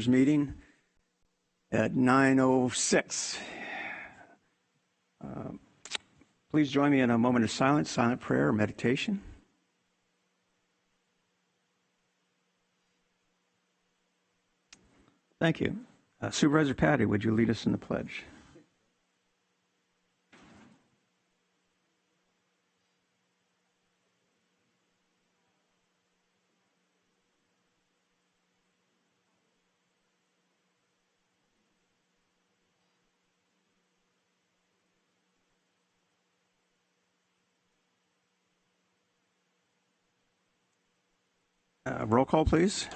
Meeting at 9:06. Please join me in a moment of silence, silent prayer, or meditation. Thank you. Supervisor Patty, would you lead us in the pledge? Roll call, please.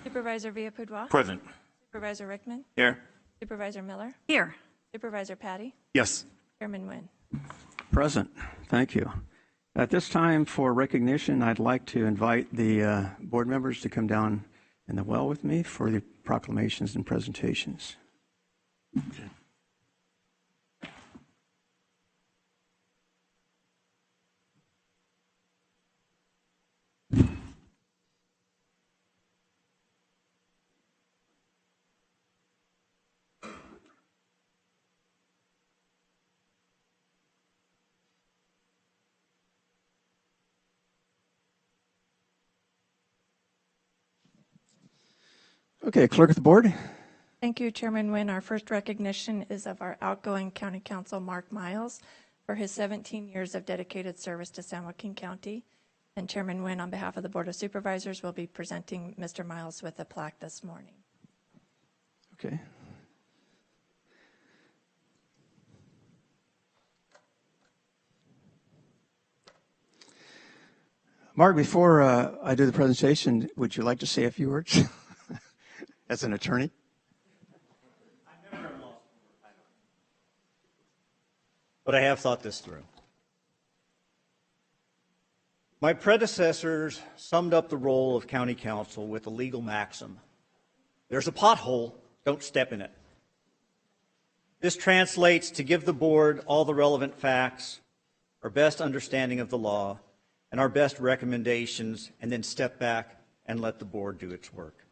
Supervisor Villapudua? Present. Supervisor Rickman? Here. Supervisor Miller? Here. Supervisor Patty? Yes. Chairman Nguyen? Present. Thank you. At this time, for recognition, I'd like to invite the board members to come down in the well with me for the proclamations and presentations. Okay. Okay, clerk of the board. Thank you, Chairman Nguyen. Our first recognition is of our outgoing County Council, Mark Miles, for his 17 years of dedicated service to San Joaquin County. And Chairman Nguyen, on behalf of the Board of Supervisors, will be presenting Mr. Miles with a plaque this morning. Okay. Mark, before I do the presentation, would you like to say a few words as an attorney? I've never done law school, but I have thought this through. My predecessors summed up the role of county council with a legal maxim: there's a pothole, don't step in it. This translates to give the board all the relevant facts, our best understanding of the law, and our best recommendations, and then step back and let the board do its work.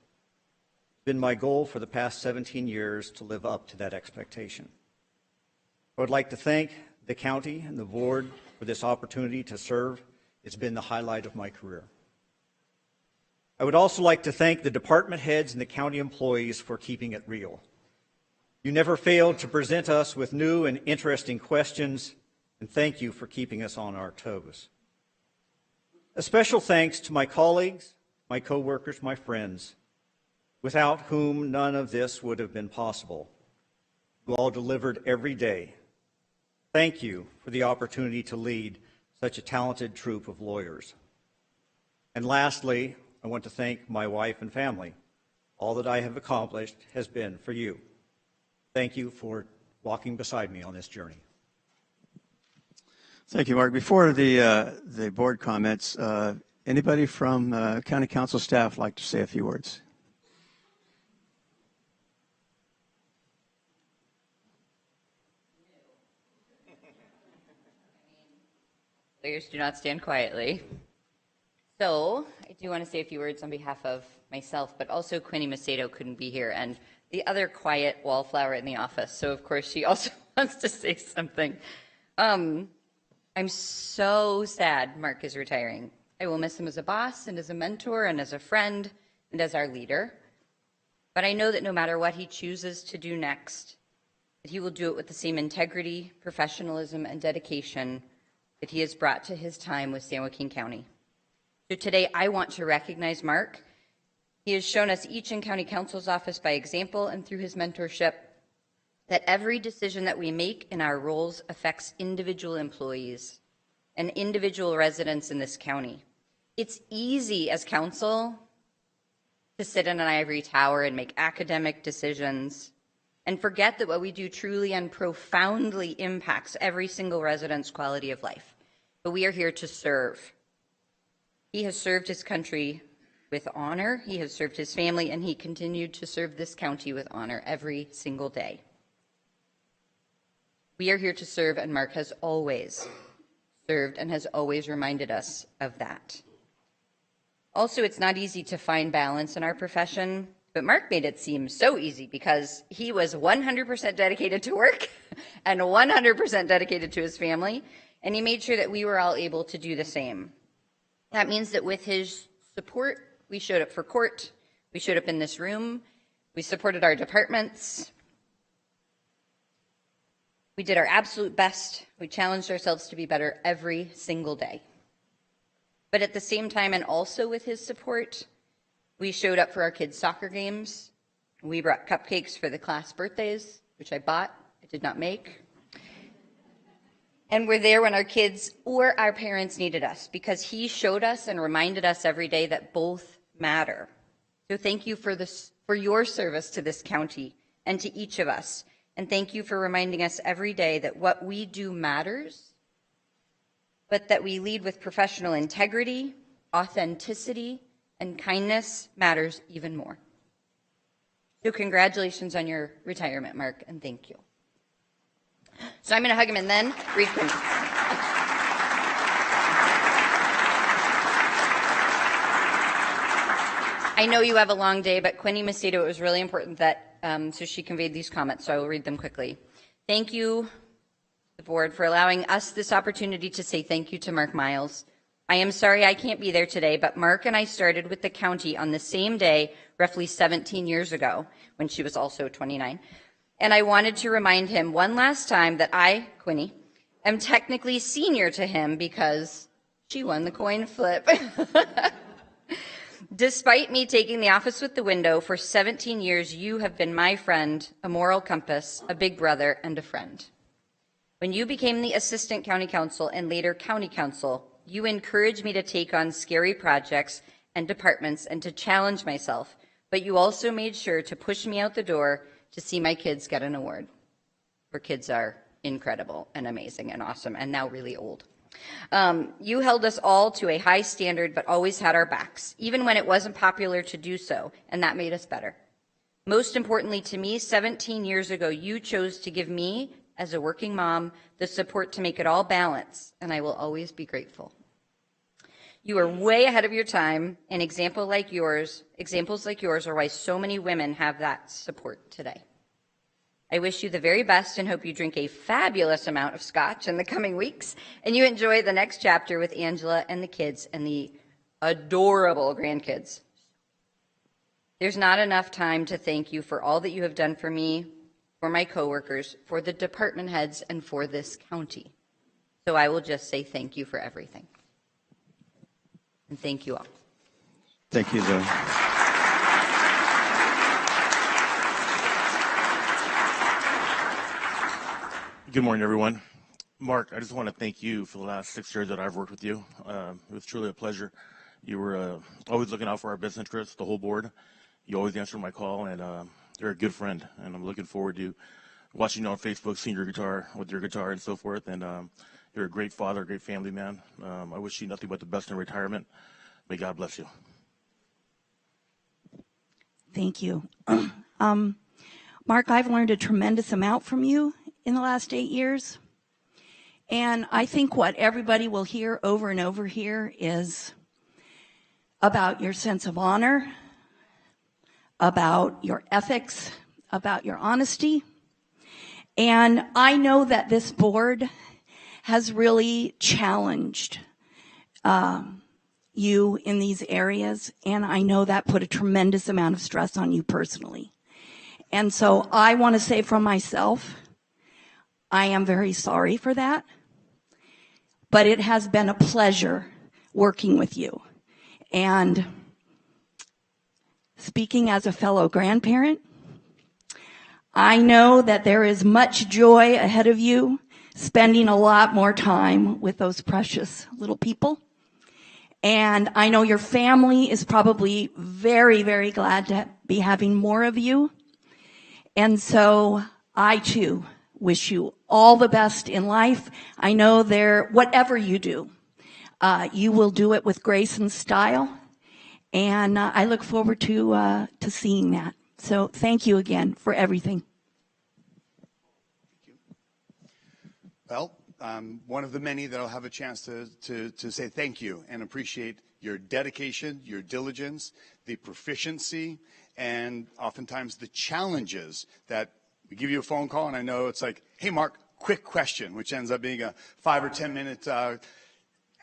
It's been my goal for the past 17 years to live up to that expectation. I would like to thank the county and the board for this opportunity to serve. It's been the highlight of my career. I would also like to thank the department heads and the county employees for keeping it real. You never failed to present us with new and interesting questions, and thank you for keeping us on our toes. A special thanks to my colleagues, my coworkers, my friends, without whom none of this would have been possible, who all delivered every day. Thank you for the opportunity to lead such a talented troop of lawyers. And lastly, I want to thank my wife and family. All that I have accomplished has been for you. Thank you for walking beside me on this journey. Thank you, Mark. Before the board comments, anybody from county council staff like to say a few words? Lawyers do not stand quietly. So I do want to say a few words on behalf of myself, but also Quinny Macedo couldn't be here, and the other quiet wallflower in the office. So of course she also wants to say something. I'm so sad Mark is retiring. I will miss him as a boss and as a mentor and as a friend and as our leader. But I know that no matter what he chooses to do next, that he will do it with the same integrity, professionalism, and dedication that he has brought to his time with San Joaquin County. So today I want to recognize Mark. He has shown us each in County Council's office by example and through his mentorship that every decision that we make in our roles affects individual employees and individual residents in this county. It's easy as council to sit in an ivory tower and make academic decisions and forget that what we do truly and profoundly impacts every single resident's quality of life. But we are here to serve. He has served his country with honor, he has served his family, and he continued to serve this county with honor every single day. We are here to serve, and Mark has always served and has always reminded us of that. Also, it's not easy to find balance in our profession, but Mark made it seem so easy because he was 100% dedicated to work and 100% dedicated to his family, and he made sure that we were all able to do the same. That means that with his support, we showed up for court, we showed up in this room, we supported our departments, we did our absolute best, we challenged ourselves to be better every single day. But at the same time, and also with his support, we showed up for our kids' soccer games. We brought cupcakes for the class birthdays, which I bought, I did not make. And we're there when our kids or our parents needed us, because he showed us and reminded us every day that both matter. So thank you for your service to this county and to each of us. And thank you for reminding us every day that what we do matters, but that we lead with professional integrity, authenticity, and kindness matters even more. So congratulations on your retirement, Mark, and thank you. So I'm going to hug him and then read Quinn. I know you have a long day, but Quinny Macedo, it was really important that so she conveyed these comments, so I will read them quickly. Thank you, the board, for allowing us this opportunity to say thank you to Mark Miles. I am sorry I can't be there today, but Mark and I started with the county on the same day, roughly 17 years ago, when she was also 29. And I wanted to remind him one last time that I, Quinny, am technically senior to him because she won the coin flip. Despite me taking the office with the window for 17 years, you have been my friend, a moral compass, a big brother, and a friend. When you became the assistant county counsel and later county counsel, you encouraged me to take on scary projects and departments and to challenge myself, but you also made sure to push me out the door to see my kids get an award. Our kids are incredible and amazing and awesome and now really old. You held us all to a high standard, but always had our backs, even when it wasn't popular to do so, and that made us better. Most importantly to me, 17 years ago, you chose to give me, as a working mom, the support to make it all balance, and I will always be grateful. You are way ahead of your time, and examples like yours are why so many women have that support today. I wish you the very best and hope you drink a fabulous amount of scotch in the coming weeks, and you enjoy the next chapter with Angela and the kids and the adorable grandkids. There's not enough time to thank you for all that you have done for me, for my coworkers, for the department heads, and for this county. So I will just say thank you for everything. And thank you all. Thank you, Zoe. Good morning, everyone. Mark, I just want to thank you for the last 6 years that I've worked with you. It was truly a pleasure. You were always looking out for our best interests, the whole board. You always answered my call, and you're a good friend. And I'm looking forward to watching you on Facebook, seeing your guitar with your guitar and so forth. And you're a great father, a great family man. I wish you nothing but the best in retirement. May God bless you. Thank you. Mark, I've learned a tremendous amount from you in the last 8 years. And I think what everybody will hear over and over here is about your sense of honor, about your ethics, about your honesty. And I know that this board has really challenged you in these areas, and I know that put a tremendous amount of stress on you personally. And so I want to say from myself, I am very sorry for that, but it has been a pleasure working with you. And speaking as a fellow grandparent, I know that there is much joy ahead of you, spending a lot more time with those precious little people. And I know your family is probably very, very glad to be having more of you. And so I, too, wish you all the best in life. I know whatever you do, you will do it with grace and style. And I look forward to seeing that. So thank you again for everything. Thank you. Well, one of the many that I'll have a chance to say thank you and appreciate your dedication, your diligence, the proficiency, and oftentimes the challenges that we give you a phone call, and I know it's like, hey, Mark, quick question, which ends up being a 5 or 10 minute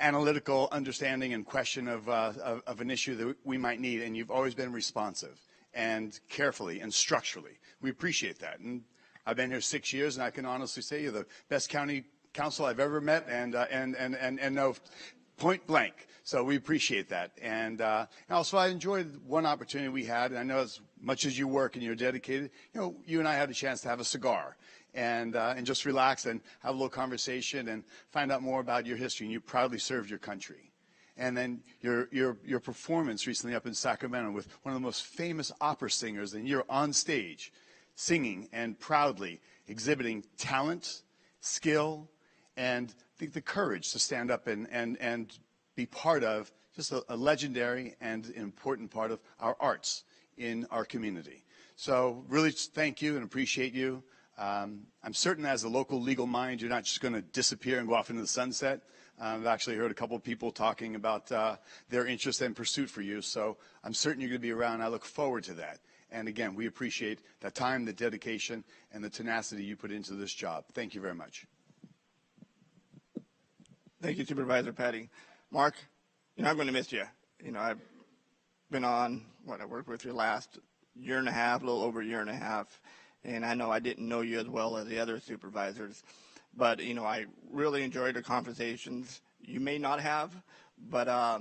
analytical understanding and question of an issue that we might need, and you've always been responsive and carefully and structurally. We appreciate that. And I've been here 6 years, and I can honestly say you're the best county council I've ever met, and no, point blank. So we appreciate that. And also, I enjoyed one opportunity we had, and I know as much as you work and you're dedicated, you and I had a chance to have a cigar and just relax and have a little conversation and find out more about your history. And you proudly served your country. And then your performance recently up in Sacramento with one of the most famous opera singers, and you're on stage singing and proudly exhibiting talent, skill, and the courage to stand up and be part of just a legendary and important part of our arts in our community. So really thank you and appreciate you. I'm certain as a local legal mind, you're not just going to disappear and go off into the sunset. I've actually heard a couple of people talking about their interest and pursuit for you. So I'm certain you're going to be around. I look forward to that. And again, we appreciate the time, the dedication, and the tenacity you put into this job. Thank you very much. Thank you, Supervisor Patty. Mark, I'm going to miss you. I've been on, I worked with you last year and a half, a little over a year and a half, and I know I didn't know you as well as the other supervisors, but, I really enjoyed the conversations. You may not have, but, a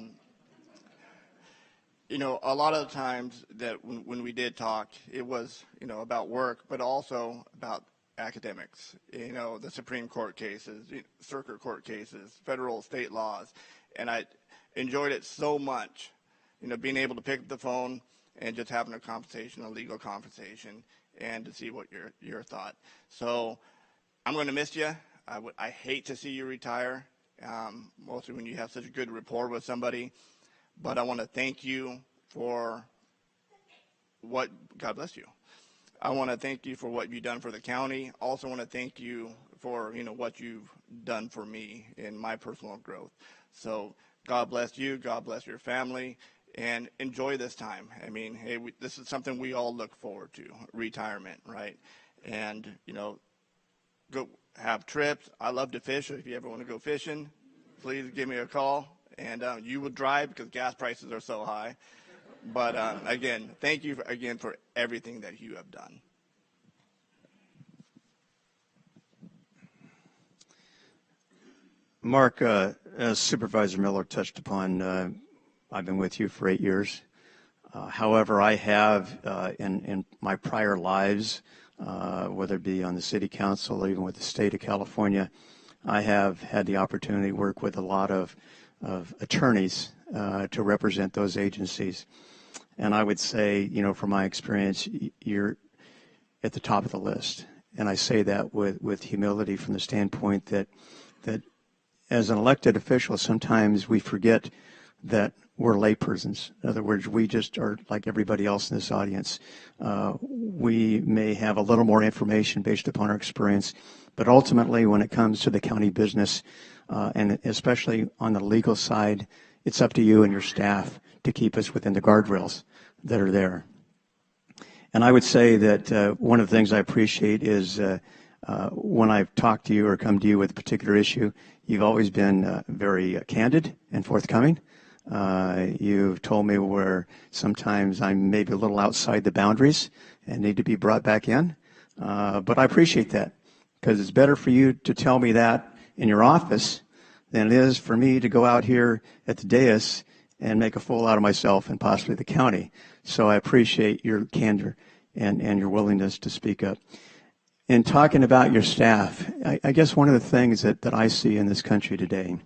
lot of the times that when we did talk, it was, about work, but also about academics, the Supreme Court cases, circuit court cases, federal, state laws, and I enjoyed it so much, being able to pick up the phone and just having a conversation, a legal conversation, and to see what your thought. So I'm going to miss you. I hate to see you retire, mostly when you have such a good rapport with somebody, but I want to thank you for God bless you. I want to thank you for what you've done for the county. Also want to thank you for, what you've done for me in my personal growth. So God bless you. God bless your family. And enjoy this time. I mean, hey, this is something we all look forward to, retirement, right? And, go have trips. I love to fish. If you ever want to go fishing, please give me a call. And you will drive because gas prices are so high. But again, thank you again for everything that you have done. Mark, as Supervisor Miller touched upon, I've been with you for 8 years. However, I have in my prior lives, whether it be on the city council or even with the state of California, I have had the opportunity to work with a lot of attorneys to represent those agencies. And I would say, from my experience, you're at the top of the list. And I say that with humility from the standpoint that as an elected official, sometimes we forget that we're laypersons. In other words, we just are like everybody else in this audience. We may have a little more information based upon our experience, but ultimately when it comes to the county business, and especially on the legal side, it's up to you and your staff to keep us within the guardrails that are there. And I would say that one of the things I appreciate is when I've talked to you or come to you with a particular issue, you've always been very candid and forthcoming. You've told me where sometimes I'm maybe a little outside the boundaries and need to be brought back in. But I appreciate that because it's better for you to tell me that in your office than it is for me to go out here at the dais and make a fool out of myself and possibly the county. So I appreciate your candor and your willingness to speak up. In talking about your staff, I guess one of the things that I see in this country today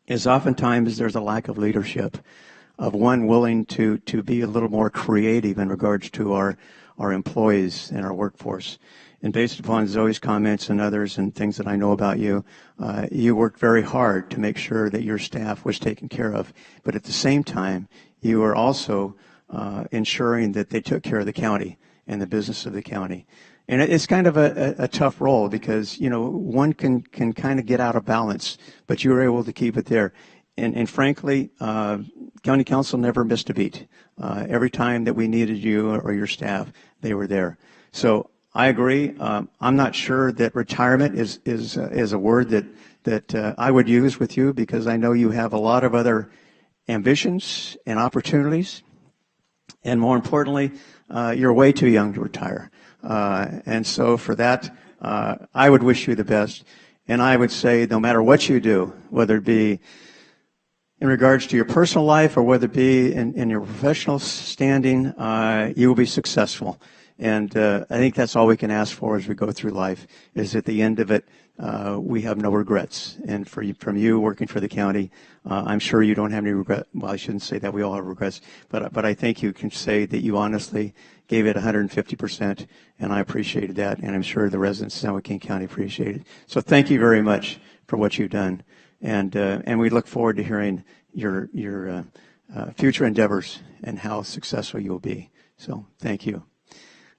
is oftentimes there's a lack of leadership, of one willing to be a little more creative in regards to our employees and our workforce. And based upon Zoe's comments and others and things that I know about you, you worked very hard to make sure that your staff was taken care of. But at the same time, you were also ensuring that they took care of the county and the business of the county. And it's kind of a tough role because, one can kind of get out of balance, but you were able to keep it there. and frankly, County Council never missed a beat. Every time that we needed you or your staff, they were there. So I agree. I'm not sure that retirement is a word that I would use with you, because I know you have a lot of other ambitions and opportunities. And more importantly, you're way too young to retire. And so for that, I would wish you the best. And I would say no matter what you do, whether it be in regards to your personal life or whether it be in your professional standing, you will be successful. And I think that's all we can ask for as we go through life, is at the end of it, we have no regrets. And from you working for the county, I'm sure you don't have any regret. Well, I shouldn't say that. We all have regrets. But I think you can say that you honestly gave it 150%, and I appreciated that. And I'm sure the residents of San Joaquin County appreciate it. So thank you very much for what you've done. And we look forward to hearing your future endeavors and how successful you'll be. So thank you.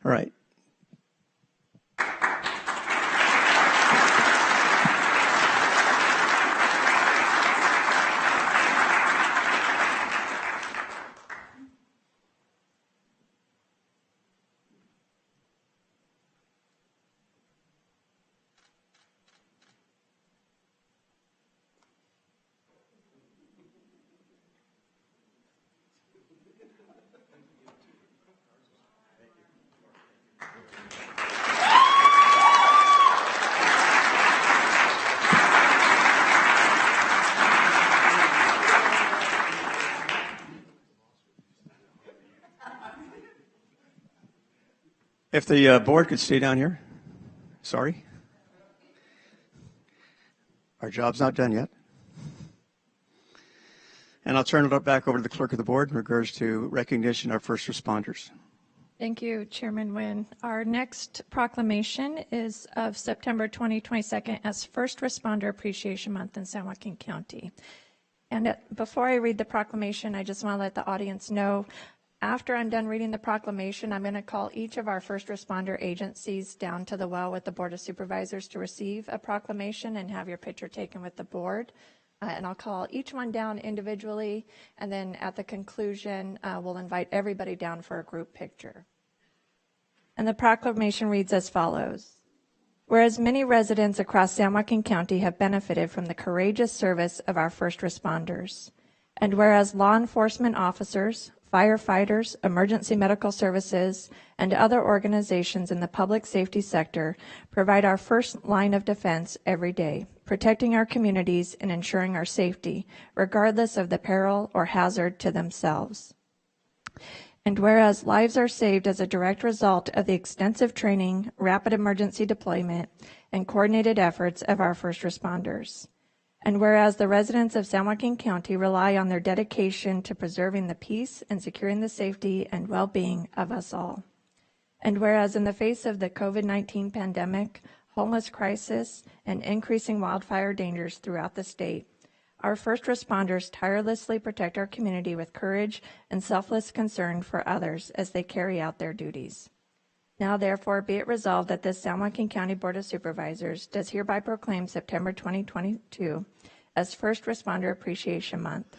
All right. If the board could stay down here. Sorry. Our job's not done yet. And I'll turn it back over to the clerk of the board in regards to recognition of first responders. Thank you, Chairman Nguyen. Our next proclamation is of September 2022 as First Responder Appreciation Month in San Joaquin County. And before I read the proclamation, I just want to let the audience know, after I'm done reading the proclamation, I'm going to call each of our first responder agencies down to the well with the Board of Supervisors to receive a proclamation and have your picture taken with the board. And I'll call each one down individually, and then at the conclusion, we'll invite everybody down for a group picture. And the proclamation reads as follows. Whereas many residents across San Joaquin County have benefited from the courageous service of our first responders, and whereas law enforcement officers, firefighters, emergency medical services, and other organizations in the public safety sector provide our first line of defense every day, protecting our communities and ensuring our safety, regardless of the peril or hazard to themselves. And whereas lives are saved as a direct result of the extensive training, rapid emergency deployment, and coordinated efforts of our first responders. And whereas the residents of San Joaquin County rely on their dedication to preserving the peace and securing the safety and well-being of us all. And whereas in the face of the COVID-19 pandemic, homeless crisis, and increasing wildfire dangers throughout the state, our first responders tirelessly protect our community with courage and selfless concern for others as they carry out their duties. Now, therefore, be it resolved that this San Joaquin County Board of Supervisors does hereby proclaim September 2022 as First Responder Appreciation Month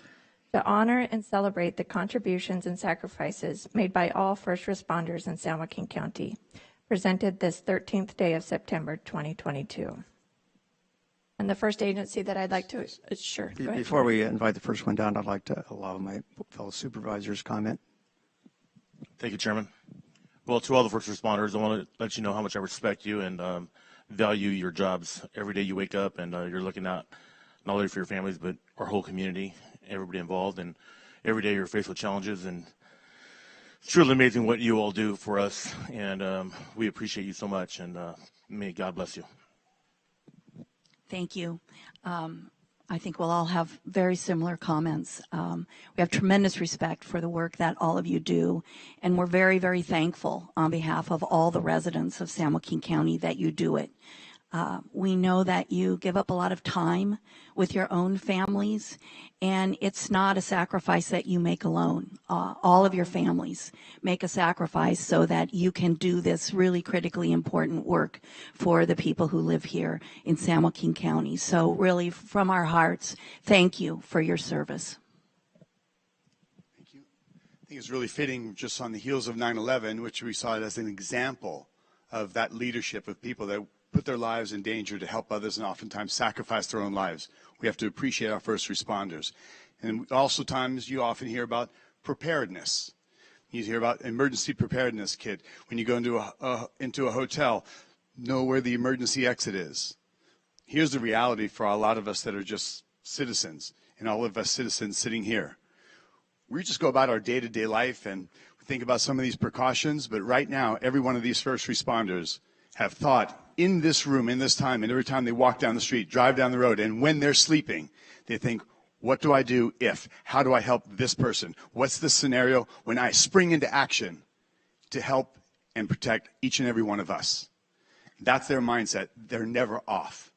to honor and celebrate the contributions and sacrifices made by all first responders in San Joaquin County, presented this 13th day of September 2022. And the first agency that I'd like to, sure. Go ahead. Before we invite the first one down, I'd like to allow my fellow supervisors comment. Thank you, Chairman. Well, to all the first responders, I want to let you know how much I respect you and value your jobs. Every day you wake up and you're looking out not only for your families, but our whole community, everybody involved. And every day you're faced with challenges. And it's truly amazing what you all do for us. And we appreciate you so much. And may God bless you. Thank you. I think we'll all have very similar comments. We have tremendous respect for the work that all of you do, and we're very, very thankful on behalf of all the residents of San Joaquin County that you do it. We know that you give up a lot of time with your own families, and it's not a sacrifice that you make alone. All of your families make a sacrifice so that you can do this really critically important work for the people who live here in San Joaquin County. So really, from our hearts, thank you for your service. Thank you. I think it's really fitting just on the heels of 9/11, which we saw it as an example of that leadership of people that put their lives in danger to help others and oftentimes sacrifice their own lives. We have to appreciate our first responders. And also times you often hear about preparedness. You hear about emergency preparedness kit. When you go into a hotel, know where the emergency exit is. Here's the reality for a lot of us that are just citizens, and all of us citizens sitting here. We just go about our day-to-day life and we think about some of these precautions, but right now, every one of these first responders have thought in this room, in this time, and every time they walk down the street, drive down the road, and when they're sleeping, they think, what do I do if? How do I help this person? What's the scenario when I spring into action to help and protect each and every one of us? That's their mindset. They're never off.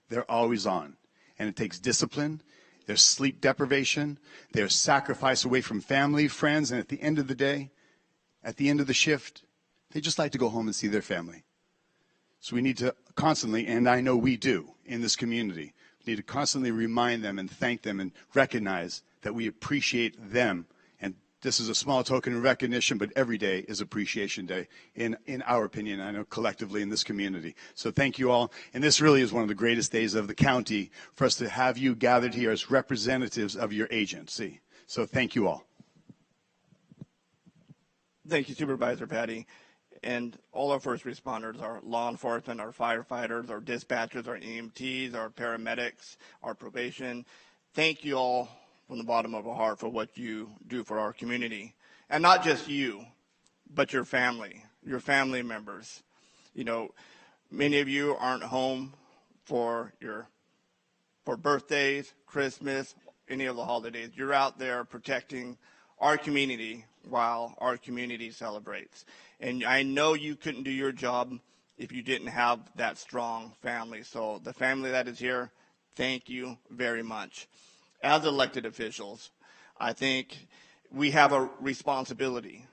They're always on. And it takes discipline. There's sleep deprivation. There's sacrifice away from family, friends, and at the end of the day, at the end of the shift, they just like to go home and see their family. So we need to constantly, and I know we do in this community, we need to constantly remind them and thank them and recognize that we appreciate them. And this is a small token of recognition, but every day is Appreciation Day, in our opinion, I know collectively in this community. So thank you all. And this really is one of the greatest days of the county for us to have you gathered here as representatives of your agency. So thank you all. Thank you, Supervisor Patty. And all our first responders, our law enforcement, our firefighters, our dispatchers, our EMTs, our paramedics, our probation. Thank you all from the bottom of our heart for what you do for our community. And not just you, but your family members. You know, many of you aren't home for birthdays, Christmas, any of the holidays. You're out there protecting our community while our community celebrates. And I know you couldn't do your job if you didn't have that strong family. So the family that is here, thank you very much. As elected officials, I think we have a responsibility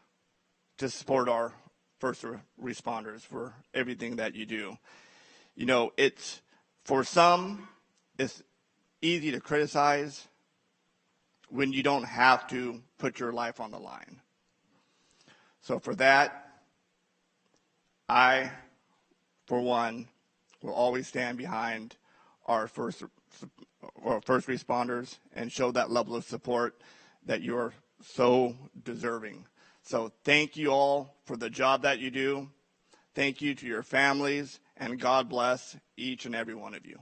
to support our first responders for everything that you do. You know, for some, it's easy to criticize when you don't have to put your life on the line. So for that, I, for one, will always stand behind our first responders and show that level of support that you're so deserving. So thank you all for the job that you do. Thank you to your families, and God bless each and every one of you.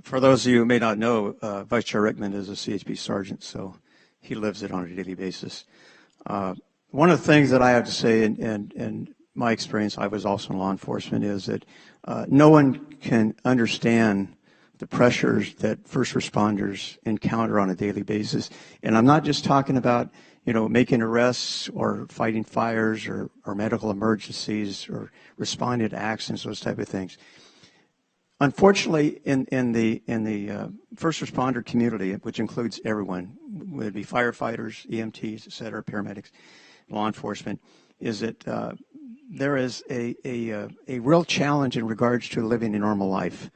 For those of you who may not know, Vice Chair Rickman is a CHP sergeant, so he lives it on a daily basis. One of the things that I have to say, in my experience, I was also in law enforcement, is that no one can understand the pressures that first responders encounter on a daily basis. And I'm not just talking about, making arrests or fighting fires or medical emergencies or responding to accidents, those type of things. Unfortunately, in the first responder community, which includes everyone, whether it be firefighters, EMTs, et cetera, paramedics, law enforcement, is that there is a real challenge in regards to living a normal life.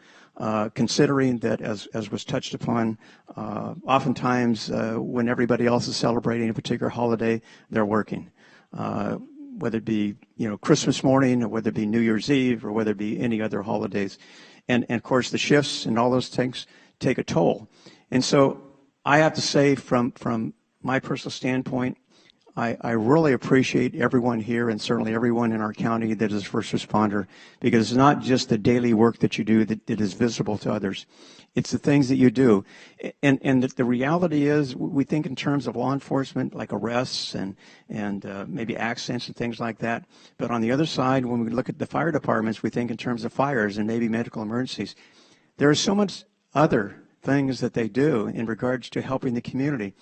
Considering that, as was touched upon, oftentimes when everybody else is celebrating a particular holiday, they're working. Whether it be Christmas morning, or whether it be New Year's Eve, or whether it be any other holidays. And of course, the shifts and all those things take a toll. And so I have to say, from my personal standpoint, I really appreciate everyone here, and certainly everyone in our county that is a first responder, because it's not just the daily work that you do that is visible to others. It's the things that you do. And the reality is, we think in terms of law enforcement, like arrests and maybe accidents and things like that. But on the other side, when we look at the fire departments, we think in terms of fires and maybe medical emergencies. There are so much other things that they do in regards to helping the community.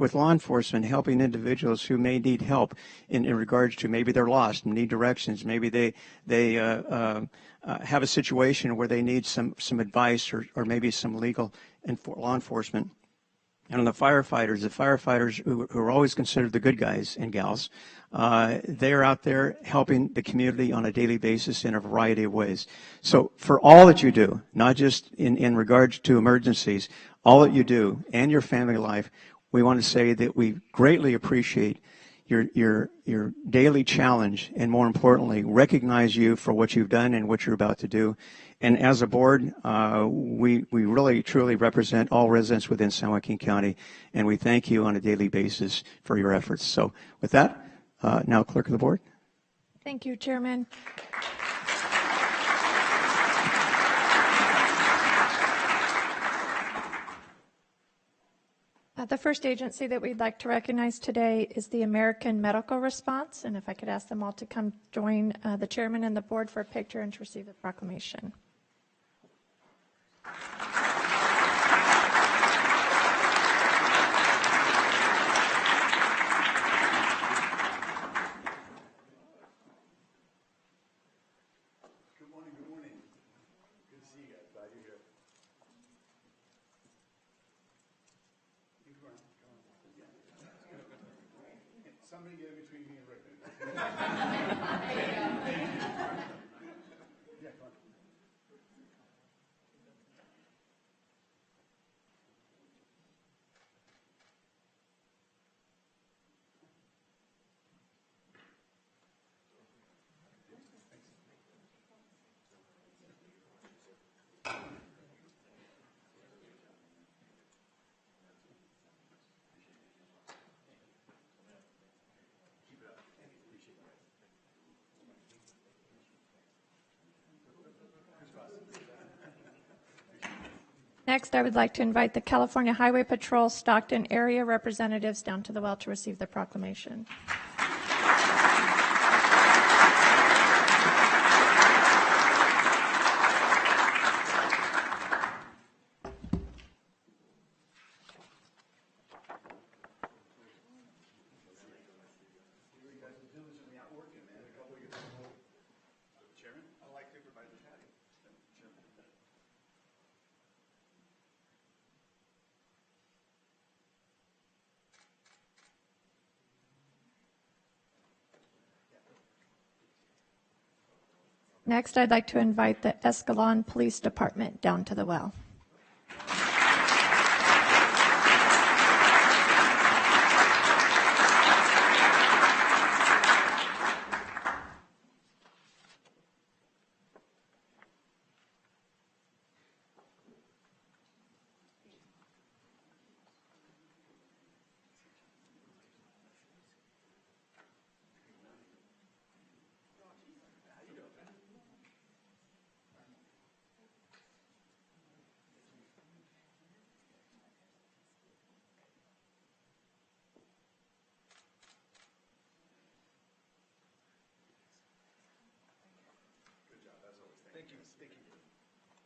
with law enforcement, helping individuals who may need help in regards to maybe they're lost and need directions, maybe they have a situation where they need some advice or maybe some legal and law enforcement. And on the firefighters who are always considered the good guys and gals, they are out there helping the community on a daily basis in a variety of ways. So for all that you do, not just in regards to emergencies, all that you do and your family life, we want to say that we greatly appreciate your daily challenge, and more importantly, recognize you for what you've done and what you're about to do. And as a board, we really truly represent all residents within San Joaquin County, and we thank you on a daily basis for your efforts. So with that, now Clerk of the Board. Thank you, Chairman. The first agency that we'd like to recognize today is the American Medical Response, and if I could ask them all to come join the chairman and the board for a picture and to receive the proclamation. Good morning, good morning. Good to see you guys. Glad you're here. Somebody get in between me and Rick. Yeah, come on. Next, I would like to invite the California Highway Patrol Stockton area representatives down to the well to receive the proclamation. Next, I'd like to invite the Escalon Police Department down to the well.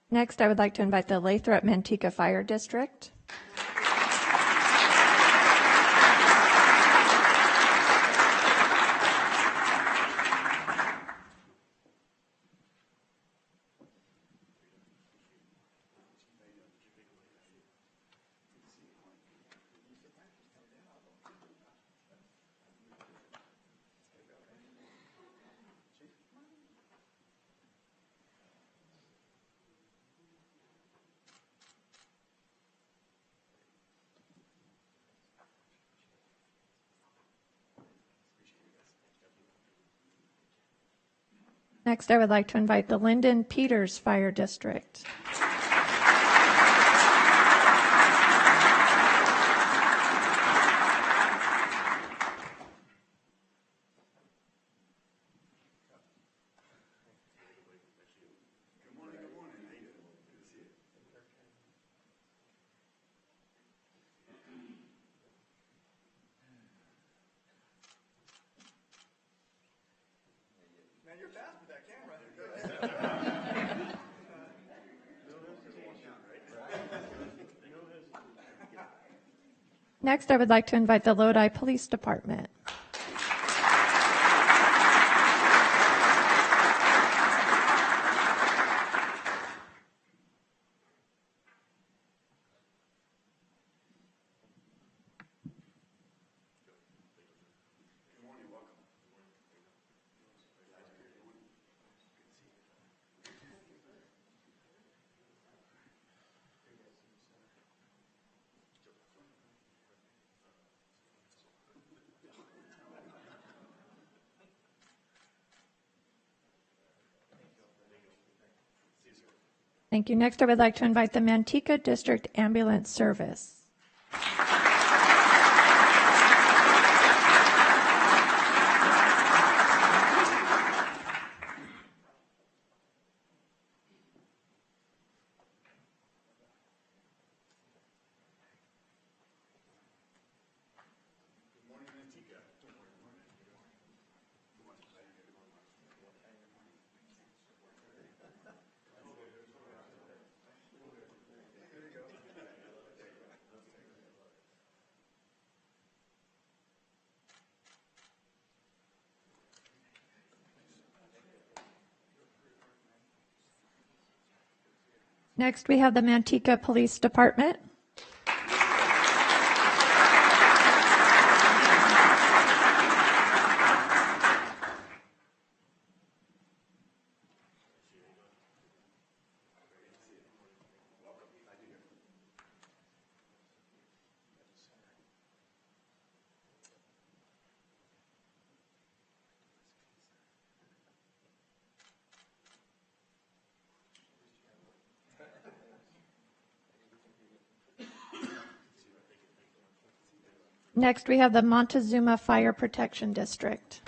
Next, I would like to invite the Lathrop Manteca Fire District. Next, I would like to invite the Linden Peters Fire District. Man, you're fast with that camera. Next, I would like to invite the Lodi Police Department. Thank you. Next, I would like to invite the Manteca District Ambulance Service. Next, we have the Manteca Police Department. Next, we have the Montezuma Fire Protection District.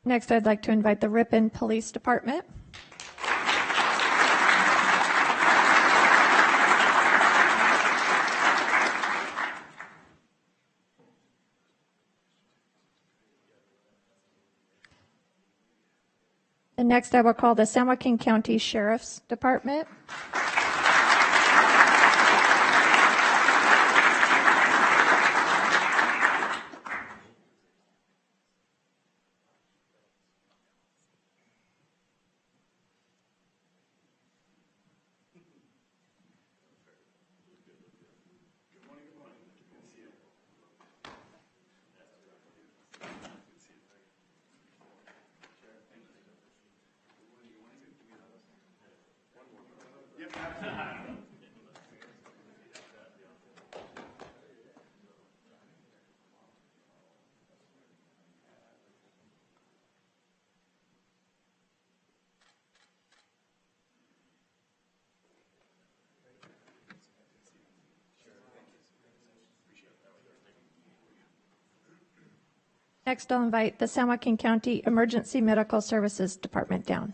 Next, I'd like to invite the Ripon Police Department. And next, I will call the San Joaquin County Sheriff's Department. Next, I'll invite the San Joaquin County Emergency Medical Services Department down.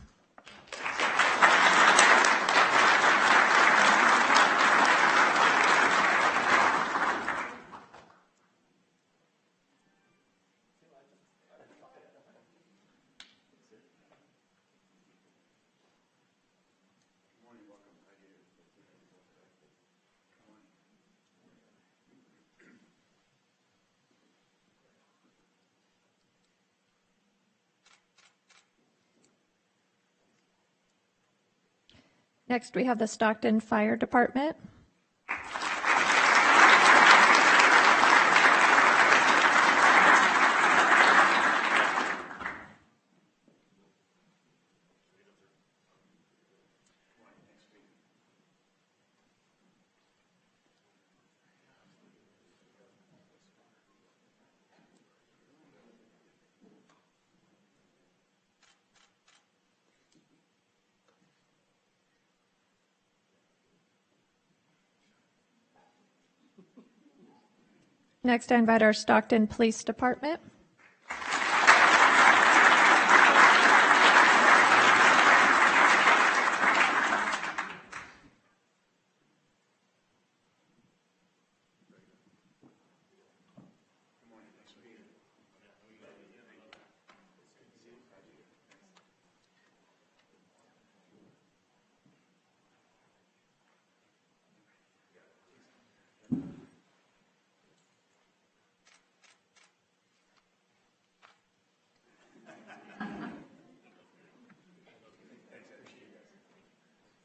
Next, we have the Stockton Fire Department. Next, I invite our Stockton Police Department.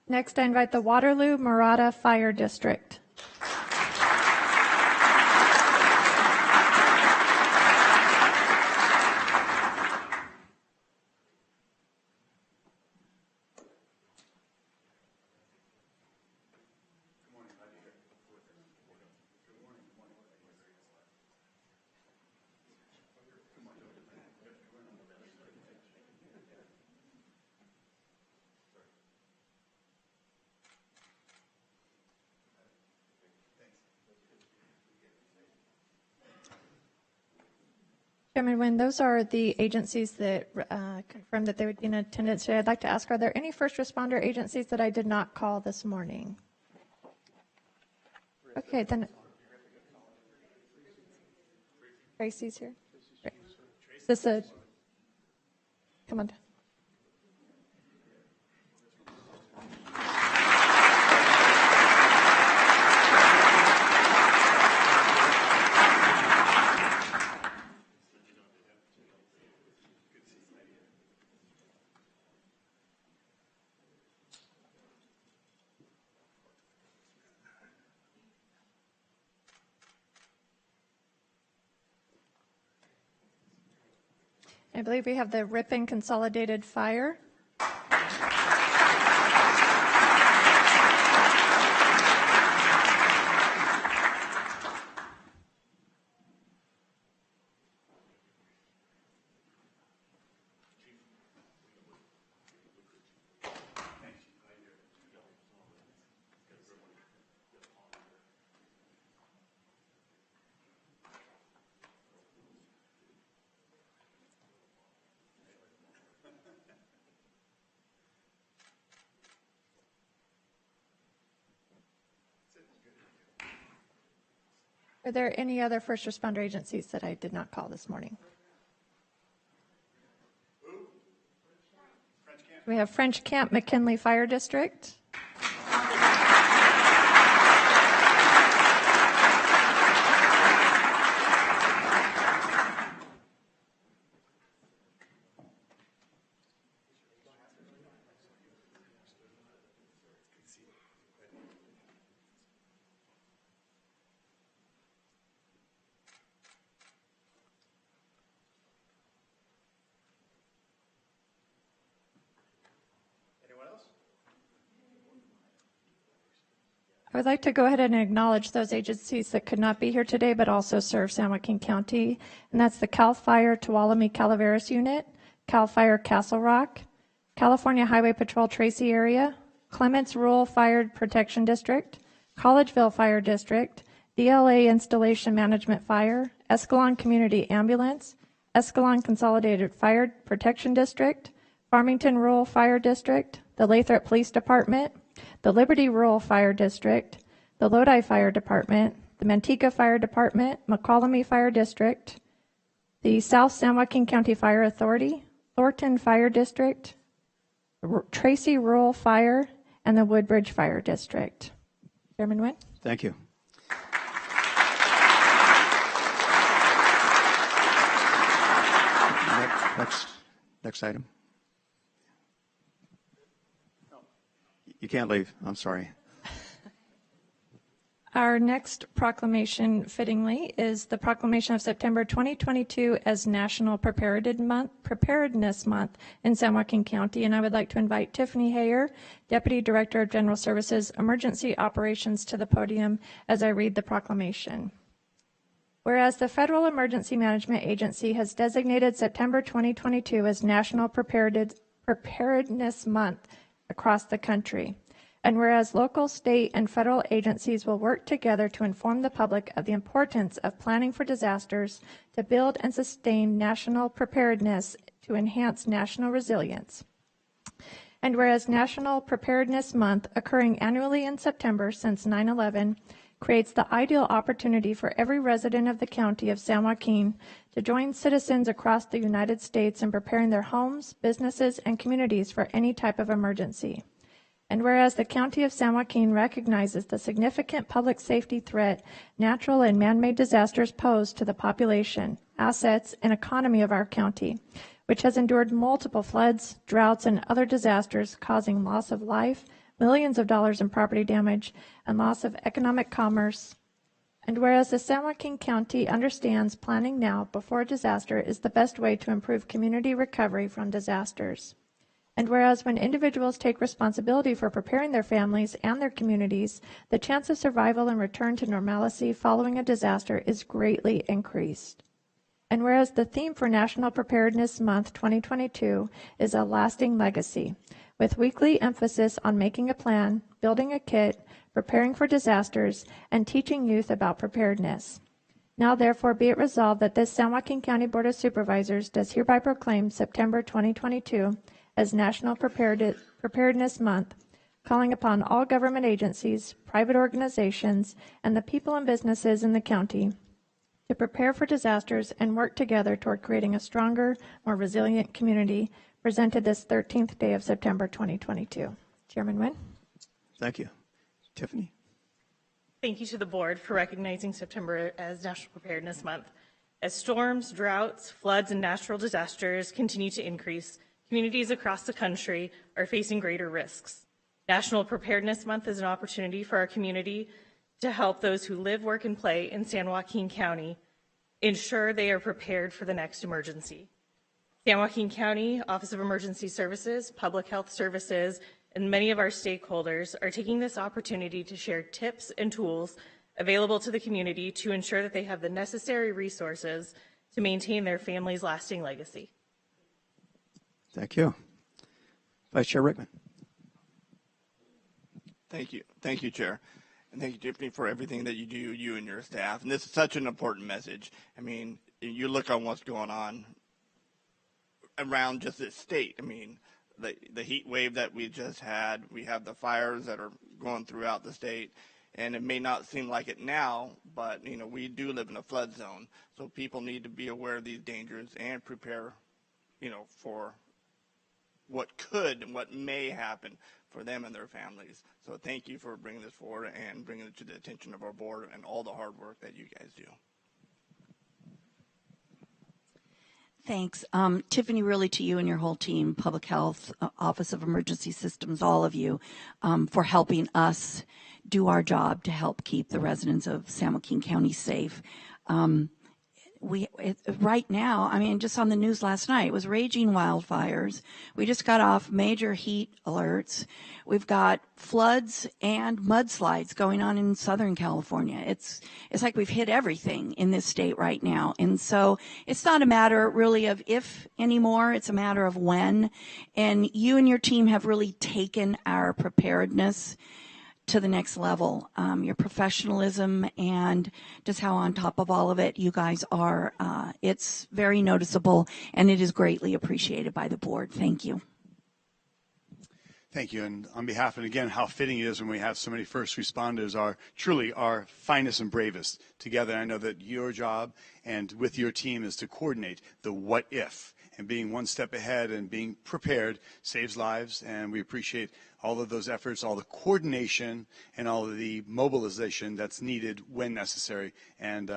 Next, I invite the Waterloo Murata Fire District. Chairman Nguyen, those are the agencies that confirmed that they would be in attendance today. I'd like to ask, are there any first responder agencies that I did not call this morning? Okay, then. Tracy's here. Great. Is this a, come on. I believe we have the Ripon Consolidated Fire. Are there any other first responder agencies that I did not call this morning? We have French Camp McKinley Fire District. I would like to go ahead and acknowledge those agencies that could not be here today but also serve San Joaquin County, and that's the CAL FIRE Tuolumne Calaveras Unit, CAL FIRE Castle Rock, California Highway Patrol Tracy Area, Clements Rural Fire Protection District, Collegeville Fire District, DLA Installation Management Fire, Escalon Community Ambulance, Escalon Consolidated Fire Protection District, Farmington Rural Fire District, the Lathrop Police Department, the Liberty Rural Fire District, the Lodi Fire Department, the Manteca Fire Department, McCallamy Fire District, the South San Joaquin County Fire Authority, Thornton Fire District, Tracy Rural Fire, and the Woodbridge Fire District. Chairman Nguyen? Thank you. Next item. You can't leave. I'm sorry. Our next proclamation, fittingly, is the proclamation of September 2022 as National Preparedness Month in San Joaquin County, and I would like to invite Tiffany Hayer, Deputy Director of General Services Emergency Operations, to the podium as I read the proclamation. Whereas the Federal Emergency Management Agency has designated September 2022 as National Preparedness Month across the country. And whereas local, state, and federal agencies will work together to inform the public of the importance of planning for disasters to build and sustain national preparedness to enhance national resilience. And whereas National Preparedness Month, occurring annually in September since 9/11, creates the ideal opportunity for every resident of the county of San Joaquin to join citizens across the United States in preparing their homes, businesses, and communities for any type of emergency. And whereas the County of San Joaquin recognizes the significant public safety threat natural and man-made disasters pose to the population, assets, and economy of our county, which has endured multiple floods, droughts, and other disasters causing loss of life, millions of dollars in property damage, and loss of economic commerce. And whereas the San Joaquin County understands planning now before a disaster is the best way to improve community recovery from disasters. And whereas when individuals take responsibility for preparing their families and their communities, the chance of survival and return to normalcy following a disaster is greatly increased. And whereas the theme for National Preparedness Month 2022 is a lasting legacy, with weekly emphasis on making a plan, building a kit, preparing for disasters, and teaching youth about preparedness. Now therefore be it resolved that this San Joaquin County Board of Supervisors does hereby proclaim September 2022 as National Preparedness Month, calling upon all government agencies, private organizations, and the people and businesses in the county to prepare for disasters and work together toward creating a stronger, more resilient community, presented this 13th day of September 2022. Chairman Nguyen. Thank you. Tiffany. Thank you to the board for recognizing September as National Preparedness Month. As storms, droughts, floods, and natural disasters continue to increase, communities across the country are facing greater risks. National Preparedness Month is an opportunity for our community to help those who live, work, and play in San Joaquin County ensure they are prepared for the next emergency. San Joaquin County Office of Emergency Services, Public Health Services, and many of our stakeholders are taking this opportunity to share tips and tools available to the community to ensure that they have the necessary resources to maintain their family's lasting legacy. Thank you. Vice Chair Rickman. Thank you. Thank you, Chair. And thank you, Tiffany, for everything that you do, you and your staff. And this is such an important message. I mean, you look on what's going on around just this state. I mean, the heat wave that we just had, we have the fires that are going throughout the state. And it may not seem like it now, but, you know, we do live in a flood zone. So people need to be aware of these dangers and prepare, you know, for what could and what may happen for them and their families. So thank you for bringing this forward and bringing it to the attention of our board and all the hard work that you guys do. Thanks. Tiffany, really to you and your whole team, Public Health, Office of Emergency Systems, all of you, for helping us do our job to help keep the residents of San Joaquin County safe. Right now, I mean, just on the news last night, it was raging wildfires. We just got off major heat alerts. We've got floods and mudslides going on in Southern California. It's like we've hit everything in this state right now. And so it's not a matter really of if anymore, it's a matter of when. And you and your team have really taken our preparedness to the next level. Your professionalism and just how on top of all of it you guys are, it's very noticeable and it is greatly appreciated by the board. Thank you. Thank you. And on behalf, and again, how fitting it is when we have so many first responders are truly our finest and bravest together. I know that your job and with your team is to coordinate the what if, and being one step ahead and being prepared saves lives. And we appreciate all of those efforts, all the coordination and all of the mobilization that's needed when necessary, and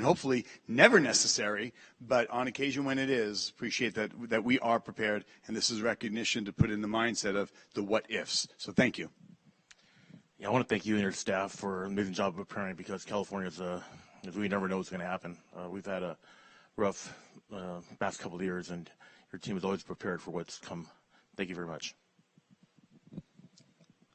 hopefully never necessary, but on occasion when it is, appreciate that we are prepared, and this is recognition to put in the mindset of the what ifs. So thank you. Yeah, I want to thank you and your staff for an amazing job of preparing, because California we never know what's going to happen. We've had a rough past couple of years, and your team is always prepared for what's come. Thank you very much.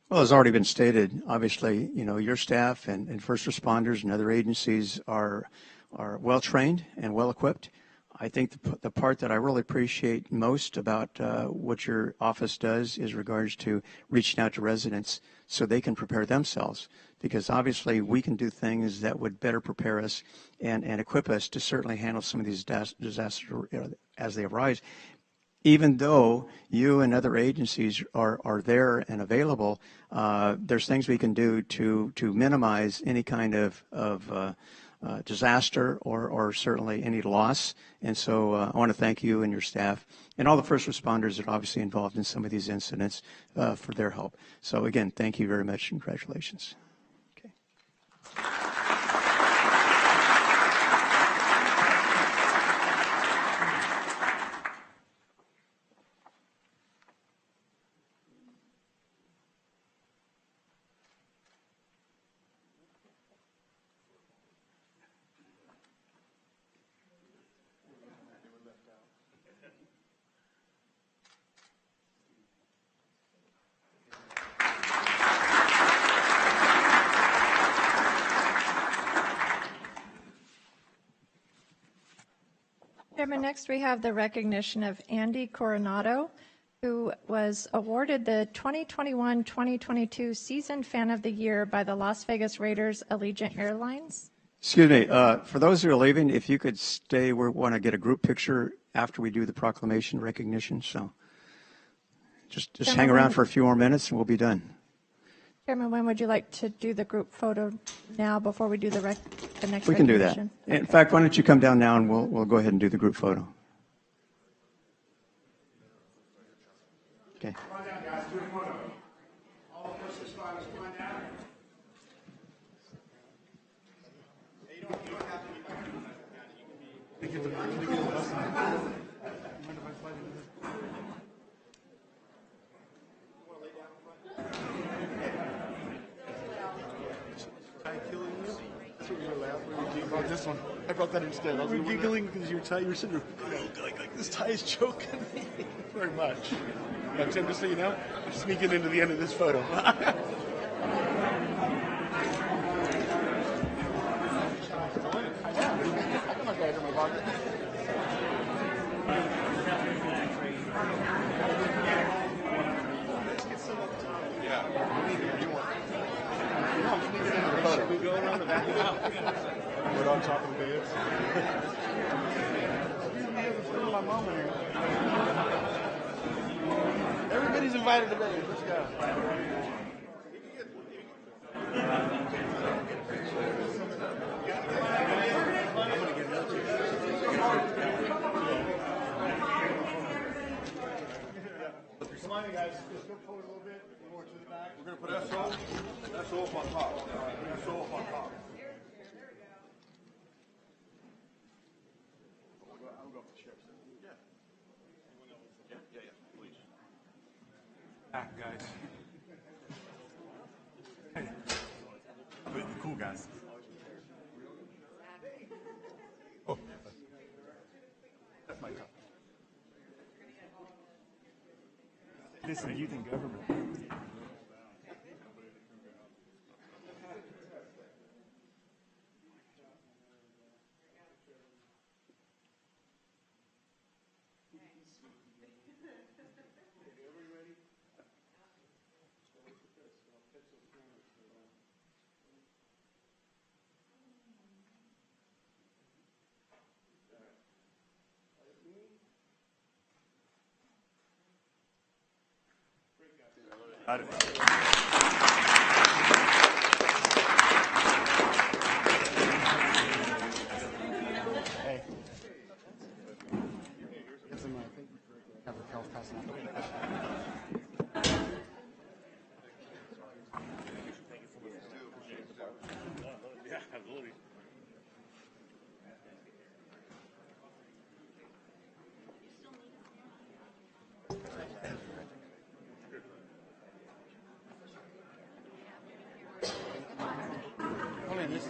Well, as already been stated, obviously, you know, your staff and first responders and other agencies are well trained and well equipped. I think the part that I really appreciate most about what your office does is regards to reaching out to residents so they can prepare themselves, because obviously we can do things that would better prepare us and equip us to certainly handle some of these disasters as they arise. Even though you and other agencies are there and available, there's things we can do to minimize any kind of disaster or certainly any loss. And so I want to thank you and your staff and all the first responders that are obviously involved in some of these incidents for their help. So again, thank you very much. Congratulations. Okay. Chairman, next we have the recognition of Andy Coronado, who was awarded the 2021-2022 Season Fan of the Year by the Las Vegas Raiders Allegiant Airlines. Excuse me. For those who are leaving, if you could stay, we want to get a group picture after we do the proclamation recognition. So just hang around for a few more minutes and we'll be done. Chairman, when would you like to do the group photo now before we do the next We can do that. recognition? In fact, why don't you come down now and we'll go ahead and do the group photo. Okay. Come on down, guys. Do a photo. All the first responders, come on down. Hey, you don't have to be back. You can be. This one. I brought that instead. I was giggling because you were sitting there like this tie is choking me. Very much. But Tim, just so you know, I'm sneaking into the end of this photo. I'm not going to my pocket. I'm sneaking into the photo. We go around the back of the house. We're on top of the beds. My mom in here. Everybody's invited today. Let's go. Come on, guys. Just go forward a little bit. More to the back. We're going to put that soap on top. All right. Put the soap on top. I'll go for the sheriff. Yeah, please. Back, guys. Hey, the cool guys. Oh, that's my top. Listen, youth in government. I don't know. Hey. Get some, I think, have the Carl's passing out. Yeah, absolutely. Only this.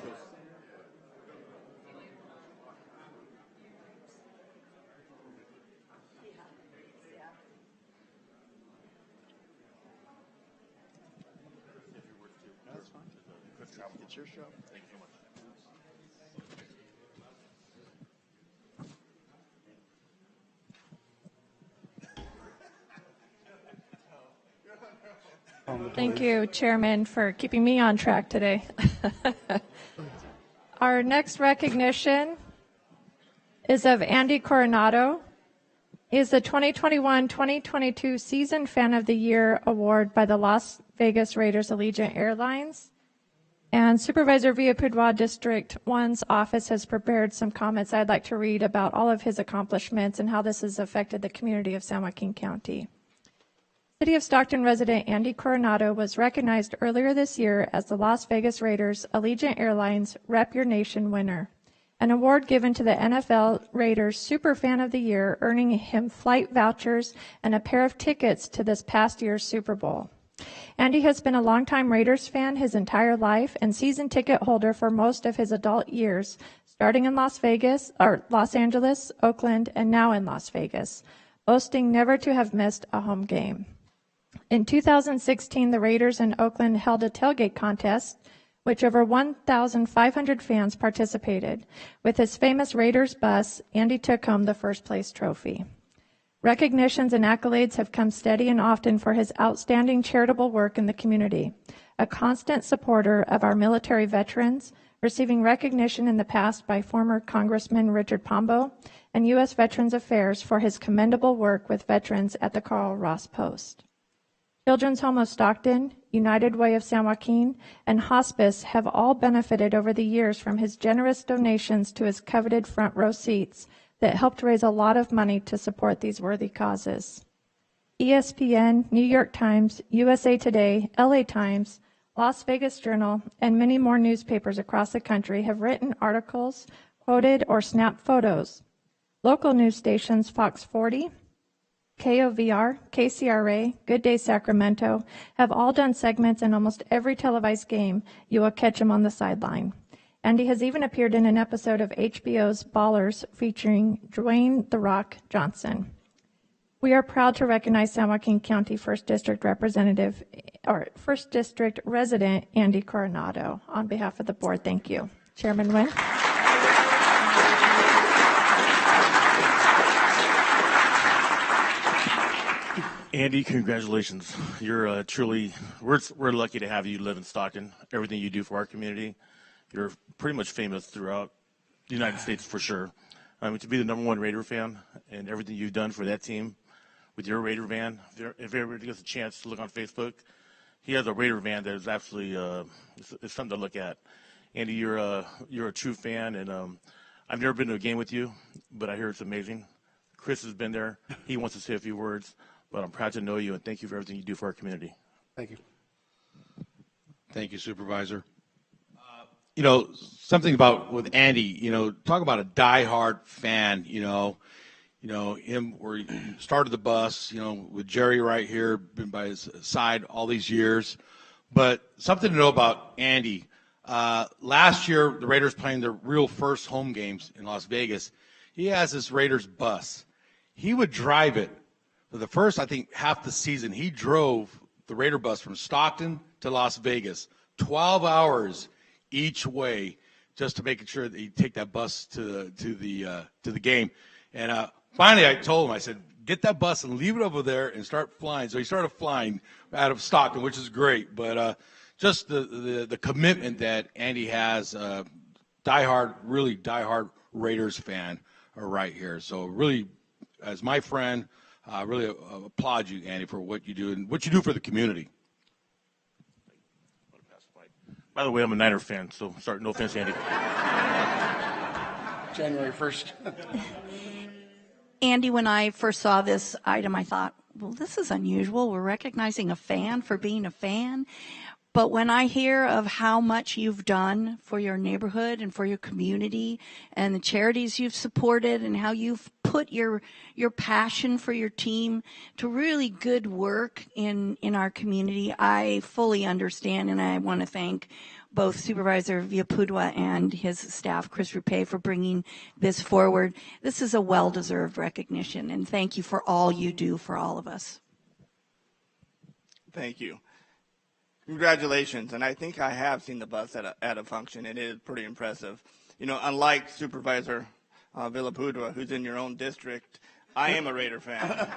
That's fine. Good travel. It's your show. Thank you so much. on the Thank toys. you, Chairman, for keeping me on track today. Our next recognition is of Andy Coronado. He is the 2021-2022 Season Fan of the Year award by the Las Vegas Raiders Allegiant Airlines. And Supervisor Villapudua District 1's office has prepared some comments I'd like to read about all of his accomplishments and how this has affected the community of San Joaquin County. City of Stockton resident Andy Coronado was recognized earlier this year as the Las Vegas Raiders Allegiant Airlines Rep Your Nation winner, an award given to the NFL Raiders Super Fan of the Year, earning him flight vouchers and a pair of tickets to this past year's Super Bowl. Andy has been a longtime Raiders fan his entire life and season ticket holder for most of his adult years, starting in Los Angeles, Oakland, and now in Las Vegas, boasting never to have missed a home game. In 2016, the Raiders in Oakland held a tailgate contest, which over 1,500 fans participated. With his famous Raiders bus, Andy took home the first place trophy. Recognitions and accolades have come steady and often for his outstanding charitable work in the community. A constant supporter of our military veterans, receiving recognition in the past by former Congressman Richard Pombo and U.S. Veterans Affairs for his commendable work with veterans at the Carl Ross Post. Children's Home of Stockton, United Way of San Joaquin, and Hospice have all benefited over the years from his generous donations to his coveted front row seats that helped raise a lot of money to support these worthy causes. ESPN, New York Times, USA Today, LA Times, Las Vegas Journal, and many more newspapers across the country have written articles, quoted, or snapped photos. Local news stations Fox 40, KOVR, KCRA, Good Day Sacramento have all done segments in almost every televised game. You will catch him on the sideline. And he has even appeared in an episode of HBO's Ballers featuring Dwayne "The Rock" Johnson. We are proud to recognize San Joaquin County 1st District resident Andy Coronado. On behalf of the board, thank you. Chairman Nguyen. Andy, congratulations. You're truly, we're lucky to have you live in Stockton. Everything you do for our community, you're pretty much famous throughout the United States for sure. To be the #1 Raider fan and everything you've done for that team with your Raider van, if everybody gets a chance to look on Facebook, he has a Raider van that is absolutely it's something to look at. Andy, you're a true fan, and I've never been to a game with you, but I hear it's amazing. Chris has been there. He wants to say a few words. But I'm proud to know you, and thank you for everything you do for our community. Thank you. Thank you, Supervisor. Something about with Andy, talk about a diehard fan, him where he started the bus, with Jerry right here, been by his side all these years. But something to know about Andy, last year the Raiders playing their real first home games in Las Vegas. He has this Raiders bus. He would drive it. For the first, I think, half the season, he drove the Raider bus from Stockton to Las Vegas, 12 hours each way, just to make sure that he'd take that bus to the game. And finally, I told him, I said, get that bus and leave it over there and start flying. So he started flying out of Stockton, which is great. But just the commitment that Andy has, really diehard Raiders fan right here. So really, as my friend, I really applaud you, Andy, for what you do and what you do for the community. By the way, I'm a Niner fan, so sorry, no offense, Andy. January 1st. Andy, when I first saw this item, I thought, well, this is unusual. We're recognizing a fan for being a fan. But when I hear of how much you've done for your neighborhood and for your community and the charities you've supported and how you've put your passion for your team to really good work in our community, I fully understand, and I want to thank both Supervisor Villapudua and his staff, Chris Rupe, for bringing this forward. This is a well-deserved recognition, and thank you for all you do for all of us. Thank you. Congratulations, and I think I have seen the bus at a function. It is pretty impressive. Unlike Supervisor Villapudua, who's in your own district, I am a Raider fan.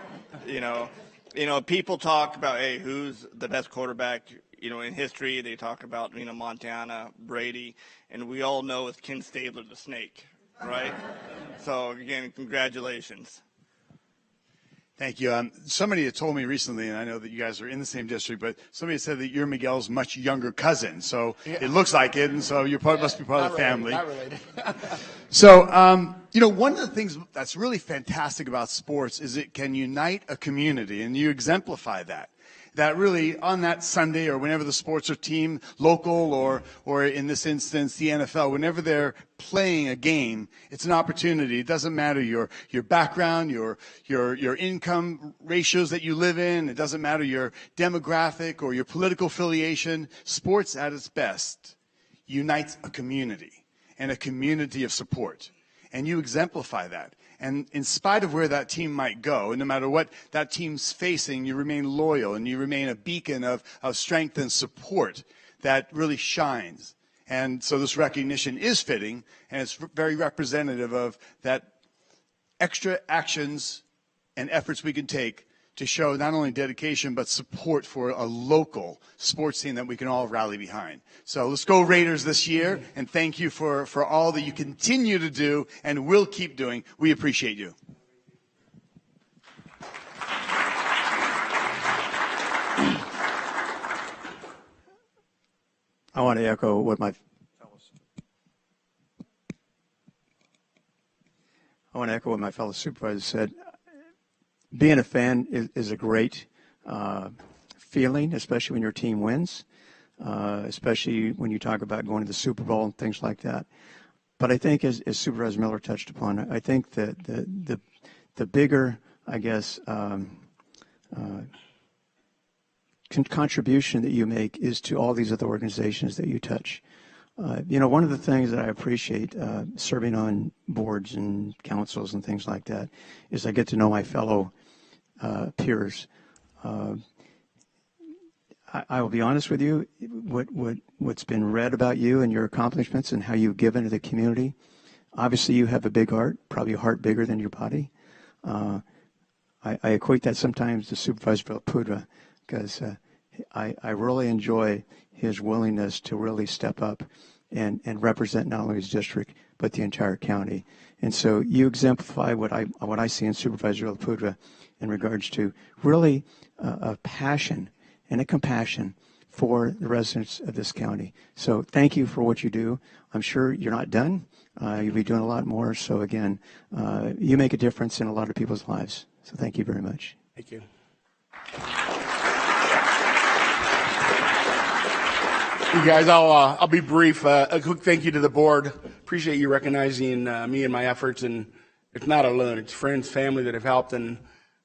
People talk about, hey, who's the best quarterback, in history. They talk about, Montana, Brady, and we all know it's Ken Stabler, the snake, right? So, again, congratulations. Thank you. Somebody had told me recently, and I know that you guys are in the same district, but somebody said that you're Miguel's much younger cousin. So it looks like it, and so you must be part of the family. Not related. So, one of the things that's really fantastic about sports is it can unite a community, and you exemplify that. That really, on that Sunday or whenever the sports are team, local or in this instance, the NFL, whenever they're playing a game, it's an opportunity. It doesn't matter your background, your income ratios that you live in. It doesn't matter your demographic or your political affiliation. Sports at its best unites a community and a community of support. And you exemplify that. And in spite of where that team might go, and no matter what that team's facing, you remain loyal and you remain a beacon of strength and support that really shines. And so this recognition is fitting, and it's very representative of that extra actions and efforts we can take to show not only dedication but support for a local sports team that we can all rally behind. So let's go Raiders this year, and thank you for all that you continue to do and will keep doing. We appreciate you. I want to echo what my fellow supervisors said. Being a fan is a great feeling, especially when your team wins, especially when you talk about going to the Super Bowl and things like that. But I think, as Supervisor Miller touched upon, I think that the bigger, I guess, contribution that you make is to all these other organizations that you touch. One of the things that I appreciate serving on boards and councils and things like that is I get to know my fellow peers. I will be honest with you, what's been read about you and your accomplishments and how you've given to the community, obviously you have a big heart, probably a heart bigger than your body. I equate that sometimes to Supervisor Villalpudra because I really enjoy his willingness to really step up and represent not only his district but the entire county. And so you exemplify what I see in Supervisor Villalpudra in regards to really a passion and a compassion for the residents of this county. So thank you for what you do. I'm sure you're not done. You'll be doing a lot more. So again, you make a difference in a lot of people's lives. So thank you very much. Thank you. You guys, I'll be brief. A quick thank you to the board. Appreciate you recognizing me and my efforts. And it's not alone. It's friends, family that have helped. And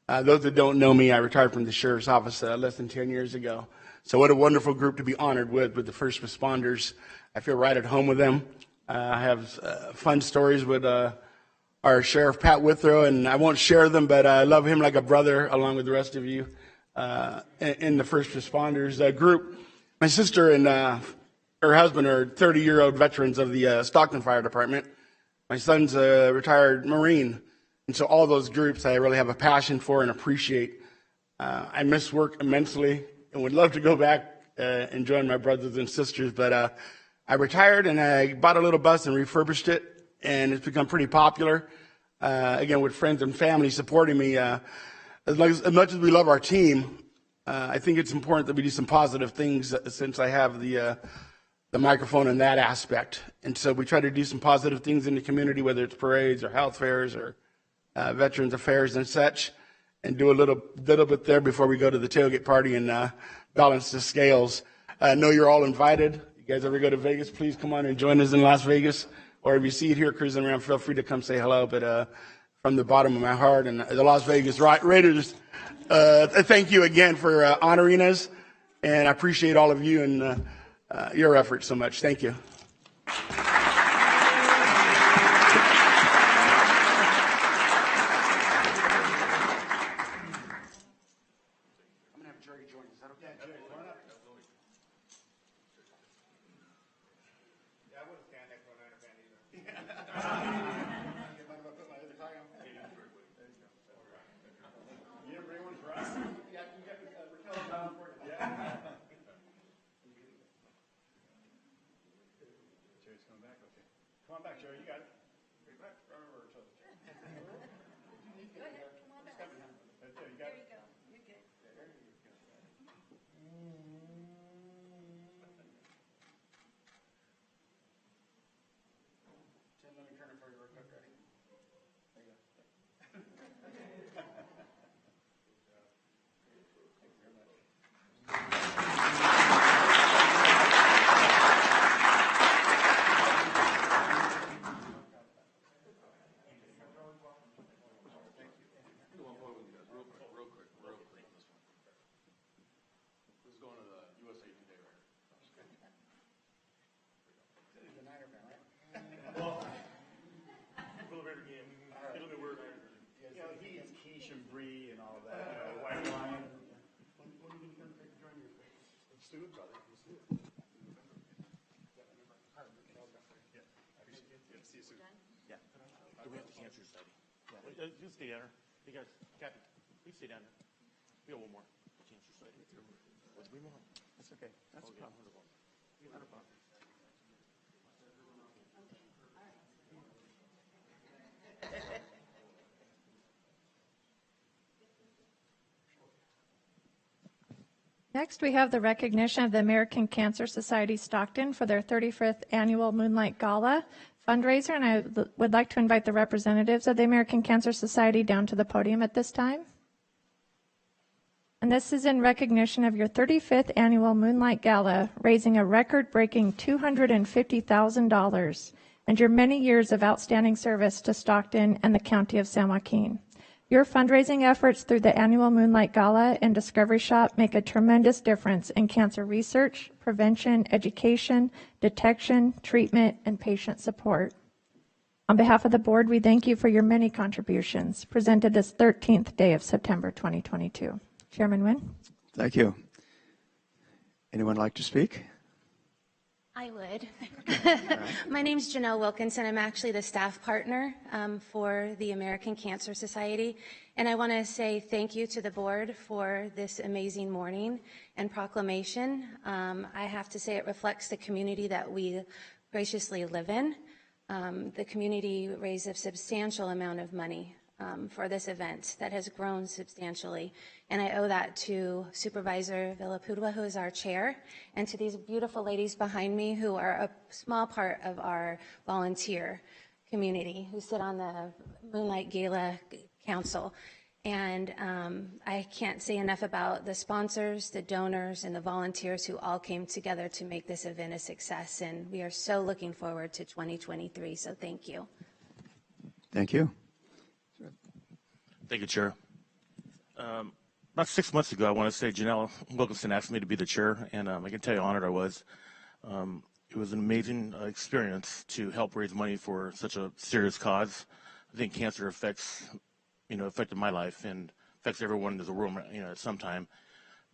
those that don't know me, I retired from the sheriff's office less than 10 years ago. So what a wonderful group to be honored with the first responders. I feel right at home with them. I have fun stories with our Sheriff Pat Withrow, and I won't share them, but I love him like a brother along with the rest of you in the first responders group. My sister and her husband are 30-year-old veterans of the Stockton Fire Department. My son's a retired Marine. And so all those groups I really have a passion for and appreciate. I miss work immensely and would love to go back and join my brothers and sisters. But I retired and I bought a little bus and refurbished it. And it's become pretty popular, again, with friends and family supporting me. As much as we love our team, I think it's important that we do some positive things since I have the microphone in that aspect. And so we try to do some positive things in the community, whether it's parades or health fairs or veterans affairs and such, and do a little bit there before we go to the tailgate party and balance the scales. I know you're all invited. You guys ever go to Vegas, please come on and join us in Las Vegas. Or if you see it here cruising around, feel free to come say hello. But from the bottom of my heart and the Las Vegas Raiders, thank you again for honoring us. And I appreciate all of you and your efforts so much. Thank you. Come on back, Jerry. You got it. Right back. Right over to the chair. Go ahead, come on back. Right there, you got it. There you go. You're good. There you go. Tim, let me turn it for you real quick. Ready? There you go. Thank you very much. Who's going to the USA Today right He's a Niner fan, right? Elevator game. It'll be weird. You know, he eats quiche and brie and all of that. You know, white wine. When are you going to come join me? Let's do it, brother. Let's do it. See you soon. Yeah. Do we have the Cancer Society? Yeah. You stay down there. You guys, Kathy, please stay down there. We got one more. Cancer Society. We more. That's okay. That's okay. a problem. Not a problem. Next, we have the recognition of the American Cancer Society Stockton for their 35th annual Moonlight Gala fundraiser, and I would like to invite the representatives of the American Cancer Society down to the podium at this time. And this is in recognition of your 35th annual Moonlight Gala, raising a record-breaking $250,000, and your many years of outstanding service to Stockton and the County of San Joaquin. Your fundraising efforts through the annual Moonlight Gala and Discovery Shop make a tremendous difference in cancer research, prevention, education, detection, treatment, and patient support. On behalf of the board, we thank you for your many contributions presented this 13th day of September 2022. Chairman Nguyen. Thank you. Anyone like to speak? I would. My name's Janelle Wilkinson. I'm actually the staff partner for the American Cancer Society. And I want to say thank you to the board for this amazing morning and proclamation. I have to say it reflects the community that we graciously live in. The community raised a substantial amount of money for this event that has grown substantially. And I owe that to Supervisor Villapudua, who is our chair, and to these beautiful ladies behind me who are a small part of our volunteer community who sit on the Moonlight Gala Council. And I can't say enough about the sponsors, the donors, and the volunteers who all came together to make this event a success. And we are so looking forward to 2023. So thank you. Thank you. Thank you, Chair. About 6 months ago, I want to say Janelle Wilkinson asked me to be the chair, and I can tell you how honored I was. It was an amazing experience to help raise money for such a serious cause. I think cancer affected my life and affects everyone in the world, at some time.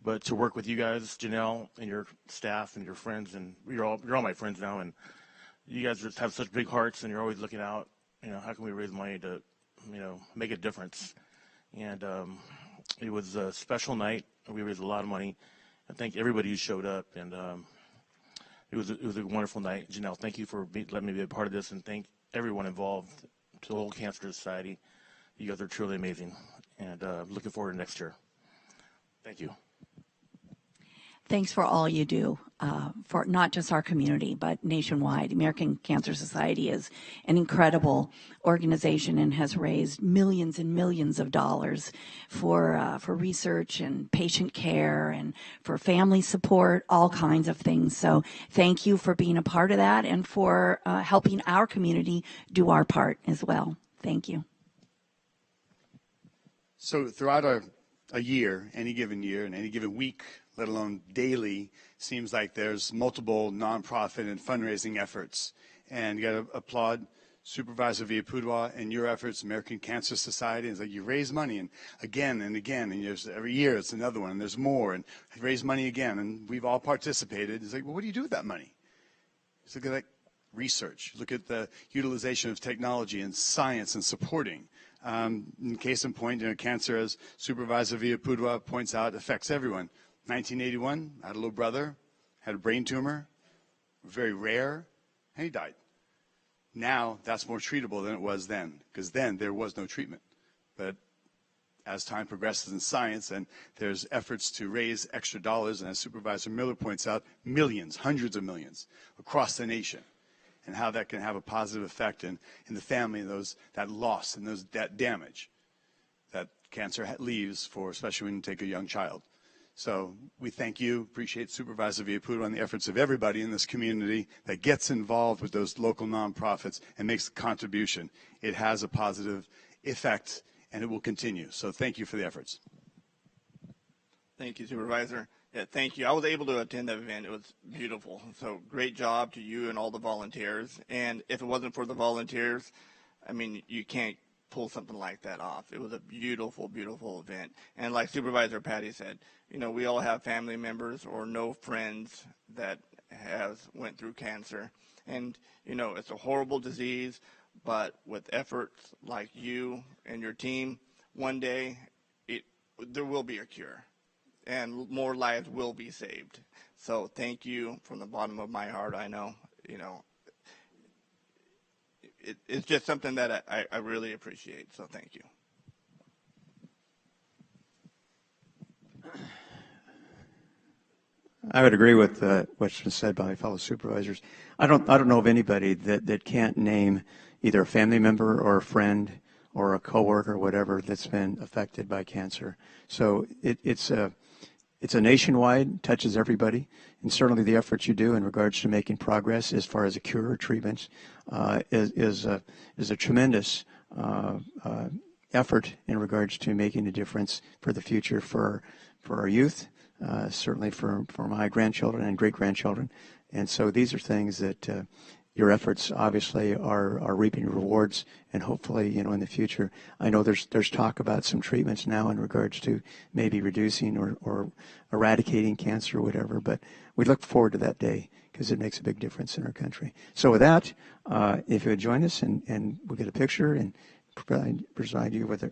But to work with you guys, Janelle, and your staff and your friends, and you're all my friends now, and you guys just have such big hearts, and you're always looking out. How can we raise money to make a difference? And it was a special night. We raised a lot of money. I thank everybody who showed up, and it was a wonderful night. Janelle, thank you for letting me be a part of this, and thank everyone involved, to the whole Cancer Society. You guys are truly amazing, and looking forward to next year. Thank you. Thanks for all you do for not just our community, but nationwide. American Cancer Society is an incredible organization and has raised millions and millions of dollars for research and patient care and for family support, all kinds of things. So thank you for being a part of that and for helping our community do our part as well. Thank you. So throughout a year, any given year, and any given week, let alone daily, seems like there's multiple nonprofit and fundraising efforts. And you got to applaud Supervisor Villapudua and your efforts, American Cancer Society. It's like you raise money and again, and every year it's another one, and there's more, and raise money again, and we've all participated. It's like, well, what do you do with that money? Just look at that research. Look at the utilization of technology and science and supporting. In case in point, cancer, as Supervisor Villapudua points out, affects everyone. 1981, I had a little brother, had a brain tumor, very rare, and he died. Now that's more treatable than it was then, because then there was no treatment. But as time progresses in science and there's efforts to raise extra dollars, and as Supervisor Miller points out, millions, hundreds of millions across the nation, and how that can have a positive effect in the family, that loss and that damage that cancer leaves for, especially when you take a young child. So we thank you, appreciate Supervisor Villaputo and the efforts of everybody in this community that gets involved with those local nonprofits and makes a contribution. It has a positive effect, and it will continue. So thank you for the efforts. Thank you, Supervisor. Yeah, thank you. I was able to attend that event. It was beautiful. So great job to you and all the volunteers. And if it wasn't for the volunteers, I mean, you can't pull something like that off. It was a beautiful, beautiful event. And like Supervisor Patty said, you know, we all have family members or know friends that went through cancer. And, you know, it's a horrible disease, but with efforts like you and your team, one day there will be a cure and more lives will be saved. So thank you from the bottom of my heart. I know, you know, it's just something that I really appreciate, so thank you. I would agree with what's been said by my fellow supervisors. I don't know of anybody that can't name either a family member or a friend or a coworker or whatever that's been affected by cancer. So it's a nationwide, touches everybody, and certainly the efforts you do in regards to making progress as far as a cure or treatments is a tremendous effort in regards to making a difference for the future for our youth, certainly for my grandchildren and great-grandchildren. And so these are things that your efforts obviously are reaping rewards, and hopefully, you know, in the future. I know there's talk about some treatments now in regards to maybe reducing or eradicating cancer or whatever, but we look forward to that day because it makes a big difference in our country. So with that, if you would join us and we'll get a picture and provide you with a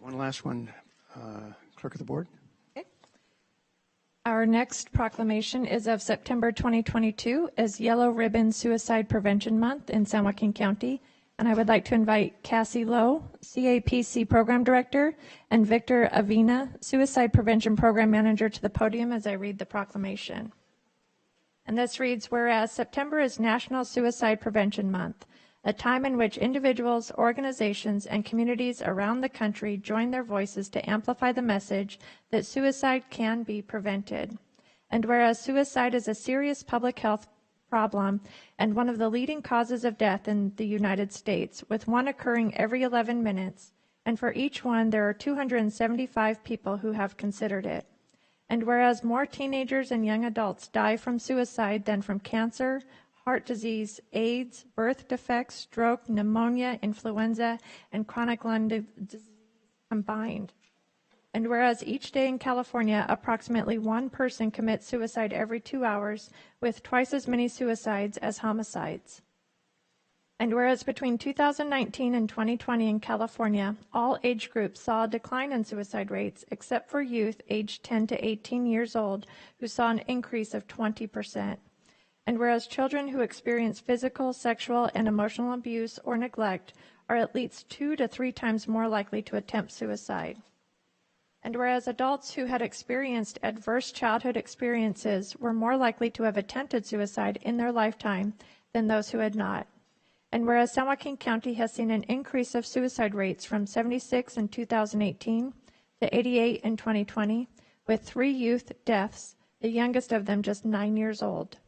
One last one, Clerk of the Board. Okay. Our next proclamation is of September 2022 as Yellow Ribbon Suicide Prevention Month in San Joaquin County. And I would like to invite Cassie Lowe, CAPC Program Director, and Victor Avina, Suicide Prevention Program Manager, to the podium as I read the proclamation. And this reads, whereas September is National Suicide Prevention Month, a time in which individuals, organizations, and communities around the country join their voices to amplify the message that suicide can be prevented. And whereas suicide is a serious public health problem and one of the leading causes of death in the United States, with one occurring every 11 minutes, and for each one there are 275 people who have considered it. And whereas more teenagers and young adults die from suicide than from cancer, heart disease, AIDS, birth defects, stroke, pneumonia, influenza, and chronic lung disease combined. And whereas each day in California, approximately one person commits suicide every 2 hours, with twice as many suicides as homicides. And whereas between 2019 and 2020 in California, all age groups saw a decline in suicide rates, except for youth aged 10 to 18 years old, who saw an increase of 20%. And whereas children who experience physical, sexual, and emotional abuse or neglect are at least 2 to 3 times more likely to attempt suicide. And whereas adults who had experienced adverse childhood experiences were more likely to have attempted suicide in their lifetime than those who had not. And whereas San Joaquin County has seen an increase of suicide rates from 76 in 2018 to 88 in 2020, with 3 youth deaths, the youngest of them just 9 years old.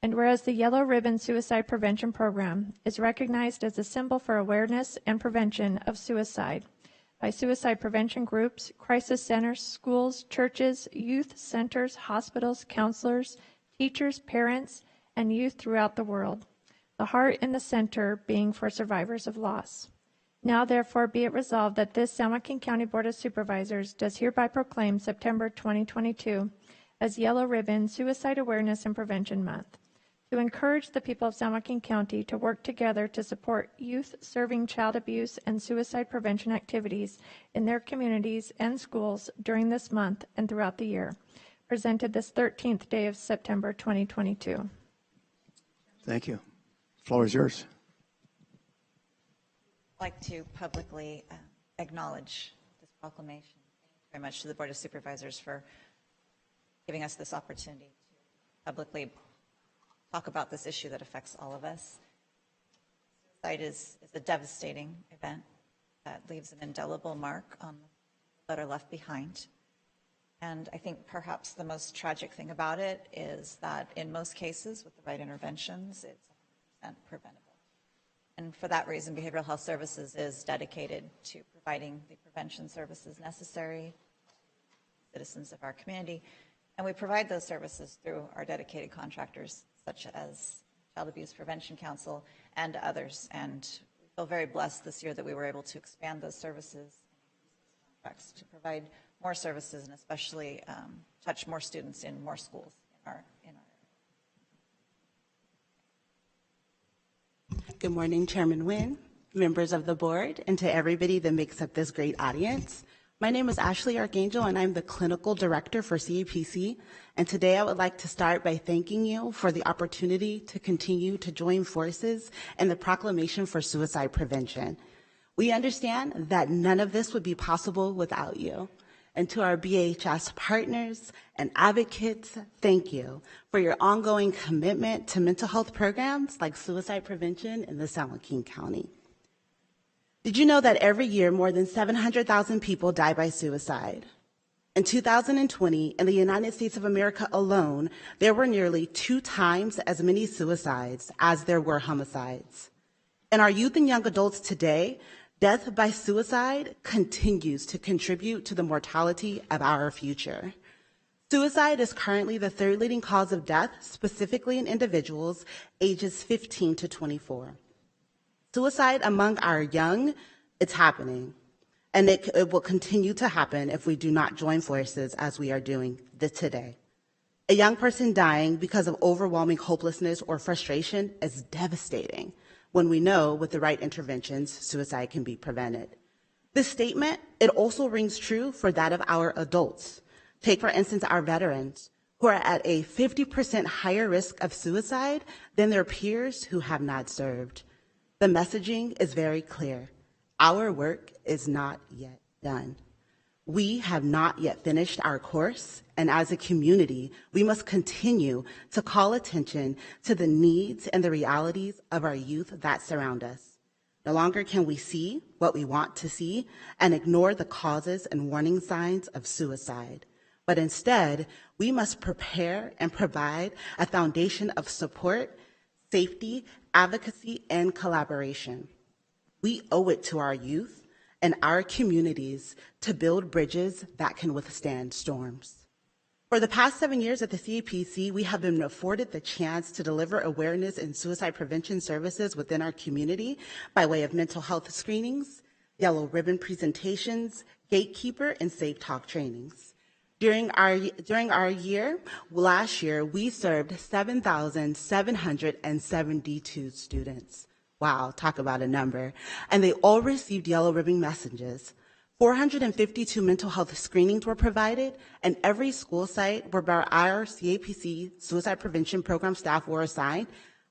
And whereas the Yellow Ribbon Suicide Prevention Program is recognized as a symbol for awareness and prevention of suicide by suicide prevention groups, crisis centers, schools, churches, youth centers, hospitals, counselors, teachers, parents, and youth throughout the world, the heart in the center being for survivors of loss. Now, therefore, be it resolved that this San Joaquin County Board of Supervisors does hereby proclaim September 2022 as Yellow Ribbon Suicide Awareness and Prevention Month, to encourage the people of San Joaquin County to work together to support youth serving child abuse and suicide prevention activities in their communities and schools during this month and throughout the year. Presented this 13th day of September 2022. Thank you. The floor is yours. I'd like to publicly acknowledge this proclamation. Thank you very much to the Board of Supervisors for giving us this opportunity to publicly talk about this issue that affects all of us. Suicide is a devastating event that leaves an indelible mark on the people that are left behind. And I think perhaps the most tragic thing about it is that in most cases, with the right interventions, it's 100% preventable. And for that reason, Behavioral Health Services is dedicated to providing the prevention services necessary to citizens of our community. And we provide those services through our dedicated contractors, such as Child Abuse Prevention Council and others. And we feel very blessed this year that we were able to expand those services and contracts to provide more services and especially touch more students in more schools in our Good morning, Chairman Nguyen, members of the board, and to everybody that makes up this great audience. My name is Ashley Archangel, and I'm the Clinical Director for CAPC. And today I would like to start by thanking you for the opportunity to continue to join forces in the proclamation for suicide prevention. We understand that none of this would be possible without you. And to our BHS partners and advocates, thank you for your ongoing commitment to mental health programs like suicide prevention in the San Joaquin County. Did you know that every year more than 700,000 people die by suicide? In 2020, in the United States of America alone, there were nearly 2 times as many suicides as there were homicides. In our youth and young adults today, death by suicide continues to contribute to the mortality of our future. Suicide is currently the 3rd leading cause of death, specifically in individuals ages 15 to 24. Suicide among our young, it's happening, and it will continue to happen if we do not join forces as we are doing today. A young person dying because of overwhelming hopelessness or frustration is devastating when we know with the right interventions, suicide can be prevented. This statement, it also rings true for that of our adults. Take, for instance, our veterans, who are at a 50% higher risk of suicide than their peers who have not served. The messaging is very clear. Our work is not yet done. We have not yet finished our course, and as a community, we must continue to call attention to the needs and the realities of our youth that surround us. No longer can we see what we want to see and ignore the causes and warning signs of suicide, but instead, we must prepare and provide a foundation of support, safety, advocacy, and collaboration. We owe it to our youth and our communities to build bridges that can withstand storms. For the past 7 years at the CAPC, we have been afforded the chance to deliver awareness and suicide prevention services within our community by way of mental health screenings, yellow ribbon presentations, gatekeeper, and safe talk trainings. During our year, last year, we served 7,772 students. Wow, talk about a number. And they all received yellow ribbon messages. 452 mental health screenings were provided, and every school site where our CAPC suicide prevention program staff were assigned,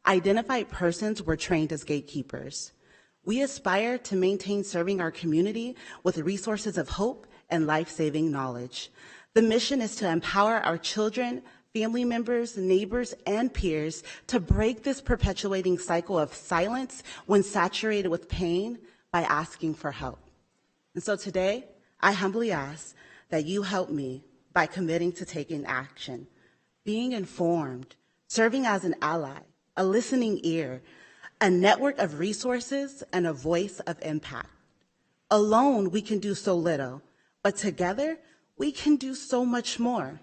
identified persons were trained as gatekeepers. We aspire to maintain serving our community with resources of hope and life-saving knowledge. The mission is to empower our children, family members, neighbors, and peers to break this perpetuating cycle of silence when saturated with pain by asking for help. And so today, I humbly ask that you help me by committing to taking action, being informed, serving as an ally, a listening ear, a network of resources, and a voice of impact. Alone, we can do so little, but together, we can do so much more.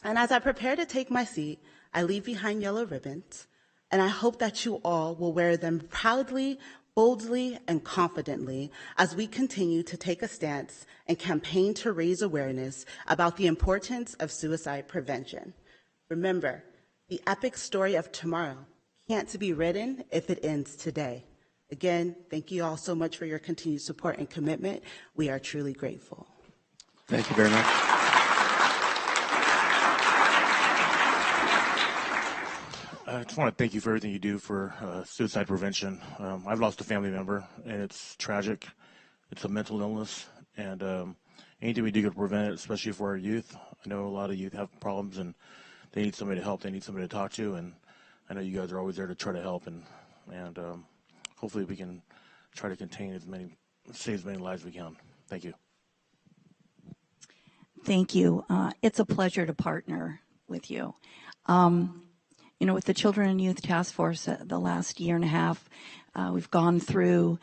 And as I prepare to take my seat, I leave behind yellow ribbons, and I hope that you all will wear them proudly, boldly, and confidently as we continue to take a stance and campaign to raise awareness about the importance of suicide prevention. Remember, the epic story of tomorrow can't be written if it ends today. Again, thank you all so much for your continued support and commitment. We are truly grateful. Thank you very much. I just want to thank you for everything you do for suicide prevention. I've lost a family member, and it's tragic. It's a mental illness, and anything we do to prevent it, especially for our youth. I know a lot of youth have problems, and they need somebody to help. They need somebody to talk to, and I know you guys are always there to try to help, and hopefully we can try to save as many lives as we can. Thank you. Thank you. It's a pleasure to partner with you. With the Children and Youth Task Force the last year and a half, we've gone through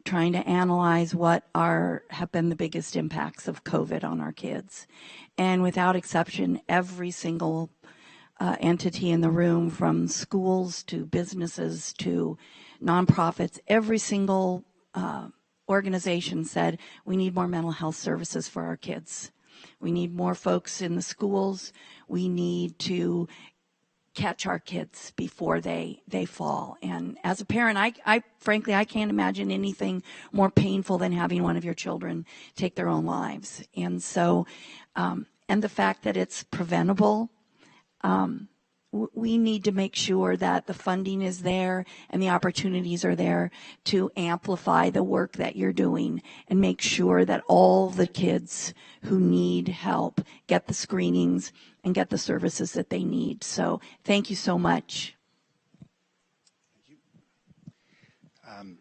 trying to analyze what have been the biggest impacts of COVID on our kids. And without exception, every single entity in the room, from schools to businesses to nonprofits, every single organization said we need more mental health services for our kids. We need more folks in the schools. We need to catch our kids before they fall. And as a parent, I frankly, I can't imagine anything more painful than having one of your children take their own lives. And so, and the fact that it's preventable, we need to make sure that the funding is there and the opportunities are there to amplify the work that you're doing and make sure that all the kids who need help get the screenings and get the services that they need. So thank you so much. Thank you.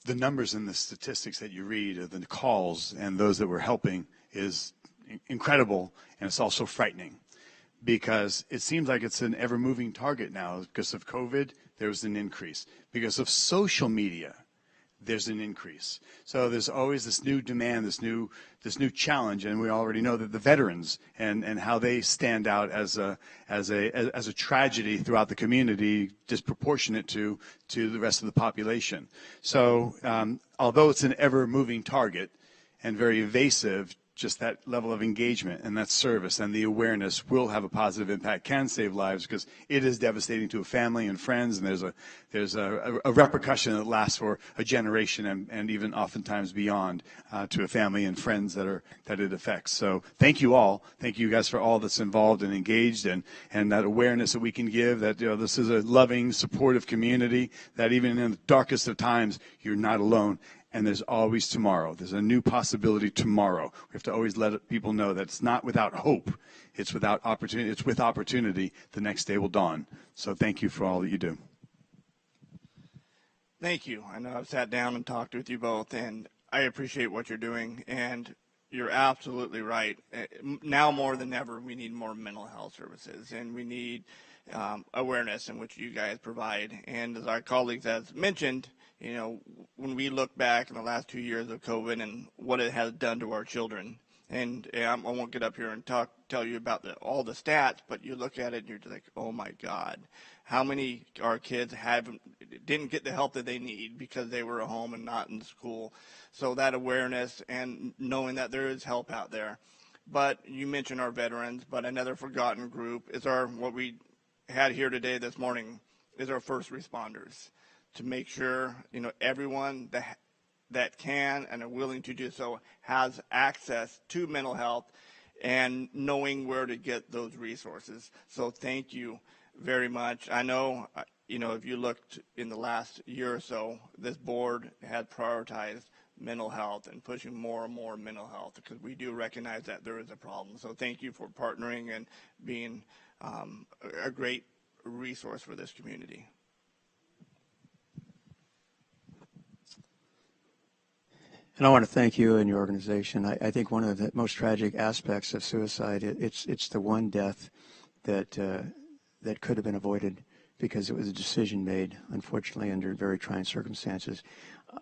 The numbers and the statistics that you read of the calls and those that we're helping is incredible, and it's also frightening, because it seems like it's an ever-moving target now. Because of COVID, there was an increase. Because of social media, there's an increase. So there's always this new demand, this new challenge, and we already know that the veterans and how they stand out as a tragedy throughout the community, disproportionate to the rest of the population. So although it's an ever-moving target and very evasive, just that level of engagement and that service and the awareness will have a positive impact, can save lives, because it is devastating to a family and friends, and there's a repercussion that lasts for a generation and even oftentimes beyond to a family and friends that it affects. So thank you all. Thank you guys for all that's involved and engaged, and that awareness that we can give, that this is a loving, supportive community, that even in the darkest of times, you're not alone. And there's always tomorrow. There's a new possibility tomorrow. We have to always let people know that it's not without hope. It's without opportunity. It's with opportunity. The next day will dawn. So thank you for all that you do. Thank you. I know I've sat down and talked with you both, and I appreciate what you're doing. And you're absolutely right. Now more than ever, we need more mental health services, and we need awareness in which you guys provide. And as our colleagues have mentioned, when we look back in the last 2 years of COVID and what it has done to our children, and I won't get up here and tell you about all the stats, but you look at it and you're just like, oh my God, how many our kids didn't get the help that they need because they were at home and not in school. So that awareness and knowing that there is help out there. But you mentioned our veterans, but another forgotten group is what we had here today this morning is our first responders, to make sure everyone that can and are willing to do so has access to mental health and knowing where to get those resources. So thank you very much. I know, if you looked in the last year or so, this board had prioritized mental health and pushing more and more mental health, because we do recognize that there is a problem. So thank you for partnering and being a great resource for this community. And I want to thank you and your organization. I think one of the most tragic aspects of suicide, it's the one death that that could have been avoided because it was a decision made, unfortunately, under very trying circumstances.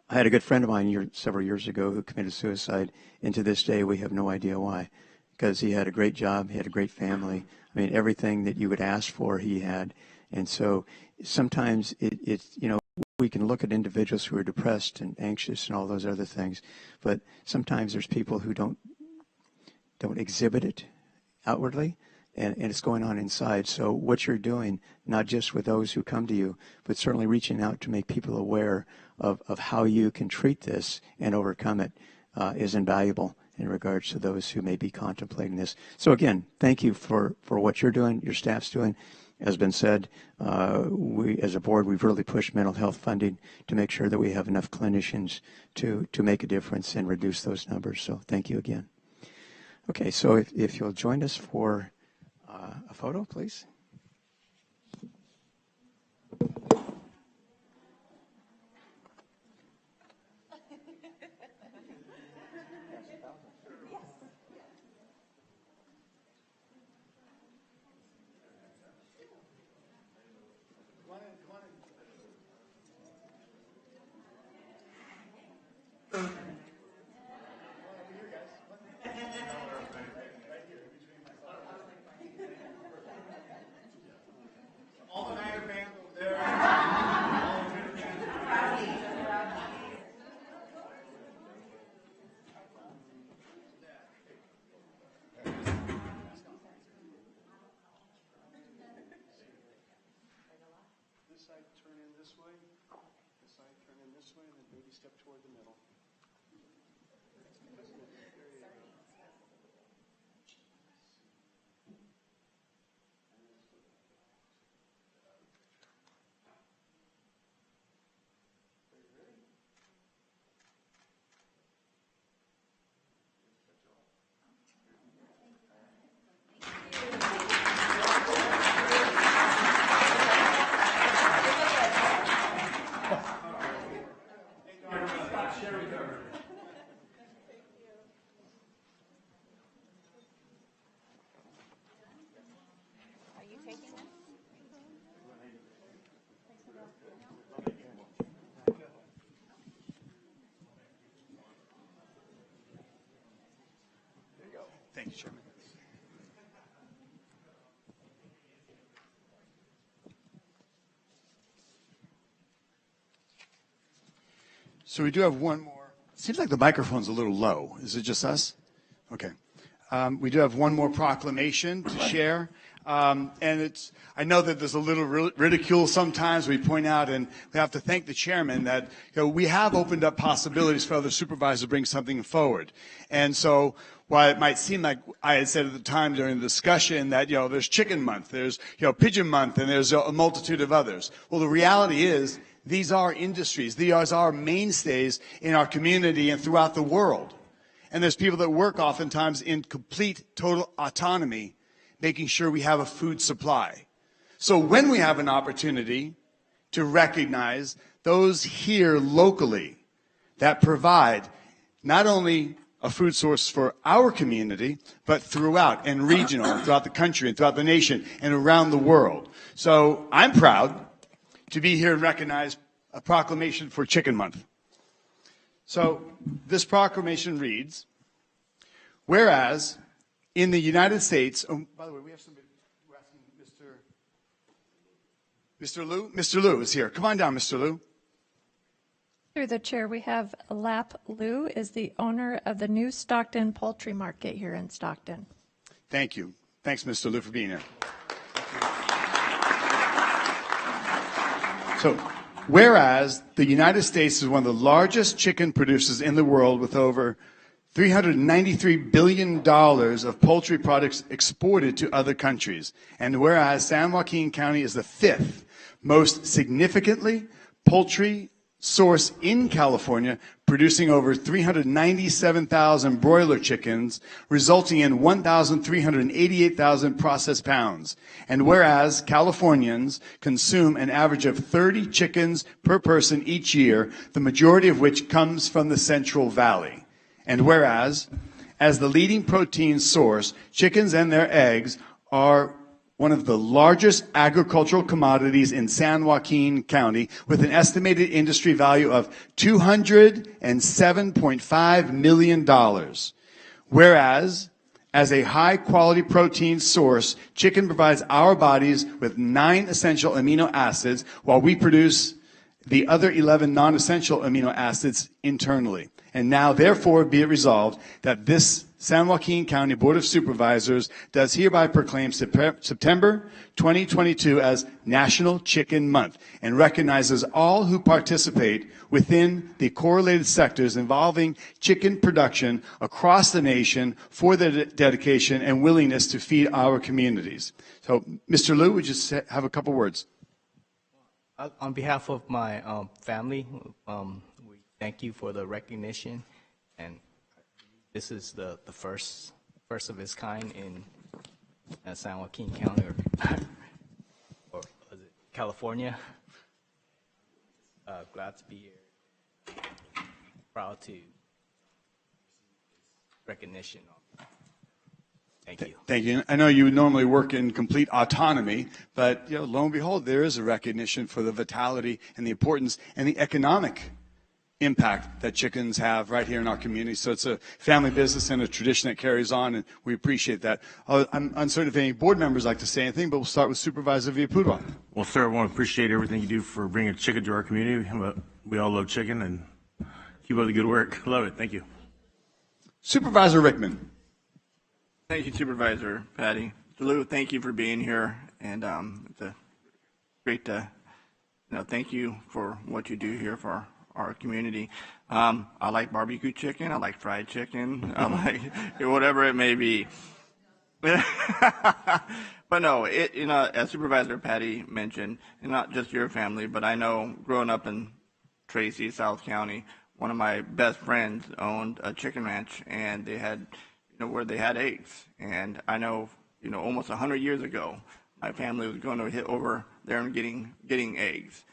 I had a good friend of mine several years ago who committed suicide, and to this day we have no idea why, because he had a great job, he had a great family. I mean, everything that you would ask for, he had. And so sometimes it's, you know, we can look at individuals who are depressed and anxious and all those other things, but sometimes there's people who don't exhibit it outwardly, and it's going on inside. So what you're doing, not just with those who come to you, but certainly reaching out to make people aware of how you can treat this and overcome it, is invaluable in regards to those who may be contemplating this. So again, thank you for what you're doing, your staff's doing. As been said, we as a board, we've really pushed mental health funding to make sure that we have enough clinicians to make a difference and reduce those numbers. So thank you again. Okay, so if you'll join us for a photo, please. Step toward the middle. Thank you, Chairman. So we do have one more. Seems like the microphone's a little low. Is it just us? Okay. We do have one more proclamation to share. And I know that there's a little ridicule sometimes. We point out, and we have to thank the chairman that, you know, we have opened up possibilities for other supervisors to bring something forward. And so while it might seem like I had said at the time during the discussion that, you know, there's Chicken Month, there's, you know, Pigeon Month, and there's a multitude of others. Well, the reality is these are industries. These are mainstays in our community and throughout the world. And there's people that work oftentimes in complete, total autonomy, making sure we have a food supply. So when we have an opportunity to recognize those here locally that provide not only a food source for our community, but throughout and regional, and throughout the country and throughout the nation and around the world. So I'm proud to be here and recognize a proclamation for Chicken Month. So this proclamation reads, whereas in the United States, oh, by the way, we have somebody who asking Mr. Liu. Mr. Liu is here. Come on down, Mr. Liu. Through the chair, we have Lap Liu is the owner of the new Stockton Poultry Market here in Stockton. Thank you. Thanks, Mr. Liu, for being here. So, whereas the United States is one of the largest chicken producers in the world with over $393 billion of poultry products exported to other countries. And whereas San Joaquin County is the 5th most significantly poultry source in California, producing over 397,000 broiler chickens, resulting in 1,388,000 processed pounds. And whereas Californians consume an average of 30 chickens per person each year, the majority of which comes from the Central Valley. And whereas, as the leading protein source, chickens and their eggs are one of the largest agricultural commodities in San Joaquin County, with an estimated industry value of $207.5 million. Whereas, as a high-quality protein source, chicken provides our bodies with 9 essential amino acids, while we produce the other 11 non-essential amino acids internally. And now, therefore, be it resolved that this San Joaquin County Board of Supervisors does hereby proclaim September 2022 as National Chicken Month and recognizes all who participate within the correlated sectors involving chicken production across the nation for their dedication and willingness to feed our communities. So, Mr. Liu, would you have a couple words? On behalf of my family, we thank you for the recognition, and this is the first of its kind in San Joaquin County, or is it California. Glad to be here. Proud to recognition. Thank you. Thank you. I know you would normally work in complete autonomy, but lo and behold, there is a recognition for the vitality and the importance and the economic impact that chickens have right here in our community. So it's a family business and a tradition that carries on, and we appreciate that. I'm uncertain if any board members like to say anything, but we'll start with Supervisor Villalpudua. Well, sir, I want to appreciate everything you do for bringing chicken to our community. We all love chicken, and keep up the good work. Love it. Thank you. Supervisor Rickman. Thank you, Supervisor Patty. Lou, thank you for being here, and it's a great to, thank you for what you do here for our community. I like barbecue chicken. I like fried chicken. I like whatever it may be. But no, as Supervisor Patty mentioned, and not just your family, but I know growing up in Tracy, South County, one of my best friends owned a chicken ranch, and they had, where they had eggs. And I know, almost 100 years ago, my family was going to hit over there and getting eggs.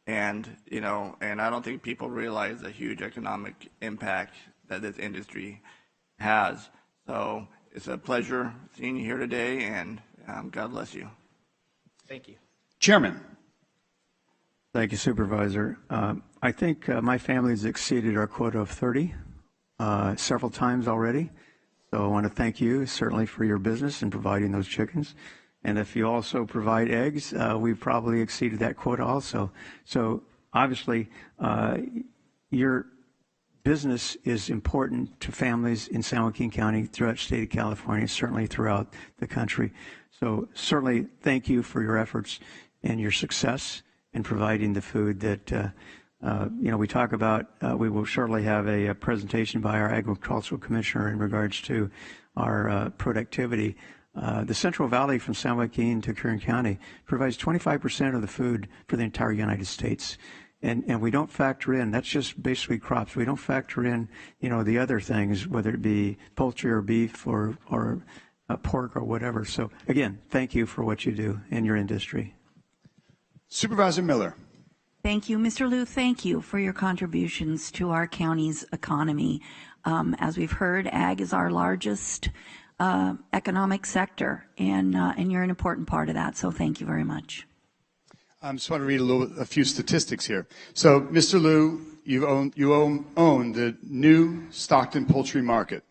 And, and I don't think people realize the huge economic impact that this industry has. So it's a pleasure seeing you here today, and God bless you. Thank you. Chairman. Thank you, Supervisor. I think my family has exceeded our quota of 30 several times already. So I want to thank you certainly for your business and providing those chickens. And if you also provide eggs, we've probably exceeded that quota also. So obviously, your business is important to families in San Joaquin County, throughout the state of California, certainly throughout the country. So certainly thank you for your efforts and your success in providing the food that we talk about. We will shortly have a presentation by our agricultural commissioner in regards to our productivity. The Central Valley from San Joaquin to Kern County provides 25% of the food for the entire United States. And we don't factor in, that's just basically crops. We don't factor in, the other things, whether it be poultry or beef or pork or whatever. So again, thank you for what you do in your industry. Supervisor Miller. Thank you. Mr. Liu, thank you for your contributions to our county's economy. As we've heard, ag is our largest economic sector, and you're an important part of that, so thank you very much. I just want to read a few statistics here. So, Mr. Liu, you own the new Stockton poultry market.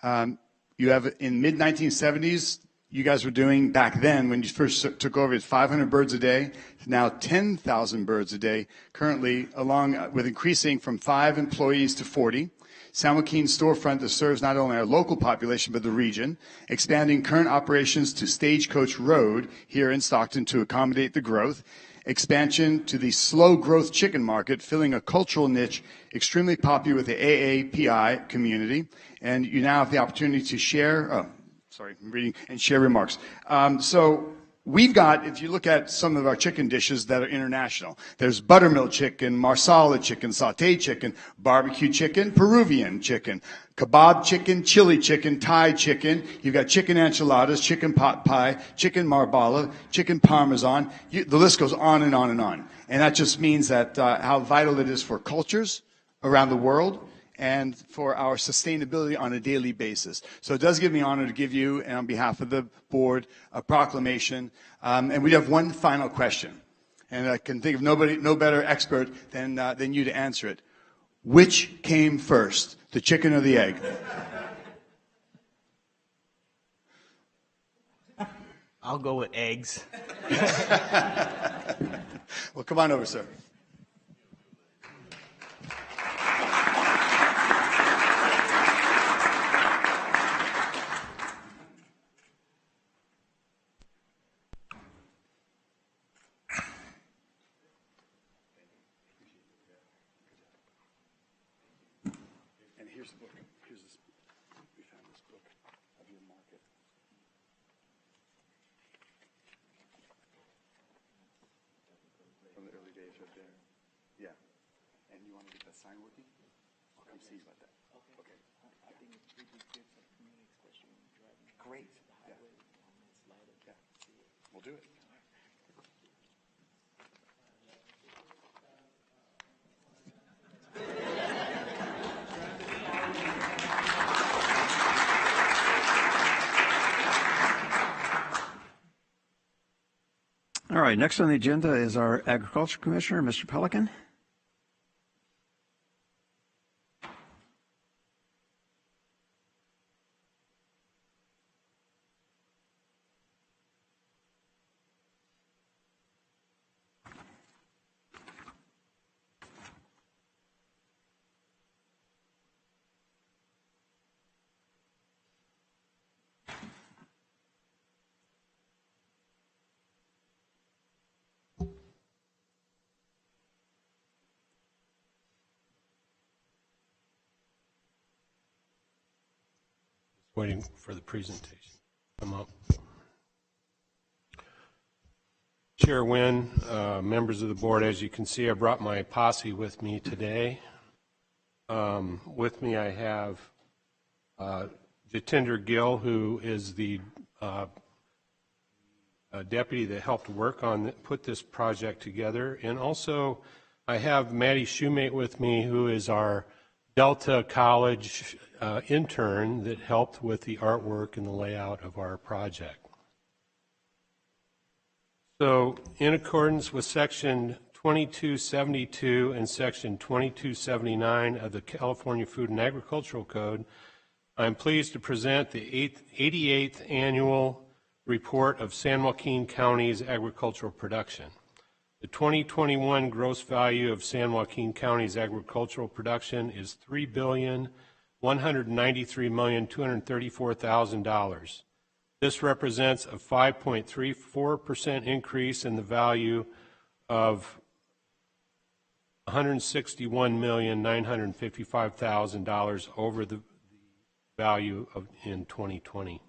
You have, in mid-1970s, you guys were doing, back then, when you first took over, it's 500 birds a day, now 10,000 birds a day, currently, along with increasing from 5 employees to 40. San Joaquin storefront that serves not only our local population, but the region, expanding current operations to Stagecoach Road here in Stockton to accommodate the growth, expansion to the slow-growth chicken market, filling a cultural niche extremely popular with the AAPI community, and you now have the opportunity to share, share remarks. So we've got, if you look at some of our chicken dishes that are international, there's buttermilk chicken, marsala chicken, sauteed chicken, barbecue chicken, Peruvian chicken, kebab chicken, chili chicken, Thai chicken. You've got chicken enchiladas, chicken pot pie, chicken marbella, chicken parmesan. The list goes on and on and on. And that just means that how vital it is for cultures around the world and for our sustainability on a daily basis. So it does give me honor to give you, and on behalf of the board, a proclamation. And we have one final question. And I can think of no better expert than you to answer it. Which came first, the chicken or the egg? I'll go with eggs. Well, come on over, sir. And here's the book. Here's this. We found this book of your market. From the early days right there. Yeah. And you want to get that sign working? I'll come see you about that. Okay. I think it's pretty good tips for community, especially when you're driving. Great. Yeah. Yeah. We'll do it. All right, next on the agenda is our Agriculture Commissioner, Mr. Pelican. Waiting for the presentation to come up. Chair Wynn, members of the board, as you can see, I brought my posse with me today. With me I have Jatinder Gill, who is the deputy that helped work on put this project together, and also I have Maddie Shoemate with me, who is our Delta College intern that helped with the artwork and the layout of our project. So in accordance with Section 2272 and Section 2279 of the California Food and Agricultural Code, I'm pleased to present the 88th Annual Report of San Joaquin County's Agricultural Production. The 2021 gross value of San Joaquin County's agricultural production is $3,193,234,000. This represents a 5.34% increase in the value of $161,955,000 over the value in 2020.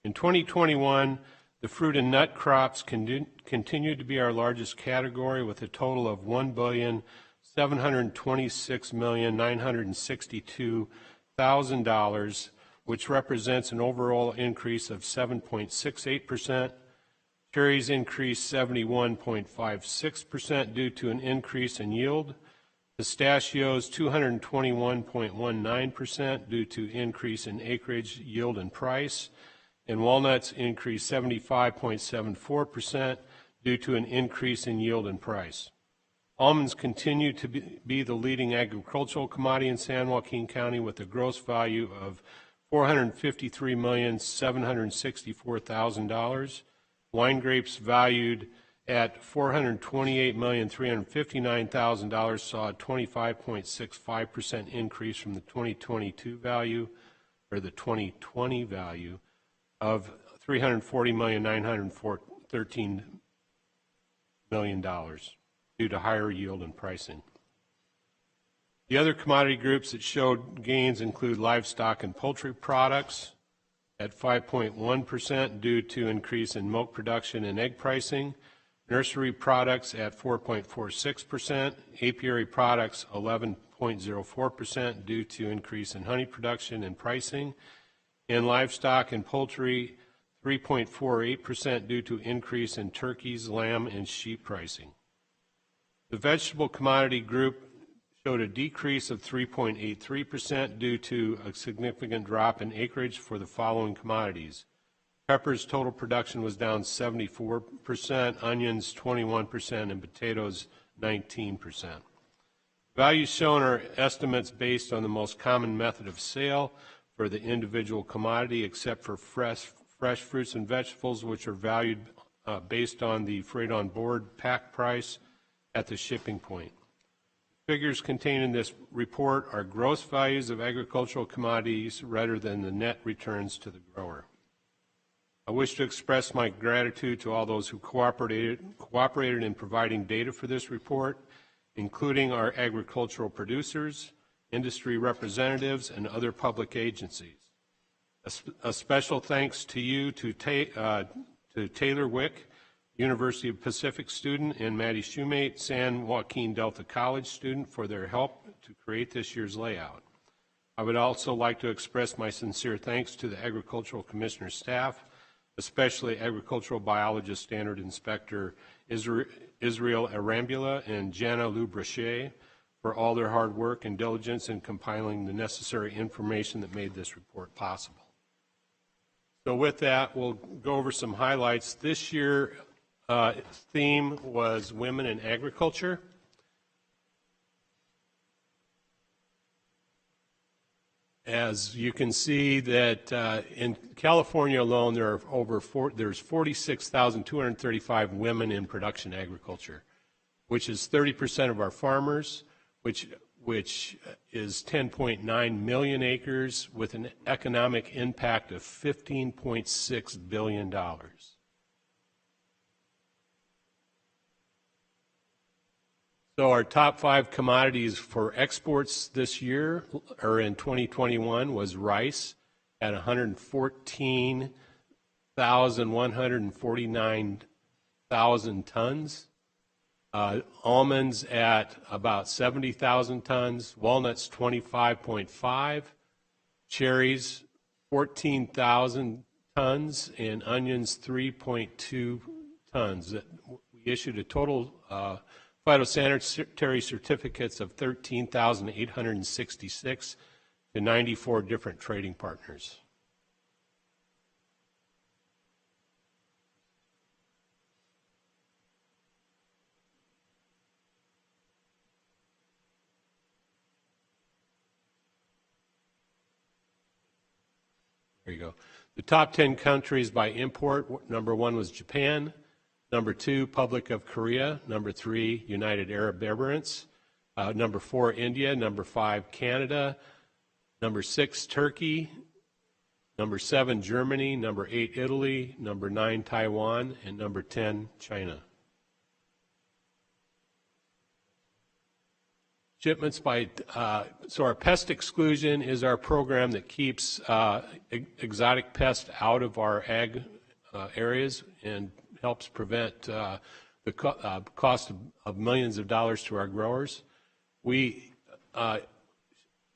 In 2021, the fruit and nut crops continued to be our largest category with a total of $1,726,962,000, which represents an overall increase of 7.68%. Cherries increased 71.56% due to an increase in yield. Pistachios 221.19% due to increase in acreage, yield, and price. And walnuts increased 75.74% due to an increase in yield and price. Almonds continue to be the leading agricultural commodity in San Joaquin County with a gross value of $453,764,000. Wine grapes valued at $428,359,000 saw a 25.65% increase from the 2022 value, or the 2020 value, of $340,913 million due to higher yield and pricing. The other commodity groups that showed gains include livestock and poultry products, at 5.1% due to increase in milk production and egg pricing. Nursery products at 4.46%. Apiary products 11.04% due to increase in honey production and pricing. And livestock and poultry 3.48% due to increase in turkeys, lamb, and sheep pricing. The vegetable commodity group showed a decrease of 3.83% due to a significant drop in acreage for the following commodities. Peppers total production was down 74%, onions 21%, and potatoes 19%. Values shown are estimates based on the most common method of sale for the individual commodity, except for fresh fruits and vegetables, which are valued based on the freight on board pack price at the shipping point. Figures contained in this report are gross values of agricultural commodities rather than the net returns to the grower. I wish to express my gratitude to all those who cooperated in providing data for this report, including our agricultural producers, industry representatives, and other public agencies. A special thanks to you, to Taylor Wick, University of Pacific student, and Maddie Shoemate, San Joaquin Delta College student, for their help to create this year's layout. I would also like to express my sincere thanks to the Agricultural Commissioner staff, especially Agricultural Biologist Standard Inspector Israel Arambula and Jana Lubrachet, for all their hard work and diligence in compiling the necessary information that made this report possible. So with that, we'll go over some highlights. This year, theme was women in agriculture. As you can see that in California alone, there's 46,235 women in production agriculture, which is 30% of our farmers, which is 10.9 million acres with an economic impact of $15.6 billion. So our top 5 commodities for exports this year, or in 2021, was rice at 114,149,000 tons, almonds at about 70,000 tons, walnuts 25.5, cherries 14,000 tons, and onions 3.2 tons. We issued a total phytosanitary certificates of 13,866 to 94 different trading partners. There you go. The top 10 countries by import, number 1 was Japan. Number 2, Republic of Korea. Number 3, United Arab Emirates. Number 4, India. Number 5, Canada. Number 6, Turkey. Number 7, Germany. Number 8, Italy. Number 9, Taiwan. And number 10, China. Shipments by, so our pest exclusion is our program that keeps exotic pests out of our ag areas and helps prevent the cost of millions of dollars to our growers. We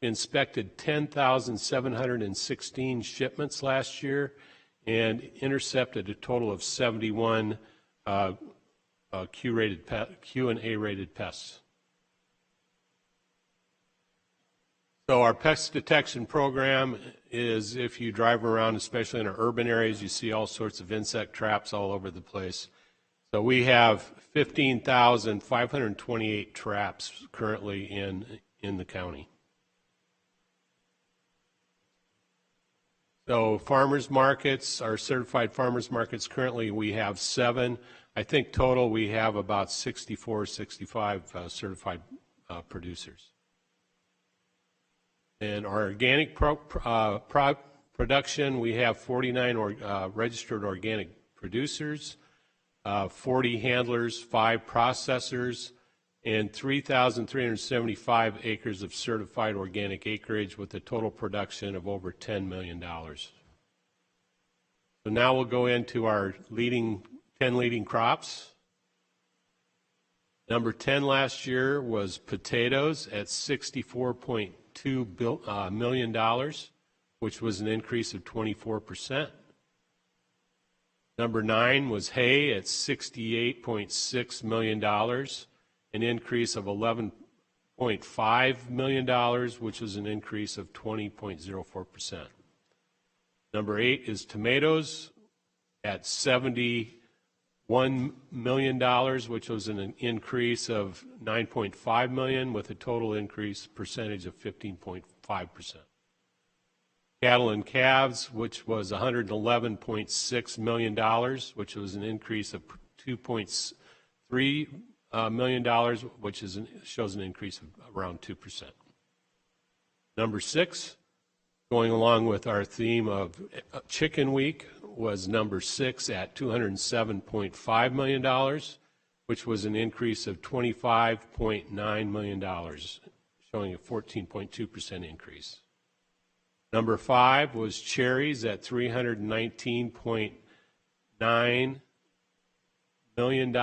inspected 10,716 shipments last year and intercepted a total of 71 Q&A rated pests. So our pest detection program is, if you drive around, especially in our urban areas, you see all sorts of insect traps all over the place. So we have 15,528 traps currently in the county. So farmers markets, our certified farmers markets, currently we have 7. I think total we have about 64, 65 certified producers. And our organic production, we have 49 registered organic producers, 40 handlers, 5 processors, and 3,375 acres of certified organic acreage with a total production of over $10 million. So now we'll go into our 10 leading crops. Number 10 last year was potatoes at $64.2 million, which was an increase of 24%. Number 9 was hay at $68.6 million, an increase of $11.5 million, which is an increase of 20.04%. Number 8 is tomatoes at $71 million, which was an increase of $9.5 million, with a total increase percentage of 15.5%. Cattle and calves, which was $111.6 million, which was an increase of $2.3 million, which shows an increase of around 2%. Number 6, going along with our theme of Chicken Week, was number 6 at $207.5 million, which was an increase of $25.9 million, showing a 14.2% increase. Number 5 was cherries at $319.9 million,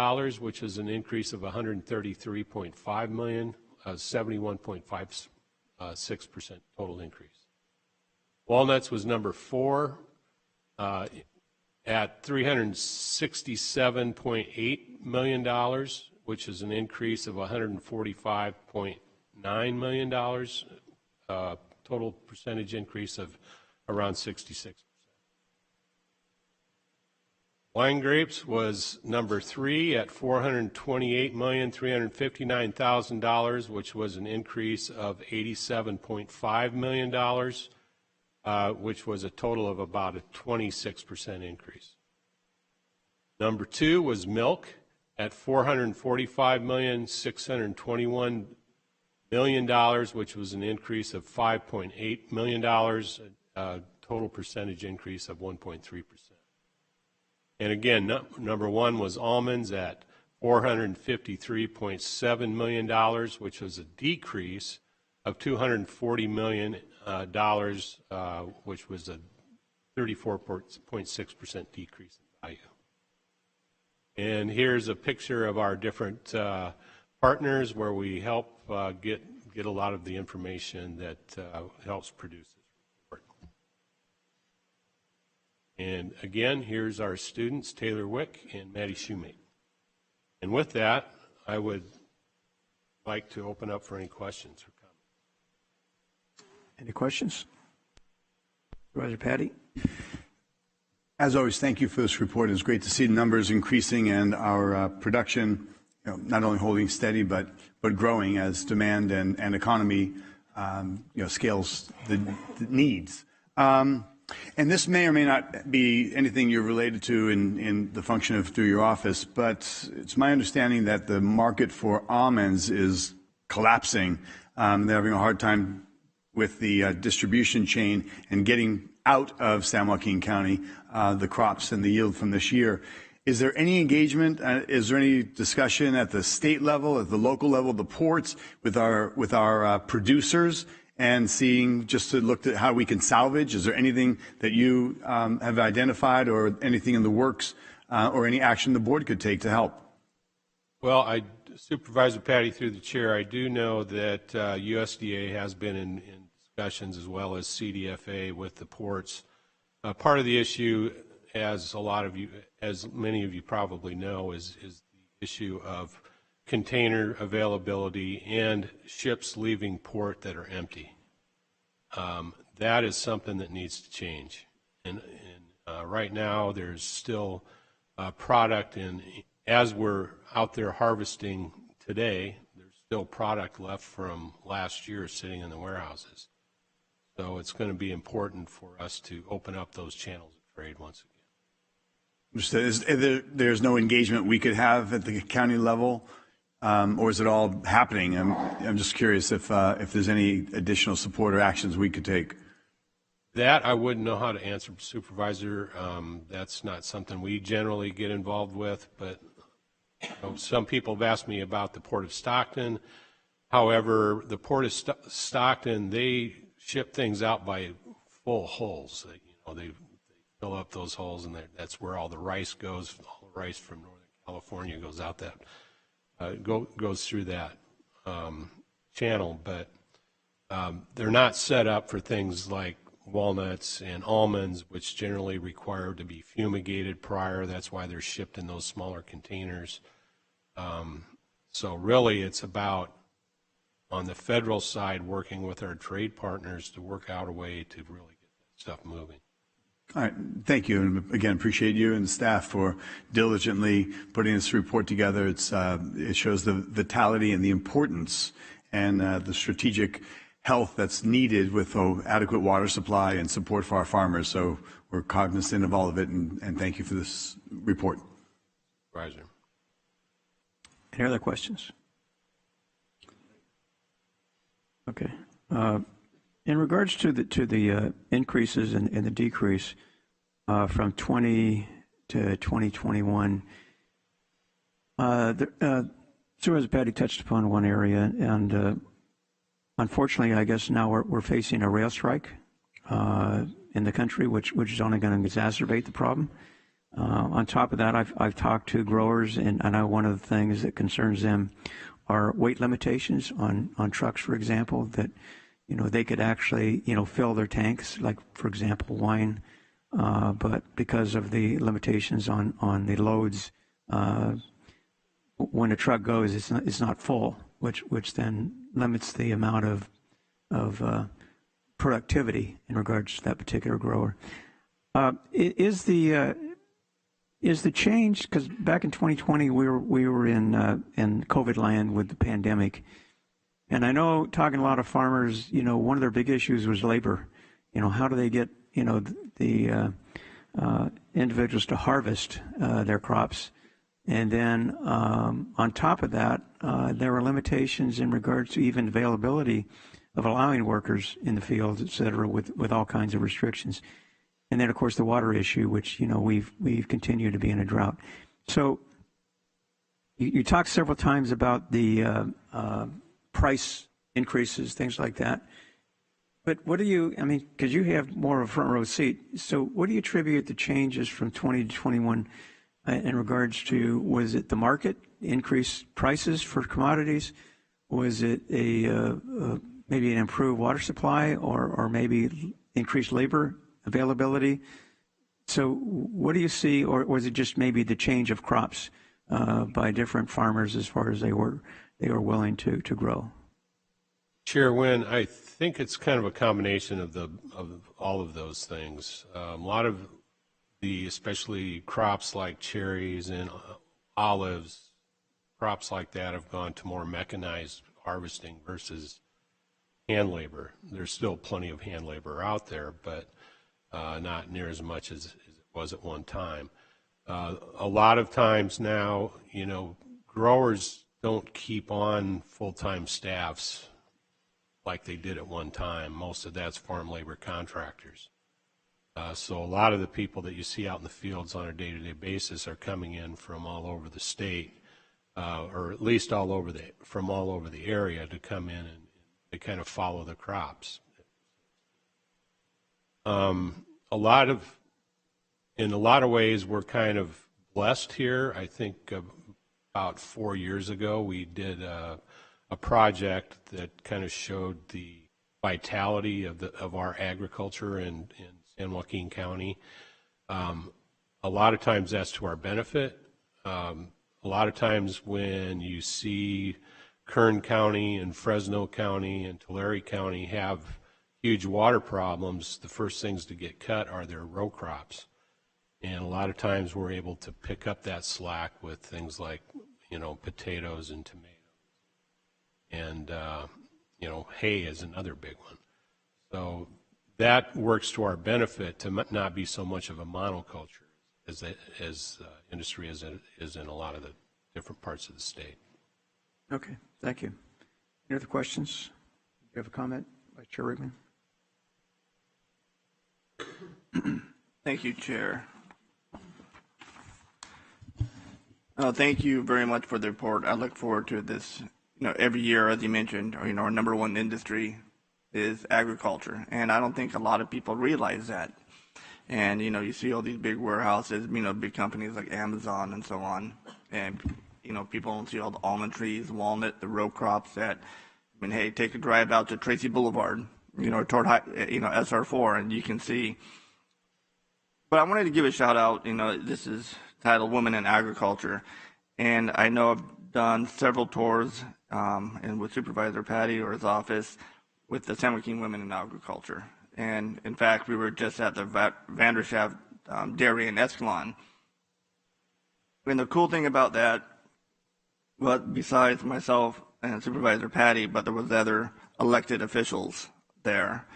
which is an increase of $133.5 million, 71.56% total increase. Walnuts was number 4 at $367.8 million, which is an increase of $145.9 million, total percentage increase of around 66%. Wine grapes was number 3 at $428,359,000, which was an increase of $87.5 million, which was a total of about a 26% increase. Number 2 was milk at $445,621,000, which was an increase of $5.8 million, a total percentage increase of 1.3%. And again, number 1 was almonds at $453.7 million, which was a decrease of $240 million, which was a 34.6% decrease in value. And here's a picture of our different partners where we help get a lot of the information that helps produce this report. And again, here's our students, Taylor Wick and Maddie Shoemate. And with that, I would like to open up for any questions or comments. Any questions? Supervisor Patty? As always, thank you for this report. It's great to see the numbers increasing and our production not only holding steady but growing as demand and economy scales the needs. And this may or may not be anything you're related to in the function of through your office, but it's my understanding that the market for almonds is collapsing. They're having a hard time with the distribution chain and getting out of San Joaquin County the crops and the yield from this year. Is there any engagement? Is there any discussion at the state level, at the local level, the ports, with our producers, and seeing just to look at how we can salvage? Is there anything that you have identified, or anything in the works, or any action the board could take to help? Well, Supervisor Patty, through the chair, I do know that USDA has been in discussions, as well as CDFA, with the ports. Part of the issue, as many of you probably know, is the issue of container availability and ships leaving port that are empty. That is something that needs to change. And right now, there's still product, and as we're out there harvesting today, there's still product left from last year sitting in the warehouses. So it's going to be important for us to open up those channels of trade once again. There's no engagement we could have at the county level, or is it all happening? I'm just curious if there's any additional support or actions we could take. That I wouldn't know how to answer, Supervisor. That's not something we generally get involved with, but some people have asked me about the Port of Stockton. However, the Port of Stockton, they ship things out by full hulls. They fill up those holes, and that's where all the rice goes. All the rice from Northern California goes out that goes through that channel, but they're not set up for things like walnuts and almonds, which generally require to be fumigated prior. That's why they're shipped in those smaller containers. So really it's about, on the federal side, working with our trade partners to work out a way to really get that stuff moving. All right, thank you, and again, appreciate you and the staff for diligently putting this report together. It shows the vitality and the importance and the strategic health that's needed with adequate water supply and support for our farmers. So we're cognizant of all of it, and thank you for this report. Supervisor. Any other questions? Okay. In regards to the increases and the decrease from 20 to 2021, Supervisor Patty touched upon one area, and unfortunately, I guess now we're facing a rail strike in the country, which is only going to exacerbate the problem. On top of that, I've talked to growers, and I know one of the things that concerns them are weight limitations on trucks, for example, that they could actually fill their tanks, like for example wine, but because of the limitations on the loads, when a truck goes, it's not full, which then limits the amount of productivity in regards to that particular grower. Is the change, because back in 2020 we were in COVID land with the pandemic, and I know talking to a lot of farmers, one of their big issues was labor. How do they get the individuals to harvest their crops, and then on top of that, there were limitations in regards to even availability of allowing workers in the fields, et cetera, with all kinds of restrictions. And then, of course, the water issue, which, we've continued to be in a drought. So you talked several times about the price increases, things like that. But what do you, because you have more of a front row seat, so what do you attribute the changes from 20 to 21 in regards to, was it the market, increased prices for commodities? Was it maybe an improved water supply, or maybe increased labor availability? So what do you see, or was it just maybe the change of crops by different farmers as far as they were willing to grow? Chair Nguyen, I think it's kind of a combination of all of those things. A lot of especially crops like cherries and olives, crops like that have gone to more mechanized harvesting versus hand labor. There's still plenty of hand labor out there, but not near as much as it was at one time. A lot of times now, growers don't keep on full-time staffs like they did at one time. Most of that's farm labor contractors. So a lot of the people that you see out in the fields on a day-to-day basis are coming in from all over the state, or at least from all over the area to come in and they kind of follow the crops. In a lot of ways, we're kind of blessed here. I think about 4 years ago, we did a project that kind of showed the vitality of our agriculture in San Joaquin County. A lot of times that's to our benefit. A lot of times when you see Kern County and Fresno County and Tulare County have huge water problems, the first things to get cut are their row crops. And a lot of times we're able to pick up that slack with things like, potatoes and tomatoes. And, hay is another big one. So that works to our benefit to not be so much of a monoculture as industry is in a lot of the different parts of the state. Okay, thank you. Any other questions? Do you have a comment, Vice Chair Rickman? Thank you, Chair. Thank you very much for the report. I look forward to this. Every year, as you mentioned, our number one industry is agriculture, and I don't think a lot of people realize that. And, you know, you see all these big warehouses, you know, big companies like Amazon and so on. And, you know, people don't see all the almond trees, walnut, the row crops that, I mean, hey, take a drive out to Tracy Boulevard, you know, toward, you know, SR4, and you can see. But I wanted to give a shout out, you know, this is titled Women in Agriculture. And I know I've done several tours and with Supervisor Patty or his office with the San Joaquin Women in Agriculture. And in fact, we were just at the Vandershaft Dairy in Escalon. And the cool thing about that, but besides myself and Supervisor Patty, but there was other elected officials there.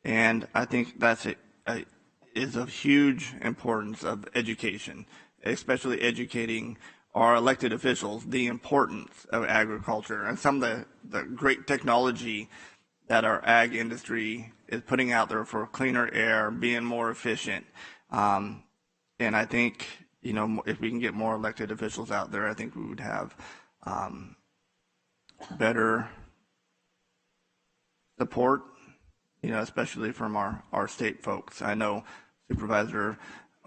And I think that's is of huge importance of education, especially educating our elected officials the importance of agriculture and some of the great technology that our ag industry is putting out there for cleaner air, being more efficient. And I think, you know, if we can get more elected officials out there, I think we would have better support, you know, especially from our state folks. I know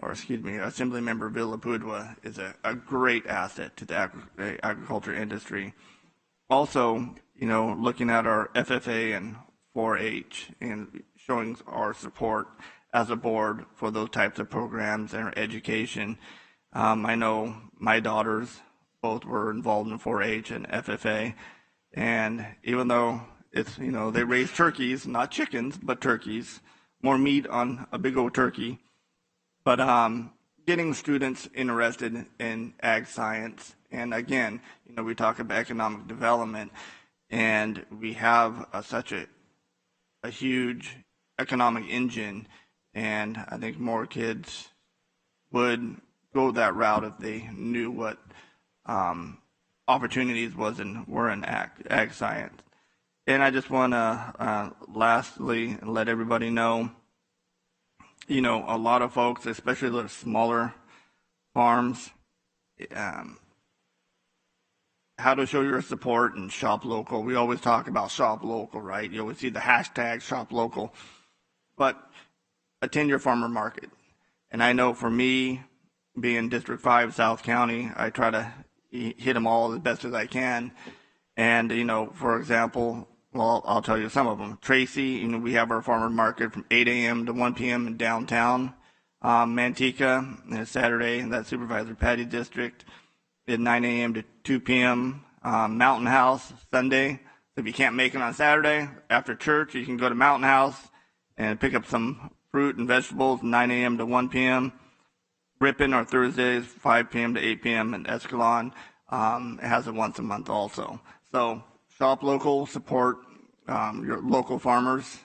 Assembly Member Bill Lapudua is a great asset to the agriculture industry. Also, you know, looking at our FFA and 4-H and showing our support as a board for those types of programs and our education. I know my daughters both were involved in 4-H and FFA, and even though it's, you know, they raise turkeys, not chickens, but turkeys, more meat on a big old turkey, but getting students interested in ag science. And again, you know, we talk about economic development, and we have such a huge economic engine, and I think more kids would go that route if they knew what opportunities were in ag science. And I just want to lastly let everybody know, you know, a lot of folks, especially the smaller farms, how to show your support and shop local. We always talk about shop local, right? You always see the hashtag shop local, but attend your farmer market. And I know for me, being District 5, South County, I try to hit them all as best as I can. And, you know, for example, well, I'll tell you some of them. Tracy, you know, we have our farmer market from 8 a.m. to 1 p.m. in downtown. Manteca, Saturday, in that Supervisor Patty district, at 9 a.m. to 2 p.m. Mountain House, Sunday. So if you can't make it on Saturday, after church, you can go to Mountain House and pick up some fruit and vegetables, 9 a.m. to 1 p.m. Ripon, our Thursdays, 5 p.m. to 8 p.m. in Escalon. It has it once a month also. So shop local, support your local farmers,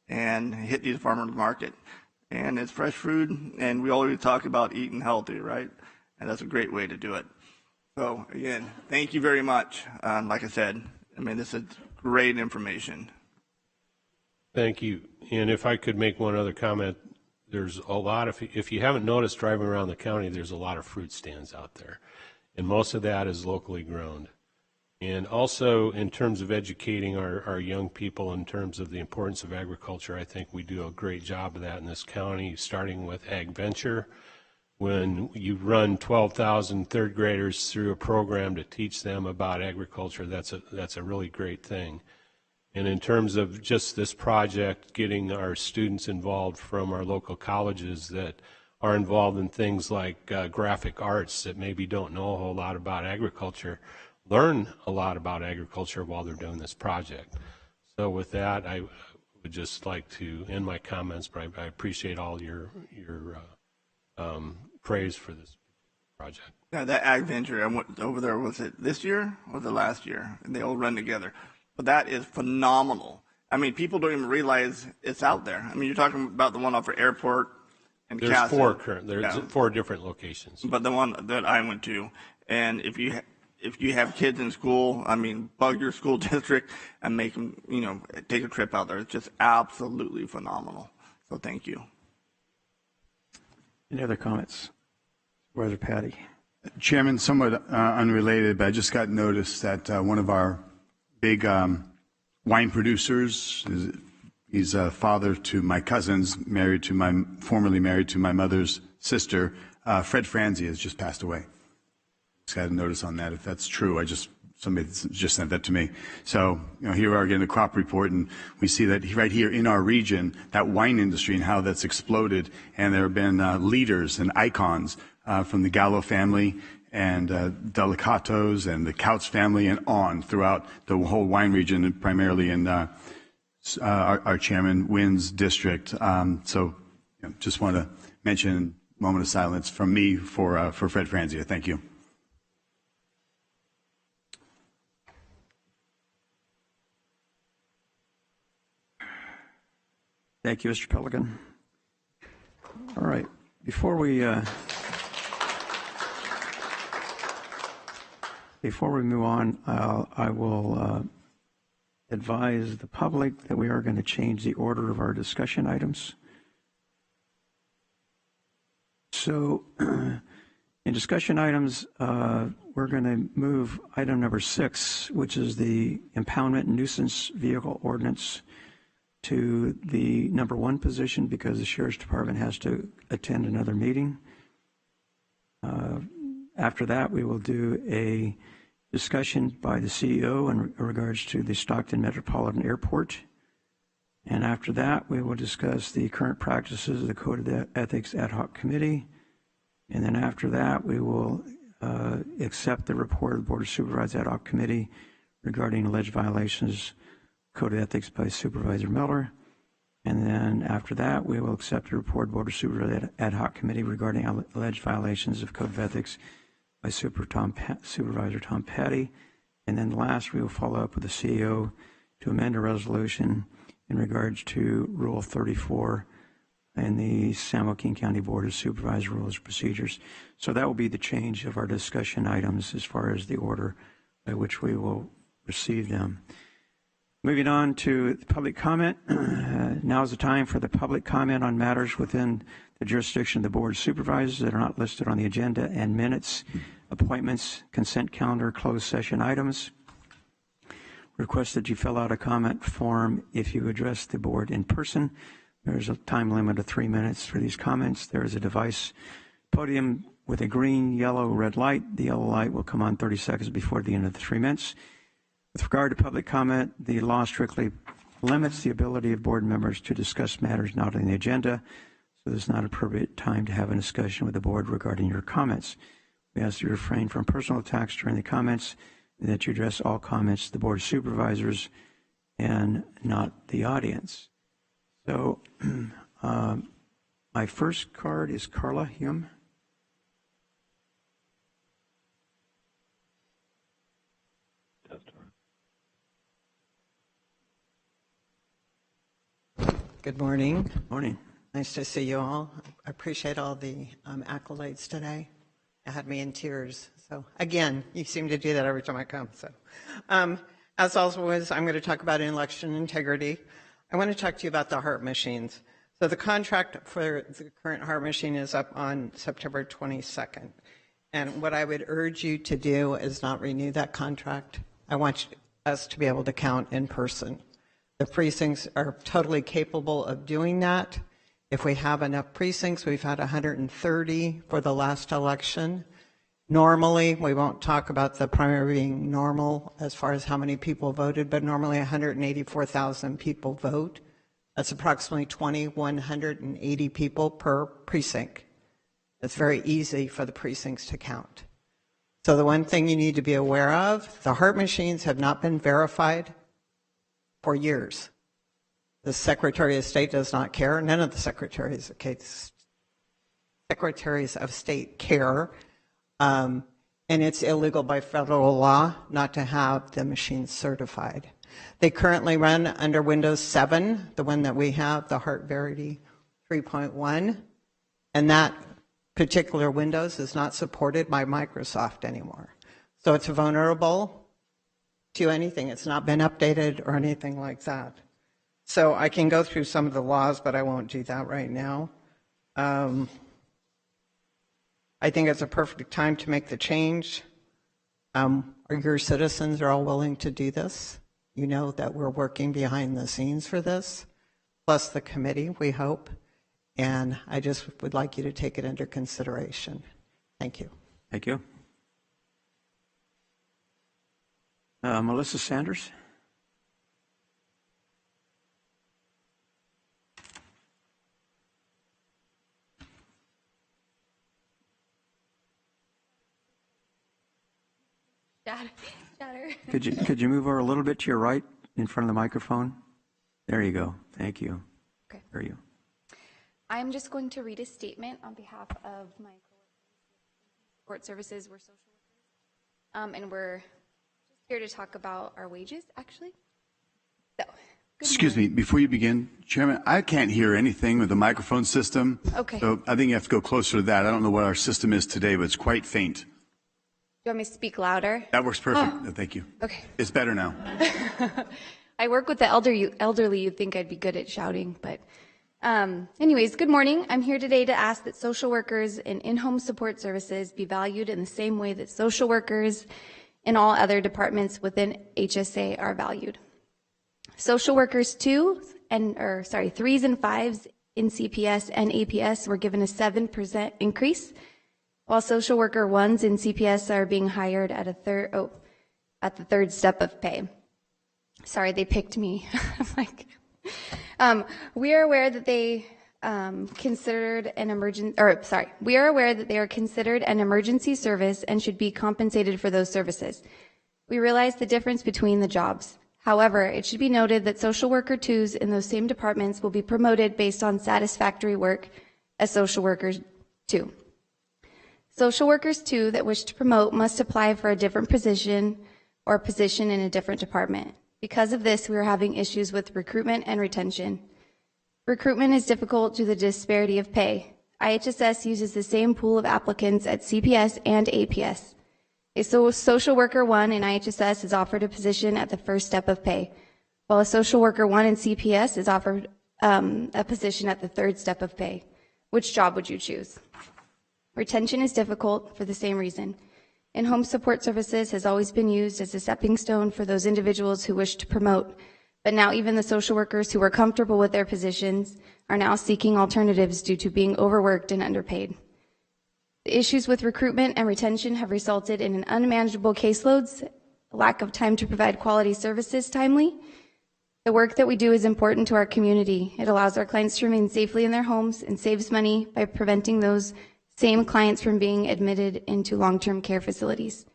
and hit these farmers market. And it's fresh food, and we always talk about eating healthy, right? And that's a great way to do it. So again, thank you very much. Like I said, I mean, this is great information. Thank you. And if I could make one other comment, there's a lot of, if you haven't noticed driving around the county, there's a lot of fruit stands out there. And most of that is locally grown. And also in terms of educating our young people in terms of the importance of agriculture, I think we do a great job of that in this county, starting with Ag Venture. When you run 12,000 third graders through a program to teach them about agriculture, that's a really great thing. And in terms of just this project, getting our students involved from our local colleges that are involved in things like graphic arts that maybe don't know a whole lot about agriculture, learn a lot about agriculture while they're doing this project. So with that, I would just like to end my comments, but I appreciate all your praise for this project. Yeah, that Ag Venture, I went over there, was it this year or the last year? And they all run together. But that is phenomenal. I mean, people don't even realize it's out there. I mean, you're talking about the one off of Airport and There's Castle. There's 4 different locations. But the one that I went to, and if you have kids in school, I mean, bug your school district and make them, you know, take a trip out there. It's just absolutely phenomenal. So thank you. Any other comments? Supervisor Patty. Chairman, somewhat unrelated, but I just got notice that one of our big wine producers is He's a father to my cousins, formerly married to my mother's sister. Fred Franzi has just passed away. Just had a notice on that, if that's true. Somebody just sent that to me. So, here we are getting the crop report, and we see that right here in our region, that wine industry and how that's exploded, and there have been leaders and icons from the Gallo family and Delicatos and the Couts family and on throughout the whole wine region, and primarily in our chairman Wynn's district. Just want to mention a moment of silence from me for Fred Franzia. Thank you. Thank you, Mr. Pelican. All right, before we move on, I will advise the public that we are going to change the order of our discussion items. So, in discussion items, we're going to move item number 6, which is the impoundment and nuisance vehicle ordinance, to the number 1 position because the Sheriff's Department has to attend another meeting. After that, we will do a discussion by the CEO in regards to the Stockton Metropolitan Airport. And after that, we will discuss the current practices of the Code of Ethics Ad Hoc Committee. And then after that, we will accept the report of the Board of Supervisors Ad Hoc Committee regarding alleged violations Code of Ethics by Supervisor Miller. And then after that, we will accept the report of the Board of Supervisors Ad Hoc Committee regarding alleged violations of Code of Ethics by Supervisor Tom Petty. And then last, we will follow up with the CEO to amend a resolution in regards to Rule 34 in the San Joaquin County Board of Supervisors Rules and Procedures. So that will be the change of our discussion items as far as the order by which we will receive them. Moving on to the public comment. Now is the time for the public comment on matters within the jurisdiction of the Board of Supervisors that are not listed on the agenda and minutes, appointments, consent calendar, closed session items. Request that you fill out a comment form if you address the board in person. There's a time limit of 3 minutes for these comments. There is a device podium with a green, yellow, red light. The yellow light will come on 30 seconds before the end of the 3 minutes. With regard to public comment, the law strictly limits the ability of board members to discuss matters not on the agenda, so this is not an appropriate time to have a discussion with the board regarding your comments. We ask you to refrain from personal attacks during the comments and that you address all comments to the Board of Supervisors and not the audience. So my first card is Carla Hume. Good morning. Morning. Nice to see you all. I appreciate all the accolades today. It had me in tears. So again, you seem to do that every time I come. So as always, I'm going to talk about election integrity. I want to talk to you about the HART machines. So the contract for the current HART machine is up on September 22nd. And what I would urge you to do is not renew that contract. I want us to be able to count in person. The precincts are totally capable of doing that. If we have enough precincts, we've had 130 for the last election. Normally, we won't talk about the primary being normal as far as how many people voted, but normally 184,000 people vote. That's approximately 2,180 people per precinct. It's very easy for the precincts to count. So the one thing you need to be aware of, the HART machines have not been verified for years. The Secretary of State does not care. None of the secretaries of state care. And it's illegal by federal law not to have the machines certified. They currently run under Windows 7, the one that we have, the HART Verity 3.1. And that particular Windows is not supported by Microsoft anymore. So it's vulnerable to anything. It's not been updated or anything like that. So I can go through some of the laws, but I won't do that right now. I think it's a perfect time to make the change. Your citizens are all willing to do this. You know that we're working behind the scenes for this. plus the committee, we hope. And I just would like you to take it under consideration. Thank you. Thank you. Melissa Sanders? Chatter. Could you move over a little bit to your right in front of the microphone? There you go. Thank you. Okay. There you. I'm just going to read a statement on behalf of my coworkers. Support Services, we're social workers, and we're just here to talk about our wages, actually. So, Excuse me, before you begin, Chairman, I can't hear anything with the microphone system. Okay. So I think you have to go closer to that. I don't know what our system is today, but it's quite faint. Do you want me to speak louder? That works perfect. Oh. Thank you. Okay. It's better now. I work with the elderly. You'd think I'd be good at shouting, but anyways, good morning. I'm here today to ask that social workers in in-home support services be valued in the same way that social workers in all other departments within HSA are valued. Social workers 3s and 5s in CPS and APS were given a 7% increase, while social worker 1s in CPS are being hired at the third step of pay. Sorry, they picked me. I'm like, we are aware that they considered an we are aware that they are considered an emergency service and should be compensated for those services. We realize the difference between the jobs. However, it should be noted that social worker 2s in those same departments will be promoted based on satisfactory work as social workers 2. Social workers 2 that wish to promote must apply for a different position or position in a different department. Because of this, we are having issues with recruitment and retention. Recruitment is difficult due to the disparity of pay. IHSS uses the same pool of applicants at CPS and APS. A social worker 1 in IHSS is offered a position at the first step of pay, while a social worker 1 in CPS is offered a position at the third step of pay. Which job would you choose? Retention is difficult for the same reason. In-home support services has always been used as a stepping stone for those individuals who wish to promote, but now even the social workers who are comfortable with their positions are now seeking alternatives due to being overworked and underpaid. The issues with recruitment and retention have resulted in an unmanageable caseloads, a lack of time to provide quality services timely. The work that we do is important to our community. It allows our clients to remain safely in their homes and saves money by preventing those same clients from being admitted into long-term care facilities.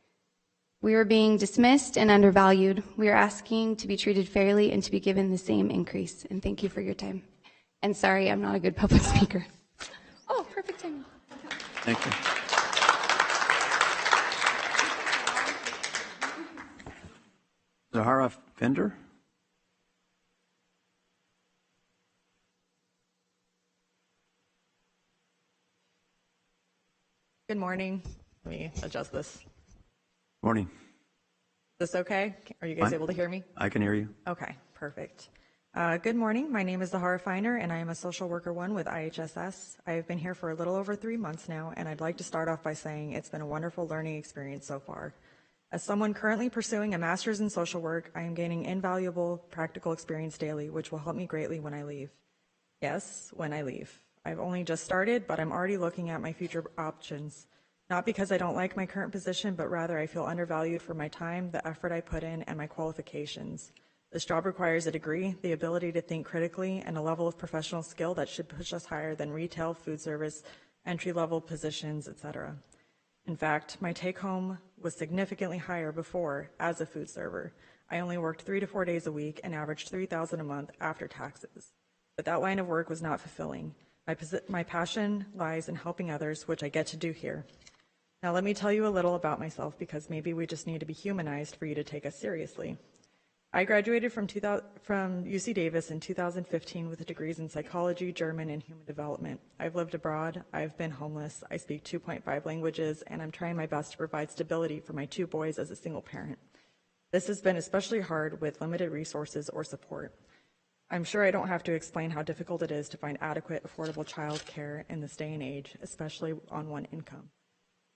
We are being dismissed and undervalued. We are asking to be treated fairly and to be given the same increase. And thank you for your time. And sorry, I'm not a good public speaker. Oh, perfect timing. Thank you. Zahara Fender? Good morning. Let me adjust this. Morning. Is this okay? Are you guys Fine. able to hear me? I can hear you. Okay, perfect. Good morning. My name is Zahara Feiner, and I am a social worker 1 with IHSS. I have been here for a little over 3 months now, and I'd like to start off by saying it's been a wonderful learning experience so far. As someone currently pursuing a master's in social work, I am gaining invaluable practical experience daily, which will help me greatly when I leave. Yes, when I leave. I've only just started, but I'm already looking at my future options. Not because I don't like my current position, but rather I feel undervalued for my time, the effort I put in, and my qualifications. This job requires a degree, the ability to think critically, and a level of professional skill that should push us higher than retail, food service, entry-level positions, etc. In fact, my take-home was significantly higher before as a food server. I only worked 3 to 4 days a week and averaged $3,000 a month after taxes. But that line of work was not fulfilling. My passion lies in helping others, which I get to do here. Now let me tell you a little about myself, because maybe we just need to be humanized for you to take us seriously. I graduated from UC Davis in 2015 with degrees in psychology, German, and human development. I've lived abroad, I've been homeless, I speak 2.5 languages, and I'm trying my best to provide stability for my 2 boys as a single parent. This has been especially hard with limited resources or support. I'm sure I don't have to explain how difficult it is to find adequate, affordable child care in this day and age, especially on one income.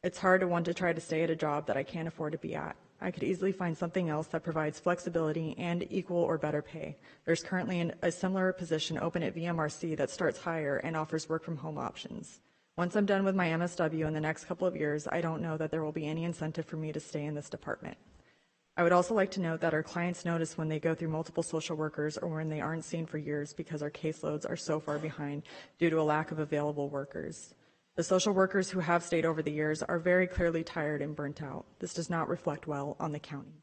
It's hard to want to try to stay at a job that I can't afford to be at. I could easily find something else that provides flexibility and equal or better pay. There's currently a similar position open at VMRC that starts higher and offers work from home options. Once I'm done with my MSW in the next couple of years, I don't know that there will be any incentive for me to stay in this department. I would also like to note that our clients notice when they go through multiple social workers or when they aren't seen for years because our caseloads are so far behind due to a lack of available workers. The social workers who have stayed over the years are very clearly tired and burnt out. This does not reflect well on the county.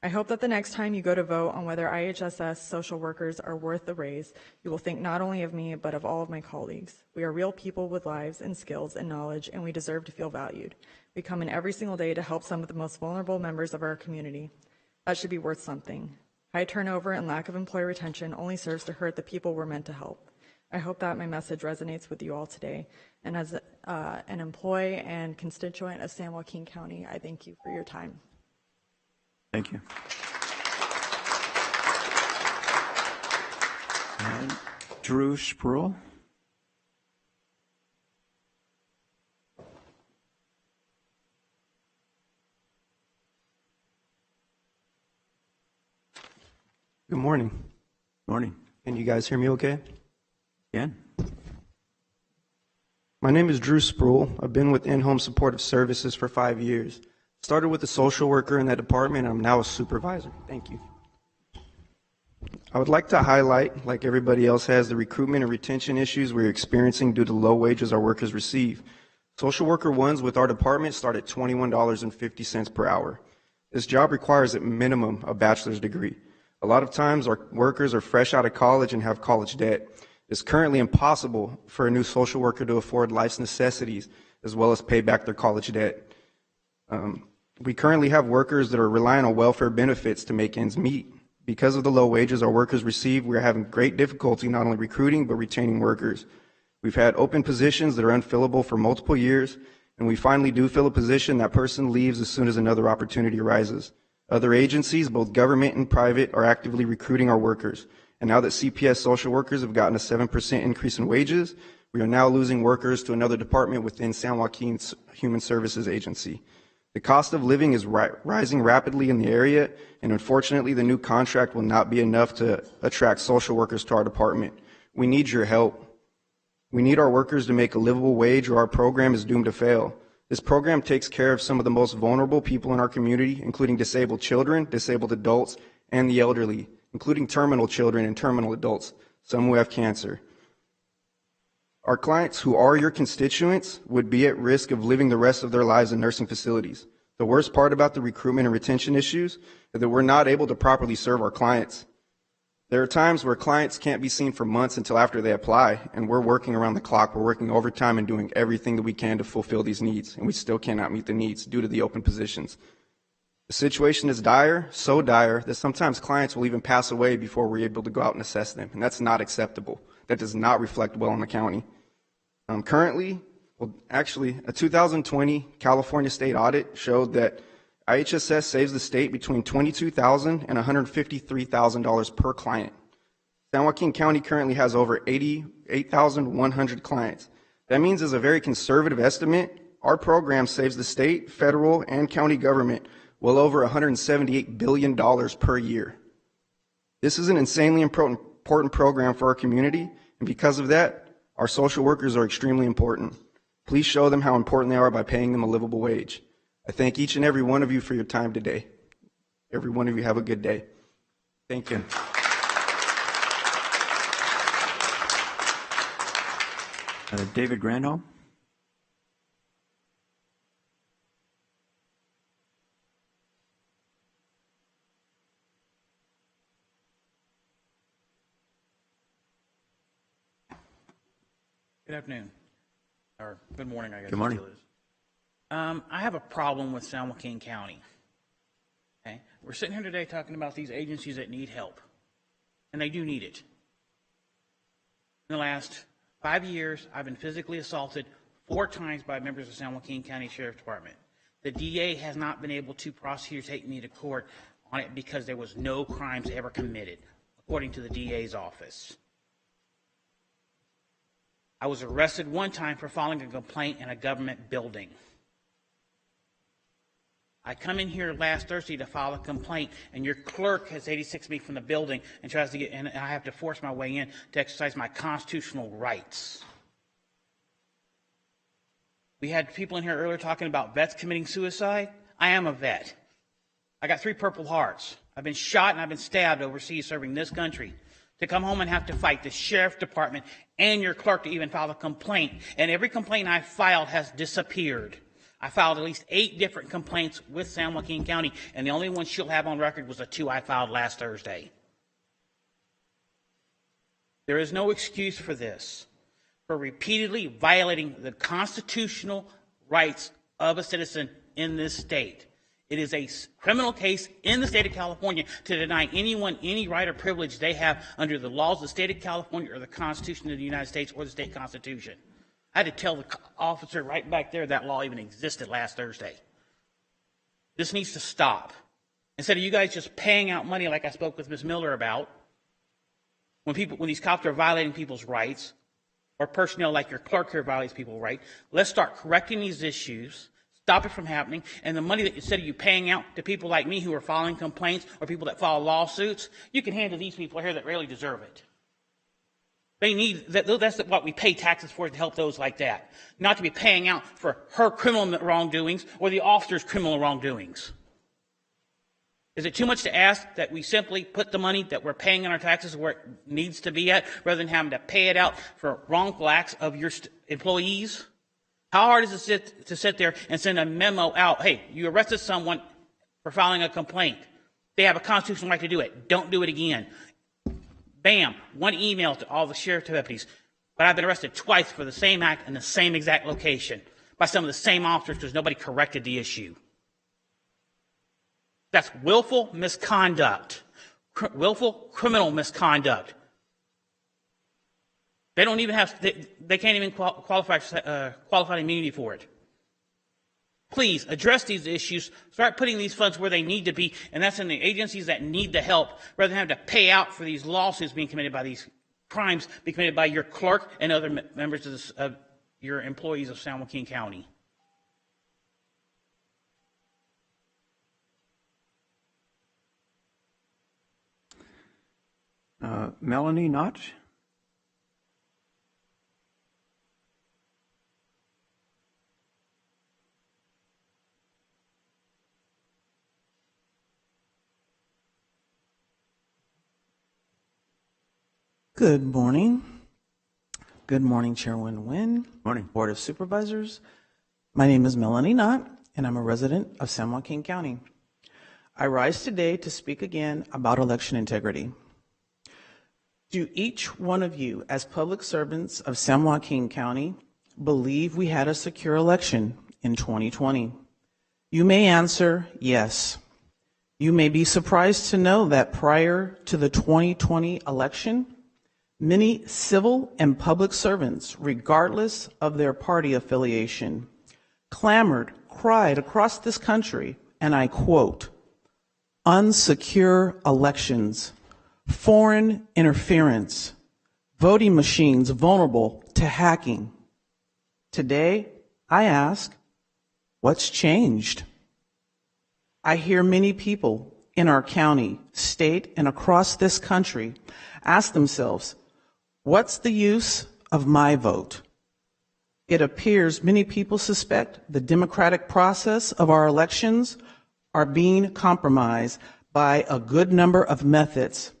I hope that the next time you go to vote on whether IHSS social workers are worth the raise, you will think not only of me, but of all of my colleagues. We are real people with lives and skills and knowledge, and we deserve to feel valued. We come in every single day to help some of the most vulnerable members of our community. That should be worth something. High turnover and lack of employee retention only serves to hurt the people we're meant to help. I hope that my message resonates with you all today. And as an employee and constituent of San Joaquin County, I thank you for your time. Thank you. And Drew Spruill. Good morning. Morning. Can you guys hear me okay? Yeah. My name is Drew Spruill. I've been with In-Home Supportive Services for 5 years. Started with a social worker in that department, and I'm now a supervisor. Thank you. I would like to highlight, like everybody else has, the recruitment and retention issues we're experiencing due to low wages our workers receive. Social worker ones with our department start at $21.50 per hour. This job requires at minimum a bachelor's degree. A lot of times our workers are fresh out of college and have college debt. It's currently impossible for a new social worker to afford life's necessities as well as pay back their college debt. We currently have workers that are relying on welfare benefits to make ends meet. Because of the low wages our workers receive, we're having great difficulty not only recruiting but retaining workers. We've had open positions that are unfillable for multiple years, and we finally do fill a position, that person leaves as soon as another opportunity arises. Other agencies, both government and private, are actively recruiting our workers. And now that CPS social workers have gotten a 7% increase in wages, we are now losing workers to another department within San Joaquin's Human Services Agency. The cost of living is rising rapidly in the area, and unfortunately the new contract will not be enough to attract social workers to our department. We need your help. We need our workers to make a livable wage or our program is doomed to fail. This program takes care of some of the most vulnerable people in our community, including disabled children, disabled adults, and the elderly, including terminal children and terminal adults, some who have cancer. Our clients, who are your constituents, would be at risk of living the rest of their lives in nursing facilities. The worst part about the recruitment and retention issues is that we're not able to properly serve our clients. There are times where clients can't be seen for months until after they apply, and we're working around the clock. We're working overtime and doing everything that we can to fulfill these needs, and we still cannot meet the needs due to the open positions. The situation is dire, so dire, that sometimes clients will even pass away before we're able to go out and assess them, and that's not acceptable. That does not reflect well on the county. Currently, a 2020 California state audit showed that IHSS saves the state between $22,000 and $153,000 per client. San Joaquin County currently has over 88,100 clients. That means, as a very conservative estimate, our program saves the state, federal, and county government well over $178 billion per year. This is an insanely important program for our community, and because of that, our social workers are extremely important. Please show them how important they are by paying them a livable wage. I thank each and every one of you for your time today. Every one of you have a good day. Thank you. David Grandall. Good afternoon, or good morning, I guess. Good morning. I have a problem with San Joaquin County. Okay, we're sitting here today talking about these agencies that need help, and they do need it. In the last 5 years, I've been physically assaulted 4 times by members of San Joaquin County Sheriff's Department. The DA has not been able to prosecute or take me to court on it because there was no crimes ever committed, according to the DA's office. I was arrested one time for filing a complaint in a government building. I come in here last Thursday to file a complaint, and your clerk has 86 me from the building and tries to get in, and I have to force my way in to exercise my constitutional rights. We had people in here earlier talking about vets committing suicide. I am a vet. I got 3 Purple Hearts. I've been shot and I've been stabbed overseas serving this country. To come home and have to fight the sheriff's department and your clerk to even file a complaint. And every complaint I filed has disappeared. I filed at least 8 different complaints with San Joaquin County, and the only one she'll have on record was the 2 I filed last Thursday. There is no excuse for this, for repeatedly violating the constitutional rights of a citizen in this state. It is a criminal case in the state of California to deny anyone any right or privilege they have under the laws of the state of California or the Constitution of the United States or the state constitution. I had to tell the officer right back there that law even existed last Thursday. This needs to stop. Instead of you guys just paying out money like I spoke with Ms. Miller about, when these cops are violating people's rights, or personnel like your clerk here violates people's rights, let's start correcting these issues, stop it from happening, and the money that instead of you paying out to people like me who are filing complaints or people that file lawsuits, you can hand to these people here that really deserve it. They need that's what we pay taxes for, to help those like that, not to be paying out for her criminal wrongdoings or the officer's criminal wrongdoings. Is it too much to ask that we simply put the money that we're paying in our taxes where it needs to be at, rather than having to pay it out for wrongful acts of your employees? How hard is it to sit there and send a memo out? Hey, you arrested someone for filing a complaint. They have a constitutional right to do it. Don't do it again. Bam, 1 email to all the sheriff deputies. But I've been arrested twice for the same act in the same exact location by some of the same officers because nobody corrected the issue. That's willful misconduct, willful criminal misconduct. They don't even have, they can't even qualify qualified immunity for it. Please address these issues. Start putting these funds where they need to be, and that's in the agencies that need the help, rather than having to pay out for these lawsuits being committed by these crimes being committed by your clerk and other members of your employees of San Joaquin County. Melanie Knott? Good morning. Good morning, Chairman Nguyen. Morning. Board of Supervisors. My name is Melanie Knott, and I'm a resident of San Joaquin County. I rise today to speak again about election integrity. Do each one of you, as public servants of San Joaquin County, believe we had a secure election in 2020? You may answer yes. You may be surprised to know that prior to the 2020 election, many civil and public servants, regardless of their party affiliation, clamored, cried across this country, and I quote, "Unsecure elections, foreign interference, voting machines vulnerable to hacking." Today, I ask, what's changed? I hear many people in our county, state, and across this country ask themselves, what's the use of my vote? It appears many people suspect the democratic process of our elections are being compromised by a good number of methods,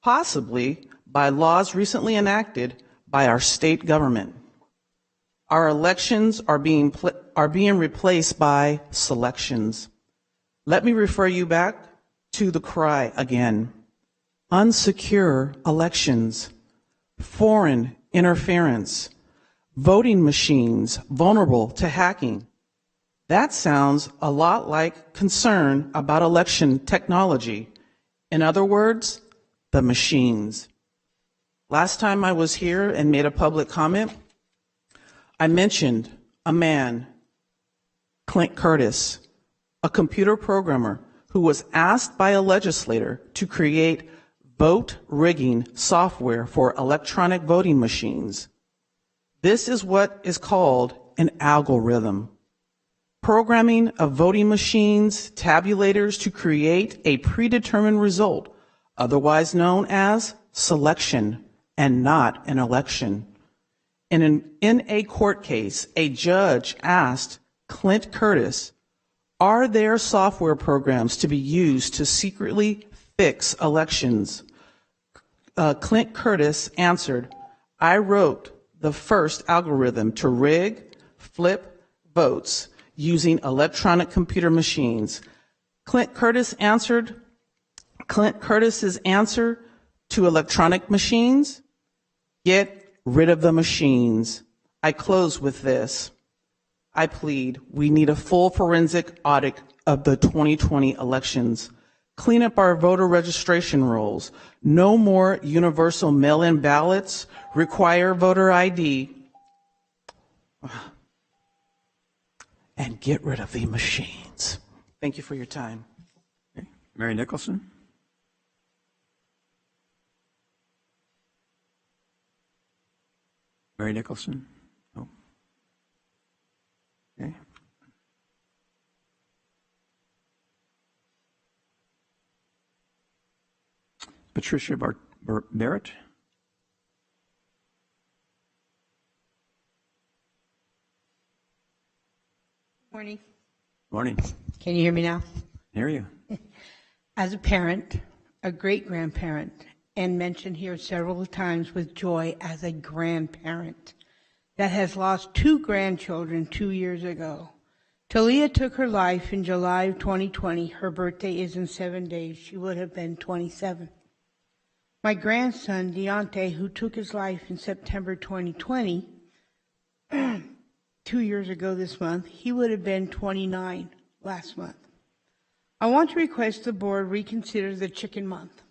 possibly by laws recently enacted by our state government. Our elections are being replaced by selections. Let me refer you back to the cry again. Unsecure elections, foreign interference, voting machines vulnerable to hacking. That sounds a lot like concern about election technology. In other words, the machines. Last time I was here and made a public comment, I mentioned a man, Clint Curtis, a computer programmer who was asked by a legislator to create vote rigging software for electronic voting machines. This is what is called an algorithm. programming of voting machines, tabulators to create a predetermined result, otherwise known as selection and not an election. In a court case, a judge asked Clint Curtis, are there software programs to be used to secretly fix elections? Clint Curtis answered, I wrote the first algorithm to rig, flip votes using electronic computer machines. Clint Curtis's answer to electronic machines, get rid of the machines. I close with this. I plead, we need a full forensic audit of the 2020 elections. Clean up our voter registration rolls. No more universal mail-in ballots. Require voter ID. And get rid of the machines. Thank you for your time. Okay. Mary Nicholson. Mary Nicholson? No. Okay. Patricia Barrett? Morning. Morning. Can you hear me now? Hear you. As a parent, a great-grandparent, and mentioned here several times with joy as a grandparent that has lost 2 grandchildren 2 years ago. Talia took her life in July of 2020. Her birthday is in 7 days. She would have been 27. My grandson, Deontay, who took his life in September 2020, 2 years ago this month, he would have been 29 last month. I want to request the board reconsider the chicken month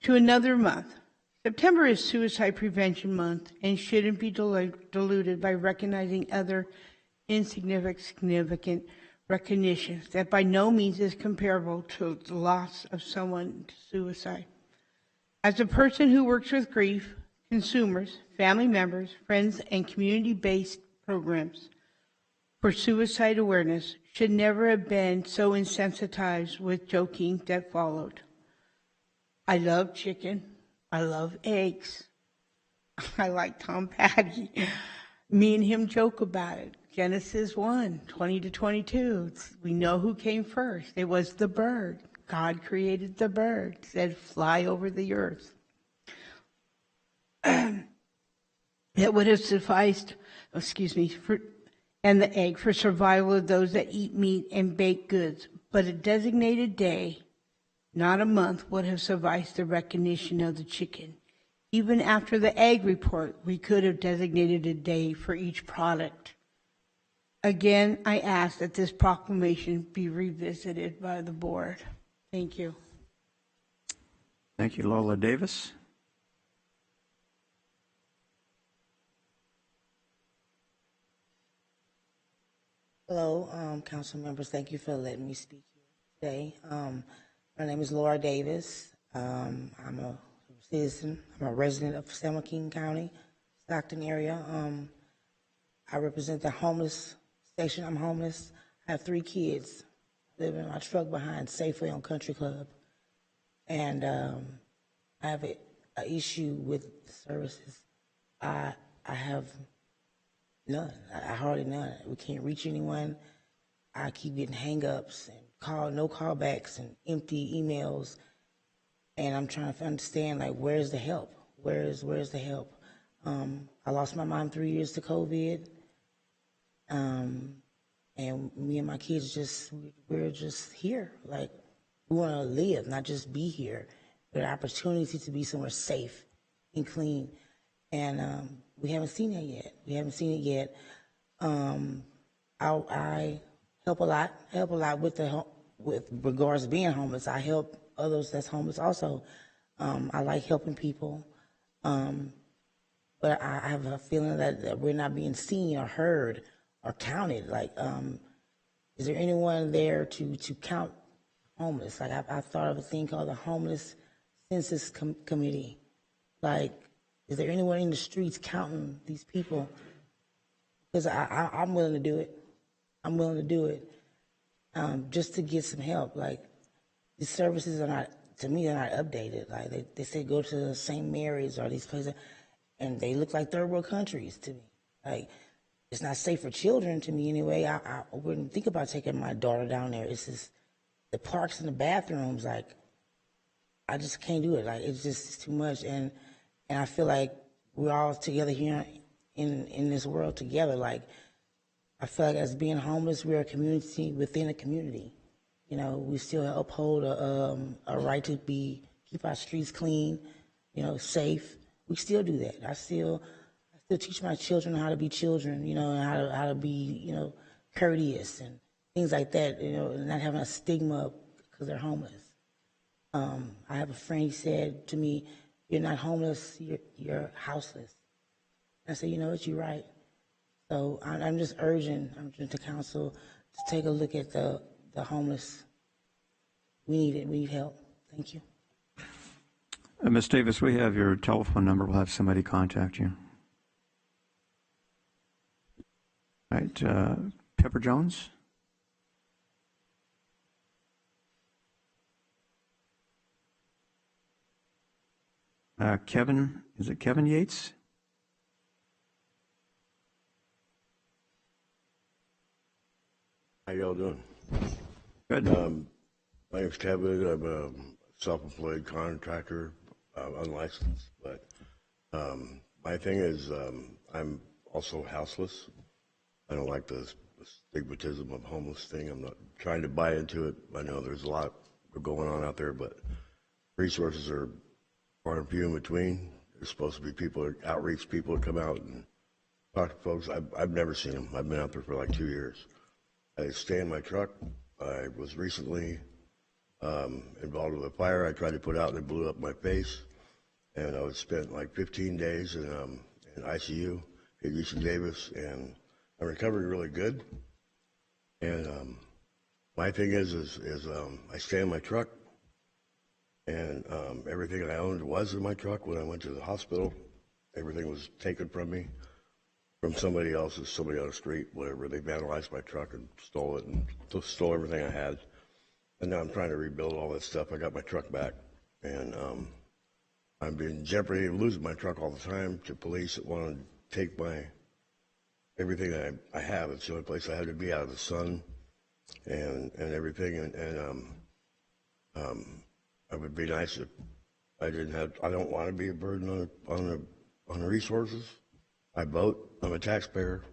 to another month. September is Suicide Prevention Month and shouldn't be diluted by recognizing other insignificant recognitions that by no means is comparable to the loss of someone to suicide. As a person who works with grief, consumers, family members, friends, and community-based programs for suicide awareness should never have been so insensitized with joking that followed. I love chicken. I love eggs. I like Tom Petty. Me and him joke about it. Genesis 1, 20 to 22. We know who came first. It was the bird. God created the bird, said fly over the earth. It would have sufficed, and the egg for survival of those that eat meat and baked goods. But a designated day, not a month, would have sufficed the recognition of the chicken. Even after the egg report, we could have designated a day for each product. Again, I ask that this proclamation be revisited by the board. Thank you. Thank you, Lola Davis. Hello, council members. Thank you for letting me speak here today. My name is Laura Davis. I'm a citizen. I'm a resident of San Joaquin County, Stockton area. I represent the homeless section. I'm homeless. I have 3 kids. I live in my truck behind Safeway on Country Club. And I have an issue with services. I have none. I hardly none. We can't reach anyone. I keep getting hang-ups and no callbacks and empty emails. And I'm trying to understand, like, where's the help? Where's the help? I lost my mom 3 years to COVID. And me and my kids we're just here. Like, we want to live, not just be here, but an opportunity to be somewhere safe and clean. And we haven't seen that yet. I help a lot with regards to being homeless. I help others that's homeless also. I like helping people. But I have a feeling that we're not being seen or heard or counted. Like, is there anyone there to count homeless? Like, I thought of a thing called the Homeless Census Committee. Like, is there anyone in the streets counting these people? Because I'm willing to do it. I'm willing to do it just to get some help. Like, these services are not, to me, they're not updated. Like, they say go to St. Mary's or these places, and they look like third world countries to me. Like, it's not safe for children to me anyway. I wouldn't think about taking my daughter down there. It's just the parks and the bathrooms, like, I just can't do it. Like, it's too much. And I feel like we're all together here in this world together. Like, I feel like as being homeless, we're a community within a community. You know, we still uphold a right to keep our streets clean, you know, safe. We still do that. I still teach my children how to be children, you know, and how to be, you know, courteous and things like that, you know, and not having a stigma because they're homeless. I have a friend, he said to me, "You're not homeless, you're houseless." I said, "You know what, you're right." So I'm just urging the council to take a look at the homeless. We need it. We need help. Thank you. Ms. Davis, we have your telephone number. We'll have somebody contact you. All right, Pepper Jones. Kevin, is it Kevin Yates? How y'all doing? Good. My name's Kevin. I'm a self-employed contractor, unlicensed. But my thing is, I'm also houseless. I don't like the stigmatism of homeless thing. I'm not trying to buy into it. I know there's a lot going on out there, but resources are far and few in between. There's supposed to be people, outreach people, to come out and talk to folks. I've never seen them. I've been out there for like 2 years. I stay in my truck. I was recently involved with a fire I tried to put out and it blew up my face. And I was spent like 15 days in ICU at UC Davis, and I recovered really good. And my thing is I stay in my truck, and everything I owned was in my truck when I went to the hospital. Everything was taken from me. From somebody on the street, whatever. They vandalized my truck and stole it and stole everything I had. And now I'm trying to rebuild all that stuff. I got my truck back, and I'm in jeopardy of losing my truck all the time to police that want to take everything that I have. It's the only place I have to be out of the sun and everything. And it would be nice if I didn't have. I don't want to be a burden on the resources. I vote. I'm a taxpayer.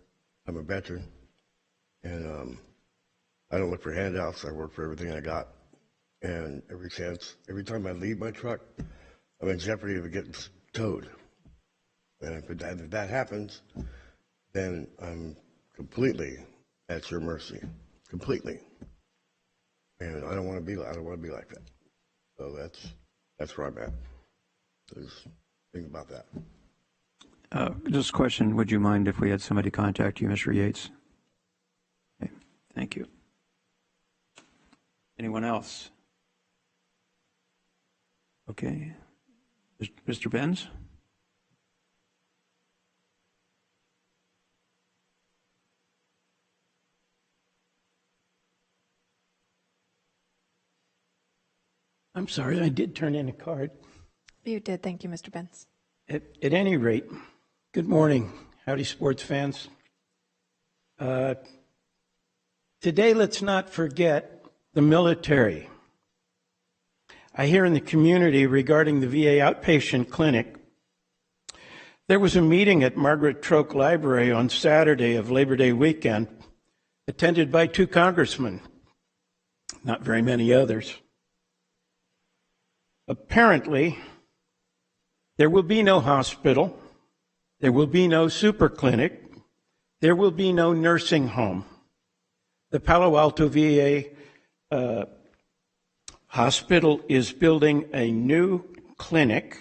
I'm a veteran. And I don't look for handouts. I work for everything I got. And every time I leave my truck, I'm in jeopardy of getting towed. And if that happens, then I'm completely at your mercy. Completely. And I don't want to be like that. So that's where I'm at. Just think about that. Just a question, would you mind if we had somebody contact you, Mr. Yates? Okay, thank you. Anyone else? Okay. Mr. Benz? I'm sorry, I did turn in a card. You did. Thank you, Mr. Benz. At any rate, good morning, howdy sports fans. Today, let's not forget the military. I hear in the community regarding the VA outpatient clinic, there was a meeting at Margaret Troke Library on Saturday of Labor Day weekend, attended by 2 congressmen, not very many others. Apparently, there will be no hospital, there will be no super clinic, there will be no nursing home. The Palo Alto VA hospital is building a new clinic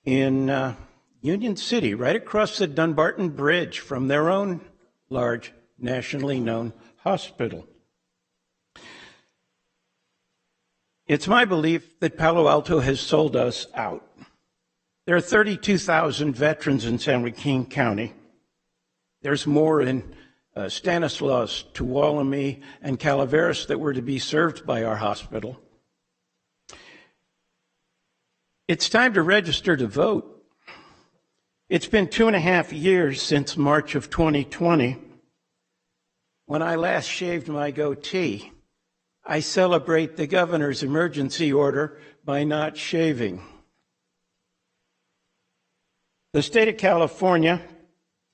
in Union City, right across the Dunbarton Bridge from their own large, nationally known hospital. It's my belief that Palo Alto has sold us out. There are 32,000 veterans in San Joaquin County. There's more in Stanislaus, Tuolumne, and Calaveras that were to be served by our hospital. It's time to register to vote. It's been 2.5 years since March of 2020 when I last shaved my goatee. I celebrate the governor's emergency order by not shaving. The state of California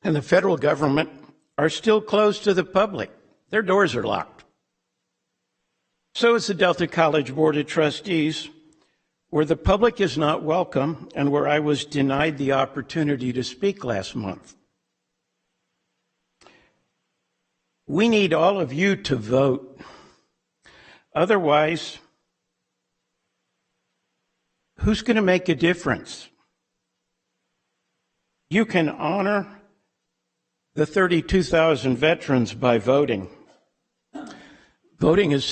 and the federal government are still closed to the public. Their doors are locked. So is the Delta College Board of Trustees, where the public is not welcome and where I was denied the opportunity to speak last month. We need all of you to vote. Otherwise, who's going to make a difference? You can honor the 32,000 veterans by voting. Voting is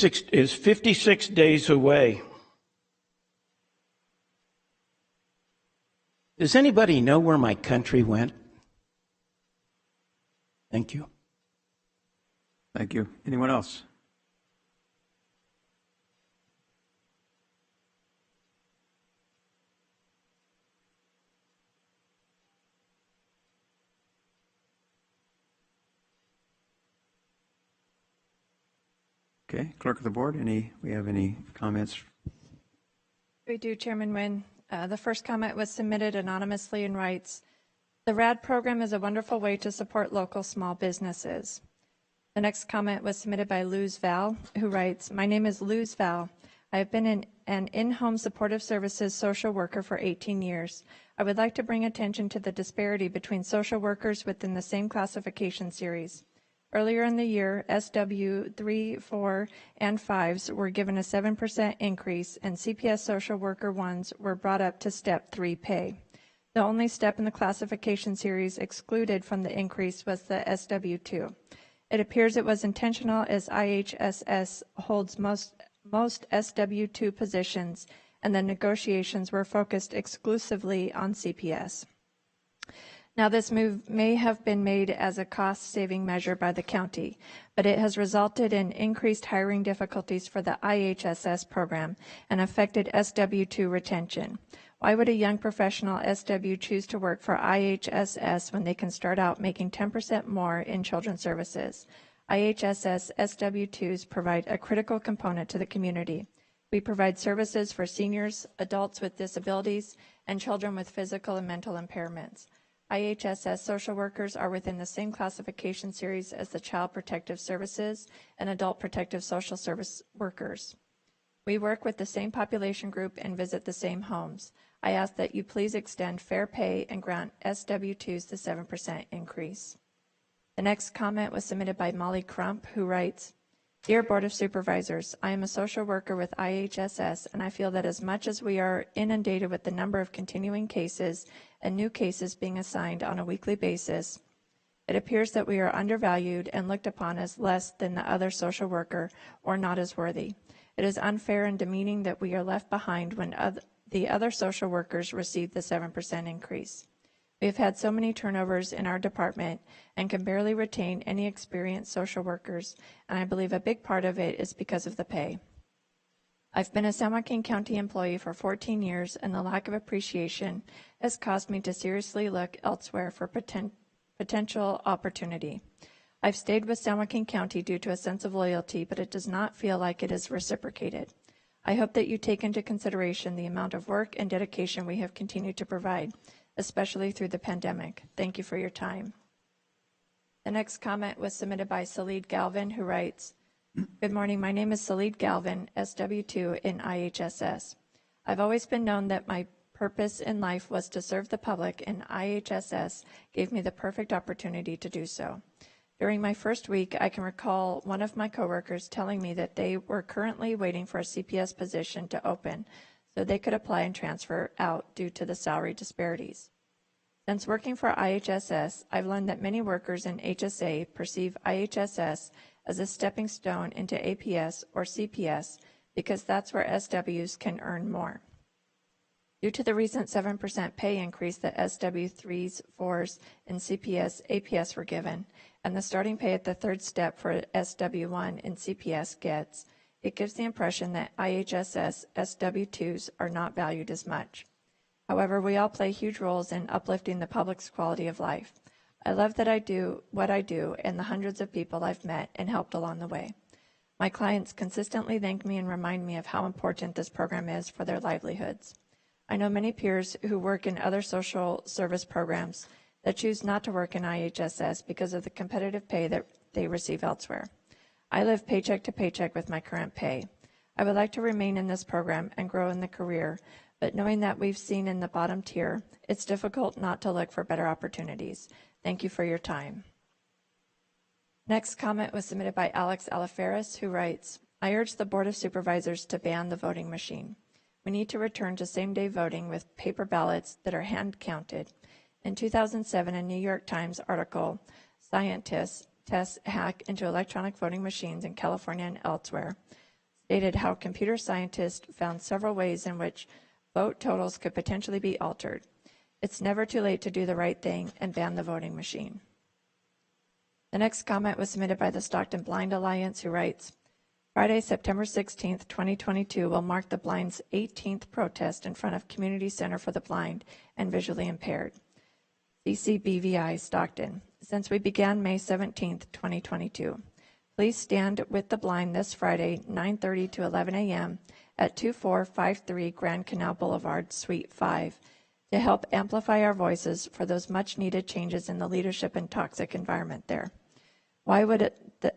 56 days away. Does anybody know where my country went? Thank you. Thank you. Anyone else? Okay, clerk of the board, we have any comments? We do, Chairman Nguyen. The first comment was submitted anonymously and writes, "The RAD program is a wonderful way to support local small businesses." The next comment was submitted by Luz Val, who writes, "My name is Luz Val. I have been an in-home supportive services social worker for 18 years. I would like to bring attention to the disparity between social workers within the same classification series. Earlier in the year, SW 3, 4, and 5s were given a 7% increase, and CPS social worker 1s were brought up to step 3 pay. The only step in the classification series excluded from the increase was the SW2. It appears it was intentional, as IHSS holds most SW2 positions, and the negotiations were focused exclusively on CPS. Now, this move may have been made as a cost-saving measure by the county, but it has resulted in increased hiring difficulties for the IHSS program and affected SW2 retention. Why would a young professional SW choose to work for IHSS when they can start out making 10% more in children's services? IHSS SW2s provide a critical component to the community. We provide services for seniors, adults with disabilities, and children with physical and mental impairments. IHSS social workers are within the same classification series as the Child Protective Services and Adult Protective Social Service workers. We work with the same population group and visit the same homes. I ask that you please extend fair pay and grant SW2s the 7% increase." The next comment was submitted by Molly Crump, who writes, "Dear Board of Supervisors, I am a social worker with IHSS, and I feel that as much as we are inundated with the number of continuing cases and new cases being assigned on a weekly basis, it appears that we are undervalued and looked upon as less than the other social worker or not as worthy. It is unfair and demeaning that we are left behind when the other social workers receive the 7% increase. We have had so many turnovers in our department and can barely retain any experienced social workers, and I believe a big part of it is because of the pay. I've been a San Joaquin County employee for 14 years, and the lack of appreciation has caused me to seriously look elsewhere for potential opportunity. I've stayed with San Joaquin County due to a sense of loyalty, but it does not feel like it is reciprocated. I hope that you take into consideration the amount of work and dedication we have continued to provide, especially through the pandemic. Thank you for your time." The next comment was submitted by Salid Galvin, who writes, "Good morning. My name is Salid Galvin, SW2 in IHSS. I've always been known that my purpose in life was to serve the public, and IHSS gave me the perfect opportunity to do so. During my first week, I can recall one of my coworkers telling me that they were currently waiting for a CPS position to open so they could apply and transfer out due to the salary disparities. Since working for IHSS, I've learned that many workers in HSA perceive IHSS as a stepping stone into APS or CPS because that's where SWs can earn more. Due to the recent 7% pay increase that SW3s, 4s, and CPS, APS were given, and the starting pay at the third step for SW1 and CPS gets, it gives the impression that IHSS SW2s are not valued as much. However, we all play huge roles in uplifting the public's quality of life. I love that I do what I do and the hundreds of people I've met and helped along the way. My clients consistently thank me and remind me of how important this program is for their livelihoods. I know many peers who work in other social service programs that choose not to work in IHSS because of the competitive pay that they receive elsewhere. I live paycheck to paycheck with my current pay. I would like to remain in this program and grow in the career, but knowing that we've seen in the bottom tier, it's difficult not to look for better opportunities. Thank you for your time. Next comment was submitted by Alex Alaferis, who writes, I urge the Board of Supervisors to ban the voting machine. We need to return to same-day voting with paper ballots that are hand-counted. In 2007, a New York Times article, Scientists Test Hack into Electronic Voting Machines in California and Elsewhere, stated how computer scientists found several ways in which vote totals could potentially be altered. It's never too late to do the right thing and ban the voting machine. The next comment was submitted by the Stockton Blind Alliance, who writes, Friday, September 16th, 2022 will mark the Blind's 18th protest in front of Community Center for the Blind and Visually Impaired, CCBVI Stockton, since we began May 17th, 2022. Please stand with the blind this Friday, 9:30 to 11 a.m. at 2453 Grand Canal Boulevard, Suite 5, to help amplify our voices for those much-needed changes in the leadership and toxic environment there. Why would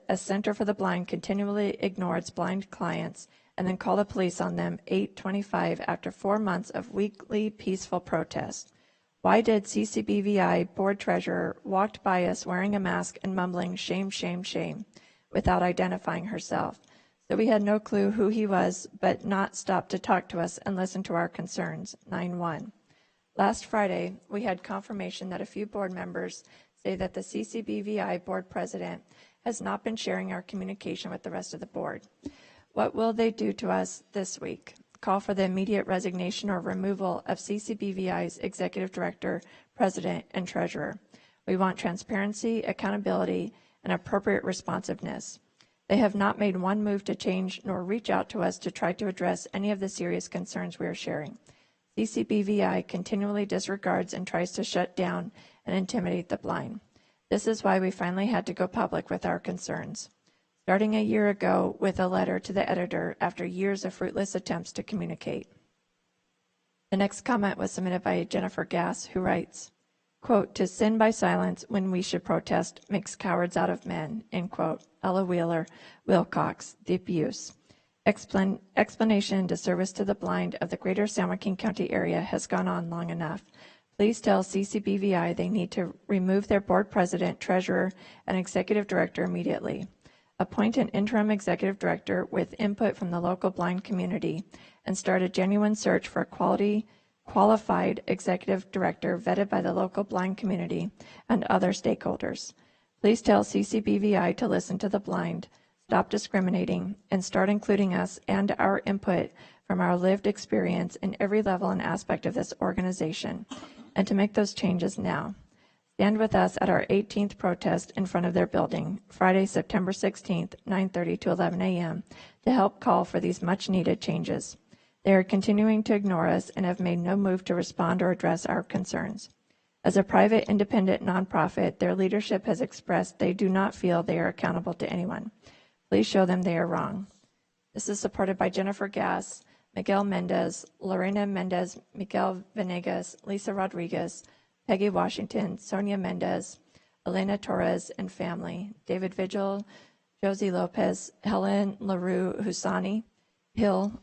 a Center for the Blind continually ignore its blind clients and then call the police on them 8/25 after 4 months of weekly peaceful protest? Why did CCBVI board treasurer walked by us wearing a mask and mumbling shame, shame, shame without identifying herself? So we had no clue who he was, but not stopped to talk to us and listen to our concerns. 9/1. Last Friday, we had confirmation that a few board members say that the CCBVI board president has not been sharing our communication with the rest of the board. What will they do to us this week? Call for the immediate resignation or removal of CCBVI's executive director, president, and treasurer. We want transparency, accountability, and appropriate responsiveness. They have not made one move to change nor reach out to us to try to address any of the serious concerns we are sharing. CCBVI continually disregards and tries to shut down and intimidate the blind. This is why we finally had to go public with our concerns, starting a year ago with a letter to the editor after years of fruitless attempts to communicate. The next comment was submitted by Jennifer Gass, who writes, quote, to sin by silence when we should protest makes cowards out of men, end quote. Ella Wheeler, Wilcox, The Abuse. Explanation and disservice to the blind of the greater San Joaquin County area has gone on long enough. Please tell CCBVI they need to remove their board president, treasurer, and executive director immediately. Appoint an interim executive director with input from the local blind community and start a genuine search for a qualified executive director vetted by the local blind community and other stakeholders. Please tell CCBVI to listen to the blind, stop discriminating, and start including us and our input from our lived experience in every level and aspect of this organization, and to make those changes now. Stand with us at our 18th protest in front of their building, Friday, September 16th, 9:30 to 11 a.m., to help call for these much-needed changes. They are continuing to ignore us and have made no move to respond or address our concerns. As a private, independent nonprofit, their leadership has expressed they do not feel they are accountable to anyone. Please show them they are wrong. This is supported by Jennifer Gass, Miguel Mendez, Lorena Mendez, Miguel Venegas, Lisa Rodriguez, Peggy Washington, Sonia Mendez, Elena Torres and family, David Vigil, Josie Lopez, Helen LaRue Husani, Hill,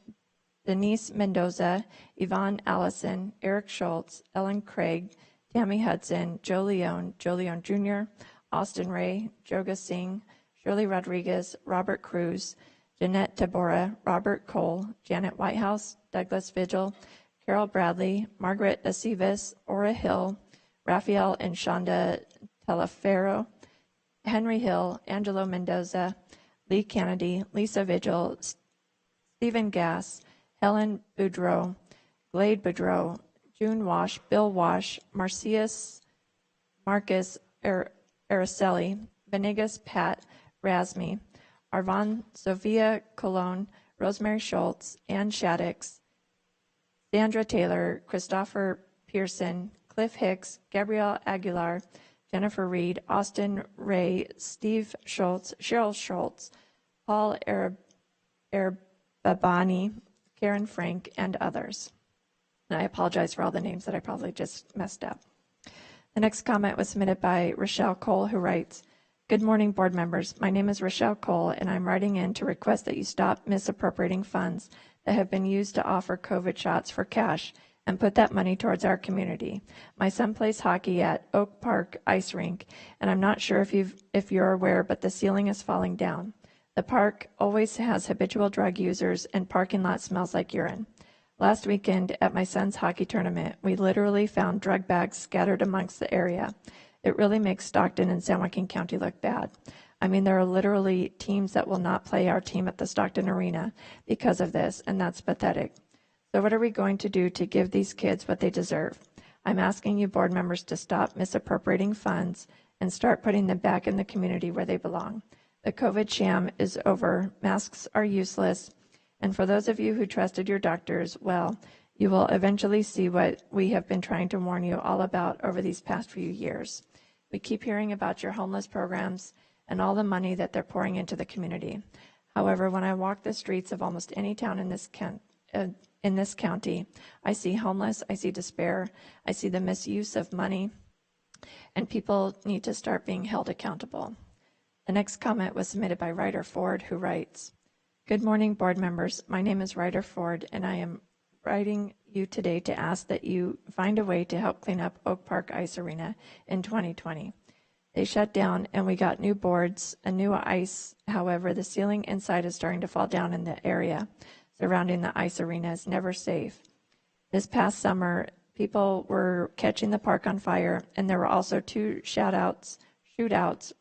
Denise Mendoza, Yvonne Allison, Eric Schultz, Ellen Craig, Tammy Hudson, Joe Leone Jr., Austin Ray, Joga Singh, Shirley Rodriguez, Robert Cruz, Jeanette Tabora, Robert Cole, Janet Whitehouse, Douglas Vigil, Carol Bradley, Margaret Aceves, Ora Hill, Raphael and Shonda Talaferro, Henry Hill, Angelo Mendoza, Lee Kennedy, Lisa Vigil, Stephen Gass, Helen Boudreau, Glade Bedreau, June Wash, Bill Wash, Marcius Marcus Araceli, Venegas Pat Rasmi, Arvon Sofia Colon, Rosemary Schultz, Ann Shaddix, Sandra Taylor, Christopher Pearson, Cliff Hicks, Gabrielle Aguilar, Jennifer Reed, Austin Ray, Steve Schultz, Cheryl Schultz, Paul Babani, Karen Frank, and others. And I apologize for all the names that I probably just messed up. The next comment was submitted by Rochelle Cole, who writes, "Good morning, board members. My name is Rochelle Cole, and I'm writing in to request that you stop misappropriating funds that have been used to offer COVID shots for cash and put that money towards our community. My son plays hockey at Oak Park Ice Rink, and I'm not sure if you're aware, but the ceiling is falling down. The park always has habitual drug users, and parking lot smells like urine. Last weekend at my son's hockey tournament, we literally found drug bags scattered amongst the area. It really makes Stockton and San Joaquin County look bad. I mean, there are literally teams that will not play our team at the Stockton Arena because of this, and that's pathetic. So what are we going to do to give these kids what they deserve? I'm asking you board members to stop misappropriating funds and start putting them back in the community where they belong. The COVID sham is over. Masks are useless. And for those of you who trusted your doctors, well, you will eventually see what we have been trying to warn you all about over these past few years. We keep hearing about your homeless programs and all the money that they're pouring into the community. However, when I walk the streets of almost any town in this county, I see homeless, I see despair, I see the misuse of money, and people need to start being held accountable. The next comment was submitted by Ryder Ford, who writes, "Good morning, board members. My name is Ryder Ford, and I am writing you today to ask that you find a way to help clean up Oak Park Ice Arena in 2020. They shut down, and we got new boards and new ice. However, the ceiling inside is starting to fall down, in the area surrounding the ice arena is never safe. This past summer, people were catching the park on fire, and there were also 2 shootouts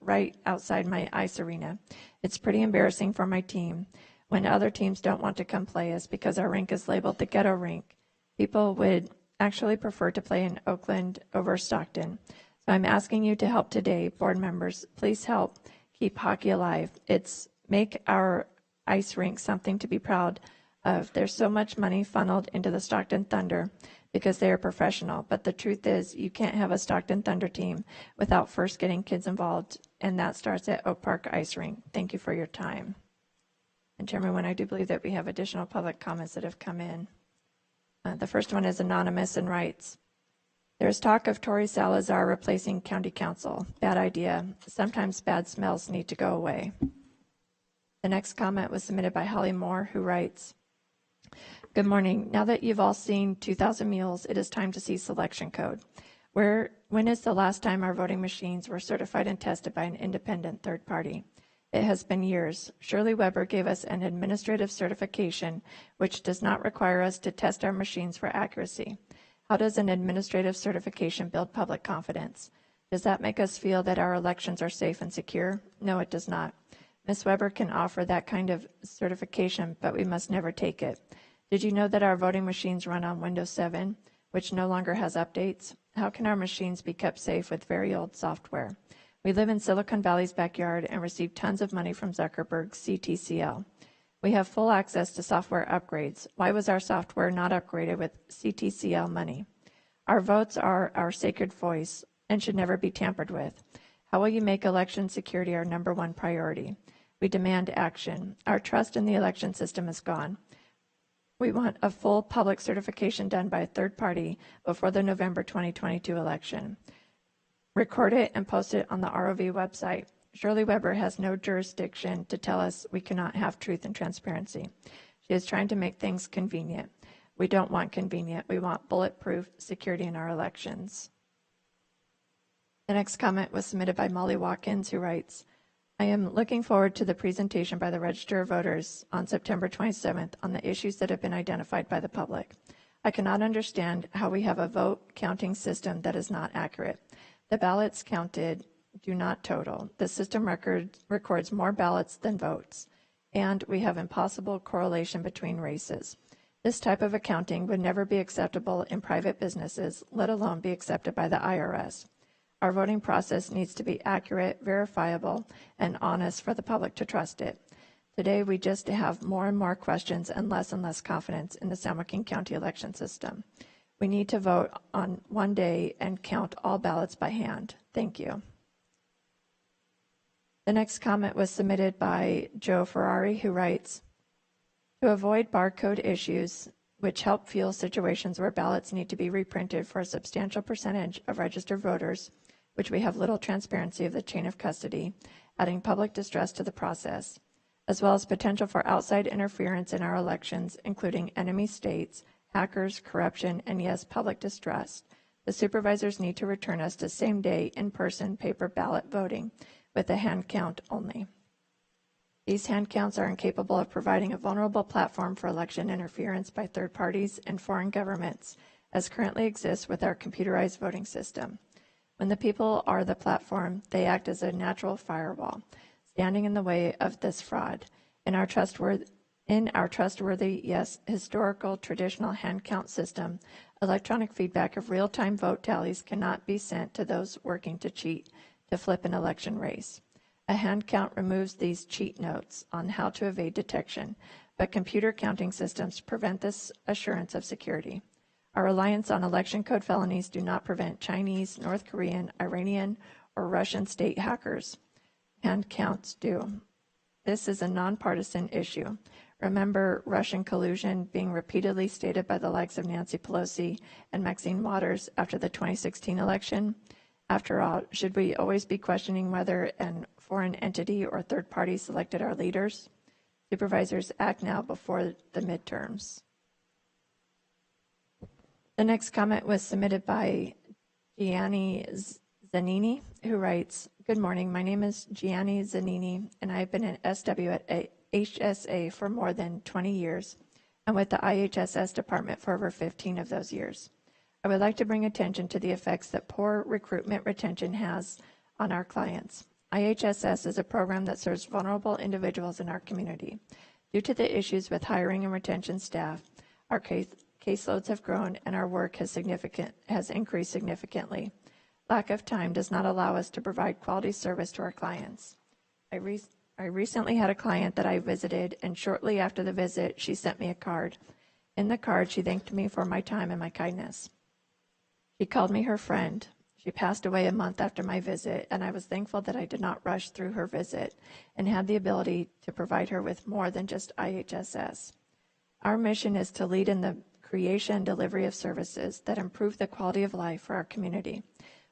right outside my ice arena. It's pretty embarrassing for my team when other teams don't want to come play us because our rink is labeled the ghetto rink. People would actually prefer to play in Oakland over Stockton. So I'm asking you to help today, board members. Please help keep hockey alive. Make our ice rink something to be proud of. There's so much money funneled into the Stockton Thunder because they are professional. But the truth is, you can't have a Stockton Thunder team without first getting kids involved, and that starts at Oak Park Ice Rink. Thank you for your time." And Chairman Nguyen, I do believe that we have additional public comments that have come in. The first one is anonymous and writes, "There's talk of Tori Salazar replacing county council. Bad idea. Sometimes bad smells need to go away." The next comment was submitted by Holly Moore, who writes, "Good morning. Now that you've all seen 2,000 Mules, it is time to see selection code. When is the last time our voting machines were certified and tested by an independent third party? It has been years. Shirley Weber gave us an administrative certification, which does not require us to test our machines for accuracy. How does an administrative certification build public confidence? Does that make us feel that our elections are safe and secure? No, it does not. Ms. Weber can offer that kind of certification, but we must never take it. Did you know that our voting machines run on Windows 7, which no longer has updates? How can our machines be kept safe with very old software? We live in Silicon Valley's backyard and receive tons of money from Zuckerberg's CTCL. We have full access to software upgrades. Why was our software not upgraded with CTCL money? Our votes are our sacred voice and should never be tampered with. How will you make election security our #1 priority? We demand action. Our trust in the election system is gone. We want a full public certification done by a third party before the November 2022 election. Record it and post it on the ROV website. Shirley Weber has no jurisdiction to tell us we cannot have truth and transparency. She is trying to make things convenient. We don't want convenient. We want bulletproof security in our elections." The next comment was submitted by Molly Watkins, who writes, "I am looking forward to the presentation by the Register of Voters on September 27th on the issues that have been identified by the public. I cannot understand how we have a vote counting system that is not accurate. The ballots counted do not total. The system records more ballots than votes, and we have impossible correlation between races. This type of accounting would never be acceptable in private businesses, let alone be accepted by the IRS. Our voting process needs to be accurate, verifiable, and honest for the public to trust it. Today, we just have more and more questions and less confidence in the San Joaquin County election system. We need to vote on one day and count all ballots by hand. Thank you. The next comment was submitted by Joe Ferrari, who writes, to avoid barcode issues, which help fuel situations where ballots need to be reprinted for a substantial percentage of registered voters, which we have little transparency of the chain of custody, adding public distress to the process, as well as potential for outside interference in our elections, including enemy states, hackers, corruption, and yes, public distrust. The supervisors need to return us to same-day, in-person, paper ballot voting with a hand count only. These hand counts are incapable of providing a vulnerable platform for election interference by third parties and foreign governments, as currently exists with our computerized voting system. When the people are the platform, they act as a natural firewall, standing in the way of this fraud. In our trustworthy, yes, historical, traditional hand count system, electronic feedback of real-time vote tallies cannot be sent to those working to cheat to flip an election race. A hand count removes these cheat notes on how to evade detection, but computer counting systems prevent this assurance of security. Our reliance on election code felonies do not prevent Chinese, North Korean, Iranian, or Russian state hackers. Hand counts do. This is a nonpartisan issue. Remember Russian collusion being repeatedly stated by the likes of Nancy Pelosi and Maxine Waters after the 2016 election? After all, should we always be questioning whether a foreign entity or third party selected our leaders? Supervisors, act now before the midterms. The next comment was submitted by Gianni Zanini, who writes, good morning, my name is Gianni Zanini, and I have been an SW at HSA for more than 20 years, and with the IHSS department for over 15 of those years. I would like to bring attention to the effects that poor recruitment retention has on our clients. IHSS is a program that serves vulnerable individuals in our community. Due to the issues with hiring and retention staff, our caseloads have grown and our work has increased significantly. Lack of time does not allow us to provide quality service to our clients. I recently had a client that I visited, and shortly after the visit, she sent me a card. In the card, she thanked me for my time and my kindness. She called me her friend. She passed away a month after my visit, and I was thankful that I did not rush through her visit and had the ability to provide her with more than just IHSS. Our mission is to lead in the creation and delivery of services that improve the quality of life for our community.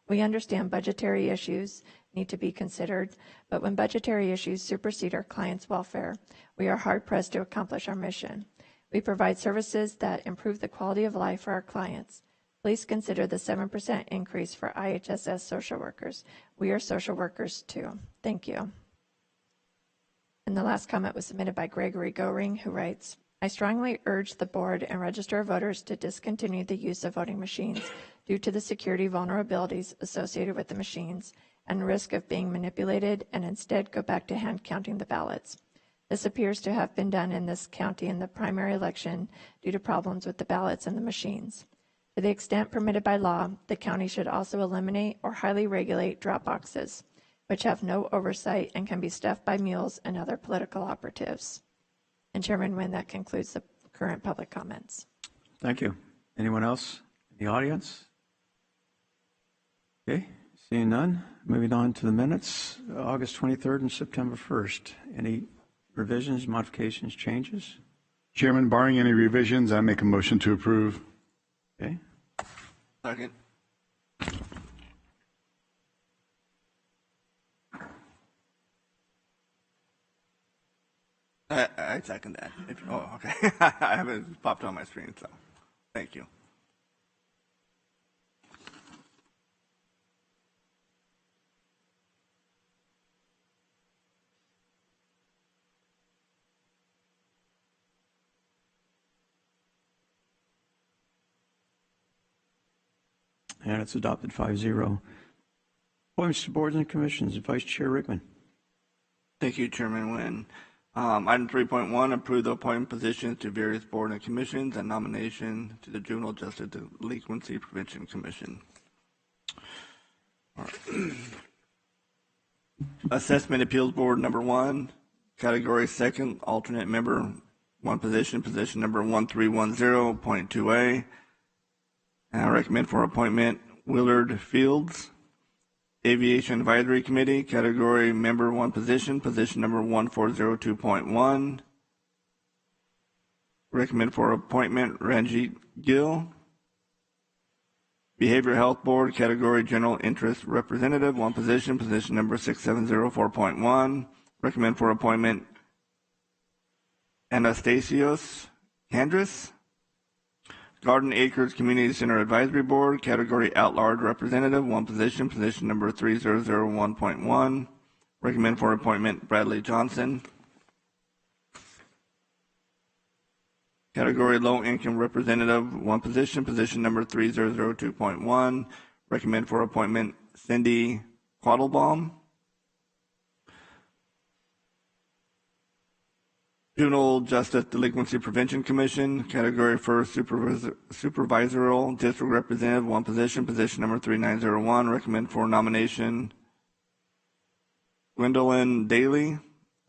We understand budgetary issues need to be considered, but when budgetary issues supersede our clients' welfare, we are hard-pressed to accomplish our mission. We provide services that improve the quality of life for our clients. Please consider the 7% increase for IHSS social workers. We are social workers too. Thank you. And the last comment was submitted by Gregory Goring, who writes, I strongly urge the board and register of voters to discontinue the use of voting machines due to the security vulnerabilities associated with the machines and risk of being manipulated, and instead go back to hand counting the ballots. This appears to have been done in this county in the primary election due to problems with the ballots and the machines. To the extent permitted by law, the county should also eliminate or highly regulate drop boxes, which have no oversight and can be stuffed by mules and other political operatives. And Chairman Nguyen, that concludes the current public comments. Thank you. Anyone else in the audience? Okay, seeing none, moving on to the minutes, August 23rd and September 1st. Any revisions, modifications, changes? Chairman, barring any revisions, I make a motion to approve. Okay. Second. I second that. Okay. I haven't popped on my screen, so thank you. And it's adopted 5-0. Appointments to boards and commissions. Vice Chair Rickman. Thank you, Chairman Nguyen. Item 3.1, approve the appointment positions to various boards and commissions and nomination to the Juvenile Justice Delinquency Prevention Commission. Assessment Appeals Board number 1, category second, alternate member, 1 position, position number 1310.2A. And I recommend for appointment Willard Fields. Aviation Advisory Committee, category member 1 position, position number 1402.1. Recommend for appointment Ranjit Gill. Behavioral Health Board, category general interest representative, 1 position, position number 6704.1. Recommend for appointment Anastasios Kandris. Garden Acres Community Center Advisory Board, category at-large representative, 1 position, position number 3001.1. Recommend for appointment Bradley Johnson. Category low income representative, 1 position, position number 3002.1. Recommend for appointment Cindy Quattlebaum. Juvenile Justice Delinquency Prevention Commission, category first supervisorial district representative, 1 position, position number 3901. Recommend for nomination Gwendolyn Daly.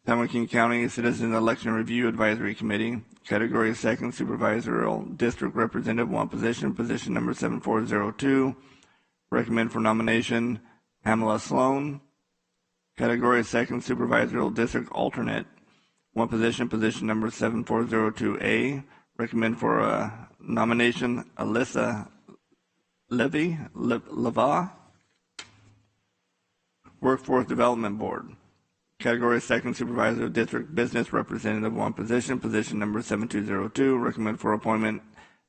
San Joaquin County Citizen Election Review Advisory Committee, category second supervisorial district representative, 1 position, position number 7402. Recommend for nomination Pamela Sloan. Category second supervisorial district alternate, 1 position, position number 7402A. Recommend for a nomination Alyssa Leva. Workforce Development Board, category second supervisor district business representative, 1 position, position number 7202. Recommend for appointment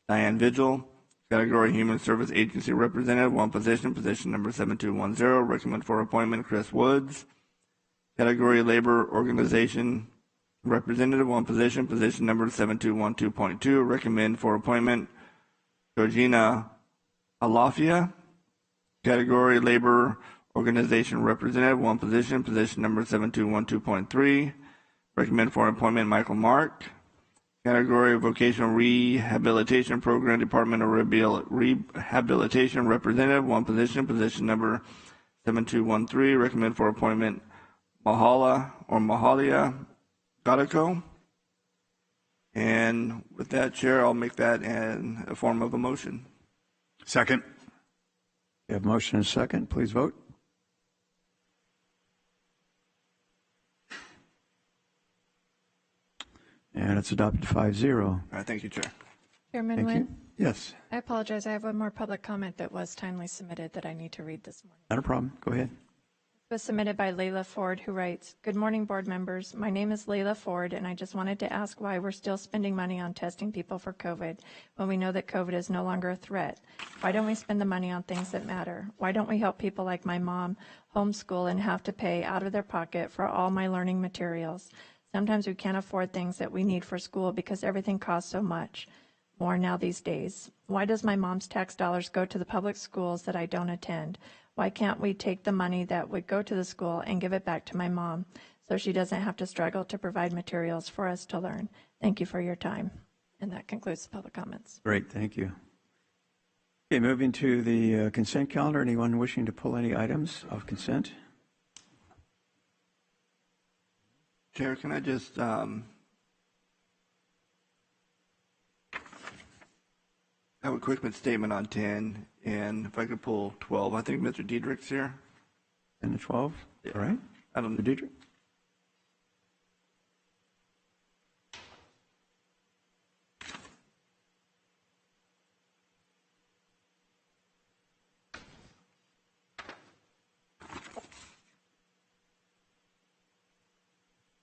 Diane Vigil. Category human service agency representative, 1 position, position number 7210. Recommend for appointment Chris Woods. Category labor organization representative, 1 position, position number 7212.2. Recommend for appointment Georgina Alafia. Category labor organization representative, 1 position, position number 7212.3. Recommend for appointment Michael Mark. Category vocational rehabilitation program, Department of Rehabilitation representative, 1 position, position number 7213. Recommend for appointment Mahalia Gottico. And with that, Chair, I'll make that in a form of a motion. Second. You have motion and second. Please vote. And it's adopted 5-0. All right, thank you, Chair. Chairman Thank you. Nguyen? Yes, I apologize. I have one more public comment that was timely submitted that I need to read this morning. not a problem. Go ahead. It was submitted by Layla Ford, who writes, "Good morning, board members. My name is Layla Ford, and I just wanted to ask why we're still spending money on testing people for COVID when we know that COVID is no longer a threat. Why don't we spend the money on things that matter? Why don't we help people like my mom homeschool and have to pay out of their pocket for all my learning materials? Sometimes we can't afford things that we need for school because everything costs so much more now these days. Why does my mom's tax dollars go to the public schools that I don't attend? Why can't we take the money that would go to the school and give it back to my mom so she doesn't have to struggle to provide materials for us to learn? Thank you for your time." And that concludes the public comments. Great, thank you. Okay, moving to the consent calendar. Anyone wishing to pull any items of consent? Chair, can I just have a quick statement on 10, and if I could pull 12. I think Mr. Diedrich's here. 10 to 12? Yeah. All right. I don't Mr. Diedrich?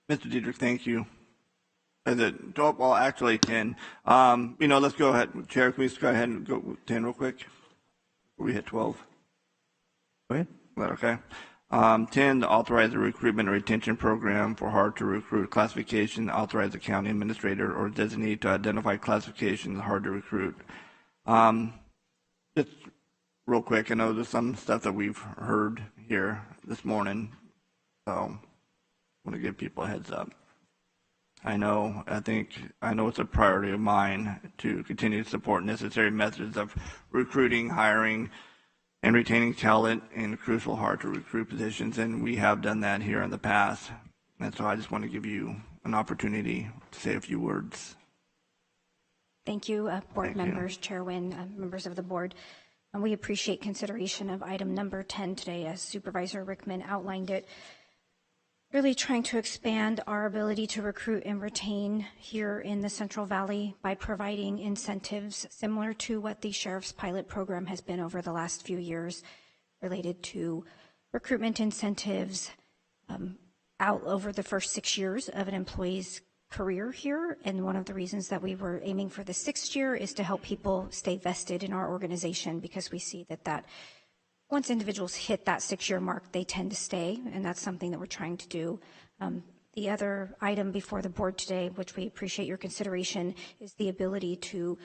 Mr. Diedrich, thank you. Well, actually, 10. Let's go ahead. Chair, can we just go ahead and go with 10 real quick? We hit 12. Go ahead. Is that okay? 10, to authorize the recruitment and retention program for hard to recruit classification, authorize the county administrator or designee to identify classifications hard to recruit. Just real quick, I know there's some stuff that we've heard here this morning, so I want to give people a heads up. I know it's a priority of mine to continue to support necessary methods of recruiting, hiring, and retaining talent in crucial hard to recruit positions, and we have done that here in the past. And so I just want to give you an opportunity to say a few words. Thank you, board members, Chair Wynn, members of the board. We appreciate consideration of item number 10 today, as Supervisor Rickman outlined it. Really trying to expand our ability to recruit and retain here in the Central Valley by providing incentives similar to what the Sheriff's Pilot Program has been over the last few years, related to recruitment incentives out over the first 6 years of an employee's career here. And one of the reasons that we were aiming for the 6th year is to help people stay vested in our organization, because we see that once individuals hit that 6-year mark, they tend to stay, and that's something that we're trying to do. The other item before the board today, which we appreciate your consideration, is the ability to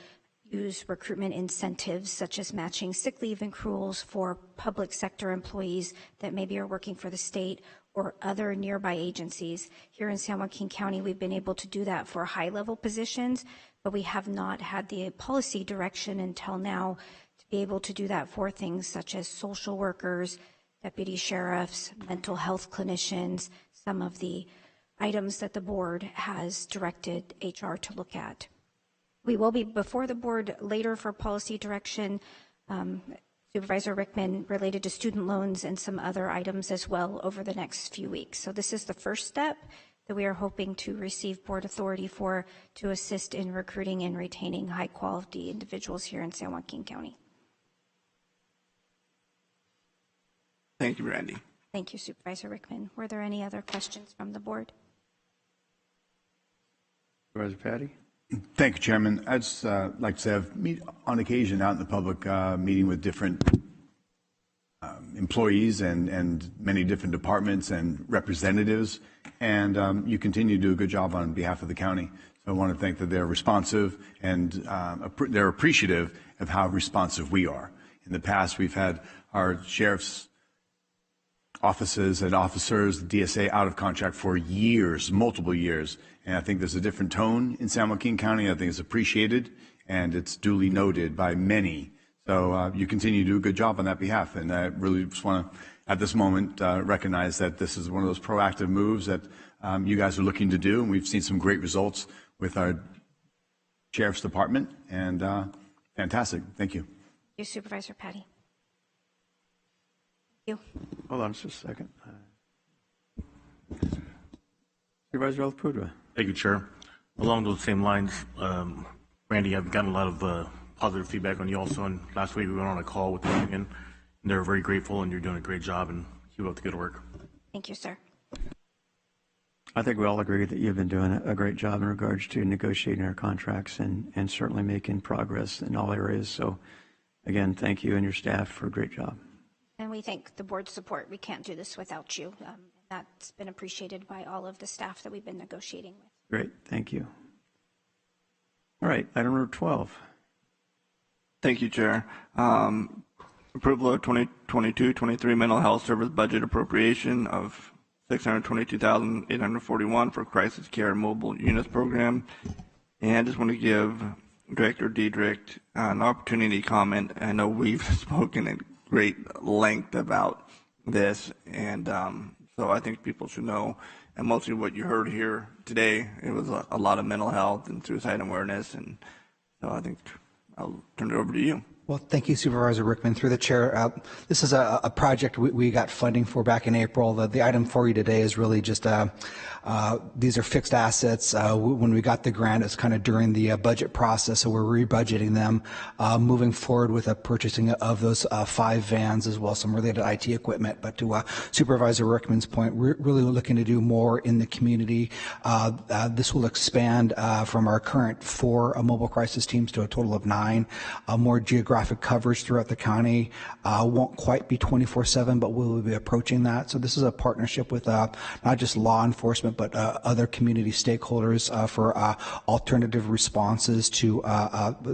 use recruitment incentives such as matching sick leave accruals for public sector employees that maybe are working for the state or other nearby agencies. Here in San Joaquin County, we've been able to do that for high-level positions, but we have not had the policy direction until now to be able to do that for things such as social workers, deputy sheriffs, mental health clinicians, some of the items that the board has directed HR to look at. We will be before the board later for policy direction, Supervisor Rickman, related to student loans and some other items as well over the next few weeks. So this is the first step that we are hoping to receive board authority for to assist in recruiting and retaining high quality individuals here in San Joaquin County. Thank you, Randy. Thank you, Supervisor Rickman. Were there any other questions from the board? Supervisor Patty? Thank you, Chairman. I'd just like to say I've on occasion out in the public meeting with different employees and many different departments and representatives, and you continue to do a good job on behalf of the county. So I want to thank that they're responsive and they're appreciative of how responsive we are. In the past, we've had our sheriff's offices and officers, the DSA, out of contract for years, multiple years. And I think there's a different tone in San Joaquin County. I think it's appreciated and it's duly noted by many. So you continue to do a good job on that behalf. And I really just want to, at this moment, recognize that this is one of those proactive moves that you guys are looking to do. And we've seen some great results with our Sheriff's Department. And fantastic. Thank you. Thank you, Supervisor Patty. Thank you. Hold on just a second. Supervisor Alpudua. Thank you, Chair. Along those same lines, Randy, I've gotten a lot of positive feedback on you also. And last week we went on a call with the union, and they're very grateful, and you're doing a great job, and keep up the good work. Thank you, sir. I think we all agree that you've been doing a great job in regards to negotiating our contracts and certainly making progress in all areas. So, again, thank you and your staff for a great job. And we thank the board's support. We can't do this without you. That's been appreciated by all of the staff that we've been negotiating with. Great, thank you. All right, item number 12. Thank you, Chair. Approval of 2022-23 mental health service budget appropriation of $622,841 for crisis care mobile units program. And I just want to give Director Diedrich an opportunity to comment. I know we've spoken at great length about this, and so I think people should know. And mostly what you heard here today, it was a lot of mental health and suicide awareness, and so I think I'll turn it over to you. Well, thank you, Supervisor Rickman. Through the chair, this is a project we got funding for back in April. The item for you today is really just these are fixed assets. When we got the grant, it's kind of during the budget process, so we're rebudgeting them, moving forward with a purchasing of those 5 vans as well as some related IT equipment. But to Supervisor Rickman's point, we're really looking to do more in the community. This will expand from our current 4 mobile crisis teams to a total of 9, more geographic geographic coverage throughout the county. Won't quite be 24/7, but we will be approaching that. So this is a partnership with not just law enforcement, but other community stakeholders for alternative responses to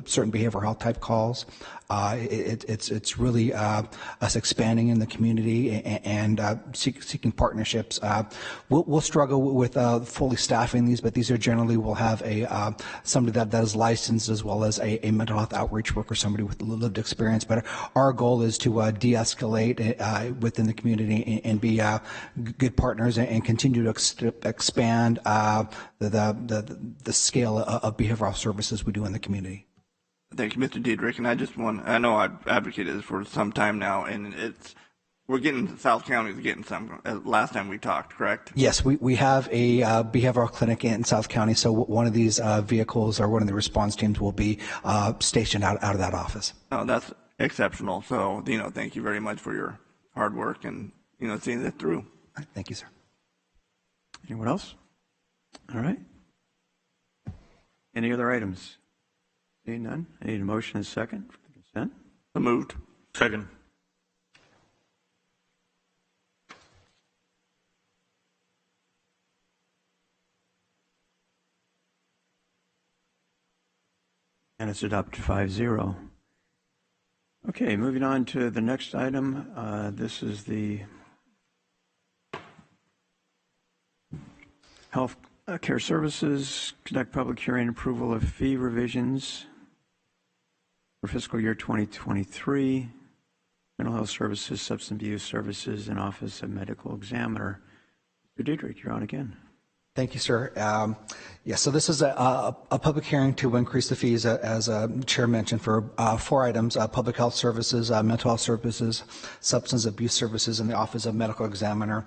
certain behavioral health type calls. It's really us expanding in the community and seeking partnerships. We'll struggle with fully staffing these, but these are generally, we'll have somebody that is licensed, as well as a mental health outreach worker, somebody with lived experience. But our goal is to de-escalate within the community and be good partners and continue to expand the scale of behavioral services we do in the community. Thank you, Mr. Diedrich. And I know I've advocated this for some time now, and we're getting, South County is getting some, last time we talked, correct? Yes, we have a behavioral clinic in South County, so one of these vehicles or one of the response teams will be stationed out of that office. Oh, that's exceptional. So, thank you very much for your hard work and, seeing that through. Thank you, sir. Anyone else? All right. Any other items? Seeing none, I need a motion and a second for the consent. So moved. Second. And it's adopted 5-0. Okay, moving on to the next item. This is the Health Care Services, conduct public hearing approval of fee revisions for fiscal year 2023, mental health services, substance abuse services, and Office of Medical Examiner. Mr. Diedrich, you're on again. Thank you, sir. So this is a public hearing to increase the fees, as Chair mentioned, for 4 items: public health services, mental health services, substance abuse services, and the Office of Medical Examiner.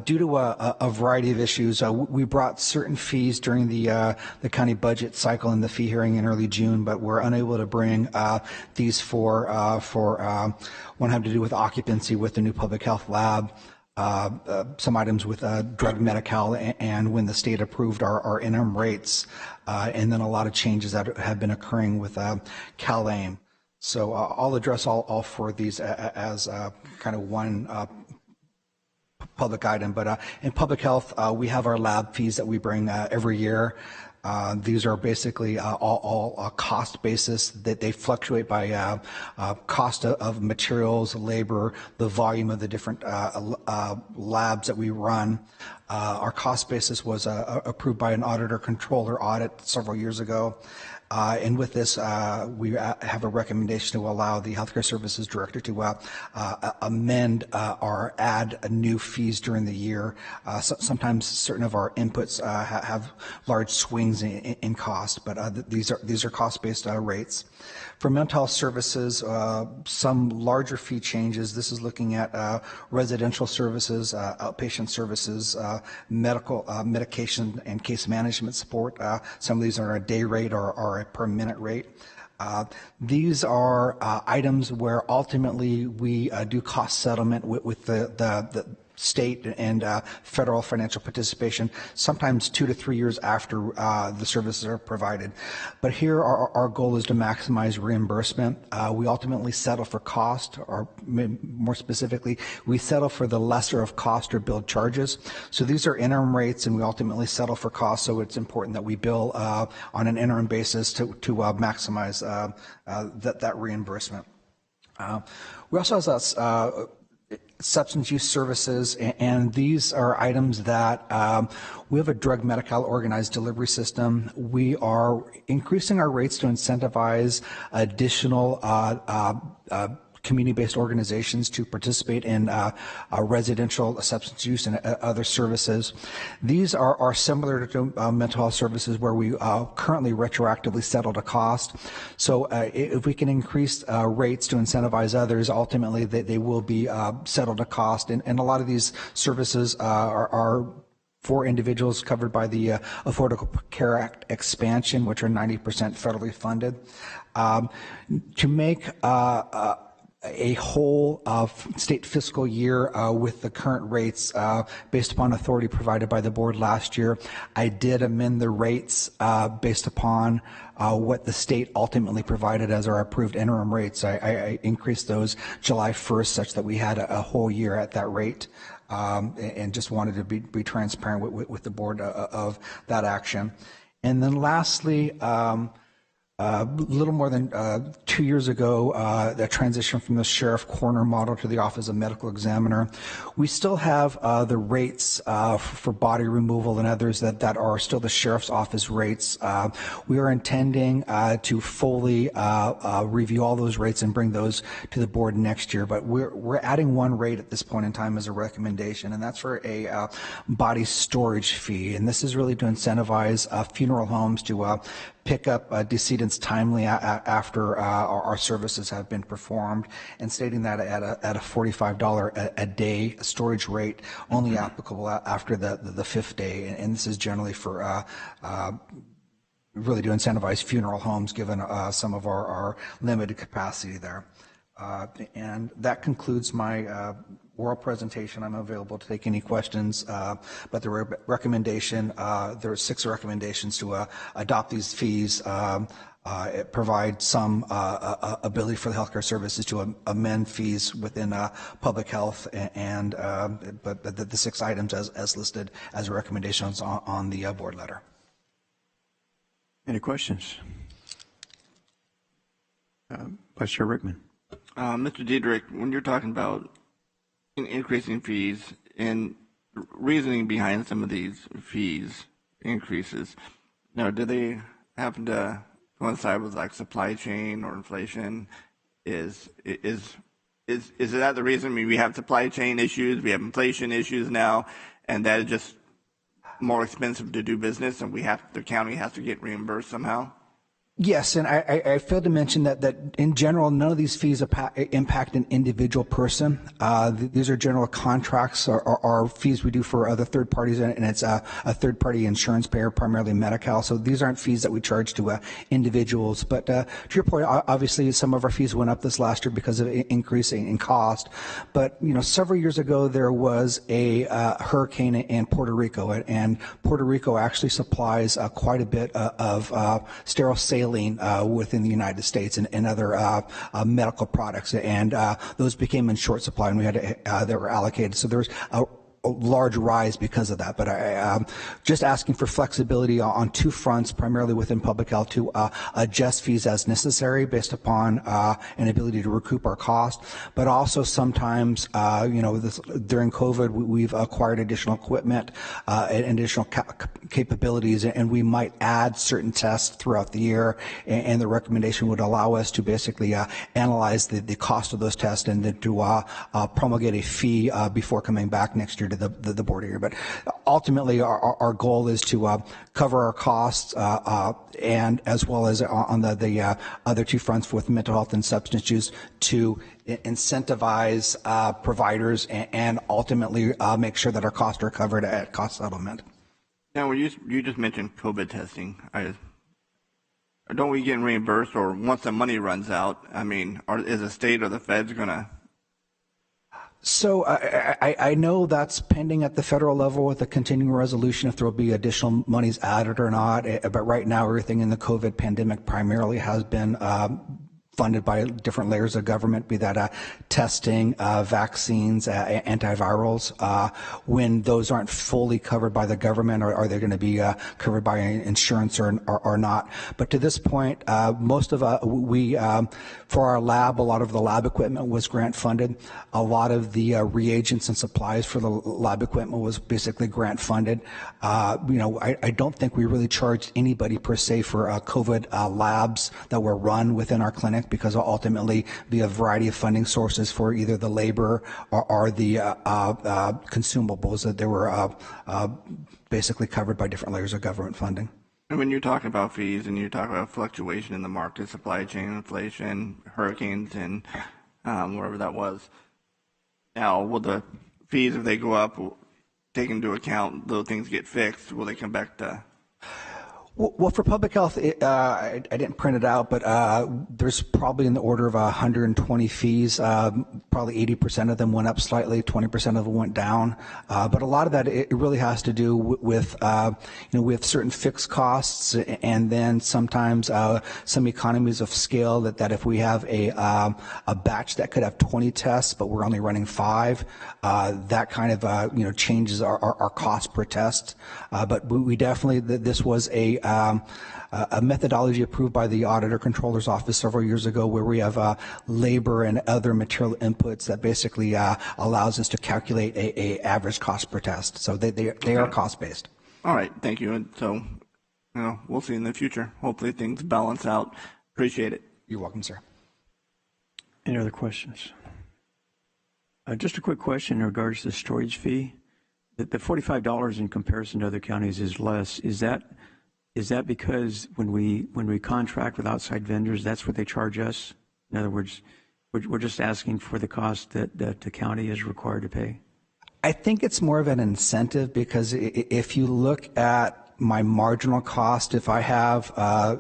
Due to a variety of issues, we brought certain fees during the county budget cycle in the fee hearing in early June, but we're unable to bring these for one having to do with occupancy with the new public health lab. Some items with drug Medi-Cal, and when the state approved our interim rates, and then a lot of changes that have been occurring with CalAIM. So I'll address all 4 of these as kind of one public item. But in public health, we have our lab fees that we bring every year. These are basically all cost basis, that they fluctuate by cost of materials, labor, the volume of the different labs that we run. Our cost basis was approved by an auditor controller audit several years ago. And with this, we have a recommendation to allow the Healthcare Services Director to amend or add new fees during the year. Sometimes certain of our inputs have large swings in cost, but these are cost-based rates. For mental health services, some larger fee changes. This is looking at residential services, outpatient services, medication and case management support. Some of these are a day rate or a per minute rate. These are items where ultimately we do cost settlement with the state and federal financial participation, sometimes 2 to 3 years after the services are provided. But here our goal is to maximize reimbursement. We ultimately settle for cost, or more specifically, we settle for the lesser of cost or billed charges. So these are interim rates, and we ultimately settle for cost, so it's important that we bill on an interim basis to maximize that reimbursement. We also have substance use services, and these are items that we have a drug Medi-Cal organized delivery system. We are increasing our rates to incentivize additional community-based organizations to participate in residential substance use and other services. These are similar to mental health services, where we currently retroactively settle to cost. So if we can increase rates to incentivize others, ultimately they will be settled to cost. And a lot of these services are for individuals covered by the Affordable Care Act expansion, which are 90% federally funded. To make a whole state fiscal year with the current rates based upon authority provided by the board last year. I did amend the rates based upon what the state ultimately provided as our approved interim rates. I increased those July 1st such that we had a whole year at that rate. And just wanted to be transparent with the board of that action. And then lastly, a little more than 2 years ago, the transition from the sheriff coroner model to the office of medical examiner. We still have the rates for body removal and others that are still the sheriff's office rates. We are intending to fully review all those rates and bring those to the board next year. But we're adding one rate at this point in time as a recommendation, and that's for a body storage fee. And this is really to incentivize funeral homes to pick up decedents timely after our services have been performed, and stating that at a $45 a day storage rate, only applicable after the fifth day. And this is generally for really to incentivize funeral homes, given some of our limited capacity there. And that concludes my oral presentation. I'm available to take any questions, but the recommendation, there are 6 recommendations to adopt these fees. It provides some ability for the healthcare services to amend fees within public health, and but the 6 items as listed as recommendations on the board letter. Any questions? Vice Chair Rickman. Mr. Diedrich, when you're talking about increasing fees and reasoning behind some of these fees increases, now, do they happen to coincide with like supply chain or inflation? Is that the reason? I mean, we have supply chain issues, we have inflation issues now, and that is just more expensive to do business, and the county has to get reimbursed somehow? Yes, and I failed to mention that in general, none of these fees impact an individual person. These are general contracts or fees we do for other third parties, and it's a third-party insurance payer, primarily Medi-Cal. So these aren't fees that we charge to individuals. But to your point, obviously some of our fees went up this last year because of increase in cost. But several years ago there was a hurricane in Puerto Rico, and Puerto Rico actually supplies quite a bit of sterile saline within the United States and other medical products, and those became in short supply, and we had to, they were allocated. So there was a large rise because of that. But I just asking for flexibility on 2 fronts, primarily within public health, to adjust fees as necessary based upon an ability to recoup our cost. But also sometimes, during COVID, we've acquired additional equipment and additional capabilities, and we might add certain tests throughout the year. And the recommendation would allow us to basically analyze the cost of those tests and then to promulgate a fee before coming back next year to the board here. But ultimately our goal is to cover our costs and as well as on the other 2 fronts with mental health and substance use, to incentivize providers and ultimately make sure that our costs are covered at cost settlement. Now, you just mentioned COVID testing. Don't we get reimbursed, or once the money runs out, I mean, is the state or the feds going to? So I know that's pending at the federal level with a continuing resolution if there will be additional monies added or not. But right now, everything in the COVID pandemic primarily has been funded by different layers of government, be that testing, vaccines, antivirals. When those aren't fully covered by the government, or are they going to be covered by insurance or not? But to this point, most of for our lab, a lot of the lab equipment was grant funded. A lot of the reagents and supplies for the lab equipment was basically grant funded. I don't think we really charged anybody per se for COVID labs that were run within our clinic, because ultimately via a variety of funding sources for either the labor or the consumables, that they were basically covered by different layers of government funding. And when you're talking about fees and you're talking about fluctuation in the market, supply chain inflation, hurricanes, and wherever that was, now will the fees, if they go up, take into account those things get fixed, will they come back to? Well, for public health, I didn't print it out, but there's probably in the order of 120 fees. Probably 80% of them went up slightly, 20% of them went down. But a lot of that, it really has to do with we have certain fixed costs, and then sometimes some economies of scale that if we have a batch that could have 20 tests, but we're only running 5, that kind of changes our cost per test. But we definitely, this was a methodology approved by the Auditor Controller's Office several years ago, where we have labor and other material inputs that basically allows us to calculate a average cost per test. So they are cost based. All right, thank you. And so, we'll see in the future. Hopefully things balance out. Appreciate it. You're welcome, sir. Any other questions? Just a quick question in regards to the storage fee. The $45 in comparison to other counties is less. Is that because when we contract with outside vendors, that's what they charge us? In other words, we're just asking for the cost that the county is required to pay? I think it's more of an incentive, because if you look at my marginal cost, if I have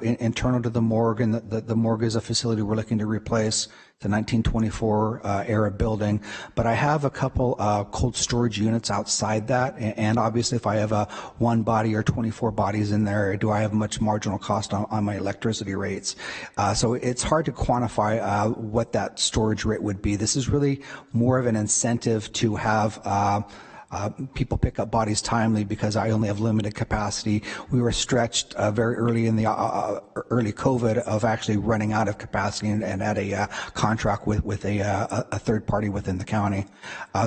internal to the morgue, and the morgue is a facility we're looking to replace, the 1924 era building, but I have a couple cold storage units outside that, and obviously if I have a 1 body or 24 bodies in there, do I have much marginal cost on my electricity rates? So it's hard to quantify what that storage rate would be. This is really more of an incentive to have people pick up bodies timely, because I only have limited capacity. We were stretched very early in the early COVID of actually running out of capacity, and had a contract with a third party within the county.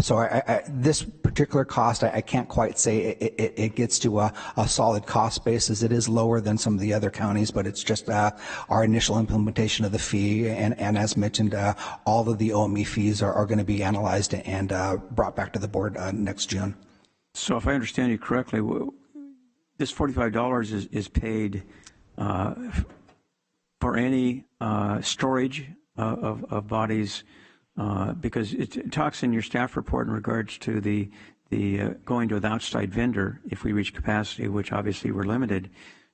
So this particular cost, I can't quite say it gets to a solid cost basis. It is lower than some of the other counties, but it's just our initial implementation of the fee. And as mentioned, all of the OME fees are going to be analyzed and brought back to the board next June. So if I understand you correctly, this $45 is paid for any storage of bodies, because it talks in your staff report in regards to the going to an outside vendor if we reach capacity, which obviously we're limited.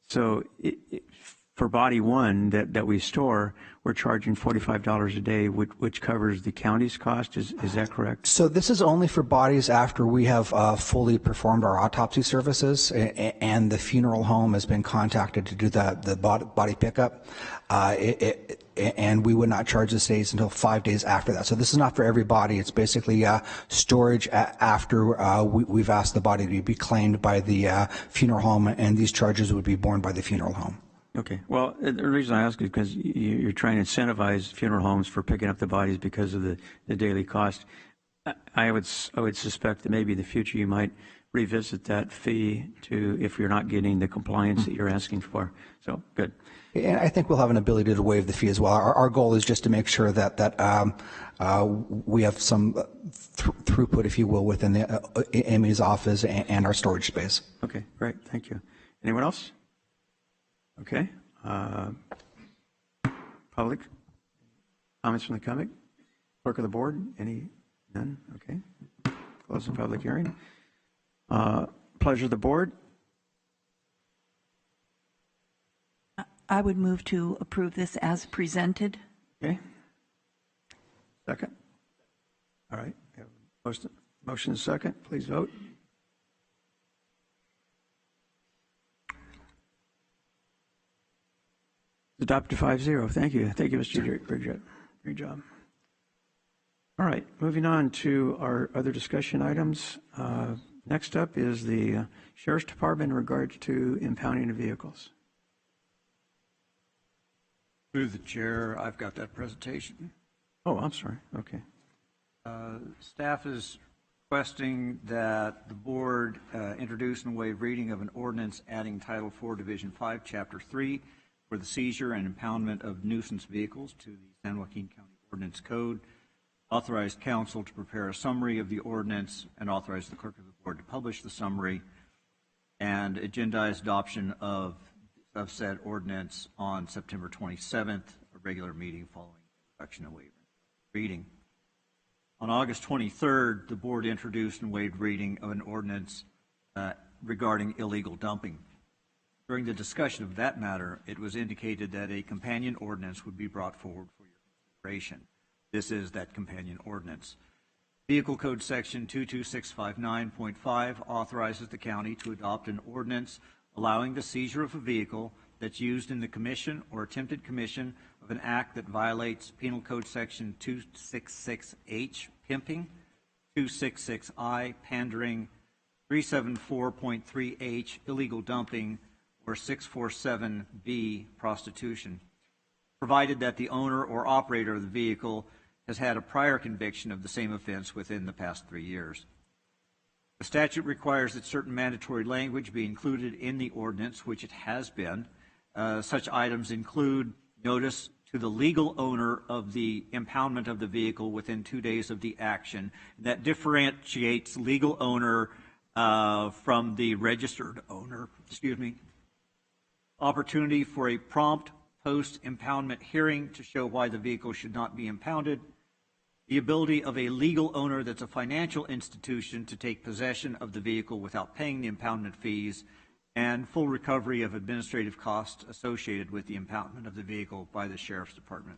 So for body 1 that we store, we're charging $45 a day, which covers the county's cost. Is that correct? So this is only for bodies after we have fully performed our autopsy services, and the funeral home has been contacted to do the body pickup. And we would not charge the states until 5 days after that. So this is not for every body. It's basically storage after we've asked the body to be claimed by the funeral home, and these charges would be borne by the funeral home. Okay. Well, the reason I ask is because you're trying to incentivize funeral homes for picking up the bodies because of the daily cost. I would suspect that maybe in the future you might revisit that fee if you're not getting the compliance that you're asking for. So good. And I think we'll have an ability to waive the fee as well. Our goal is just to make sure that we have some throughput, if you will, within the ME's office and our storage space. Okay, great. Thank you. Anyone else? Okay. Public comments from the public? Clerk of the board? None? Okay. Close the public hearing. Pleasure of the board. I would move to approve this as presented. Okay. Second. All right. Motion second. Please vote. Adopted 5-0. Thank you. Thank you, Mr. Drake. Great job. All right. Moving on to our other discussion items. Next up is the Sheriff's Department in regards to impounding of vehicles. Through the chair, I've got that presentation. Oh, I'm sorry. Okay. Staff is requesting that the board introduce and waive reading of an ordinance adding Title 4, Division 5, Chapter 3 for the seizure and impoundment of nuisance vehicles to the San Joaquin County Ordinance Code. Authorize council to prepare a summary of the ordinance and authorize the clerk of the board to publish the summary, and agendize adoption of said ordinance on September 27th, a regular meeting following introduction and waiver reading. On August 23rd, the board introduced and waived reading of an ordinance regarding illegal dumping. During the discussion of that matter, it was indicated that a companion ordinance would be brought forward for your consideration. This is that companion ordinance. Vehicle Code Section 22659.5 authorizes the county to adopt an ordinance allowing the seizure of a vehicle that's used in the commission or attempted commission of an act that violates Penal Code Section 266H, pimping, 266I, pandering, 374.3H, illegal dumping, or 647B, prostitution, provided that the owner or operator of the vehicle has had a prior conviction of the same offense within the past 3 years. The statute requires that certain mandatory language be included in the ordinance, which it has been. Such items include notice to the legal owner of the impoundment of the vehicle within 2 days of the action. That differentiates legal owner from the registered owner. Opportunity for a prompt post-impoundment hearing to show why the vehicle should not be impounded. The ability of a legal owner that's a financial institution to take possession of the vehicle without paying the impoundment fees, and full recovery of administrative costs associated with the impoundment of the vehicle by the Sheriff's Department.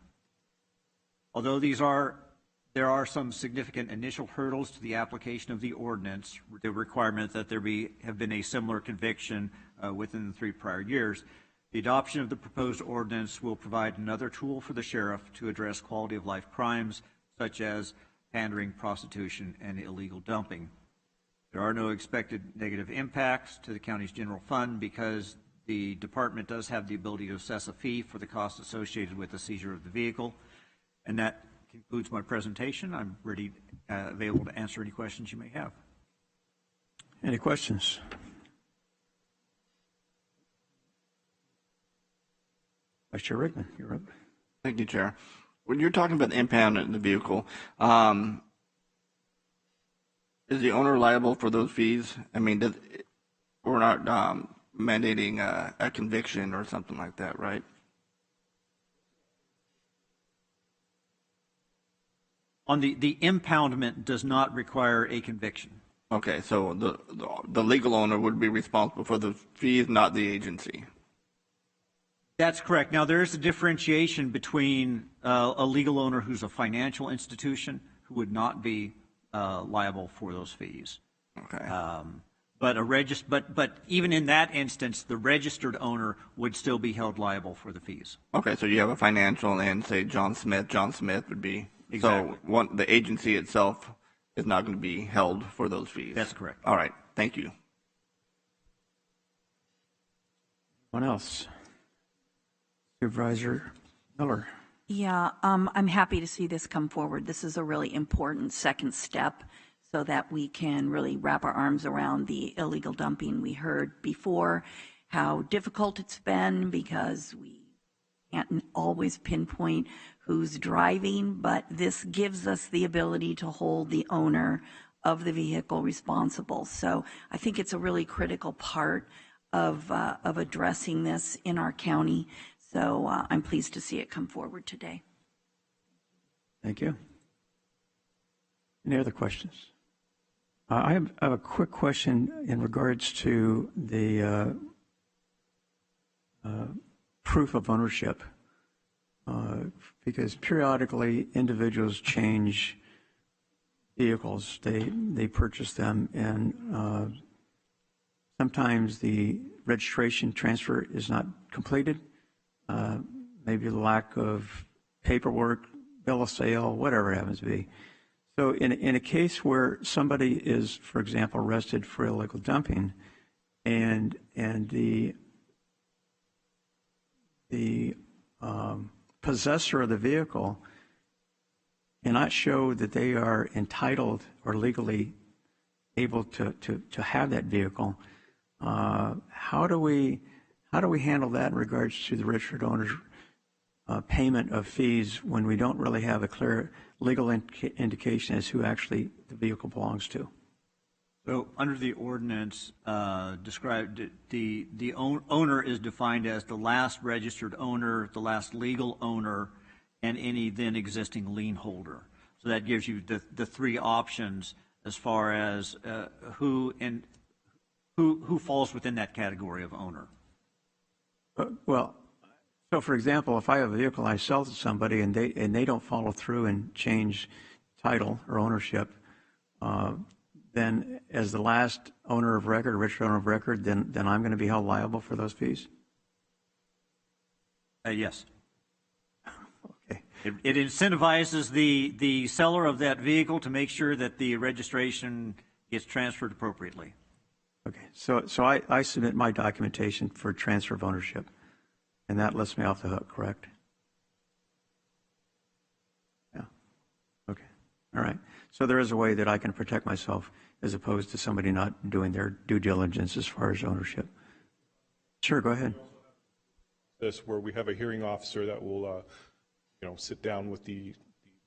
Although there are some significant initial hurdles to the application of the ordinance, the requirement that there have been a similar conviction within the 3 prior years, the adoption of the proposed ordinance will provide another tool for the sheriff to address quality of life crimes such as pandering, prostitution, and illegal dumping. There are no expected negative impacts to the county's general fund because the department does have the ability to assess a fee for the costs associated with the seizure of the vehicle. And that concludes my presentation. I'm ready, available to answer any questions you may have. Any questions? Vice Chair Rickman, you're up. Thank you, Chair. When you're talking about the impoundment of the vehicle, is the owner liable for those fees? I mean, we're not mandating a conviction or something like that, right? On the impoundment does not require a conviction. Okay, so the legal owner would be responsible for the fees, not the agency. That's correct. Now, there is a differentiation between a legal owner who's a financial institution who would not be liable for those fees. Okay. But even in that instance, the registered owner would still be held liable for the fees. Okay, so you have a financial and say John Smith would be. Exactly. So the agency itself is not going to be held for those fees. That's correct. All right, thank you. Anyone else? Supervisor Miller. Yeah, I'm happy to see this come forward. This is a really important second step so that we can really wrap our arms around the illegal dumping. We heard before how difficult it's been because we can't always pinpoint who's driving, but this gives us the ability to hold the owner of the vehicle responsible. So I think it's a really critical part of addressing this in our county. So I'm pleased to see it come forward today. Thank you. Any other questions? I have a quick question in regards to the proof of ownership, because periodically individuals change vehicles. They purchase them, and sometimes the registration transfer is not completed. Maybe the lack of paperwork, bill of sale, whatever it happens to be. So in a case where somebody is, for example, arrested for illegal dumping, and the possessor of the vehicle cannot show that they are entitled or legally able to have that vehicle, how do we handle that in regards to the registered owner's payment of fees when we don't really have a clear legal indication as who actually the vehicle belongs to? So under the ordinance described, the owner is defined as the last registered owner, the last legal owner, and any then existing lien holder. So that gives you the three options as far as who falls within that category of owner. Well, so for example, if I have a vehicle I sell to somebody and they don't follow through and change title or ownership, then as the last owner of record, registered owner of record, then I'm going to be held liable for those fees? Yes. Okay. It incentivizes the seller of that vehicle to make sure that the registration gets transferred appropriately. Okay, so I submit my documentation for transfer of ownership, and that lets me off the hook, correct? Yeah. Okay. All right. So there is a way that I can protect myself as opposed to somebody not doing their due diligence as far as ownership. Sure, go ahead. This where we have a hearing officer that will, sit down with the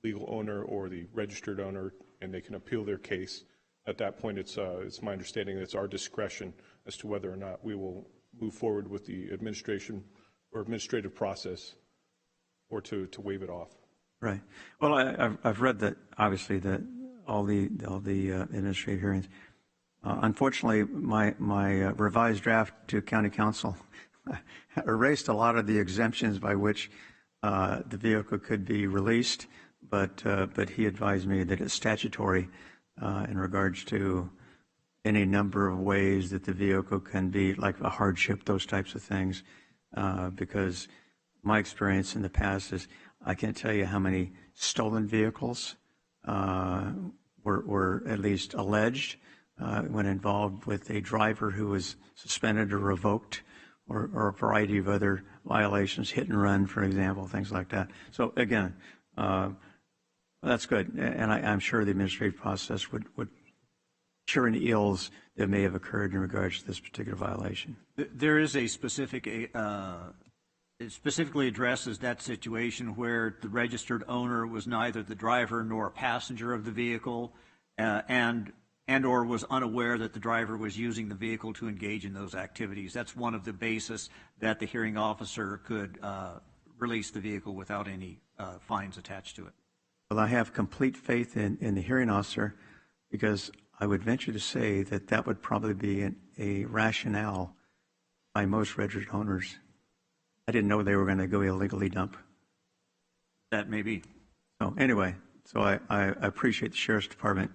legal owner or the registered owner, and they can appeal their case. At that point, it's my understanding that it's our discretion as to whether or not we will move forward with the administration or administrative process, or to waive it off. Right. Well, I've read that obviously that all the administrative hearings. Unfortunately, my revised draft to County Council erased a lot of the exemptions by which the vehicle could be released, but he advised me that it's statutory in regards to any number of ways that the vehicle can be like a hardship, those types of things, because my experience in the past is I can't tell you how many stolen vehicles were at least alleged when involved with a driver who was suspended or revoked, or a variety of other violations, hit and run, for example, things like that. So again, that's good, and I'm sure the administrative process would cure any ills that may have occurred in regards to this particular violation. There is a specific, it specifically addresses that situation where the registered owner was neither the driver nor a passenger of the vehicle, and or was unaware that the driver was using the vehicle to engage in those activities. That's one of the basis that the hearing officer could release the vehicle without any fines attached to it. Well, I have complete faith in the hearing officer, because I would venture to say that that would probably be a rationale by most registered owners. I didn't know they were going to go illegally dump. That may be. So anyway, so I appreciate the Sheriff's Department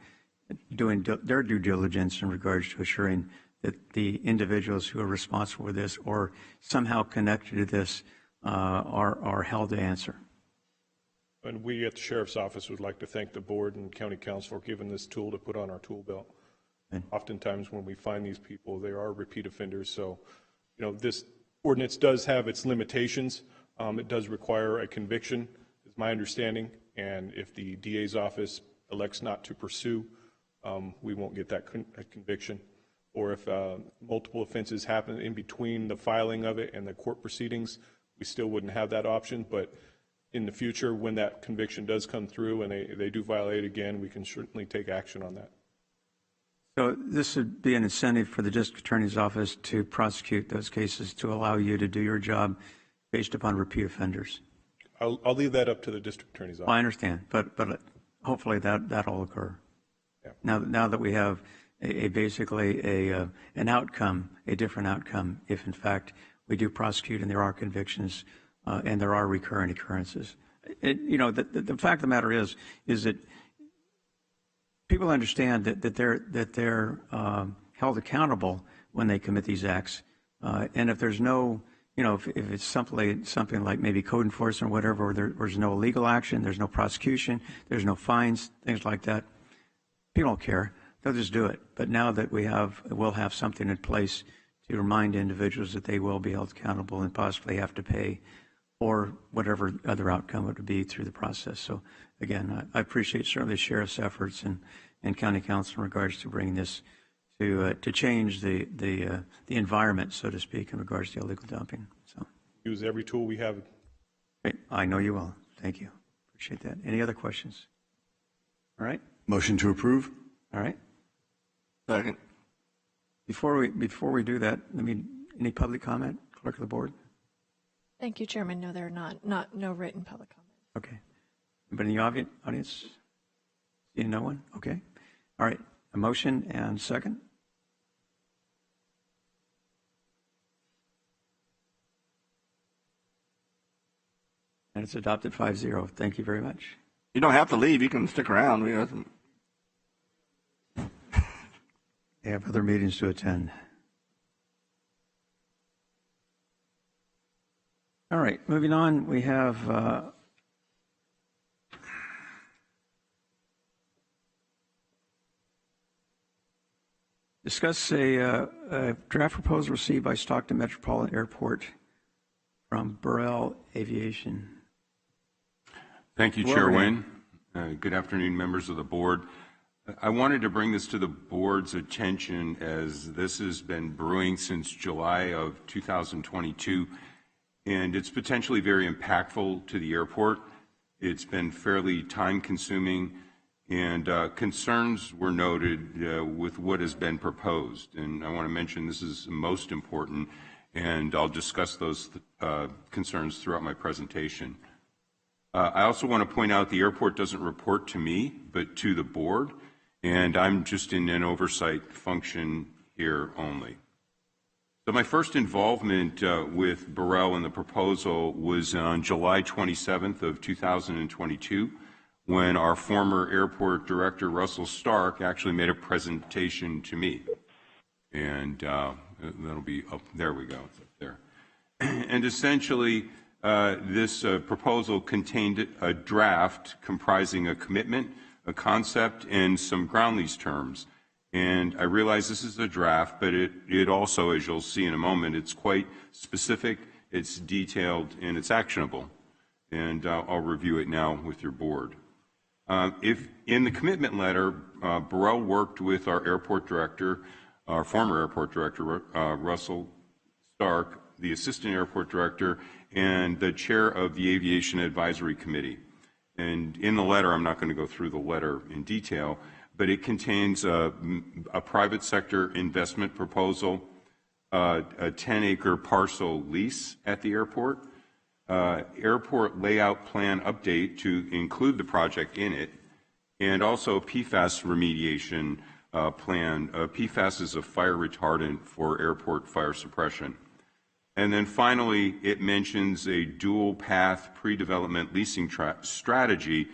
doing their due diligence in regards to assuring that the individuals who are responsible for this or somehow connected to this are held to answer. And we at the Sheriff's Office would like to thank the board and County Council for giving this tool to put on our tool belt. And oftentimes when we find these people, they are repeat offenders. So, this ordinance does have its limitations. It does require a conviction, is my understanding. And if the DA's office elects not to pursue, we won't get that conviction. Or if multiple offenses happen in between the filing of it and the court proceedings, we still wouldn't have that option. But in the future, when that conviction does come through and they do violate again, we can certainly take action on that. So this would be an incentive for the district attorney's office to prosecute those cases, to allow you to do your job based upon repeat offenders. I'll leave that up to the district attorney's office. I understand, but hopefully that'll occur. Yeah. Now that we have basically an outcome, a different outcome, if in fact we do prosecute and there are convictions and there are recurrent occurrences. The fact of the matter is that people understand that they're held accountable when they commit these acts, and if there's no, if it's something like maybe code enforcement or whatever, or there's no legal action, there's no prosecution, there's no fines, things like that, people don't care. They'll just do it. But now that we'll have something in place to remind individuals that they will be held accountable and possibly have to pay, or whatever other outcome it would be through the process. So again, I appreciate certainly the sheriff's efforts and county council in regards to bringing this to change the environment, so to speak, in regards to illegal dumping. So use every tool we have. Great. I know you will. Thank you. Appreciate that. Any other questions? All right. Motion to approve. All right. Second. Before we do that, any public comment, clerk of the board? Thank you, Chairman. No, there are no written public comment. Okay. Anybody in the audience? See no one? Okay. All right. A motion and second. And it's adopted 5-0. Thank you very much. You don't have to leave. You can stick around. They have other meetings to attend. All right, moving on, we have discuss a draft proposal received by Stockton Metropolitan Airport from Burrell Aviation. Thank you, Hello Chair again. Wynn. Good afternoon, members of the board. I wanted to bring this to the board's attention as this has been brewing since July of 2022, and it's potentially very impactful to the airport. It's been fairly time-consuming, and concerns were noted with what has been proposed. And I want to mention this is most important, and I'll discuss those concerns throughout my presentation. I also want to point out the airport doesn't report to me, but to the board, and I'm just in an oversight function here only. So my first involvement with Burrell in the proposal was on July 27th of 2022, when our former airport director, Russell Stark, actually made a presentation to me. And that'll be up, there we go, it's up there. And essentially, this proposal contained a draft comprising a commitment, a concept, and some ground lease terms. And I realize this is a draft, but it also, as you'll see in a moment, it's quite specific, it's detailed, and it's actionable. And I'll review it now with your board. If in the commitment letter, Burrell worked with our airport director, our former airport director, Russell Stark, the assistant airport director, and the chair of the Aviation Advisory Committee. And in the letter, I'm not going to go through the letter in detail, but it contains a private sector investment proposal, a 10-acre parcel lease at the airport, airport layout plan update to include the project in it, and also a PFAS remediation plan. PFAS is a fire retardant for airport fire suppression. And then finally, it mentions a dual path pre-development leasing strategy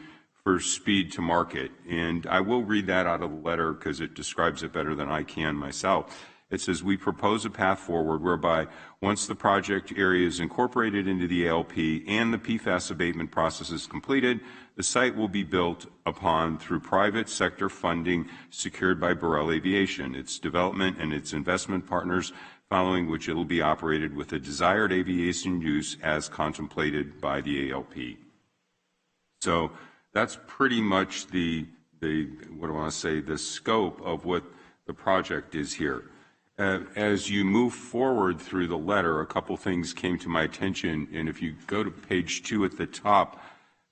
for speed to market. And I will read that out of the letter because it describes it better than I can myself. It says, we propose a path forward whereby once the project area is incorporated into the ALP and the PFAS abatement process is completed, the site will be built upon through private sector funding secured by Burrell Aviation, its development and its investment partners, following which it will be operated with a desired aviation use as contemplated by the ALP. So that's pretty much the scope of what the project is here. As you move forward through the letter, a couple things came to my attention, and if you go to page 2 at the top,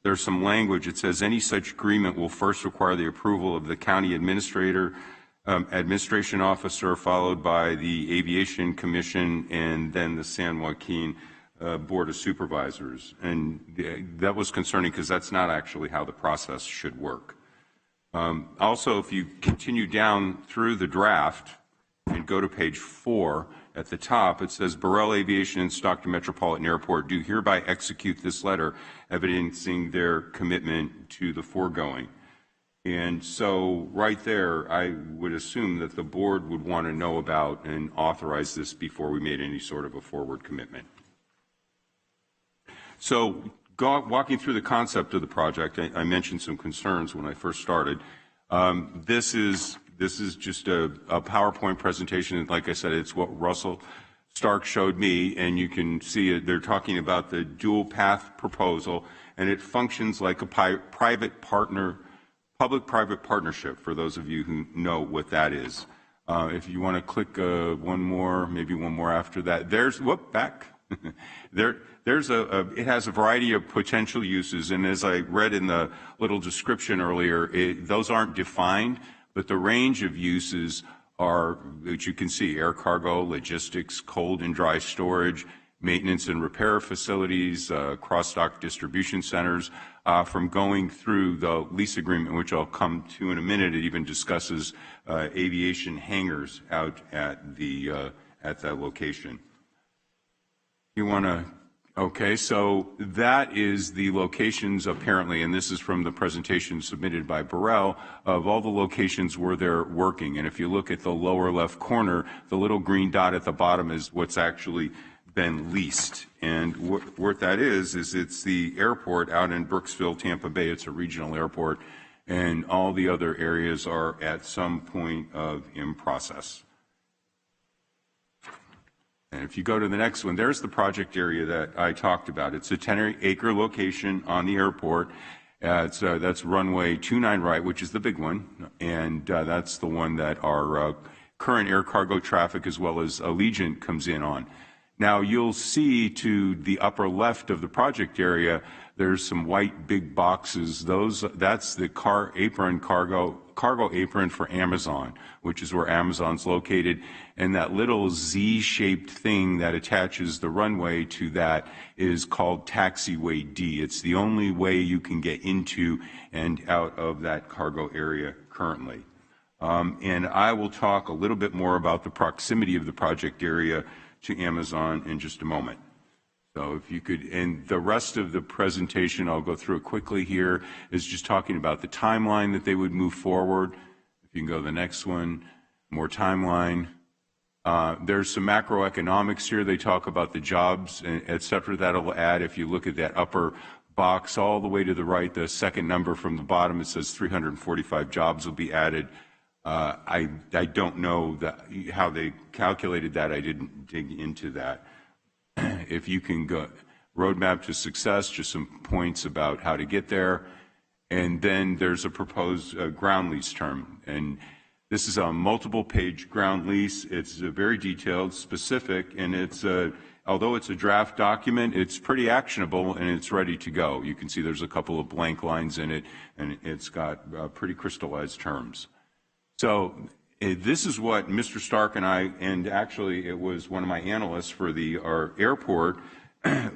there's some language. It says any such agreement will first require the approval of the county administrator, administration officer, followed by the Aviation Commission, and then the San Joaquin Board of Supervisors. And that was concerning because that's not actually how the process should work. Also, if you continue down through the draft and go to page 4, at the top, it says Burrell Aviation and Stockton Metropolitan Airport do hereby execute this letter evidencing their commitment to the foregoing. And so right there, I would assume that the board would want to know about and authorize this before we made any sort of a forward commitment. So walking through the concept of the project, I mentioned some concerns when I first started. This is just a PowerPoint presentation. And like I said, it's what Russell Stark showed me, and you can see it. They're talking about the dual path proposal, and it functions like a public-private partnership, for those of you who know what that is. If you want to click one more, maybe one more after that. It has a variety of potential uses, and as I read in the little description earlier, those aren't defined, but the range of uses are, which you can see, air cargo, logistics, cold and dry storage, maintenance and repair facilities, cross-dock distribution centers. From going through the lease agreement, which I'll come to in a minute, it even discusses aviation hangars out at that location. You want to Okay, so that is the locations apparently, and this is from the presentation submitted by Burrell, of all the locations where they're working. And if you look at the lower left corner, the little green dot at the bottom is what's actually been leased. And what that is it's the airport out in Brooksville, Tampa Bay. It's a regional airport. And all the other areas are at some point of in process. And if you go to the next one, there's the project area that I talked about. It's a 10-acre location on the airport. That's runway 29 right, which is the big one. And that's the one that our current air cargo traffic as well as Allegiant comes in on. Now, you'll see to the upper left of the project area, there's some white big boxes. That's the cargo apron for Amazon, which is where Amazon's located. And that little Z-shaped thing that attaches the runway to that is called taxiway D. It's the only way you can get into and out of that cargo area currently. And I will talk a little bit more about the proximity of the project area to Amazon in just a moment. So if you could, and the rest of the presentation, I'll go through it quickly here, is just talking about the timeline that they would move forward. If you can go to the next one, more timeline. There's some macroeconomics here. They talk about the jobs, et cetera, that'll add. If you look at that upper box all the way to the right, the second number from the bottom, it says 345 jobs will be added. I don't know how they calculated that. I didn't dig into that. If you can go roadmap to success, just some points about how to get there. And then there's a proposed ground lease term. And this is a multiple page ground lease. It's very detailed, specific, and it's although it's a draft document, it's pretty actionable and it's ready to go. You can see there's a couple of blank lines in it, and it's got pretty crystallized terms. So this is what Mr. Stark and I, and actually it was one of my analysts for our airport,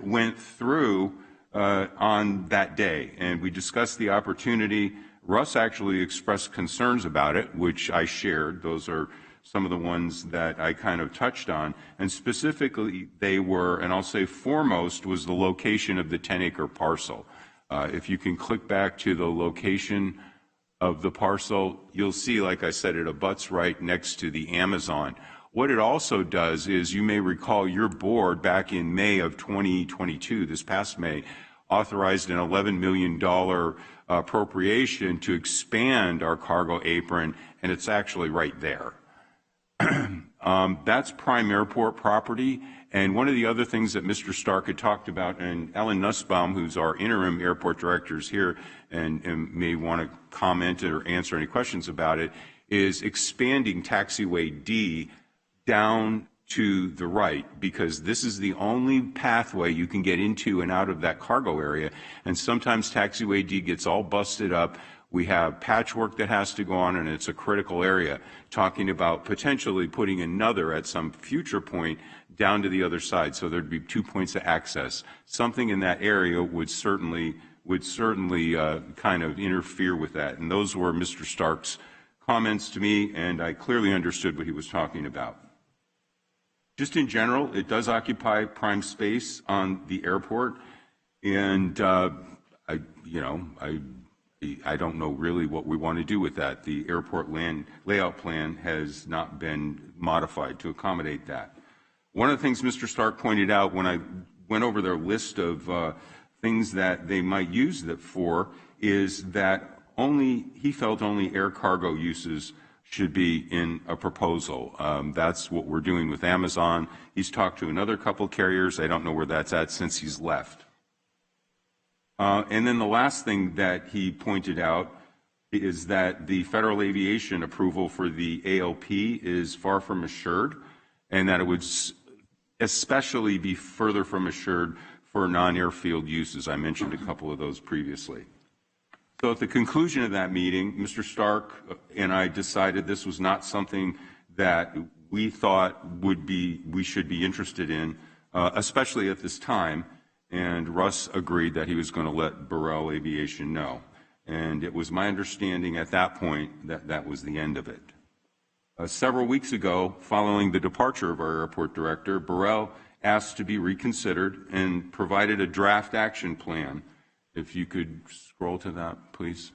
went through on that day. And we discussed the opportunity. Russ actually expressed concerns about it, which I shared. Those are some of the ones that I kind of touched on. And specifically they were, and I'll say foremost, was the location of the 10-acre parcel. If you can click back to the location of the parcel, you'll see, like I said, it abuts right next to the Amazon. What it also does is, you may recall your board back in May of 2022, this past May, authorized an $11 million appropriation to expand our cargo apron, and it's actually right there. That's prime airport property. And one of the other things that Mr. Stark had talked about, and Ellen Nussbaum, who's our interim airport director, is here and may want to comment or answer any questions about it, is expanding taxiway D down to the right, because this is the only pathway you can get into and out of that cargo area. And sometimes taxiway D gets all busted up. We have patchwork that has to go on, and it's a critical area. Talking about potentially putting another at some future point down to the other side, so there'd be 2 points of access. Something in that area would certainly kind of interfere with that. And those were Mr. Stark's comments to me, and I clearly understood what he was talking about. Just in general, it does occupy prime space on the airport, and I don't know really what we want to do with that. The airport land layout plan has not been modified to accommodate that. One of the things Mr. Stark pointed out when I went over their list of things that they might use that for is that he felt only air cargo uses should be in a proposal. That's what we're doing with Amazon. He's talked to another couple carriers. I don't know where that's at since he's left. And then the last thing that he pointed out is that the federal aviation approval for the ALP is far from assured, and that it would especially be further from assured for non-airfield uses. I mentioned a couple of those previously. So at the conclusion of that meeting, Mr. Stark and I decided this was not something that we thought we should be interested in, especially at this time. And Russ agreed that he was going to let Burrell Aviation know. And it was my understanding at that point that that was the end of it. Several weeks ago, following the departure of our airport director, Burrell asked to be reconsidered and provided a draft action plan. If you could scroll to that, please.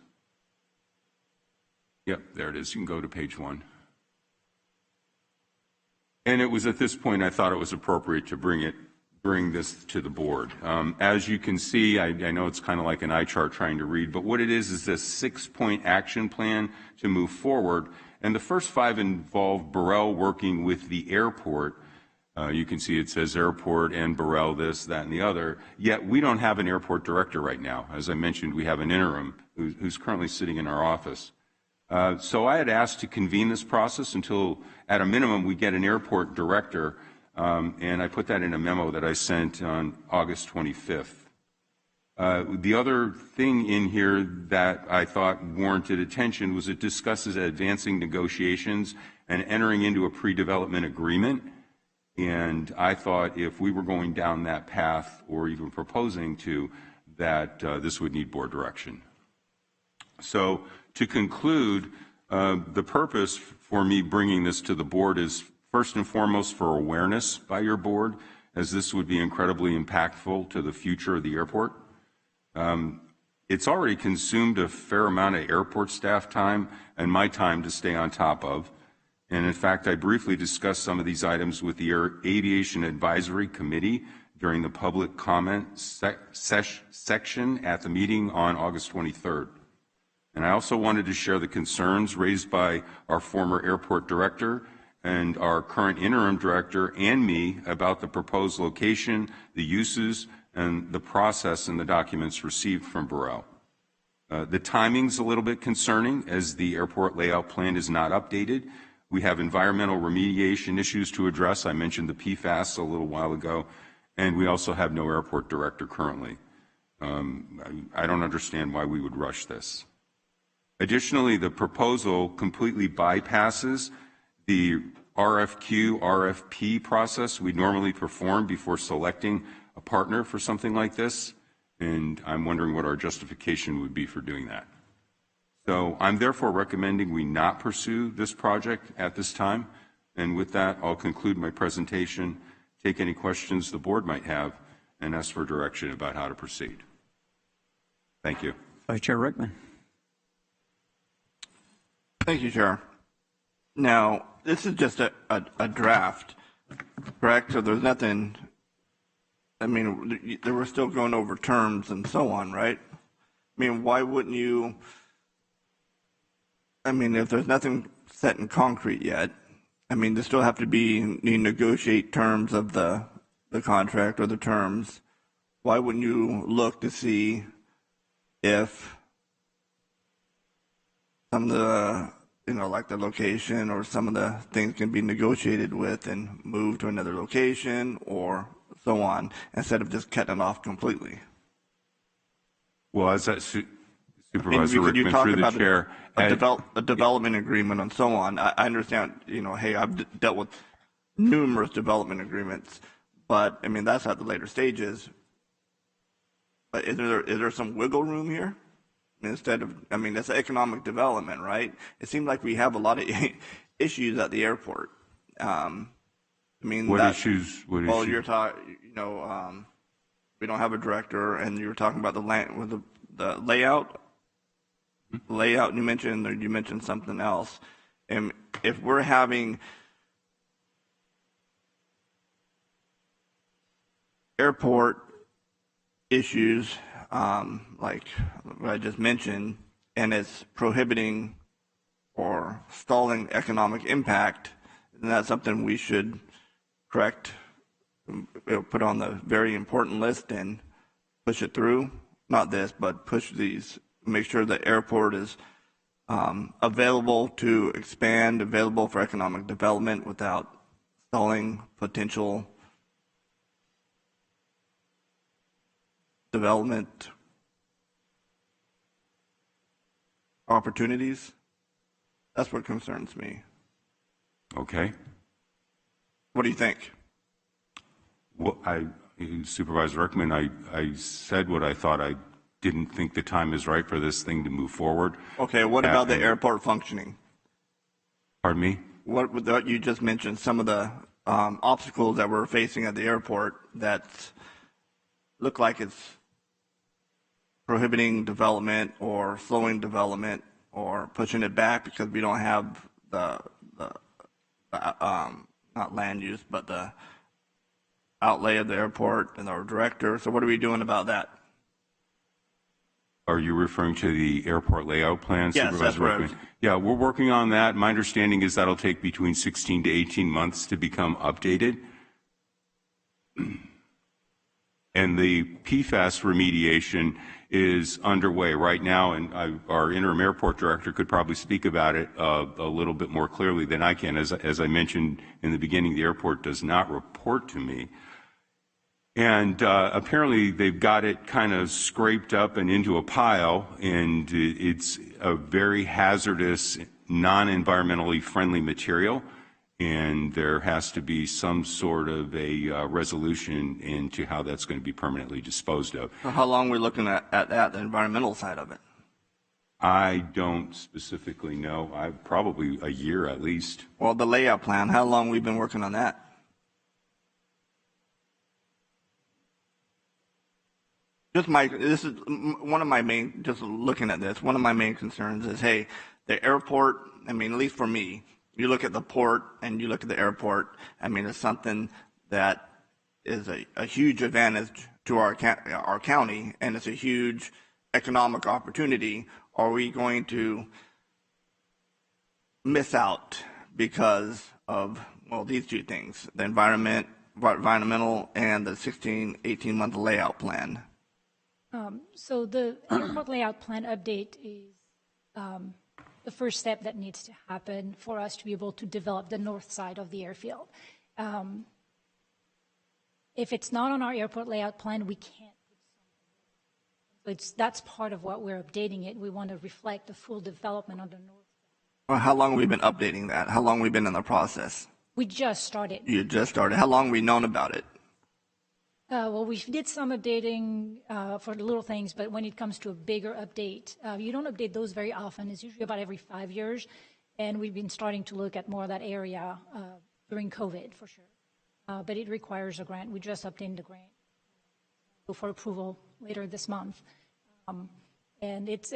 Yep, there it is. You can go to page 1. And it was at this point I thought it was appropriate to bring this to the board. As you can see, I know it's kind of like an eye chart trying to read, but what it is this 6-point action plan to move forward. And the first 5 involve Burrell working with the airport. You can see it says airport and Burrell this, that, and the other. Yet we don't have an airport director right now. As I mentioned, we have an interim who's currently sitting in our office. So I had asked to convene this process until, at a minimum, we get an airport director, and I put that in a memo that I sent on August 25th. The other thing in here that I thought warranted attention was it discusses advancing negotiations and entering into a pre-development agreement. And I thought if we were going down that path or even proposing to, that this would need board direction. So to conclude, the purpose for me bringing this to the board is first and foremost for awareness by your board, as this would be incredibly impactful to the future of the airport. It's already consumed a fair amount of airport staff time and my time to stay on top of. And in fact, I briefly discussed some of these items with the Aviation Advisory Committee during the public comment section at the meeting on August 23rd. And I also wanted to share the concerns raised by our former airport director and our current interim director and me about the proposed location, the uses, and the process in the documents received from Burrell. The timing's a little bit concerning as the airport layout plan is not updated. We have environmental remediation issues to address. I mentioned the PFAS a little while ago, and we also have no airport director currently. I don't understand why we would rush this. Additionally, the proposal completely bypasses the RFQ, RFP process we normally perform before selecting a partner for something like this, and I'm wondering what our justification would be for doing that. So I'm therefore recommending we not pursue this project at this time, and with that, I'll conclude my presentation, take any questions the board might have, and ask for direction about how to proceed. Thank you. Vice Chair Rickman. Thank you, Chair. Now, this is just a draft, correct? So there's nothing, I mean, they were still going over terms and so on, right? I mean, why wouldn't you, I mean, if there's nothing set in concrete yet, I mean, there still have to be, you negotiate terms of the contract or the terms. Why wouldn't you look to see if some of the, you know, like the location or some of the things can be negotiated with and moved to another location or so on, instead of just cutting it off completely? Well, as that Supervisor Rickman through the chair, a development agreement and so on. I understand, you know, hey, I've dealt with numerous development agreements, but I mean, that's at the later stages. But is there some wiggle room here? Instead of, I mean, that's economic development, right? It seems like we have a lot of issues at the airport. I mean, what issues? Well, you're talking, you know, we don't have a director, and you were talking about the land with the layout. Layout. You mentioned something else, and if we're having airport issues, like what I just mentioned, and it's prohibiting or stalling economic impact, then that's something we should correct, put on the very important list and push it through. Not this, but push these, make sure the airport is available to expand, available for economic development without stalling potential development opportunities. That's what concerns me. Okay. What do you think? Well, Supervisor Rickman, I said what I thought. I didn't think the time is right for this thing to move forward. Okay, what about the airport functioning? Pardon me? What you just mentioned, some of the obstacles that we're facing at the airport that look like it's prohibiting development or slowing development or pushing it back because we don't have the not land use, but the outlay of the airport and our director. So what are we doing about that? Are you referring to the airport layout plan, Yes, Supervisor that's right. Rickman? Yeah, we're working on that. My understanding is that'll take between 16 to 18 months to become updated. And the PFAS remediation is underway right now, and our interim airport director could probably speak about it a little bit more clearly than I can. As I mentioned in the beginning, the airport does not report to me. And apparently they've got it kind of scraped up and into a pile, and it's a very hazardous, non-environmentally friendly material, and there has to be some sort of a resolution into how that's going to be permanently disposed of. So how long are we looking at that, the environmental side of it? I don't specifically know. Probably a year at least. Well, the layout plan, how long we've been working on that? This is one of my main, just looking at this, one of my main concerns is, hey, the airport, I mean, at least for me, you look at the port and you look at the airport, I mean, it's something that is a huge advantage to our county, and it's a huge economic opportunity. Are we going to miss out because of, well, these two things, the environmental and the 16, 18-month layout plan? So the airport layout plan update is the first step that needs to happen for us to be able to develop the north side of the airfield. If it's not on our airport layout plan, we can't put something. That's part of what we're updating it. We want to reflect the full development on the north. Well, how long have we been updating that? How long have we been in the process? We just started. You just started. How long have we known about it? Well, we did some updating for the little things, but when it comes to a bigger update, you don't update those very often. It's usually about every 5 years, and we've been starting to look at more of that area during COVID, for sure. But it requires a grant. We just obtained the grant for approval later this month, and it's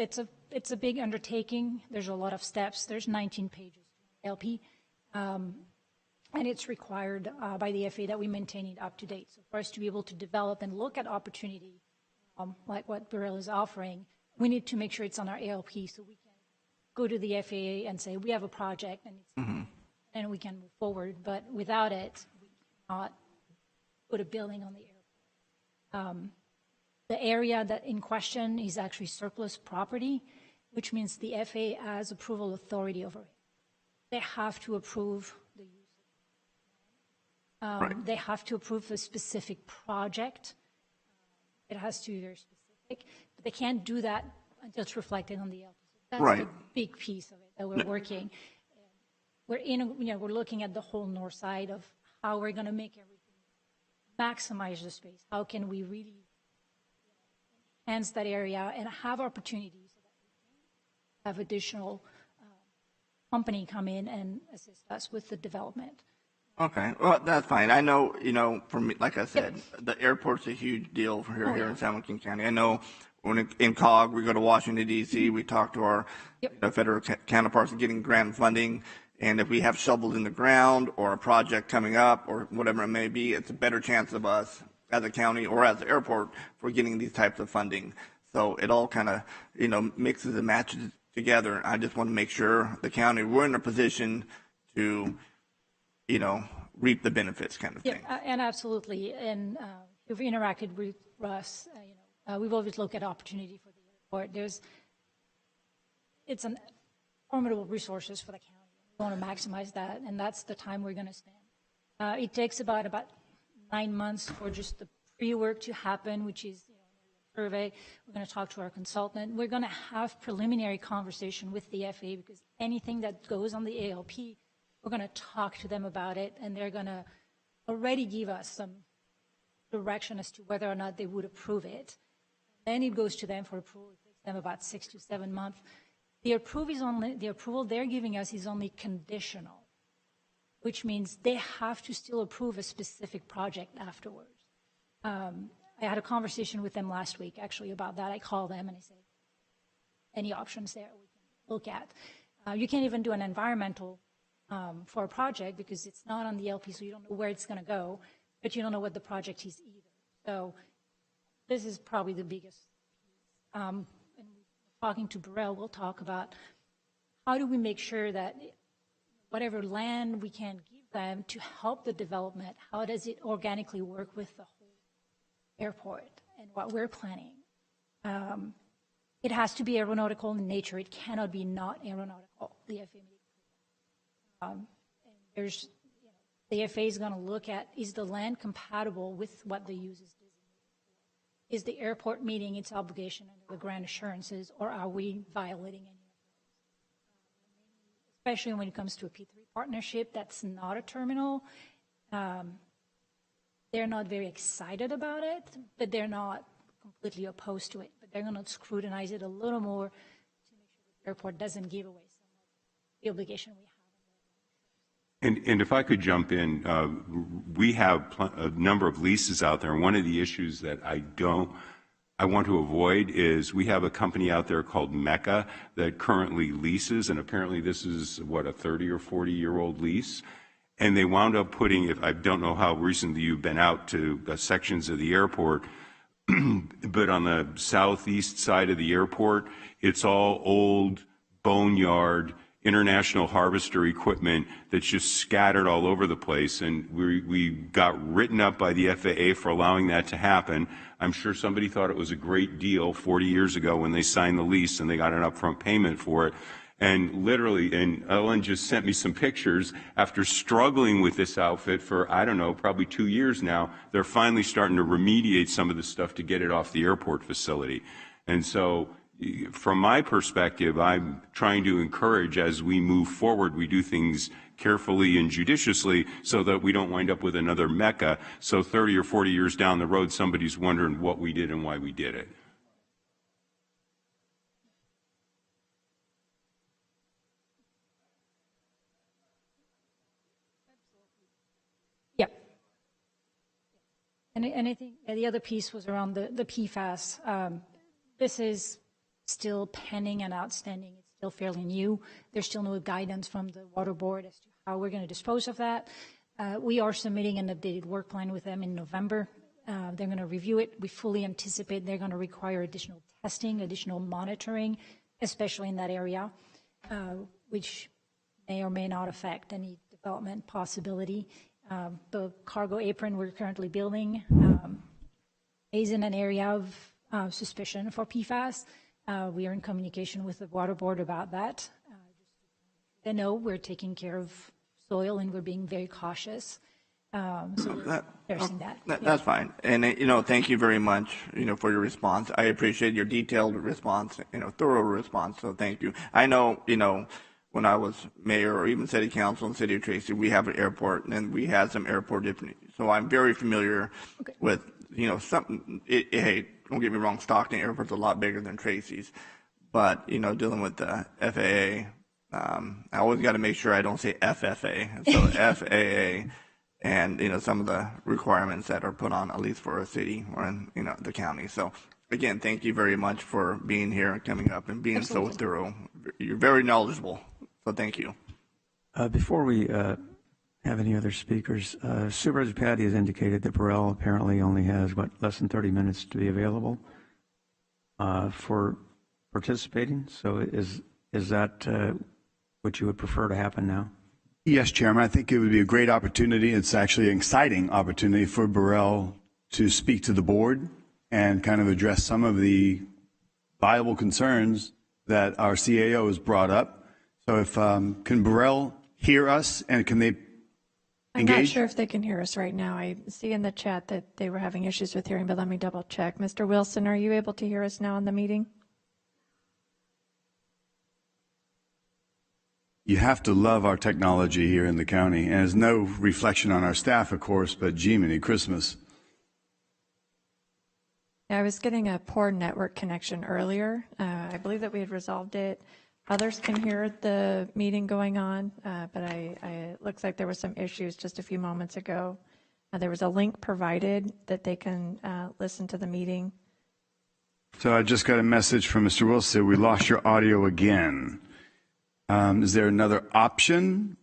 a big undertaking. There's a lot of steps. There's 19 pages to LP. And it's required by the FAA that we maintain it up to date. So for us to be able to develop and look at opportunity like what Burrell is offering, we need to make sure it's on our ALP so we can go to the FAA and say, we have a project and, and we can move forward. But without it, we cannot put a building on the airport. The area that in question is actually surplus property, which means the FAA has approval authority over it. They have to approve the use. They have to approve a specific project. It has to be very specific, but they can't do that until it's reflected on the LP. So that's a big piece of it that we're working. We're looking at the whole north side of how we're going to make everything maximize the space. How can we really enhance that area and have opportunities so that we can have additional company come in and assist us with the development. Okay, well, that's fine. I know, for me, like I said, the airport's a huge deal for here in San Joaquin County. I know when in COG, we go to Washington, D.C., we talk to our federal counterparts getting grant funding, and if we have shovels in the ground or a project coming up or whatever it may be, it's a better chance of us as a county or as an airport for getting these types of funding. So it all kind of, mixes and matches together. I just want to make sure the county, we're in a position to reap the benefits kind of thing. And absolutely. And we've interacted with Russ. We've always looked at opportunity for the airport. It's an formidable resources for the county. We want to maximize that, and that's the time we're going to spend. It takes about 9 months for just the pre-work to happen, which is survey. We're going to talk to our consultant. We're going to have preliminary conversation with the FAA because anything that goes on the ALP, we're going to talk to them about it, and they're going to already give us some direction as to whether or not they would approve it. Then it goes to them for approval. It takes them about 6 to 7 months. The approval they're giving us is only conditional. which means they have to still approve a specific project afterwards. I had a conversation with them last week, actually, about that. I called them and I said, any options there we can look at. You can't even do an environmental for a project because it's not on the LP, so you don't know where it's going to go, but you don't know what the project is either. So this is probably the biggest piece. And talking to Burrell, we'll talk about how do we make sure that whatever land we can give them to help the development, how does it organically work with the whole airport and what we're planning? It has to be aeronautical in nature. It cannot be not aeronautical. The FAA and there's, the FAA is going to look at, is the land compatible with what the use is designated for? Is the airport meeting its obligation under the grant assurances, or are we violating any of those? Especially when it comes to a P3 partnership that's not a terminal. They're not very excited about it, but they're not completely opposed to it. But they're going to scrutinize it a little more to make sure the airport doesn't give away some of the obligation we have. And if I could jump in, we have a number of leases out there. And one of the issues that I want to avoid is we have a company out there called Mecca that currently leases, and apparently this is, what, a 30 or 40-year-old lease. And they wound up putting, I don't know how recently you've been out to sections of the airport, but on the southeast side of the airport, it's all old boneyard international harvester equipment that's just scattered all over the place. And we got written up by the FAA for allowing that to happen. I'm sure somebody thought it was a great deal 40 years ago when they signed the lease and they got an upfront payment for it. And literally, and Ellen just sent me some pictures, after struggling with this outfit for, I don't know, probably 2 years now, they're finally starting to remediate some of the stuff to get it off the airport facility. And so, from my perspective, I'm trying to encourage, as we move forward, we do things carefully and judiciously so that we don't wind up with another Mecca. So 30 or 40 years down the road, somebody's wondering what we did and why we did it. Yep. And I think the other piece was around the PFAS. This is still pending and outstanding. It's still fairly new. There's still no guidance from the water board as to how we're going to dispose of that. We are submitting an updated work plan with them in November. They're going to review it. We fully anticipate they're going to require additional testing, additional monitoring, especially in that area, which may or may not affect any development possibility. The cargo apron we're currently building is in an area of suspicion for PFAS. We are in communication with the water board about that. They know we're taking care of soil and we're being very cautious. So they're seeing that. That's fine. And, thank you very much, for your response. I appreciate your detailed response, thorough response. So thank you. I know, when I was mayor or even city council in the city of Tracy, we have an airport and we had some airport. So I'm very familiar with, hey, don't get me wrong, Stockton Airport's a lot bigger than Tracy's, but, dealing with the FAA, I always got to make sure I don't say FFA, so FAA, and, some of the requirements that are put on, at least for a city or in, the county. So, again, thank you very much for being here and coming up and being so thorough. You're very knowledgeable, so thank you. Before we have any other speakers, Supervisor Patty has indicated that Burrell apparently only has, less than 30 minutes to be available for participating. So is that what you would prefer to happen now? Yes, Chairman. I think it would be a great opportunity. It's actually an exciting opportunity for Burrell to speak to the board and kind of address some of the viable concerns that our CAO has brought up. So if can Burrell hear us, and can they I'm engage? not sure if they can hear us right now. I see in the chat that they were having issues with hearing, but let me double check. Mr. Wilson, are you able to hear us now in the meeting? You have to love our technology here in the county, and it's no reflection on our staff, of course, but Jiminy Christmas. I was getting a poor network connection earlier. I believe that we had resolved it. Others can hear the meeting going on, but it looks like there were some issues just a few moments ago. There was a link provided that they can listen to the meeting. So I just got a message from Mr. Wilson. We lost your audio again. Is there another option?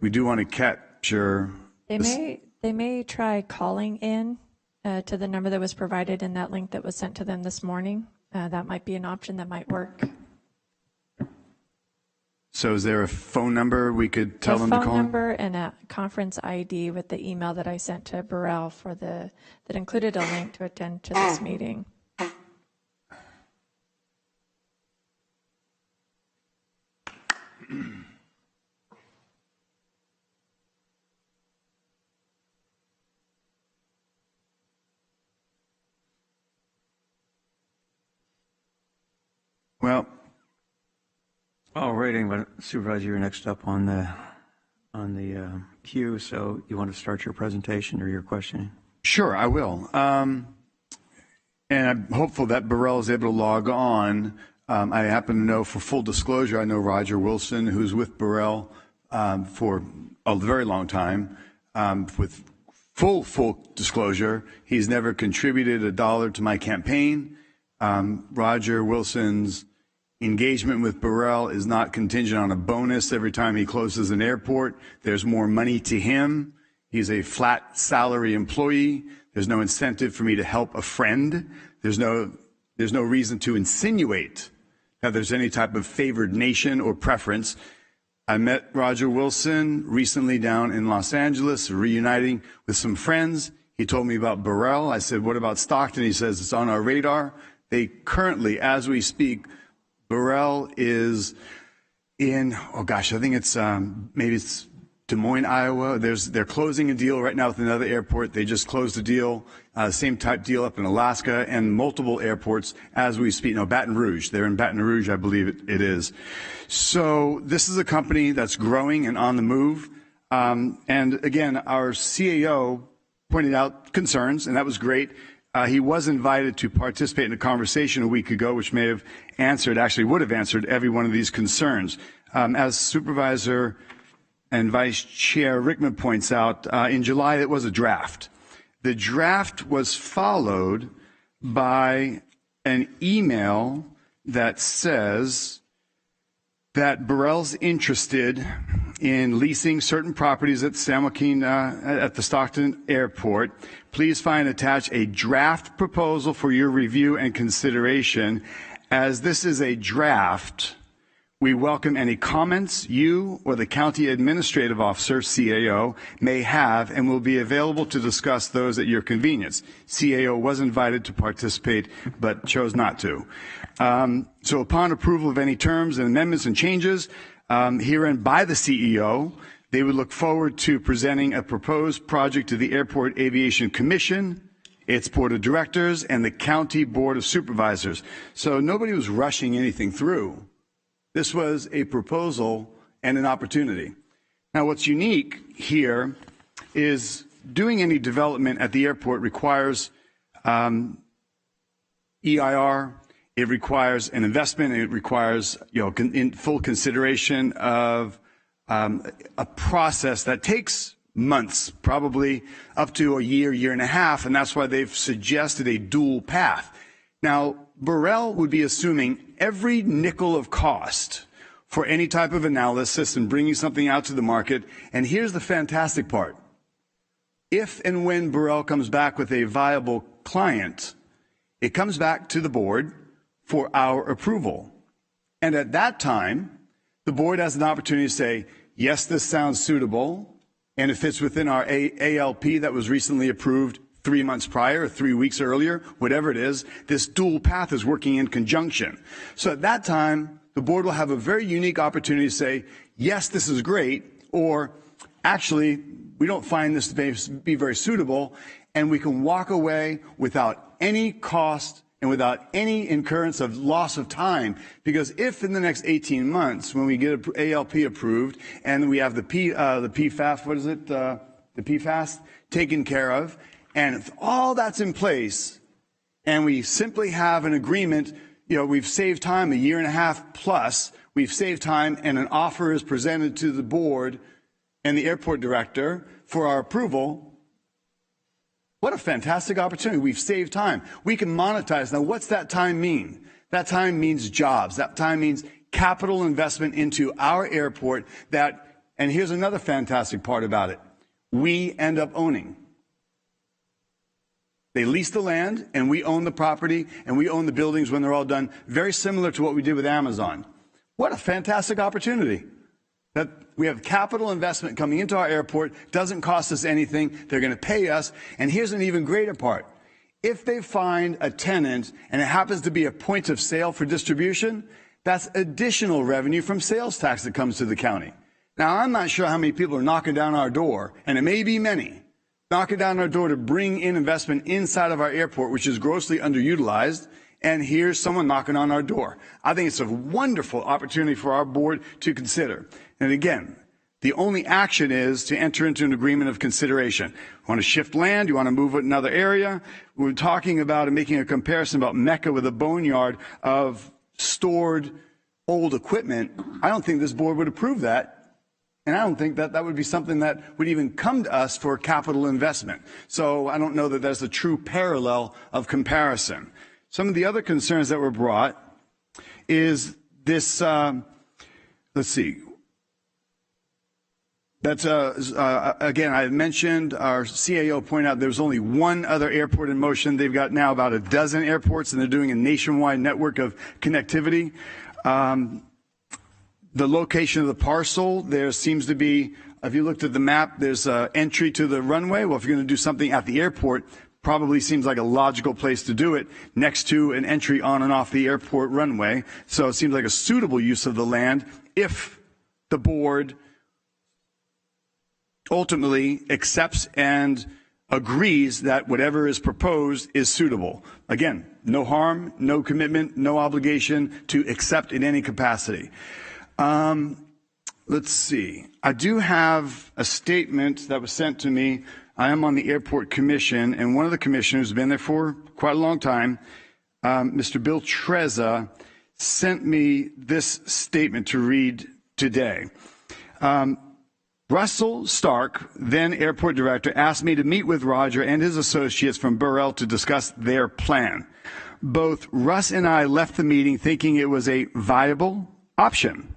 We do want to capture. They may try calling in to the number that was provided in that link that was sent to them this morning. That might be an option that might work. So is there a phone number we could tell them to call? A phone number and a conference ID with the email that I sent to Burrell that included a link to attend to this meeting. Well, all right, but Supervisor, you're next up on the queue, so you want to start your presentation or your questioning? Sure, I will. And I'm hopeful that Burrell is able to log on. I happen to know, for full disclosure, I know Roger Wilson, who's with Burrell for a very long time. With full disclosure, he's never contributed a dollar to my campaign. Roger Wilson's engagement with Burrell is not contingent on a bonus every time he closes an airport. There's more money to him. He's a flat salary employee. There's no incentive for me to help a friend. There's no reason to insinuate that there's any type of favored nation or preference. I met Roger Wilson recently down in Los Angeles, reuniting with some friends. He told me about Burrell. I said, what about Stockton? He says, it's on our radar. They currently, as we speak, Burrell is in, I think it's, maybe it's Des Moines, Iowa. They're closing a deal right now with another airport. They just closed a deal, same type deal up in Alaska, and multiple airports as we speak. No, Baton Rouge. They're in Baton Rouge, I believe it is. So this is a company that's growing and on the move. And again, our CAO pointed out concerns, and that was great. He was invited to participate in a conversation a week ago, which would have answered every one of these concerns. As Supervisor and Vice Chair Rickman points out, in July it was a draft. The draft was followed by an email that says that Burrell's interested in leasing certain properties at San Joaquin, at the Stockton Airport. Please find attached a draft proposal for your review and consideration. As this is a draft, we welcome any comments you or the County Administrative Officer, CAO, may have and will be available to discuss those at your convenience. CAO was invited to participate but chose not to. So upon approval of any terms and amendments and changes herein by the CEO, they would look forward to presenting a proposed project to the Airport Aviation Commission, its Board of Directors, and the County Board of Supervisors. So nobody was rushing anything through. This was a proposal and an opportunity. Now, what's unique here is doing any development at the airport requires EIR. It requires an investment. It requires, in full consideration of a process that takes months, probably up to a year and a half, and that's why they've suggested a dual path. Now, Burrell would be assuming every nickel of cost for any type of analysis and bringing something out to the market. And here's the fantastic part. If and when Burrell comes back with a viable client, it comes back to the board for our approval. And at that time, the board has an opportunity to say, yes, this sounds suitable, and it fits within our ALP that was recently approved 3 months prior, or 3 weeks earlier, whatever it is, this dual path is working in conjunction. So at that time, the board will have a very unique opportunity to say, yes, this is great, or actually, we don't find this to be very suitable, and we can walk away without any cost and without any incurrence of loss of time. Because if in the next 18 months, when we get ALP approved and we have the PFAS, the PFAS taken care of, and if all that's in place, and we simply have an agreement, we've saved time, a year and a half plus. We've saved time, and an offer is presented to the board and the airport director for our approval. What a fantastic opportunity. We've saved time. We can monetize. Now, what's that time mean? That time means jobs. That time means capital investment into our airport and here's another fantastic part about it. We end up owning. They lease the land, and we own the property, and we own the buildings when they're all done, very similar to what we did with Amazon. What a fantastic opportunity. That we have capital investment coming into our airport, doesn't cost us anything, they're going to pay us, and here's an even greater part. If they find a tenant, and it happens to be a point of sale for distribution, that's additional revenue from sales tax that comes to the county. Now, I'm not sure how many people are knocking down our door, and it may be many, knocking down our door to bring in investment inside of our airport, which is grossly underutilized, and here's someone knocking on our door. I think it's a wonderful opportunity for our board to consider. And again, the only action is to enter into an agreement of consideration. You want to shift land? You want to move it another area? We're talking about and making a comparison about Mecca with a boneyard of stored old equipment. I don't think this board would approve that. And I don't think that that would be something that would even come to us for capital investment. So I don't know that that's a true parallel of comparison. Some of the other concerns that were brought is this, let's see. That's, again, I mentioned our CAO pointed out there's only one other airport in motion. They've got now about a dozen airports, and they're doing a nationwide network of connectivity. The location of the parcel, there seems to be, if you looked at the map, there's an entry to the runway. Well, if you're going to do something at the airport, probably seems like a logical place to do it next to an entry on and off the airport runway. So it seems like a suitable use of the land if the board ultimately accepts and agrees that whatever is proposed is suitable. Again, no harm, no commitment, no obligation to accept in any capacity. Let's see. I do have a statement that was sent to me. I am on the airport commission, and one of the commissioners has been there for quite a long time, Mr. Bill Trezza, sent me this statement to read today. Russell Stark, then airport director, asked me to meet with Roger and his associates from Burrell to discuss their plan. Both Russ and I left the meeting thinking it was a viable option.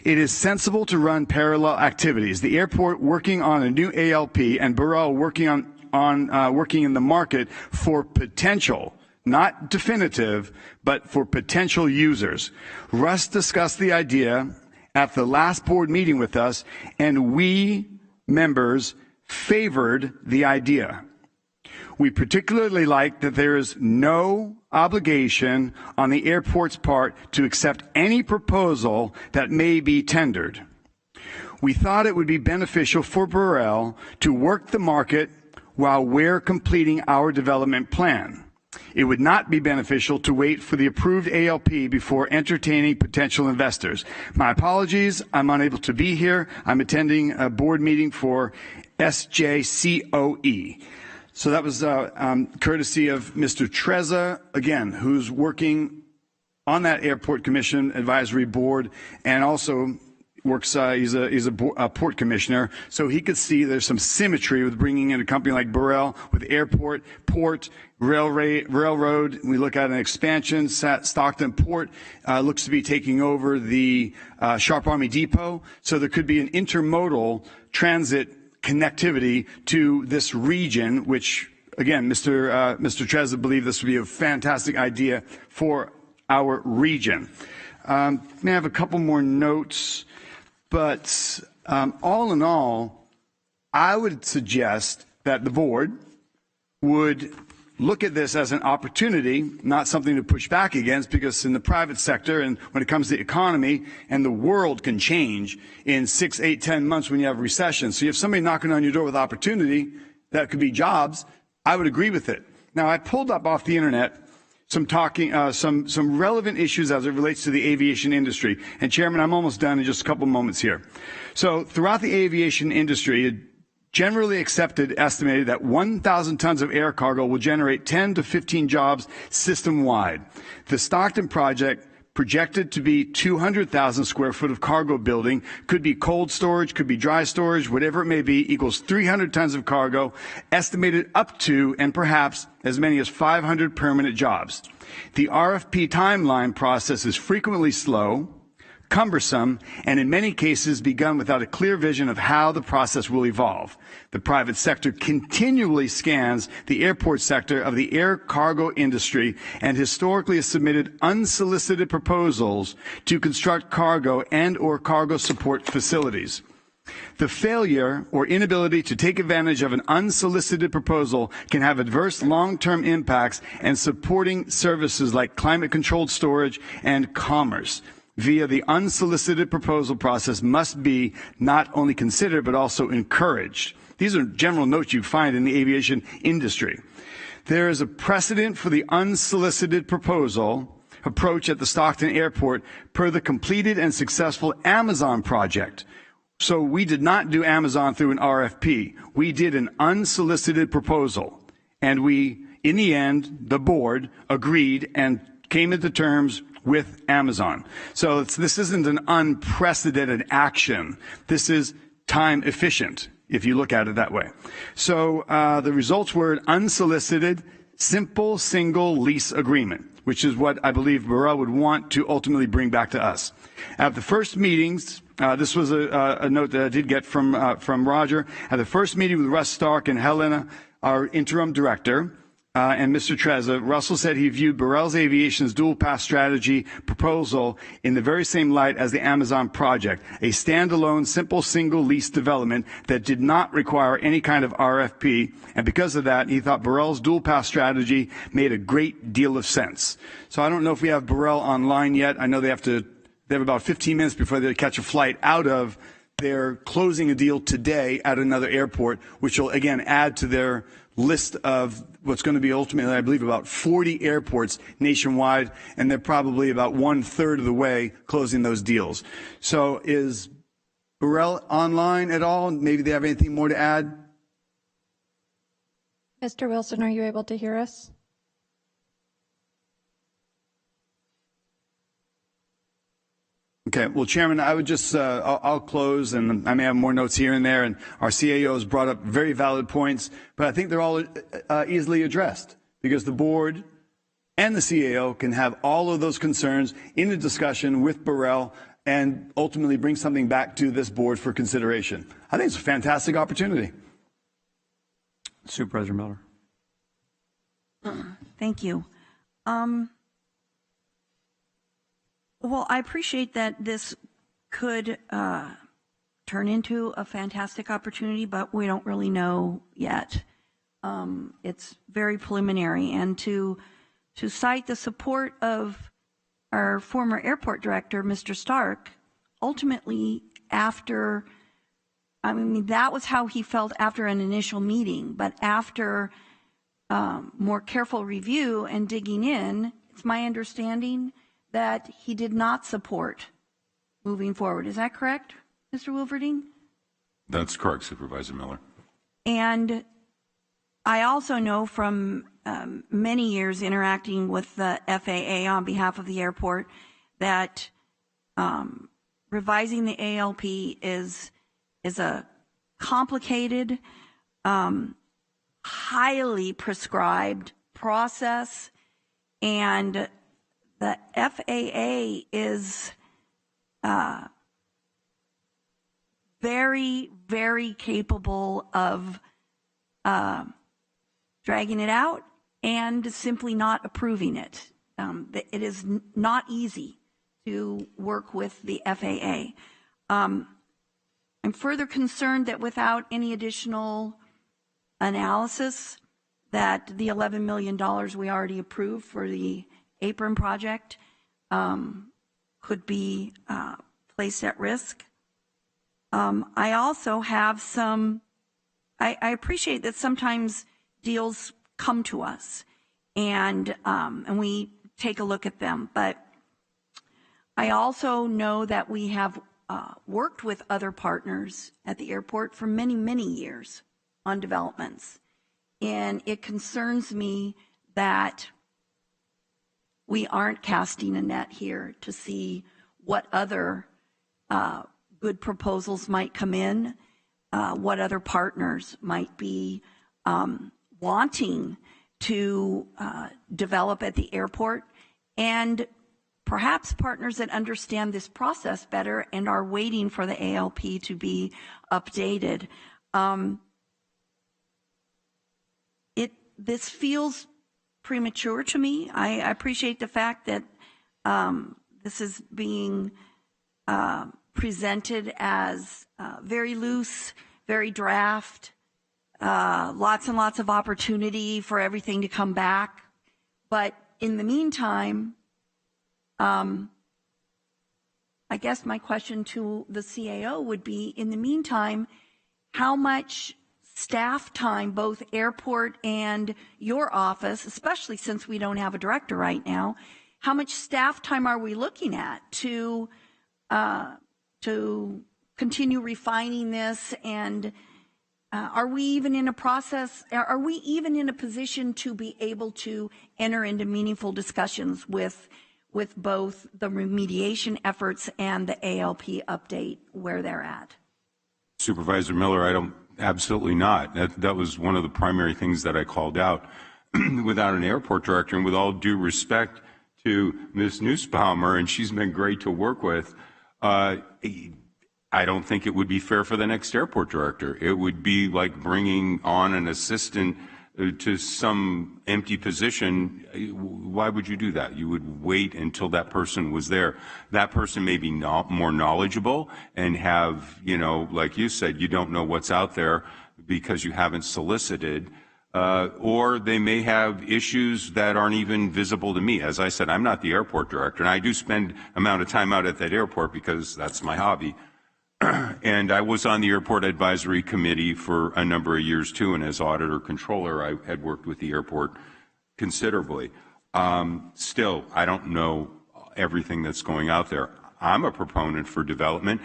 It is sensible to run parallel activities. The airport working on a new ALP and Burrell working working in the market for potential, not definitive, but for potential users. Russ discussed the idea at the last board meeting with us, and we members favored the idea. We particularly like that there is no obligation on the airport's part to accept any proposal that may be tendered. We thought it would be beneficial for Burrell to work the market while we're completing our development plan. It would not be beneficial to wait for the approved ALP before entertaining potential investors. My apologies, I'm unable to be here. I'm attending a board meeting for SJCOE. So that was courtesy of Mr. Trezza, again, who's working on that airport commission advisory board and also works, he's a port commissioner, so he could see there's some symmetry with bringing in a company like Burrell with airport, port, railroad. We look at an expansion. Stockton Port looks to be taking over the Sharp Army Depot, so there could be an intermodal transit connectivity to this region, which, again, Mr. Trezza believed this would be a fantastic idea for our region. May I have a couple more notes? But all in all, I would suggest that the board would look at this as an opportunity, not something to push back against, because in the private sector and when it comes to the economy, and the world can change in 6, 8, 10 months when you have a recession. So you have somebody knocking on your door with opportunity, that could be jobs, I would agree with it. Now, I pulled up off the internet some relevant issues as it relates to the aviation industry. And Chairman, I'm almost done in just a couple moments here. So throughout the aviation industry, generally accepted estimated that 1,000 tons of air cargo will generate 10 to 15 jobs system-wide. The Stockton project, projected to be 200,000 square foot of cargo building, could be cold storage, could be dry storage, whatever it may be, equals 300 tons of cargo, estimated up to and perhaps as many as 500 permanent jobs. The RFP timeline process is frequently slow, cumbersome, and in many cases begun without a clear vision of how the process will evolve. The private sector continually scans the airport sector of the air cargo industry and historically has submitted unsolicited proposals to construct cargo and/or cargo support facilities. The failure or inability to take advantage of an unsolicited proposal can have adverse long-term impacts and supporting services like climate-controlled storage and commerce via the unsolicited proposal process must be not only considered but also encouraged. These are general notes you find in the aviation industry. There is a precedent for the unsolicited proposal approach at the Stockton Airport per the completed and successful Amazon project. So we did not do Amazon through an RFP. We did an unsolicited proposal. And we, in the end, the board agreed and came into terms with Amazon. So this isn't an unprecedented action. This is time efficient, if you look at it that way. So the results were an unsolicited, simple, single lease agreement, which is what I believe Burrell would want to ultimately bring back to us. At the first meetings, this was a note that I did get from Roger. At the first meeting with Russ Stark and Helena, our interim director, and Mr. Trezza, Russell said he viewed Burrell's Aviation's dual path strategy proposal in the very same light as the Amazon project, a standalone, simple, single lease development that did not require any kind of RFP. And because of that, he thought Burrell's dual path strategy made a great deal of sense. So I don't know if we have Burrell online yet. I know they have about 15 minutes before they catch a flight out of. They're closing a deal today at another airport, which will again add to their list of what's going to be ultimately, I believe, about 40 airports nationwide, and they're probably about 1/3 of the way closing those deals. So is Burrell online at all? Maybe they have anything more to add? Mr. Wilson, are you able to hear us? Okay, well, Chairman, I would just, I'll close, and I may have more notes here and there, and our CAO has brought up very valid points, but I think they're all easily addressed, because the board and the CAO can have all of those concerns in a discussion with Burrell and ultimately bring something back to this board for consideration. I think it's a fantastic opportunity. Supervisor Miller. Thank you. Well, I appreciate that this could turn into a fantastic opportunity, but we don't really know yet. It's very preliminary, and to cite the support of our former airport director, Mr. Stark, ultimately after, I mean, that was how he felt after an initial meeting, but after more careful review and digging in, it's my understanding that he did not support moving forward. Is that correct, Mr. Wilverding? That's correct, Supervisor Miller. And I also know from many years interacting with the FAA on behalf of the airport that revising the ALP is a complicated, highly prescribed process, and the FAA is very, very capable of dragging it out and simply not approving it. It is not easy to work with the FAA. I'm further concerned that without any additional analysis, that the $11 million we already approved for the apron project could be placed at risk. I also have some, I appreciate that sometimes deals come to us and we take a look at them, but I also know that we have worked with other partners at the airport for many, many years on developments. And it concerns me that we aren't casting a net here to see what other good proposals might come in, what other partners might be wanting to develop at the airport, and perhaps partners that understand this process better and are waiting for the ALP to be updated. This feels premature to me. I appreciate the fact that this is being presented as very loose, very draft, lots and lots of opportunity for everything to come back. But in the meantime, I guess my question to the CAO would be, in the meantime, how much staff time, both airport and your office, especially since we don't have a director right now, how much staff time are we looking at to continue refining this? And are we even in a process, are we even in a position to be able to enter into meaningful discussions with both the remediation efforts and the ALP update where they're at? Supervisor Miller, absolutely not. That was one of the primary things that I called out. Without an airport director, and with all due respect to Ms. Nussbaumer, and she's been great to work with, I don't think it would be fair for the next airport director. It would be like bringing on an assistant to some empty position. Why would you do that? You would wait until that person was there. That person may be more knowledgeable and have, like you said, you don't know what's out there because you haven't solicited, or they may have issues that aren't even visible to me. As I said, I'm not the airport director, and I do spend amount of time out at that airport because that's my hobby. And I was on the airport advisory committee for a number of years too, and as auditor controller, I had worked with the airport considerably. Still, I don't know everything that's going out there. I'm a proponent for development.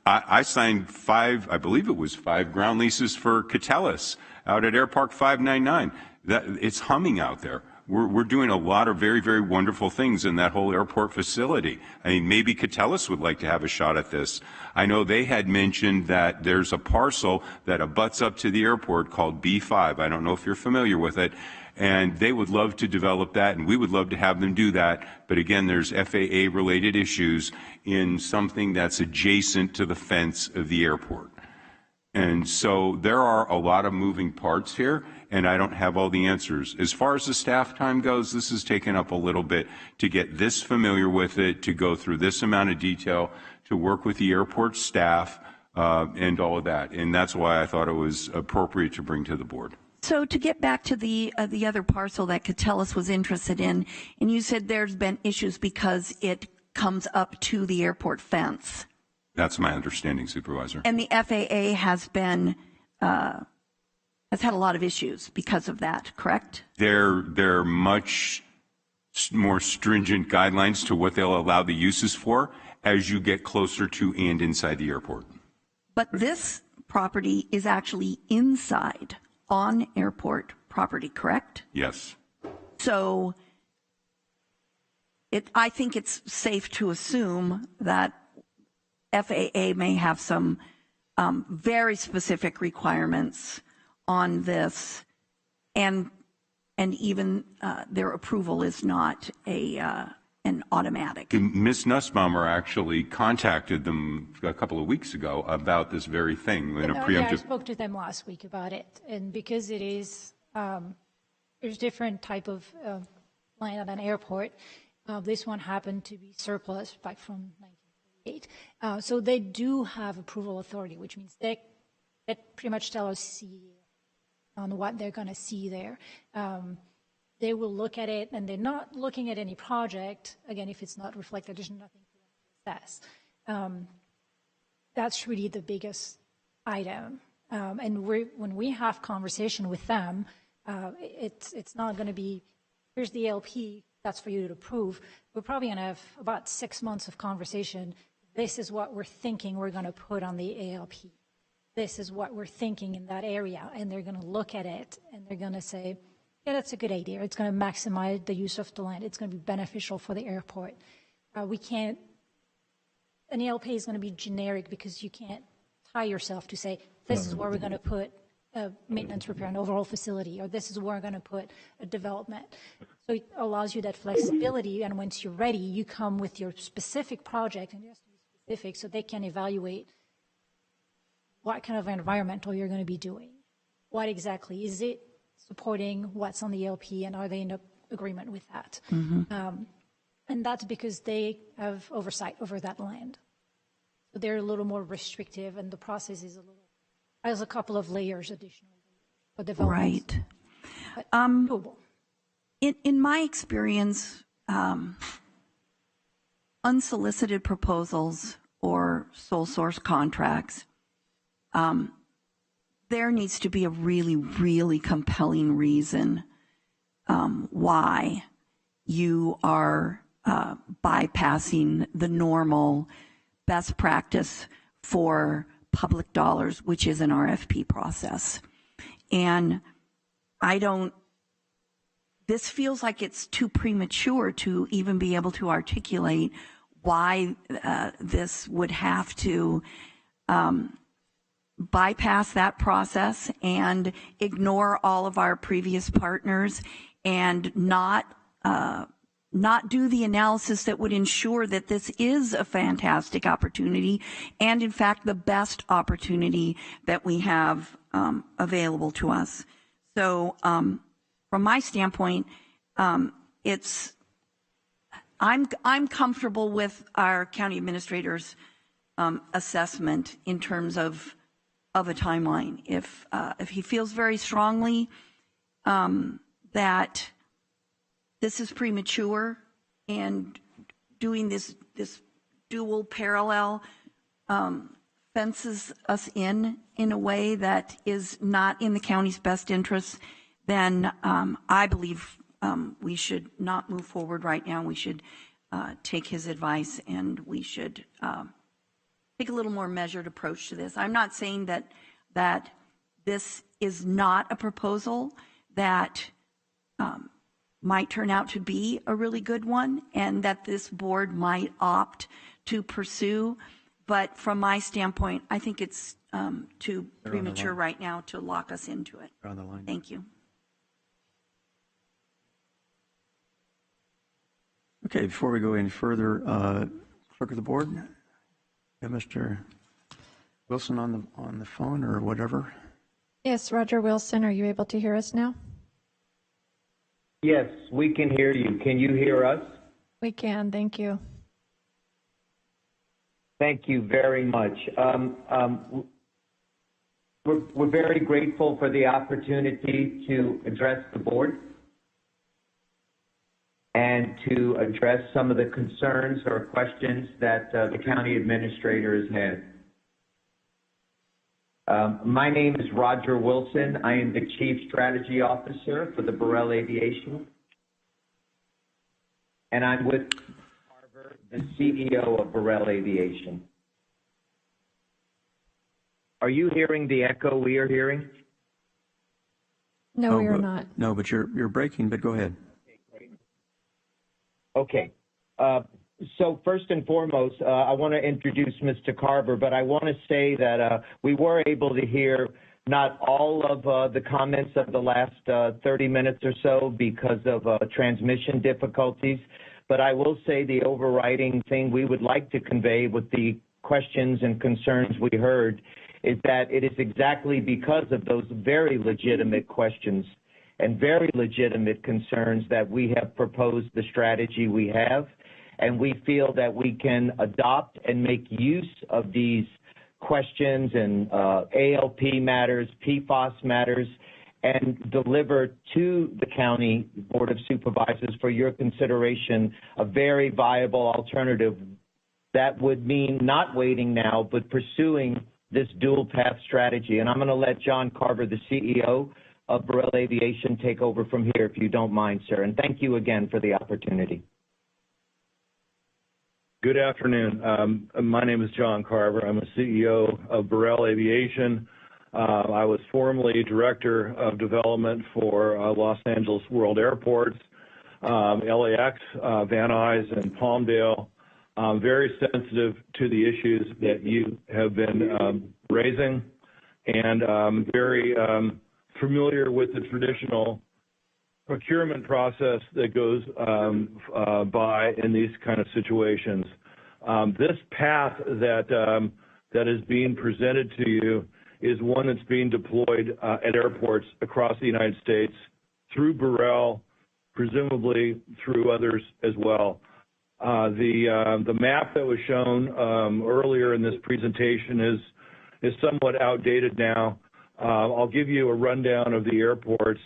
I signed I believe it was 5 ground leases for Catellus out at Air Park 599. It's humming out there. We're doing a lot of very, very wonderful things in that whole airport facility. I mean, maybe Catellus would like to have a shot at this. I know they had mentioned that there's a parcel that abuts up to the airport called B5. I don't know if you're familiar with it. And they would love to develop that, and we would love to have them do that. But again, there's FAA-related issues in something that's adjacent to the fence of the airport. And so there are a lot of moving parts here, and I don't have all the answers. As far as the staff time goes, this has taken up a little bit to get this familiar with it, to go through this amount of detail, to work with the airport staff, and all of that. And that's why I thought it was appropriate to bring to the board. So to get back to the other parcel that Catellus was interested in, and you said there's been issues because it comes up to the airport fence. That's my understanding, Supervisor. And the FAA has been has had a lot of issues because of that, correct? They're much more stringent guidelines to what they'll allow the uses for as you get closer to and inside the airport. But this property is actually inside on airport property, correct? Yes. So I think it's safe to assume that FAA may have some very specific requirements on this, and even their approval is not an automatic. Ms. Nussbaumer actually contacted them a couple of weeks ago about this very thing. Yeah, I spoke to them last week about it, and because it is there's different type of land at an airport. This one happened to be surplus back from 1938, so they do have approval authority, which means they pretty much tell us on what they're going to see there. They will look at it, and they're not looking at any project. Again, if it's not reflected, there's nothing for them to assess. That's really the biggest item. And when we have conversation with them, it's not going to be, here's the LP, that's for you to approve. We're probably going to have about 6 months of conversation this is what we're thinking we're going to put on the ALP. This is what we're thinking in that area. And they're going to look at it and they're going to say, yeah, that's a good idea. It's going to maximize the use of the land. It's going to be beneficial for the airport. We can't, an ALP is going to be generic because you can't tie yourself to say, this is where we're going to put a maintenance, repair, and overhaul facility, or this is where we're going to put a development. So it allows you that flexibility, and once you're ready, you come with your specific project, and it has to be specific so they can evaluate what kind of environmental you're going to be doing. What exactly is it supporting what's on the LP, and are they in agreement with that? And that's because they have oversight over that land. So they're a little more restrictive, and the process is has a couple of layers additional for development. Right. Doable. In my experience, unsolicited proposals or sole source contracts, there needs to be a really, really compelling reason why you are bypassing the normal best practice for public dollars, which is an RFP process. And this feels like it's too premature to even be able to articulate why this would have to bypass that process and ignore all of our previous partners and not do the analysis that would ensure that this is a fantastic opportunity and, in fact, the best opportunity that we have available to us. So from my standpoint, I'm comfortable with our county administrator's assessment in terms of a timeline. If he feels very strongly that this is premature and doing this dual parallel fences us in a way that is not in the county's best interest, then I believe we should not move forward right now. We should take his advice, and we should take a little more measured approach to this. I'm not saying that this is not a proposal that might turn out to be a really good one and that this board might opt to pursue. But from my standpoint, I think it's too premature right now to lock us into it. Thank you. Okay, before we go any further, clerk of the board, have Mr. Wilson on the phone or whatever? Yes, Roger Wilson, are you able to hear us now? Yes, we can hear you. Can you hear us? We can, thank you. Thank you very much. We're very grateful for the opportunity to address the board and to address some of the concerns or questions that the county administrator has had. My name is Roger Wilson. I am the Chief Strategy Officer for the Burrell Aviation. And I'm with Carver, the CEO of Burrell Aviation. Are you hearing the echo we are hearing? No, we are not. No, but you're breaking, but go ahead. Okay. So first and foremost, I want to introduce Mr. Carver, but I want to say that we were able to hear not all of the comments of the last 30 minutes or so because of transmission difficulties, but I will say the overriding thing we would like to convey with the questions and concerns we heard is that it is exactly because of those very legitimate questions and very legitimate concerns that we have proposed the strategy we have. And we feel that we can adopt and make use of these questions and ALP matters, PFAS matters, and deliver to the County Board of Supervisors for your consideration a very viable alternative that would mean not waiting now, but pursuing this dual path strategy. And I'm going to let John Carver, the CEO of Burrell Aviation, take over from here, if you don't mind, sir. And thank you again for the opportunity. Good afternoon. My name is John Carver. I'm a CEO of Burrell Aviation. I was formerly Director of Development for Los Angeles World Airports, LAX, Van Nuys, and Palmdale. I'm very sensitive to the issues that you have been raising, and I'm very familiar with the traditional procurement process that goes by in these kind of situations. This path that is being presented to you is one that's being deployed at airports across the United States through Burrell, presumably through others as well. The map that was shown earlier in this presentation is somewhat outdated now. I'll give you a rundown of the airports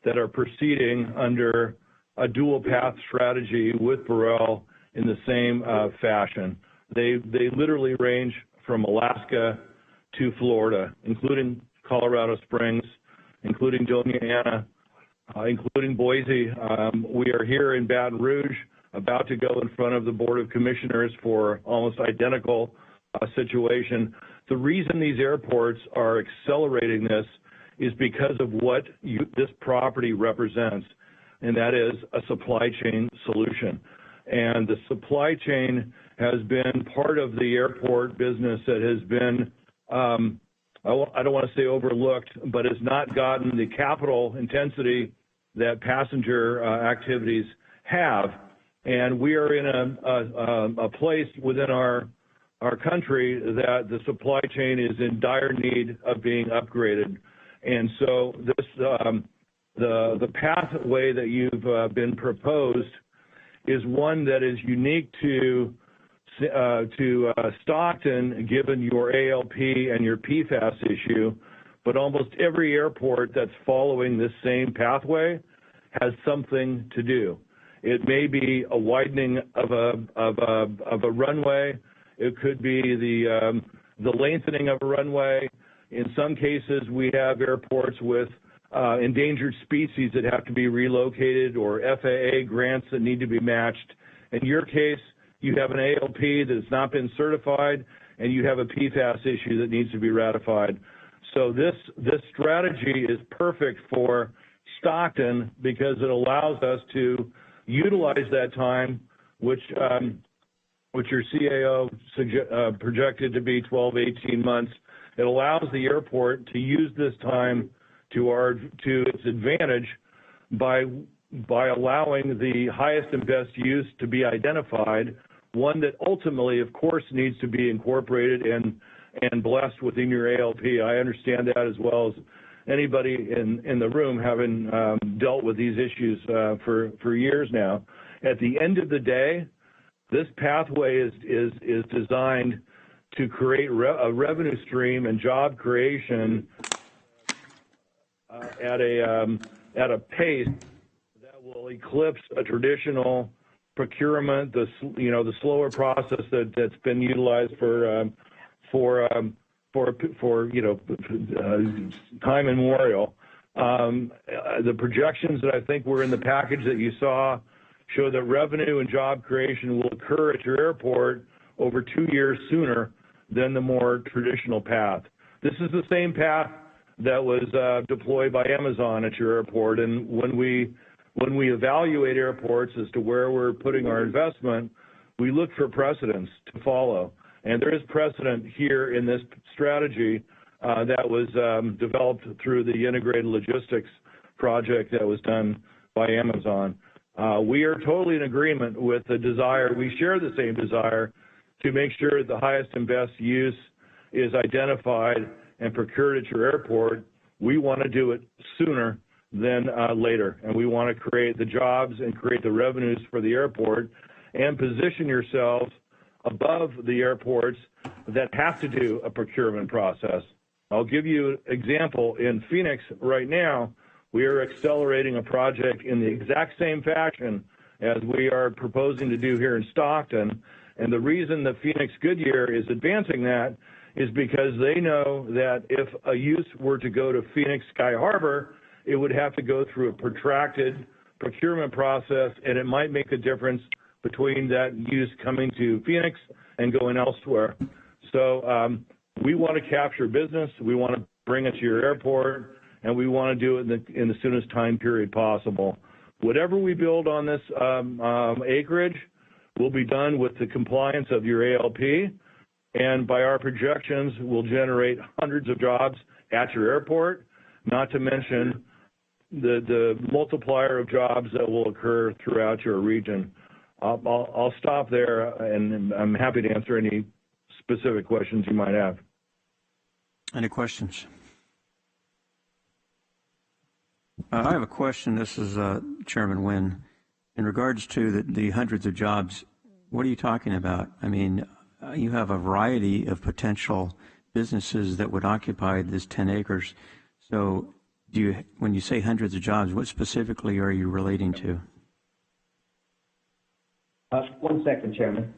that are proceeding under a dual path strategy with Burrell in the same fashion. They literally range from Alaska to Florida, including Colorado Springs, including Doña Ana, including Boise. We are here in Baton Rouge, about to go in front of the Board of Commissioners for almost identical situation. The reason these airports are accelerating this is because of what this property represents, and that is a supply chain solution. And the supply chain has been part of the airport business that has been, I don't want to say overlooked, but has not gotten the capital intensity that passenger activities have. And we are in a place within our country that the supply chain is in dire need of being upgraded. And so this, the pathway that you've been proposed is one that is unique to Stockton, given your ALP and your PFAS issue, but almost every airport that's following this same pathway has something to do. It may be a widening of a runway. It could be the lengthening of a runway. In some cases, we have airports with endangered species that have to be relocated, or FAA grants that need to be matched. In your case, you have an ALP that has not been certified, and you have a PFAS issue that needs to be ratified. So this strategy is perfect for Stockton because it allows us to utilize that time, which your CAO projected to be 12, 18 months. It allows the airport to use this time to its advantage by allowing the highest and best use to be identified, one that ultimately, of course, needs to be incorporated and blessed within your ALP. I understand that as well as anybody in the room, having dealt with these issues for years now. At the end of the day, this pathway is designed to create a revenue stream and job creation at a pace that will eclipse a traditional procurement, the slower process that's been utilized for time immemorial. The projections that I think were in the package that you saw show that revenue and job creation will occur at your airport over 2 years sooner than the more traditional path. This is the same path that was deployed by Amazon at your airport. And when we evaluate airports as to where we're putting our investment, we look for precedents to follow. And there is precedent here in this strategy that was developed through the integrated logistics project that was done by Amazon. We are totally in agreement with the desire. We share the same desire to make sure the highest and best use is identified and procured at your airport. We want to do it sooner than later, and we want to create the jobs and create the revenues for the airport and position yourselves above the airports that have to do a procurement process. I'll give you an example. In Phoenix right now, we are accelerating a project in the exact same fashion as we are proposing to do here in Stockton. And the reason the Phoenix Goodyear is advancing that is because they know that if a use were to go to Phoenix Sky Harbor, it would have to go through a protracted procurement process, and it might make a difference between that use coming to Phoenix and going elsewhere. So we want to capture business. We want to bring it to your airport, and we want to do it in the soonest time period possible. Whatever we build on this acreage will be done with the compliance of your ALP, and by our projections, will generate hundreds of jobs at your airport, not to mention the multiplier of jobs that will occur throughout your region. I'll stop there, and I'm happy to answer any specific questions you might have. Any questions? I have a question. This is Chairman Nguyen. In regards to the hundreds of jobs, what are you talking about? I mean, you have a variety of potential businesses that would occupy this 10 acres. So when you say hundreds of jobs, what specifically are you relating to? 1 second, Chairman.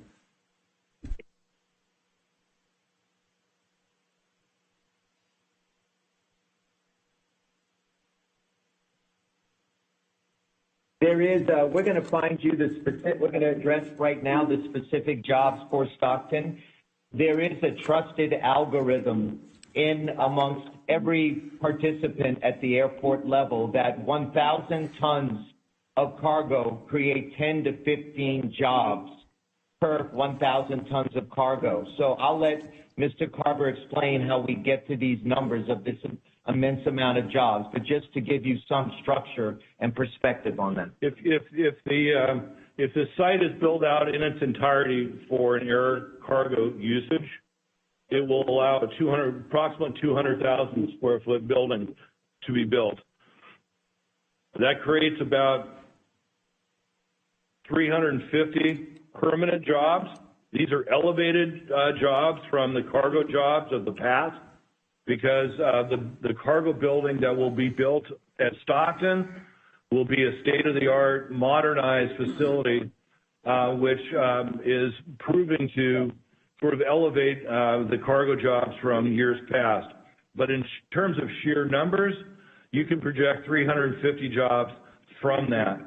There is, we're going to find you the specific, we're going to address right now the specific jobs for Stockton. There is a trusted algorithm in amongst every participant at the airport level that 1,000 tons of cargo create 10 to 15 jobs per 1,000 tons of cargo. So I'll let Mr. Carver explain how we get to these numbers of this immense amount of jobs, but just to give you some structure and perspective on that. If the site is built out in its entirety for an air cargo usage, it will allow approximately 200,000 square foot building to be built. That creates about 350 permanent jobs. These are elevated jobs from the cargo jobs of the past, because the cargo building that will be built at Stockton will be a state-of-the-art, modernized facility, which is proving to sort of elevate the cargo jobs from years past. But in terms of sheer numbers, you can project 350 jobs from that.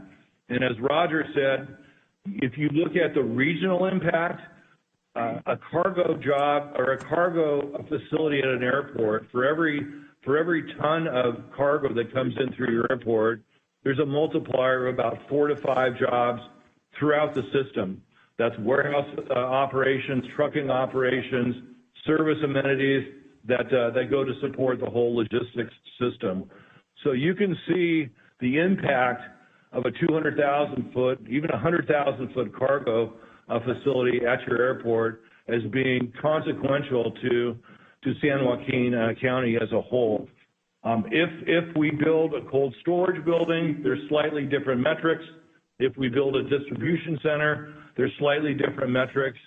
And as Roger said, if you look at the regional impact, a cargo job or a cargo facility at an airport, for every ton of cargo that comes in through your airport, there's a multiplier of about 4 to 5 jobs throughout the system. That's warehouse operations, trucking operations, service amenities that go to support the whole logistics system. So you can see the impact of a 200,000 foot, even 100,000 foot cargo facility at your airport as being consequential to San Joaquin County as a whole. If we build a cold storage building, there's slightly different metrics. If we build a distribution center, there's slightly different metrics.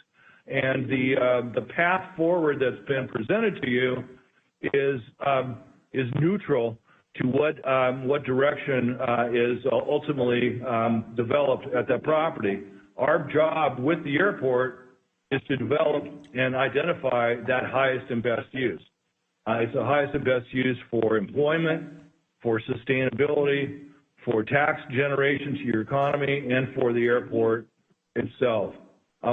And the path forward that's been presented to you is neutral to what direction is ultimately developed at that property. Our job with the airport is to develop and identify that highest and best use. It's the highest and best use for employment, for sustainability, for tax generation to your economy, and for the airport itself.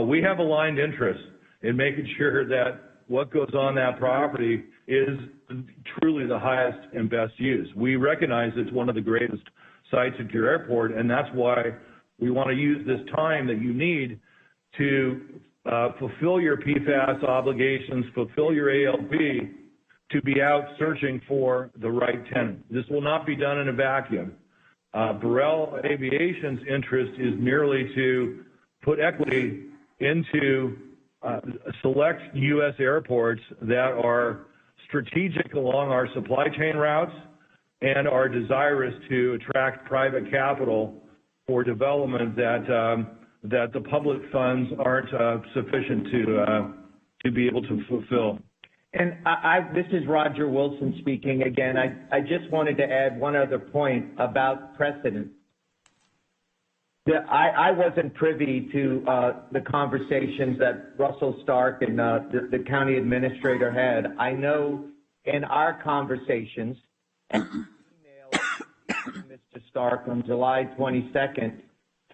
We have aligned interests in making sure that what goes on that property is truly the highest and best use. We recognize it's one of the greatest sites at your airport, and that's why we want to use this time that you need to fulfill your PFAS obligations, fulfill your ALP, to be out searching for the right tenant. This will not be done in a vacuum. Burrell Aviation's interest is merely to put equity into select U.S. airports that are strategic along our supply chain routes and are desirous to attract private capital for development that the public funds aren't sufficient to be able to fulfill. And this is Roger Wilson speaking again. I just wanted to add one other point about precedent. I wasn't privy to the conversations that Russell Stark and the county administrator had. I know in our conversations, and email Mr. Stark on July 22nd,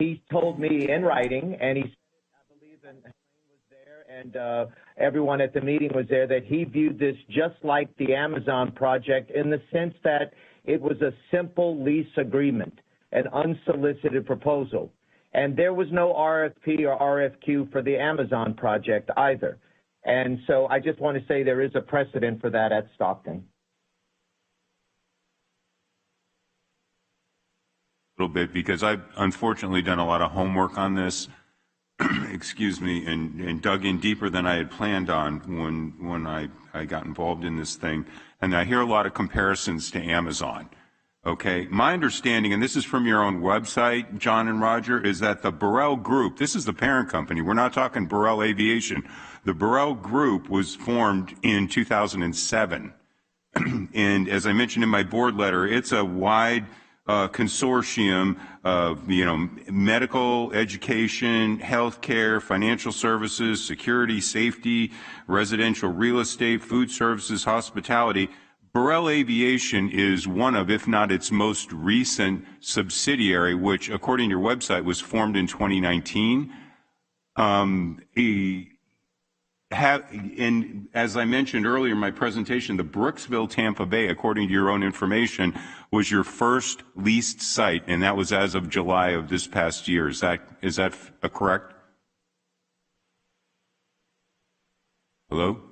he told me in writing, and he said, I believe, and Helene was there, and everyone at the meeting was there, that he viewed this just like the Amazon project in the sense that it was a simple lease agreement, an unsolicited proposal. And there was no RFP or RFQ for the Amazon project either. And so I just want to say there is a precedent for that at Stockton. A little bit, because I've unfortunately done a lot of homework on this, excuse me, and dug in deeper than I had planned on when I got involved in this thing. And I hear a lot of comparisons to Amazon. Okay, my understanding, and this is from your own website, John and Roger, is that the Burrell Group, this is the parent company, we're not talking Burrell Aviation. The Burrell Group was formed in 2007. And as I mentioned in my board letter, it's a wide consortium of, medical, education, healthcare, financial services, security, safety, residential real estate, food services, hospitality. Burrell Aviation is one of, if not its most recent subsidiary, which, according to your website, was formed in 2019. And as I mentioned earlier in my presentation, the Brooksville, Tampa Bay, according to your own information, was your first leased site, and that was as of July of this past year. Is that correct? Hello?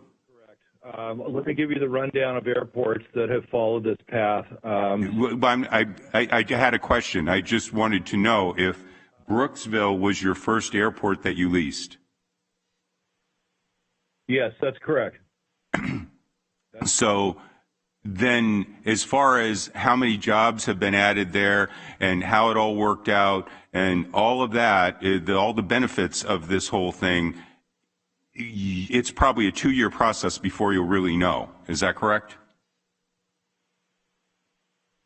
Let me give you the rundown of airports that have followed this path. I had a question. I just wanted to know if Brooksville was your first airport that you leased. Yes, that's correct. So then, as far as how many jobs have been added there and how it all worked out and all of that, all the benefits of this whole thing, it's probably a 2-year process before you'll really know. Is that correct?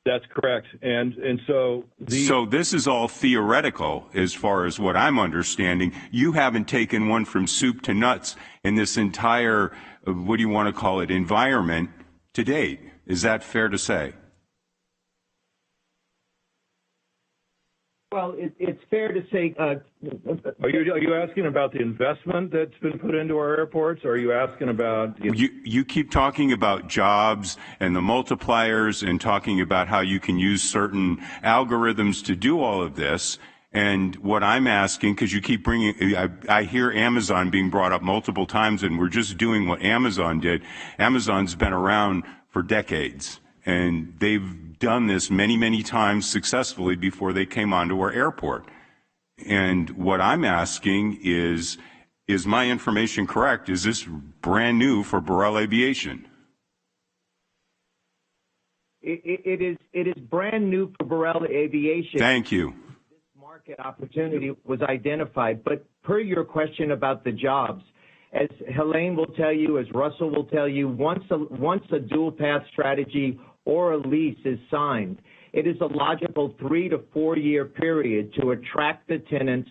That's correct. And so So this is all theoretical as far as what I'm understanding. You haven't taken one from soup to nuts in this entire, what do you want to call it, environment to date. Is that fair to say? Well, it's fair to say. Are you asking about the investment that's been put into our airports, or are you asking about? You keep talking about jobs and the multipliers and talking about how you can use certain algorithms to do all of this. And what I'm asking, because you keep bringing, I hear Amazon being brought up multiple times, and we're just doing what Amazon did. Amazon's been around for decades, and they've done this many, many times successfully before they came onto our airport. And what I'm asking is my information correct? Is this brand new for Burrell Aviation? It is brand new for Burrell Aviation. Thank you. This market opportunity was identified, but per your question about the jobs, as Helene will tell you, as Russell will tell you, once a dual path strategy or a lease is signed, it is a logical 3 to 4 year period to attract the tenants,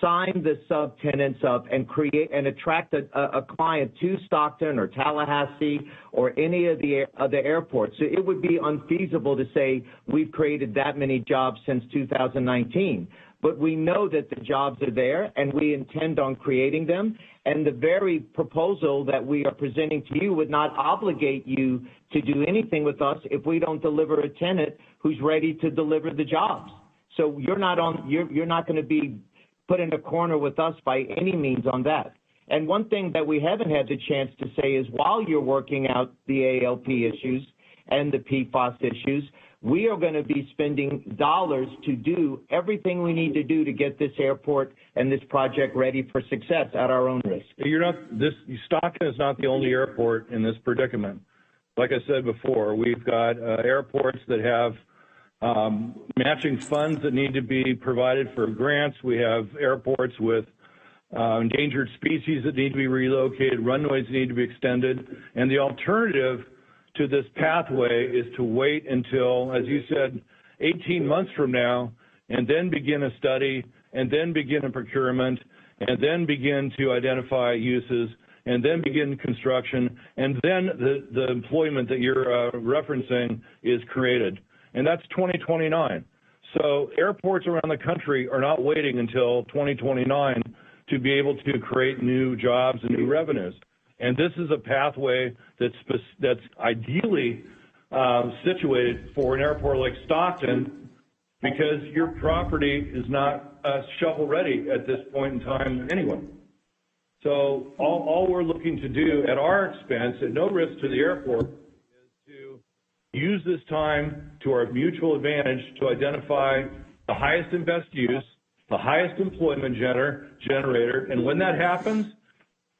sign the subtenants up, and create and attract a client to Stockton or Tallahassee or any of the airports. So it would be unfeasible to say we've created that many jobs since 2019. But we know that the jobs are there, and we intend on creating them. And the very proposal that we are presenting to you would not obligate you to do anything with us if we don't deliver a tenant who's ready to deliver the jobs. So you're not going to be put in a corner with us by any means on that. And one thing that we haven't had the chance to say is while you're working out the ALP issues and the PFAS issues, we are going to be spending dollars to do everything we need to do to get this airport and this project ready for success at our own risk. Stockton is not the only airport in this predicament. Like I said before, we've got airports that have matching funds that need to be provided for grants. We have airports with endangered species that need to be relocated, runways need to be extended, and the alternative to this pathway is to wait until, as you said, 18 months from now, and then begin a study, and then begin a procurement, and then begin to identify uses, and then begin construction, and then the employment that you're referencing is created. And that's 2029. So airports around the country are not waiting until 2029 to be able to create new jobs and new revenues. And this is a pathway that's ideally situated for an airport like Stockton, because your property is not shovel ready at this point in time anyway. So all we're looking to do at our expense, at no risk to the airport, is to use this time to our mutual advantage to identify the highest and best use, the highest employment generator, and when that happens,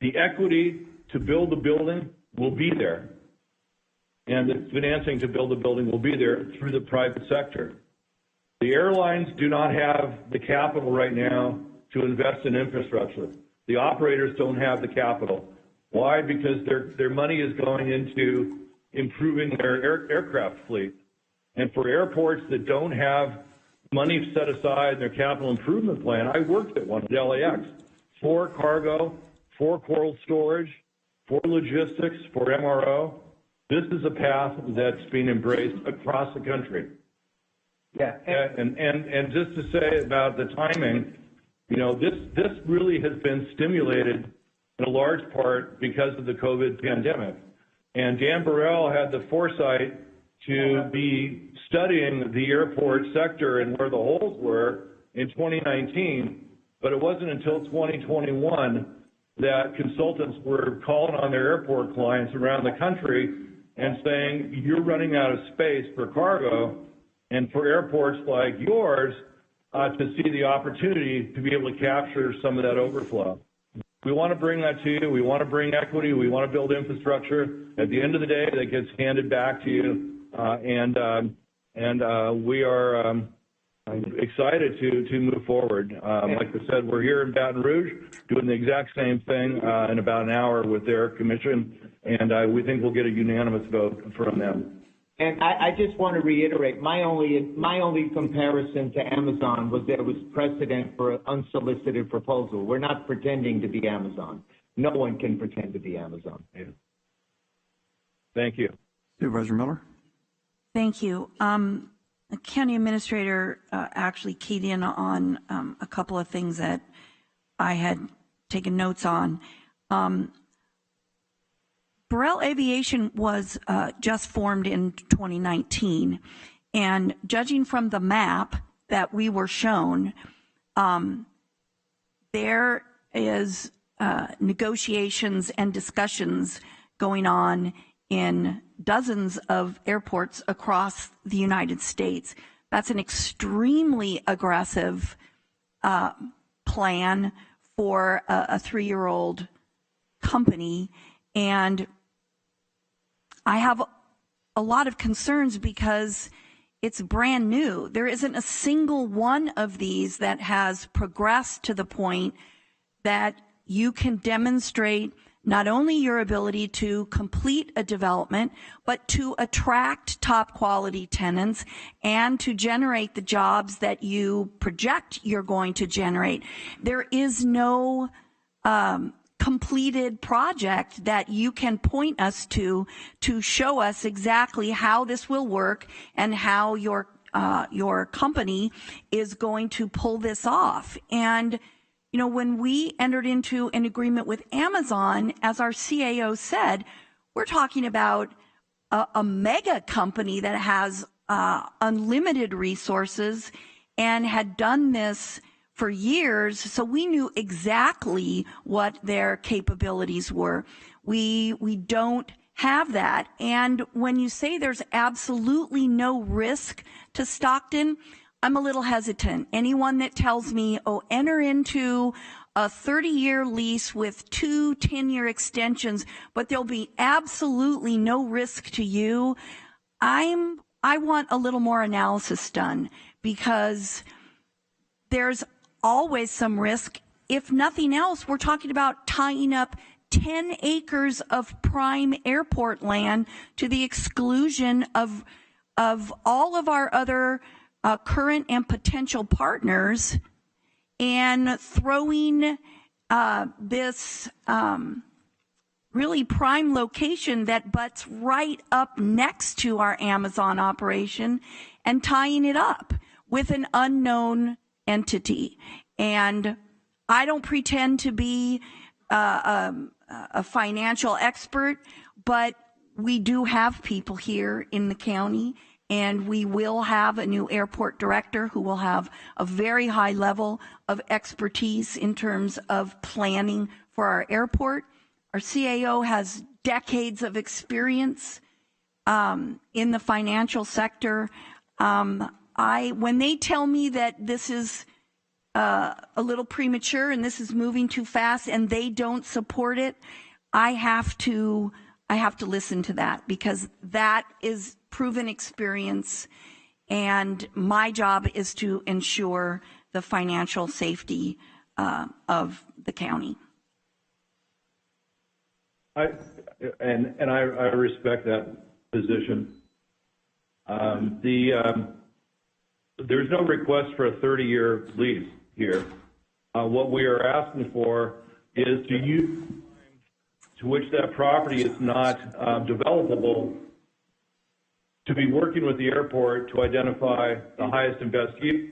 the equity to build the building will be there. And the financing to build the building will be there through the private sector. The airlines do not have the capital right now to invest in infrastructure. The operators don't have the capital. Why? Because their money is going into improving their aircraft fleet. And for airports that don't have money set aside in their capital improvement plan, I worked at one at LAX, for cargo, for cold storage, for logistics, for MRO. This is a path that's being embraced across the country. Yeah. And just to say about the timing, you know, this really has been stimulated in a large part because of the COVID pandemic. And Dan Burrell had the foresight to be studying the airport sector and where the holes were in 2019, but it wasn't until 2021 that consultants were calling on their airport clients around the country and saying, you're running out of space for cargo, and for airports like yours to see the opportunity to be able to capture some of that overflow. We want to bring that to you. We want to bring equity. We want to build infrastructure. At the end of the day, that gets handed back to you. We are excited to move forward. Like I said, we're here in Baton Rouge doing the exact same thing in about an hour with their commission, and we think we'll get a unanimous vote from them. And I just want to reiterate, my only comparison to Amazon was there was precedent for an unsolicited proposal. We're not pretending to be Amazon. No one can pretend to be Amazon. Yeah. Thank you. Supervisor Miller. Thank you. The county administrator actually keyed in on a couple of things that I had taken notes on. Burrell Aviation was just formed in 2019, and judging from the map that we were shown, there is negotiations and discussions going on in dozens of airports across the United States. That's an extremely aggressive plan for a 3-year-old company, and I have a lot of concerns because it's brand new. There isn't a single one of these that has progressed to the point that you can demonstrate not only your ability to complete a development, but to attract top quality tenants and to generate the jobs that you project you're going to generate. There is no completed project that you can point us to show us exactly how this will work and how your company is going to pull this off. And you know, when we entered into an agreement with Amazon, as our CAO said, we're talking about a mega company that has unlimited resources and had done this for years, so we knew exactly what their capabilities were. We don't have that. And when you say there's absolutely no risk to Stockton, I'm a little hesitant. Anyone that tells me, oh, enter into a 30-year lease with 2 10-year extensions, but there'll be absolutely no risk to you, I want a little more analysis done, because there's always some risk. If nothing else, we're talking about tying up 10 acres of prime airport land to the exclusion of all of our other current and potential partners, and throwing this really prime location that butts right up next to our Amazon operation and tying it up. with an unknown entity. And I don't pretend to be a financial expert, but we do have people here in the county, and we will have a new airport director who will have a very high level of expertise in terms of planning for our airport. Our CAO has decades of experience in the financial sector. When they tell me that this is a little premature and this is moving too fast and they don't support it, I have to listen to that, because that is proven experience, and my job is to ensure the financial safety of the county. I respect that position. There's no request for a 30-year lease here. What we are asking for is to use to which that property is not developable, to be working with the airport to identify the highest and best use,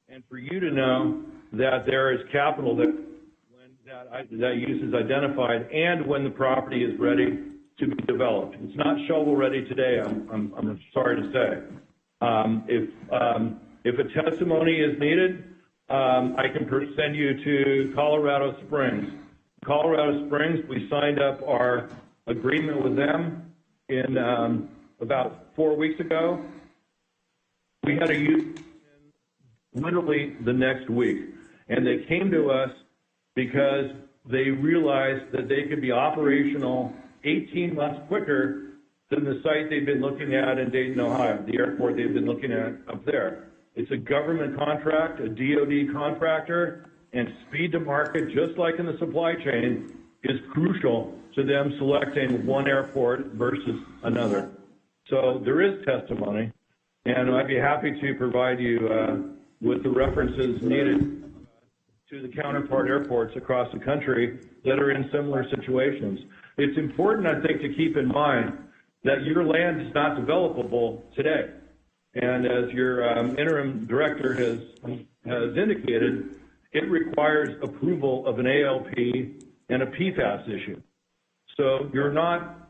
and for you to know that there is capital that when that use is identified and when the property is ready to be developed. It's not shovel ready today, I'm sorry to say. If a testimony is needed, I can send you to Colorado Springs. Colorado Springs, we signed up our agreement with them in about 4 weeks ago. We had a use literally the next week, and they came to us because they realized that they could be operational 18 months quicker than the site they've been looking at in Dayton, Ohio, the airport they've been looking at up there. It's a government contract, a DOD contractor, and speed to market, just like in the supply chain, is crucial to them selecting one airport versus another. So there is testimony, and I'd be happy to provide you with the references needed to the counterpart airports across the country that are in similar situations. It's important, I think, to keep in mind that your land is not developable today. And as your interim director has indicated, it requires approval of an ALP and a PFAS issue. So you're not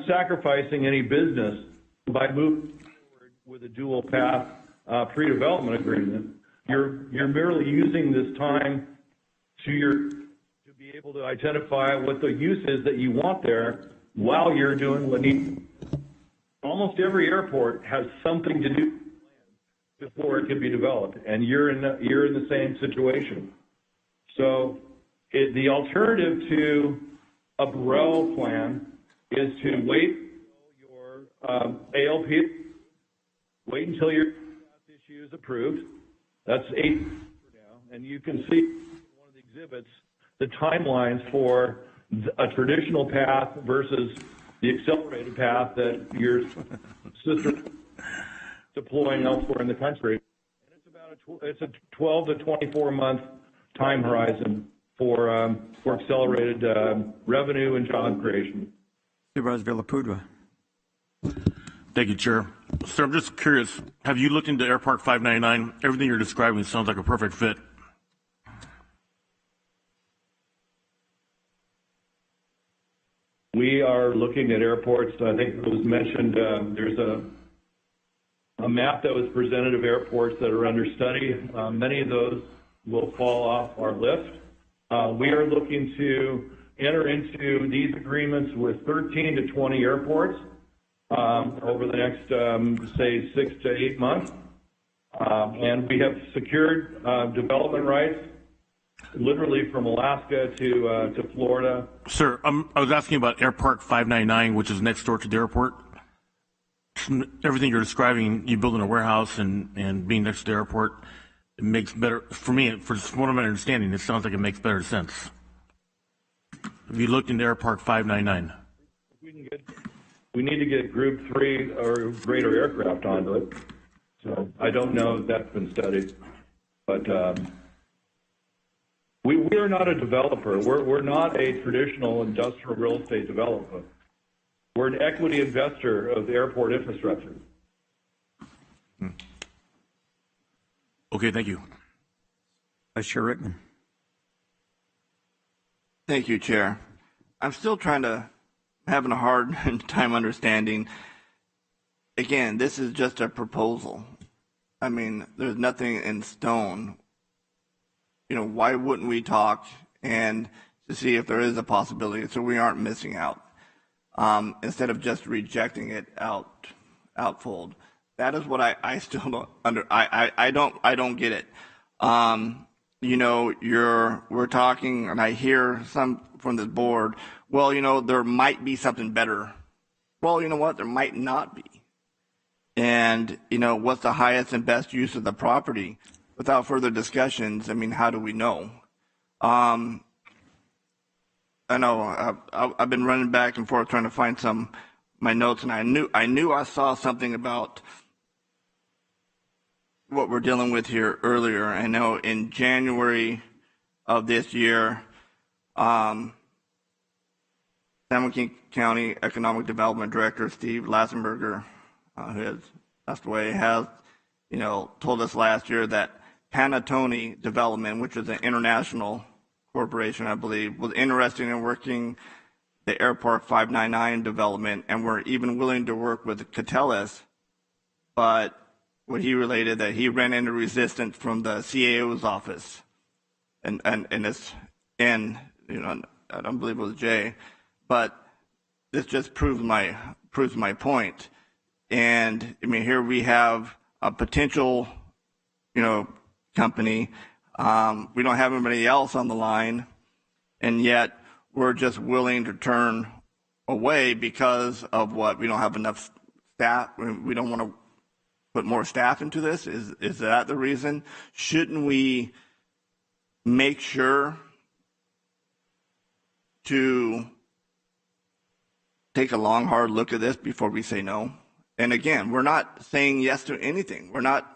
sacrificing any business by moving forward with a dual path pre-development agreement. You're merely using this time to be able to identify what the use is that you want there while you're doing what needs. Almost every airport has something to do before it can be developed, and you're in the same situation. So the alternative to a Burrell plan is to wait until your ALP, wait until your issue is approved. That's 8 for now, and you can see in one of the exhibits the timelines for a traditional path versus the accelerated path that your sister deploying elsewhere in the country. And it's a 12 to 24 month time horizon for accelerated revenue and job creation. Supervisor Villapudua. Thank you, Chair. Sir, I'm just curious, have you looked into Air Park 599? Everything you're describing sounds like a perfect fit. We are looking at airports. I think it was mentioned there's a map that was presented of airports that are under study. Many of those will fall off our list. We are looking to enter into these agreements with 13 to 20 airports over the next, say, 6 to 8 months. And we have secured development rights literally from Alaska to Florida. Sir, I was asking about Air Park 599, which is next door to the airport. Everything you're describing, you building a warehouse and being next to the airport, it makes better, for me, from what I'm understanding, it sounds like it makes better sense. Have you looked into Air Park 599? We need to get Group 3 or greater aircraft onto it. So I don't know if that's been studied, but we are not a developer. We're not a traditional industrial real estate developer. We're an equity investor of the airport infrastructure. Okay, thank you. Vice Chair Rickman. Thank you, Chair. I'm still having a hard time understanding. Again, this is just a proposal. I mean, there's nothing in stone. You know, why wouldn't we talk and to see if there is a possibility so we aren't missing out instead of just rejecting it outfold. That is what I still don't I don't get it. You know, we're talking, and I hear some from the board, well, you know, there might be something better. Well, you know what? There might not be. And, you know, what's the highest and best use of the property? Without further discussions, I mean, how do we know? I know I've been running back and forth trying to find my notes, and I knew I saw something about what we're dealing with here earlier. I know in January of this year, San Joaquin County Economic Development Director Steve Lassenberger, who has passed away, has, you know, told us last year that Panatone Development, which is an international corporation, I believe, was interested in working the Airport 599 development, and were even willing to work with Catellis, but what he related that he ran into resistance from the CAO's office, and it's N, you know, I don't believe it was J, but this just proves my point. And I mean, here we have a potential, you know, company. We don't have anybody else on the line, and yet we're just willing to turn away because of what? We don't have enough staff. We don't want to put more staff into this? Is that the reason? Shouldn't we make sure to take a long, hard look at this before we say no? And again, we're not saying yes to anything. We're not,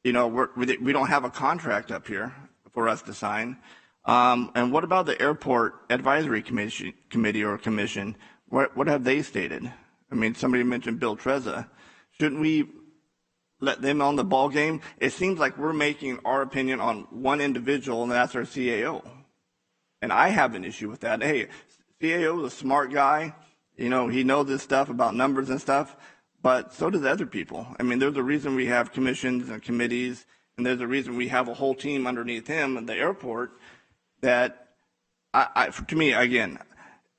you know, we don't have a contract up here for us to sign. And what about the Airport Advisory Committee or Commission? What have they stated? I mean, somebody mentioned Bill Trezza. Shouldn't we let them on the ball game? It seems like we're making our opinion on one individual, and that's our CAO. And I have an issue with that. Hey, CAO is a smart guy. You know, he knows this stuff about numbers and stuff, but so does other people. I mean, there's a reason we have commissions and committees, and there's a reason we have a whole team underneath him at the airport that, to me, again,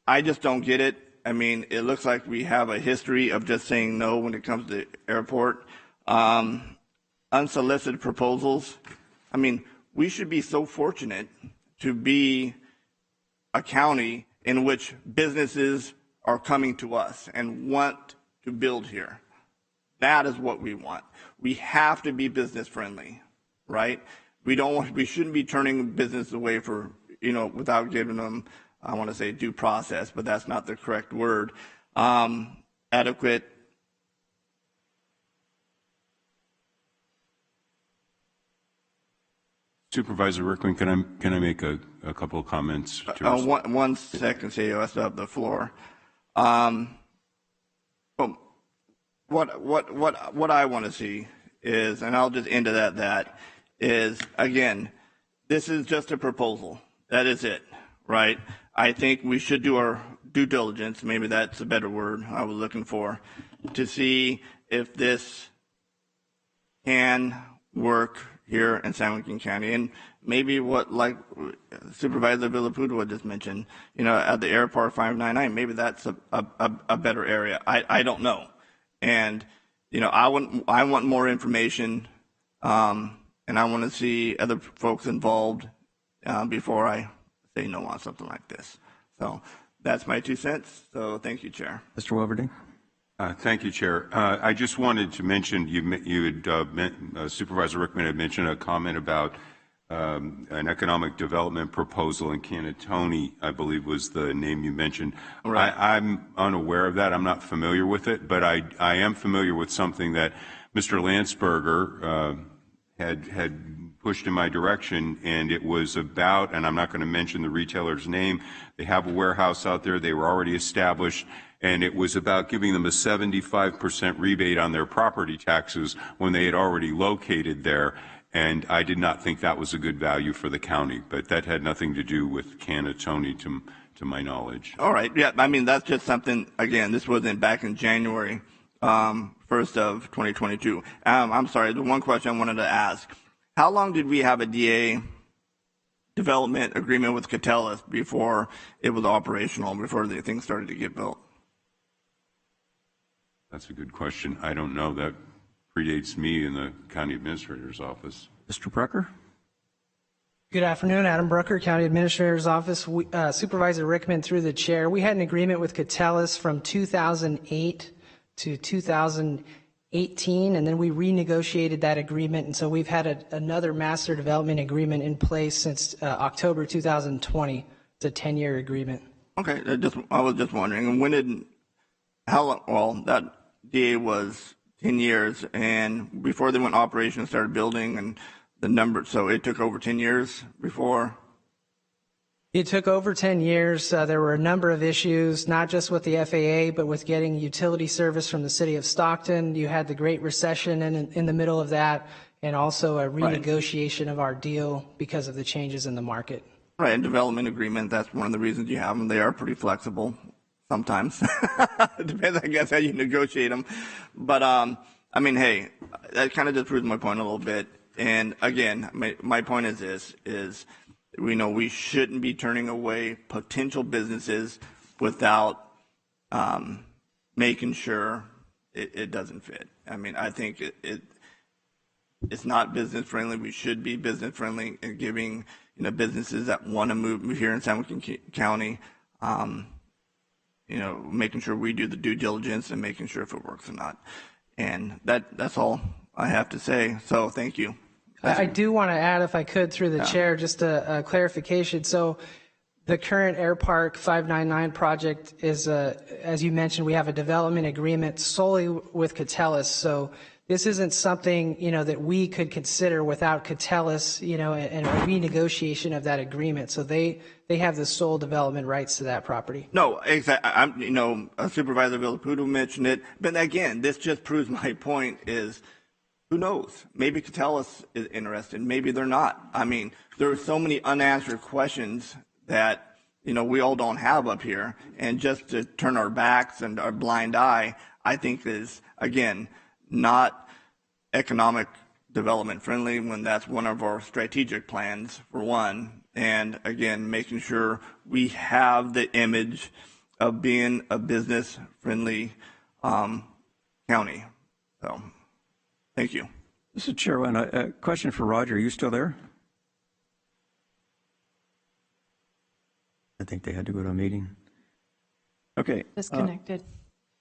I just don't get it. I mean, it looks like we have a history of just saying no when it comes to the airport. Unsolicited proposals. I mean, we should be so fortunate to be a county in which businesses are coming to us and want to build here. That is what we want. We have to be business friendly, right? We shouldn't be turning business away for, you know, without giving them, I want to say due process, but that's not the correct word. Adequate. Supervisor Rickman, can I make a couple of comments? One second, CEO, I still have the floor. Well, what I want to see is, and I'll just end to that is, again, this is just a proposal. That is it, right? I think we should do our due diligence, maybe that's a better word I was looking for, to see if this can work here in San Joaquin County. And maybe what, like Supervisor Villaputo just mentioned, you know, at the Airport 599, maybe that's a better area. I don't know. And, you know, I want more information, and I want to see other folks involved before I say no on something like this. So that's my 2 cents. So thank you, Chair. Mr. Wilverding. Thank you, Chair. I just wanted to mention, Supervisor Rickman had mentioned a comment about an economic development proposal in Canatoni, I believe was the name you mentioned. Right. I'm unaware of that. I'm not familiar with it, but I am familiar with something that Mr. Landsberger had pushed in my direction, and it was about, and I'm not going to mention the retailer's name, they have a warehouse out there, they were already established, And it was about giving them a 75% rebate on their property taxes when they had already located there. And I did not think that was a good value for the county, but that had nothing to do with Canatoni to my knowledge. All right. Yeah. I mean, that's just something, again, this wasn't back in January 1st of 2022. I'm sorry. The one question I wanted to ask, how long did we have a DA development agreement with Catellus before it was operational, before the thing started to get built? That's a good question. I don't know. That predates me in the county administrator's office. Mr. Brucker? Good afternoon, Adam Brucker, County Administrator's Office. Supervisor Rickman, through the chair, we had an agreement with Catellus from 2008 to 2018, and then we renegotiated that agreement, and so we've had another master development agreement in place since October 2020. It's a 10-year agreement. Okay, I was just wondering, and when did, how long, well, that DA was 10 years, and before they went operation and started building, and the number, so it took over 10 years before? It took over 10 years. There were a number of issues, not just with the FAA, but with getting utility service from the city of Stockton. You had the Great Recession in the middle of that, and also a renegotiation of our deal because of the changes in the market. Right, and development agreement, that's one of the reasons you have them. They are pretty flexible sometimes. It depends, I guess, how you negotiate them. But, I mean, hey, that kind of just proves my point a little bit. And again, my point is this, is we know we shouldn't be turning away potential businesses without making sure it doesn't fit. I mean, I think it's not business friendly. We should be business friendly and giving businesses that want to move here in San Joaquin County, making sure we do the due diligence and making sure if it works or not. And that's all I have to say. So thank you. I do want to add, if I could, through the chair, just a clarification. So the current Air Park 599 project is, as you mentioned, we have a development agreement solely with Catellus. So this isn't something, that we could consider without Catellus, and a renegotiation of that agreement. So they have the sole development rights to that property. No, exactly. Supervisor Villaputo mentioned it. But again, this just proves my point is, who knows? Maybe Catellus is interested. Maybe they're not. I mean, there are so many unanswered questions that, we all don't have up here. And just to turn our backs and our blind eye, I think is, again, not economic development friendly when that's one of our strategic plans, for one. And again, making sure we have the image of being a business friendly county. So. Thank you. Mr. Chairman, a question for Roger. Are you still there? I think they had to go to a meeting. Okay. Disconnected.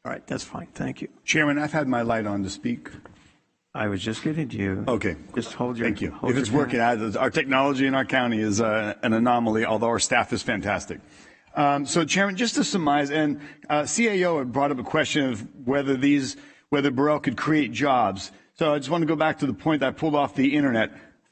All right, that's fine. Thank you. Chairman, I've had my light on to speak. I was just getting to you. Okay. Just hold your. Thank you. If it's working, our technology in our county is an anomaly, although our staff is fantastic. So, Chairman, just to surmise, and CAO had brought up a question of whether Burrell could create jobs. So I just want to go back to the point that I pulled off the internet.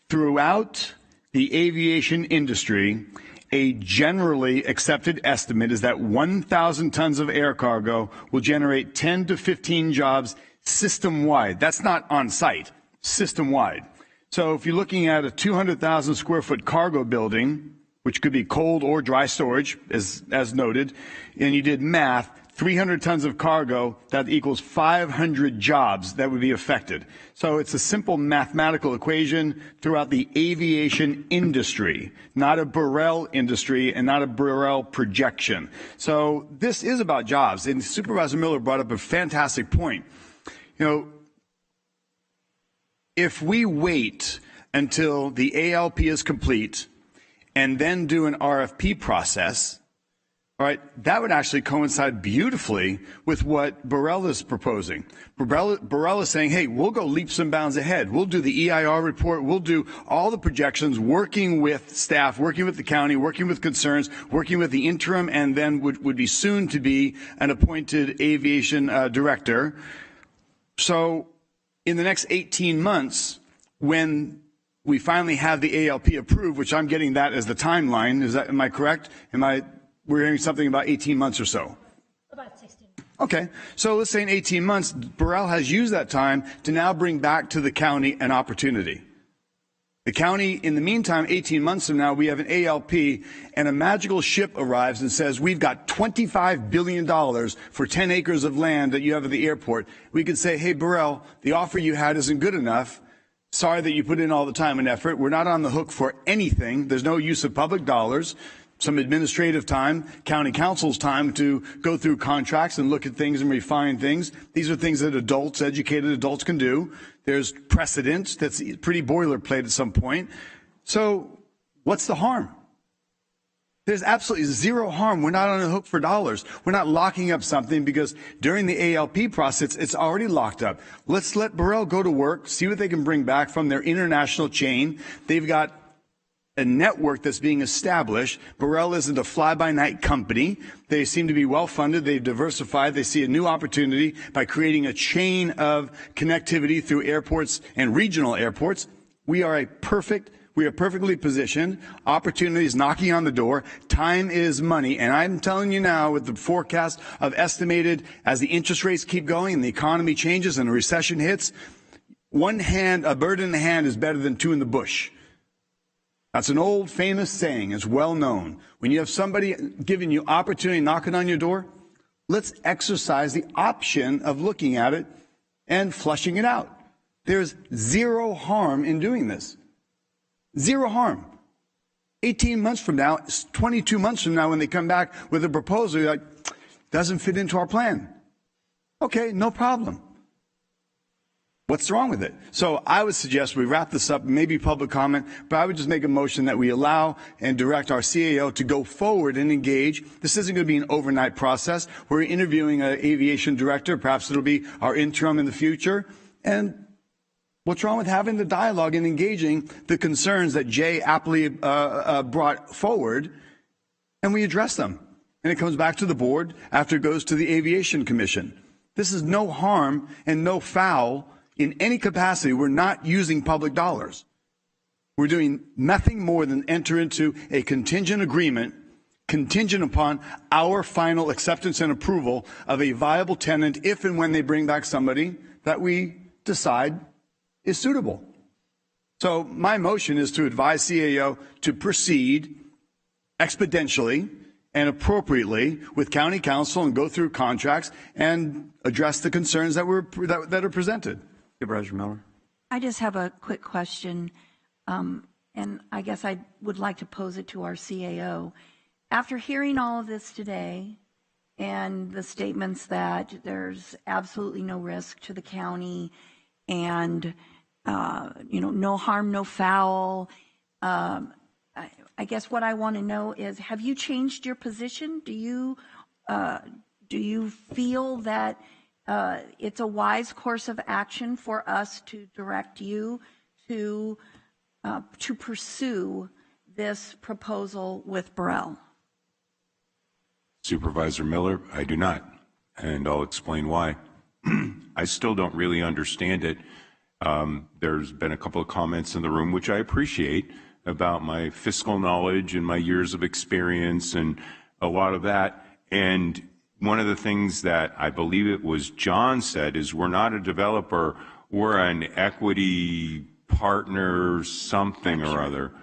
Throughout the aviation industry, a generally accepted estimate is that 1,000 tons of air cargo will generate 10 to 15 jobs system-wide. That's not on-site, system-wide. So if you're looking at a 200,000 square foot cargo building, which could be cold or dry storage, as noted, and you did math, 300 tons of cargo, that equals 500 jobs that would be affected. So it's a simple mathematical equation throughout the aviation industry, not a Burrell industry and not a Burrell projection. So this is about jobs. And Supervisor Miller brought up a fantastic point. If we wait until the ALP is complete and then do an RFP process, all right, that would actually coincide beautifully with what Burrell is proposing. Burrell is saying, hey, we'll go leaps and bounds ahead. We'll do the EIR report. We'll do all the projections, working with staff, working with the county, working with concerns, working with the interim, and then would be soon to be an appointed aviation director. So in the next 18 months, when we finally have the ALP approved, which I'm getting that as the timeline, am I correct? We're hearing something about 18 months or so. About 16 months. Okay, so let's say in 18 months, Burrell has used that time to now bring back to the county an opportunity. The county, in the meantime, 18 months from now, we have an ALP, and a magical ship arrives and says, we've got $25 billion for 10 acres of land that you have at the airport. We could say, hey, Burrell, the offer you had isn't good enough. Sorry that you put in all the time and effort. We're not on the hook for anything. There's no use of public dollars. Some administrative time, county council's time to go through contracts and look at things and refine things. These are things that adults, educated adults, can do. There's precedent that's pretty boilerplate at some point. So what's the harm? There's absolutely zero harm. We're not on the hook for dollars. We're not locking up something because during the ALP process, it's already locked up. Let's let Burrell go to work, see what they can bring back from their international chain. They've got a network that's being established. Burrell isn't a fly-by-night company. They seem to be well-funded. They've diversified. They see a new opportunity by creating a chain of connectivity through airports and regional airports. We are perfectly positioned. Opportunity is knocking on the door. Time is money. And I'm telling you now, with the forecast of estimated, as the interest rates keep going and the economy changes and a recession hits, a bird in the hand is better than two in the bush. That's an old famous saying. It's well known. When you have somebody giving you opportunity, knocking on your door, let's exercise the option of looking at it and flushing it out. There's zero harm in doing this. Zero harm. 18 months from now, 22 months from now, when they come back with a proposal, you're like, doesn't fit into our plan. Okay, no problem. What's wrong with it? So I would suggest we wrap this up, maybe public comment, but I would just make a motion that we allow and direct our CAO to go forward and engage. This isn't going to be an overnight process. We're interviewing an aviation director. Perhaps it'll be our interim in the future. And what's wrong with having the dialogue and engaging the concerns that Jay aptly brought forward, and we address them? And it comes back to the board after it goes to the Aviation Commission. This is no harm and no foul in any capacity. We're not using public dollars. We're doing nothing more than enter into a contingent agreement contingent upon our final acceptance and approval of a viable tenant if and when they bring back somebody that we decide is suitable. So my motion is to advise CAO to proceed expeditially and appropriately with county council and go through contracts and address the concerns that are presented. Supervisor Miller. I just have a quick question, and I guess I would like to pose it to our CAO. After hearing all of this today and the statements that there's absolutely no risk to the county and, no harm, no foul, I guess what I want to know is, have you changed your position? Do you feel that it's a wise course of action for us to direct you to pursue this proposal with Burrell? Supervisor Miller, I do not, and I'll explain why. I still don't really understand it. There's been a couple of comments in the room, which I appreciate, about my fiscal knowledge and my years of experience and a lot of that. And one of the things that I believe it was John said is, we're not a developer, we're an equity partner, something or other.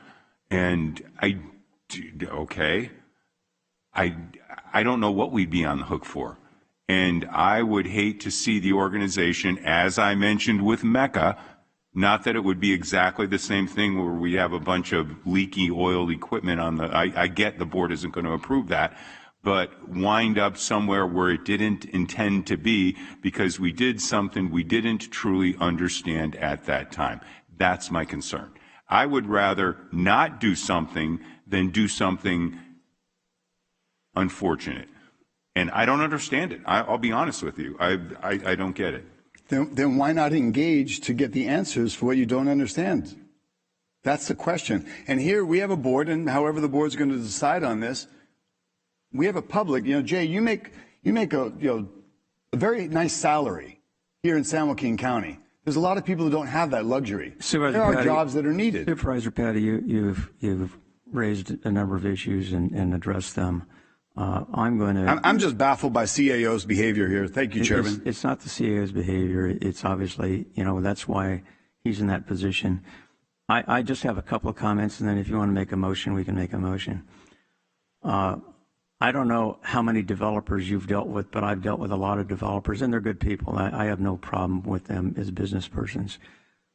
And I don't know what we'd be on the hook for. And I would hate to see the organization, as I mentioned with Mecca, not that it would be exactly the same thing where we have a bunch of leaky oil equipment on the, I get the board isn't going to approve that, but wind up somewhere where it didn't intend to be because we did something we didn't truly understand at that time. That's my concern. I would rather not do something than do something unfortunate. And I don't understand it. I'll be honest with you. I don't get it. Then why not engage to get the answers for what you don't understand? That's the question. And here we have a board, and however the board's going to decide on this, we have a public. Jay, you make a very nice salary here in San Joaquin County. There's a lot of people who don't have that luxury. There are jobs that are needed. Supervisor Patty, you've raised a number of issues and addressed them. I'm going to. I'm just baffled by CAO's behavior here. Thank you, Chairman. It's not the CAO's behavior. It's obviously, that's why he's in that position. I just have a couple of comments, and then if you want to make a motion, we can make a motion. I don't know how many developers you've dealt with, but I've dealt with a lot of developers, and they're good people. I have no problem with them as business persons.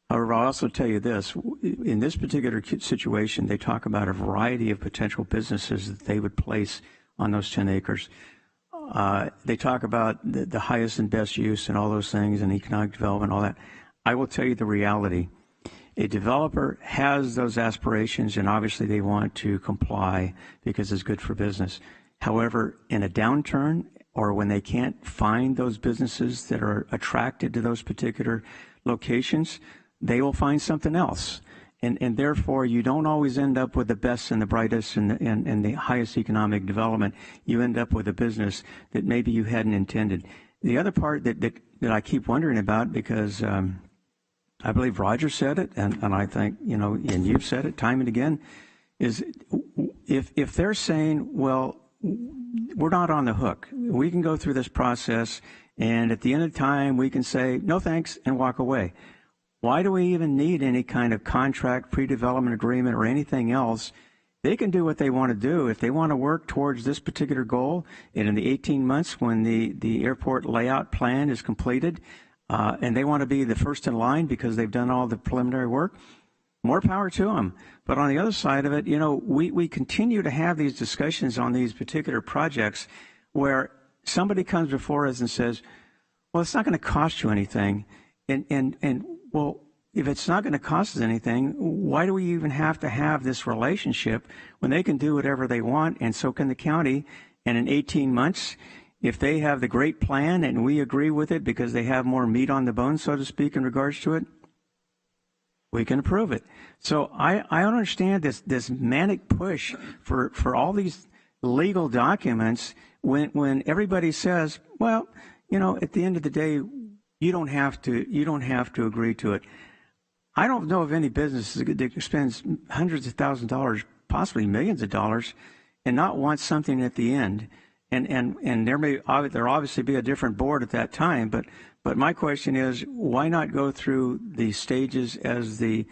However, I'll also tell you this. In this particular situation, they talk about a variety of potential businesses that they would place on those 10 acres. They talk about the highest and best use and all those things and economic development, all that. I will tell you the reality. A developer has those aspirations, and obviously they want to comply because it's good for business. However, in a downturn or when they can't find those businesses that are attracted to those particular locations, they will find something else. And therefore, you don't always end up with the best and the brightest and the highest economic development. You end up with a business that maybe you hadn't intended. The other part that I keep wondering about, because I believe Roger said it, and I think, and you've said it time and again, is if they're saying, well, we're not on the hook. We can go through this process, and at the end of the time, we can say, no thanks, and walk away. Why do we even need any kind of contract, pre-development agreement, or anything else? They can do what they want to do. If they want to work towards this particular goal, and in the 18 months when the airport layout plan is completed, and they want to be the first in line because they've done all the preliminary work, more power to them. But on the other side of it, we continue to have these discussions on these particular projects where somebody comes before us and says, well, it's not going to cost you anything. And well, if it's not going to cost us anything, why do we even have to have this relationship when they can do whatever they want, and so can the county? And in 18 months, if they have the great plan and we agree with it because they have more meat on the bone, so to speak, in regards to it, we can approve it. So I don't understand this manic push for all these legal documents when everybody says, well, at the end of the day, you don't have to agree to it. I don't know of any business that spends hundreds of thousands of dollars, possibly millions of dollars, and not want something at the end. And there'll obviously be a different board at that time, but my question is, why not go through the stages as the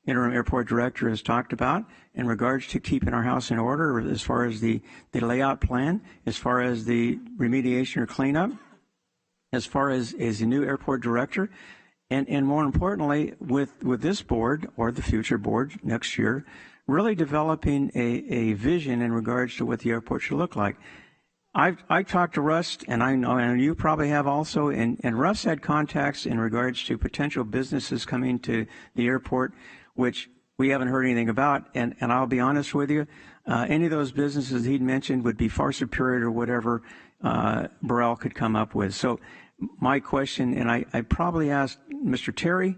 interim airport director has talked about in regards to keeping our house in order, as far as the layout plan, as far as the remediation or cleanup, as far as the new airport director, and more importantly, with this board or the future board next year, really developing a vision in regards to what the airport should look like. I talked to Russ, and I know, and you probably have also, and Russ had contacts in regards to potential businesses coming to the airport, which we haven't heard anything about. And I'll be honest with you, any of those businesses he'd mentioned would be far superior to whatever Burrell could come up with. So my question, and I probably asked Mr. Terry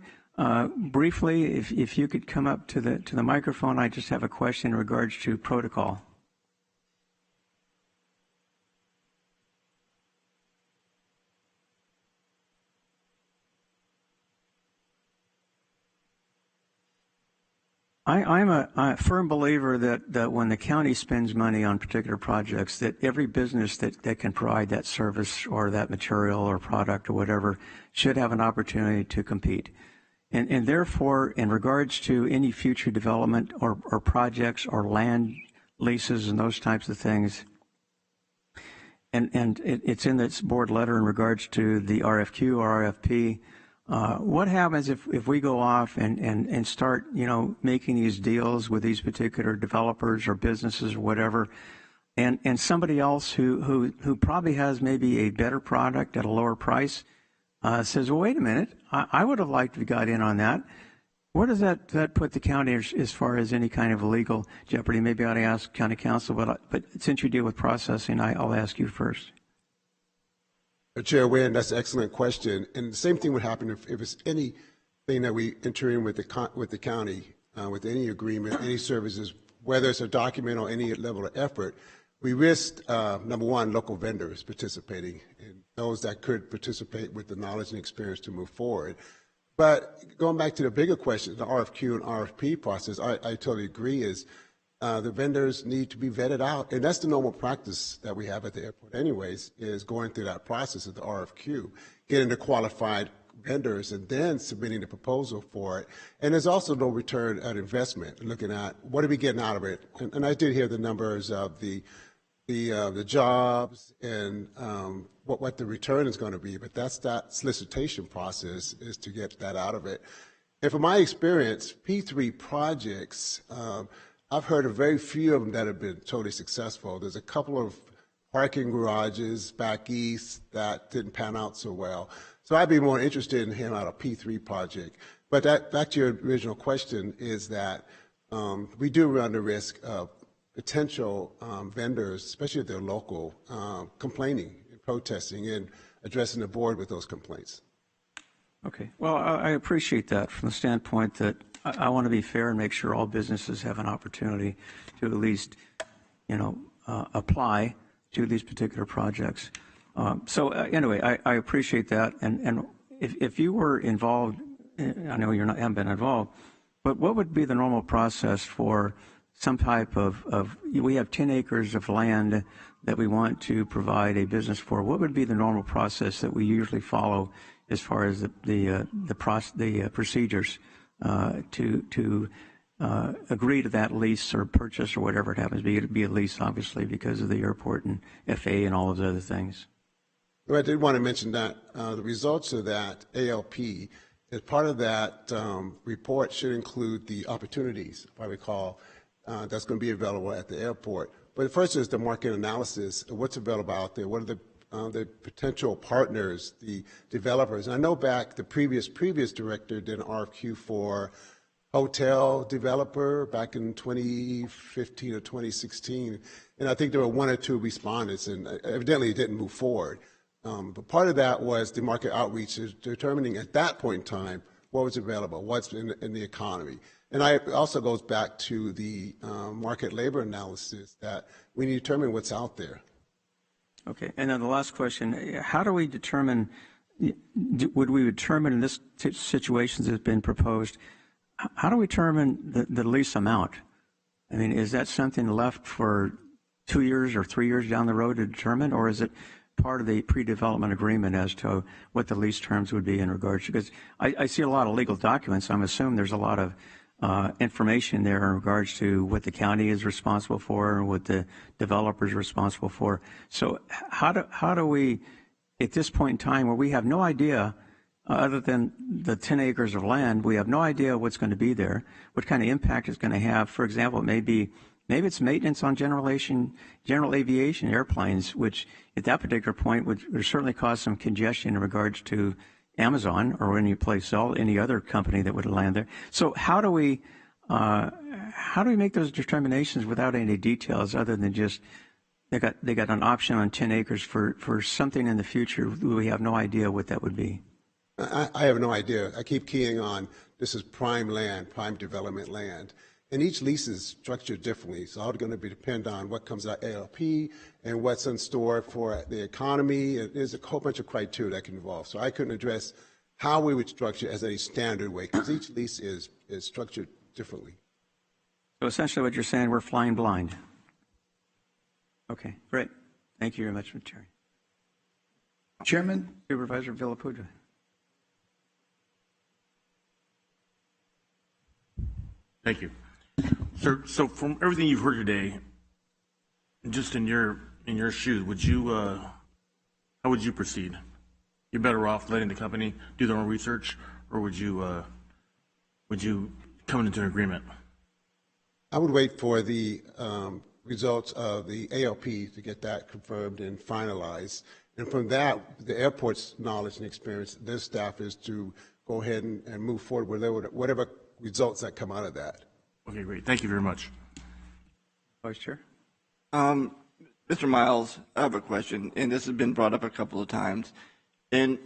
briefly, if you could come up to the microphone. I just have a question in regards to protocol. I'm a firm believer that when the county spends money on particular projects, that every business that can provide that service or that material or product or whatever should have an opportunity to compete. And therefore, in regards to any future development or projects or land leases and those types of things, and it's in this board letter in regards to the RFQ or RFP, what happens if we go off and start, making these deals with these particular developers or businesses or whatever, and somebody else who probably has maybe a better product at a lower price says, well, wait a minute, I would have liked to have got in on that. Where does that put the county as far as any kind of legal jeopardy? Maybe I ought to ask county council, but since you deal with processing, I'll ask you first. Chair Wynn, that's an excellent question. And the same thing would happen if it's anything that we enter in with the county, with any agreement, any services, whether it's a document or any level of effort. We risk, number one, local vendors participating, and those that could participate with the knowledge and experience to move forward. But going back to the bigger question, the RFQ and RFP process, I totally agree is the vendors need to be vetted out. And that's the normal practice that we have at the airport anyways, is going through that process of the RFQ, getting the qualified vendors and then submitting the proposal for it. And there's also no return on investment, looking at what are we getting out of it. And I did hear the numbers of the jobs and what the return is going to be, but that's that solicitation process is to get that out of it. And from my experience, P3 projects, I've heard of very few of them that have been totally successful. There's a couple of parking garages back east that didn't pan out so well. So I'd be more interested in hearing about a P3 project. But back to your original question is that we do run the risk of potential vendors, especially if they're local, complaining and protesting and addressing the board with those complaints. Okay. Well, I appreciate that from the standpoint that I want to be fair and make sure all businesses have an opportunity to at least, apply to these particular projects. Anyway, I appreciate that. And if you were involved, I know you haven't been involved, but what would be the normal process for some type of we have 10 acres of land that we want to provide a business for? What would be the normal process that we usually follow as far as the procedures to agree to that lease or purchase or whatever it happens to be? It'd be a lease, obviously, because of the airport and FAA and all of the other things. Well, I did want to mention that the results of that ALP, as part of that report, should include the opportunities, if I recall, that's going to be available at the airport. But first is the market analysis of what's available out there. What are the potential partners, the developers? And I know back the previous director did an RFQ for hotel developer back in 2015 or 2016, and I think there were one or two respondents, and evidently it didn't move forward. But part of that was the market outreach, is determining at that point in time what was available, what's in the economy. And it also goes back to the market labor analysis that we need to determine what's out there. Okay, and then the last question, how do we determine, would we determine in this situations that have been proposed, how do we determine the lease amount? I mean, is that something left for 2 years or 3 years down the road to determine, or is it part of the pre-development agreement as to what the lease terms would be in regards to? Because I see a lot of legal documents. I'm assuming there's a lot of information there in regards to what the county is responsible for and what the developer is responsible for. So how do we, at this point in time where we have no idea, other than the 10 acres of land, we have no idea what's going to be there, what kind of impact it's going to have. For example, maybe it's maintenance on general aviation airplanes, which at that particular point would certainly cause some congestion in regards to Amazon or any other company that would land there. So how do we make those determinations without any details other than just they got an option on 10 acres for something in the future? We have no idea what that would be. I have no idea. I keep keying on this is prime land, prime development land. And each lease is structured differently. So it's going to depend on what comes out ALP and what's in store for the economy. There's a whole bunch of criteria that can involve. So I couldn't address how we would structure it as a standard way, because each lease is structured differently. So essentially what you're saying, we're flying blind. Okay, great. Thank you very much, Mr. Chairman. Chairman. Supervisor Villapuja. Thank you. Sir, so from everything you've heard today, just in your shoes, how would you proceed? You're better off letting the company do their own research, or would you come into an agreement? I would wait for the results of the ALP to get that confirmed and finalized. And from that, the airport's knowledge and experience, their staff is to go ahead and move forward with whatever results that come out of that. Okay, great. Thank you very much. Vice Chair. Mr. Miles, I have a question, and this has been brought up a couple of times. And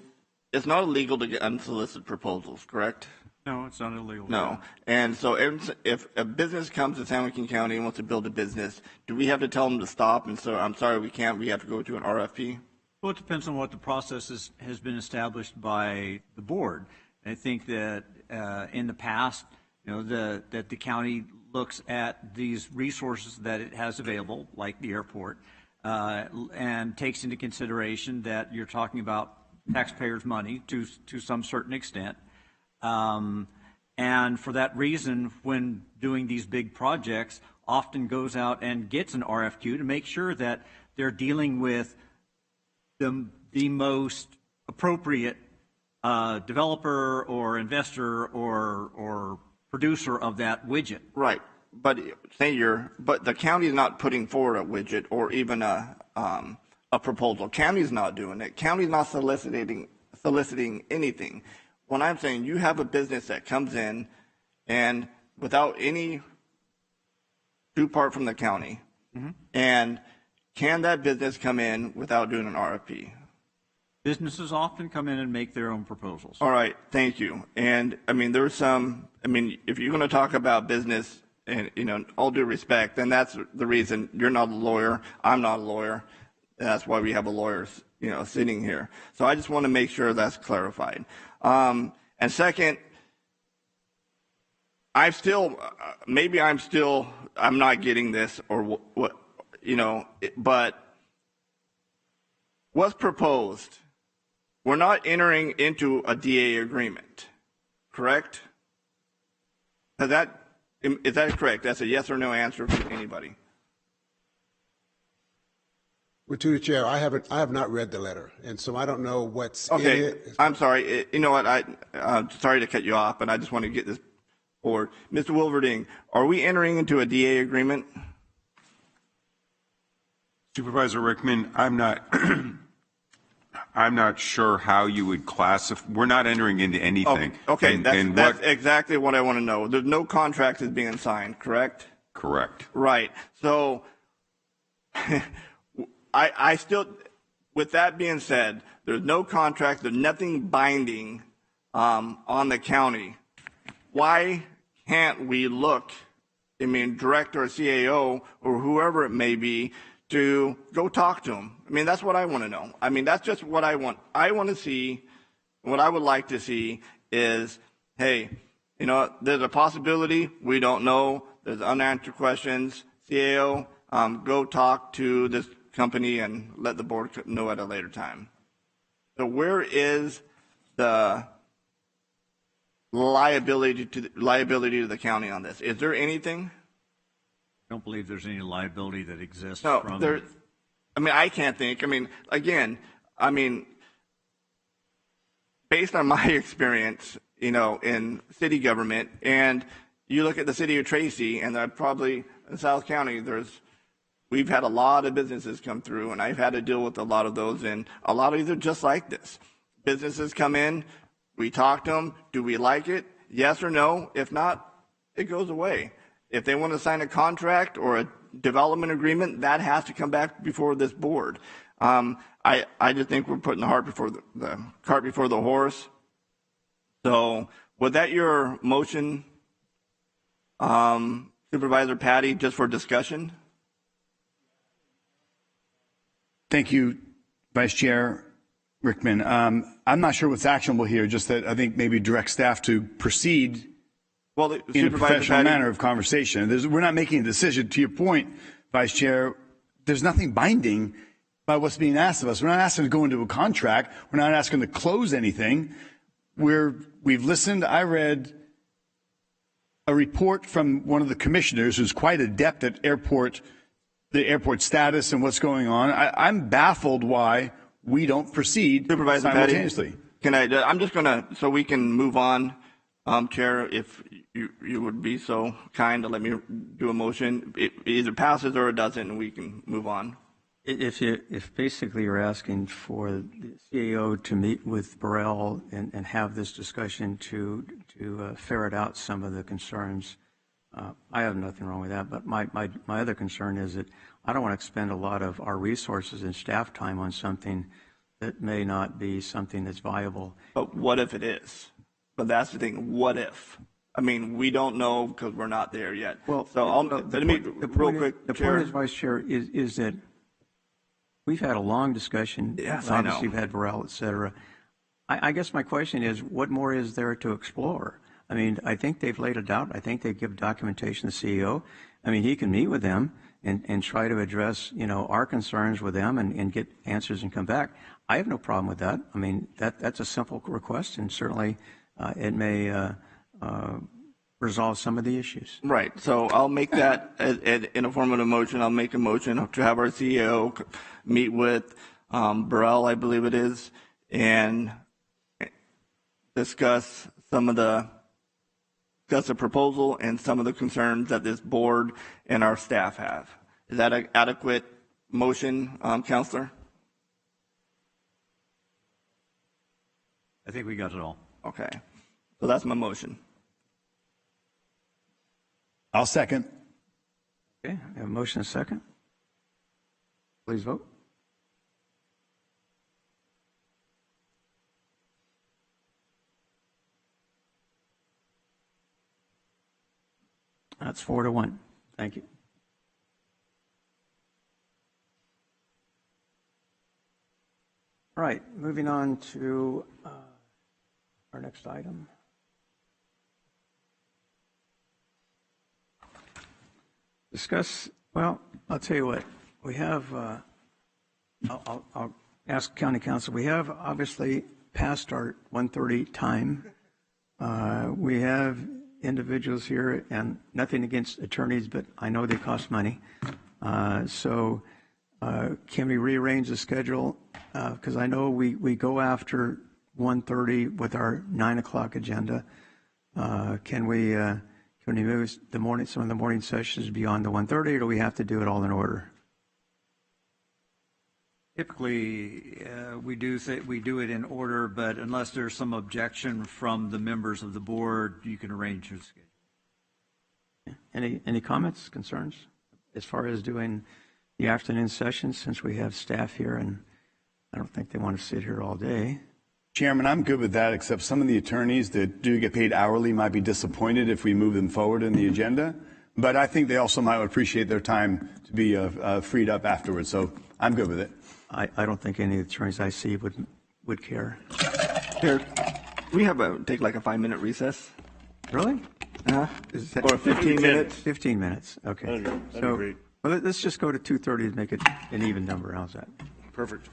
it's not illegal to get unsolicited proposals, correct? No, it's not illegal. No. And so if a business comes to San Joaquin County and wants to build a business, do we have to tell them to stop? And so, I'm sorry, we can't. We have to go to an RFP? Well, it depends on what the process has been established by the board. I think that in the past, that the county looks at these resources that it has available, like the airport, and takes into consideration that you're talking about taxpayers' money to some certain extent. And for that reason, when doing these big projects, often goes out and gets an RFQ to make sure that they're dealing with the most appropriate developer or investor or producer of that widget. Right, but the county is not putting forward a widget or even a proposal. County's not doing it. County's not soliciting anything. When I'm saying you have a business that comes in and without any due part from the county, and can that business come in without doing an RFP? Businesses often come in and make their own proposals. All right, thank you. And I mean, there's some, I mean, if you're going to talk about business and, you know, all due respect, then that's the reason you're not a lawyer, I'm not a lawyer. That's why we have a lawyer, you know, sitting here. So I just want to make sure that's clarified. And second, I'm not getting this or what, you know, but what's proposed? We're not entering into a DA agreement, correct? Is that correct? That's a yes or no answer from anybody. Well, to the chair, I have not read the letter, and so I don't know what's in it. I'm sorry. You know what? I'm sorry to cut you off, but I just want to get this forward. Mr. Wilverding, are we entering into a DA agreement? Supervisor Rickman, I'm not sure how you would classify. We're not entering into anything. Oh, okay, that's exactly what I want to know. There's no contract is being signed, correct? Correct. Right. So I still, with that being said, there's no contract, there's nothing binding on the county. Why can't we look, I mean, director or CAO or whoever it may be, to go talk to them? I mean, that's what I want to know. I mean, that's just what I want. I want to see, what I would like to see is, hey, you know, there's a possibility, we don't know, there's unanswered questions, CAO, go talk to this company and let the board know at a later time. So where is the liability to the county on this? Is there anything? I don't believe there's any liability that exists. No, from I mean, I can't think. I mean, again, I mean, based on my experience, you know, in city government, and you look at the city of Tracy, and probably in South County, we've had a lot of businesses come through, and I've had to deal with a lot of those, and a lot of these are just like this. Businesses come in, we talk to them, do we like it? Yes or no? If not, it goes away. If they want to sign a contract or a development agreement, that has to come back before this board. I just think we're putting the cart before the horse. So was that your motion, Supervisor Patty, just for discussion? Thank you, Vice Chair Rickman. I'm not sure what's actionable here, just that I think maybe direct staff to proceed in a professional manner of conversation. We're not making a decision. To your point, Vice Chair, there's nothing binding by what's being asked of us. We're not asking to go into a contract. We're not asking to close anything. We've listened. I read a report from one of the commissioners who's quite adept at the airport status and what's going on. I'm baffled why we don't proceed simultaneously. Patty, I'm just going to, so we can move on, Chair, if you would be so kind to let me do a motion. It either passes or it doesn't, and we can move on. If basically you're asking for the CAO to meet with Burrell and have this discussion to ferret out some of the concerns, I have nothing wrong with that. But my other concern is that I don't want to expend a lot of our resources and staff time on something that may not be something that's viable. But what if it is? But that's the thing. What if? I mean, we don't know because we're not there yet. Well, so the point is, Vice Chair, is that we've had a long discussion. Yes, obviously, I know. we've had Burrell, et cetera. I guess my question is, what more is there to explore? I mean, I think they've laid it out. I think they give documentation to the CEO. I mean, he can meet with them and try to address, our concerns with them and get answers and come back. I have no problem with that. I mean, that's a simple request, and certainly it may resolve some of the issues. Right. So I'll make that in a form of a motion. I'll make a motion to have our CEO meet with Burrell, I believe it is, and discuss the proposal and some of the concerns that this board and our staff have. Is that an adequate motion, Counselor? I think we got it all. Okay. So that's my motion. I'll second. Okay, I have a motion and a second. Please vote. That's 4-1. Thank you. All right, moving on to our next item. Well, I'll tell you what, we have, I'll ask County Council, we have obviously passed our 1:30 time. We have individuals here, and nothing against attorneys, but I know they cost money. So can we rearrange the schedule? Because I know we go after 1:30 with our 9 o'clock agenda. Can we move some of the morning sessions beyond the 1:30, or do we have to do it all in order? Typically, we do it in order, but unless there's some objection from the members of the board, you can arrange your schedule. Any comments, concerns, as far as doing the afternoon sessions, since we have staff here, and I don't think they want to sit here all day. Chairman, I'm good with that, except some of the attorneys that do get paid hourly might be disappointed if we move them forward in the agenda. But I think they also might appreciate their time to be freed up afterwards. So I'm good with it. I don't think any of the attorneys I see would care. Here, we have take like a 5-minute recess. Really? Or 15 minutes? 15 minutes. Okay. That'd be So great. well, let's just go to 2:30 and make it an even number. How's that? Perfect.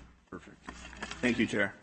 Thank you, Chair.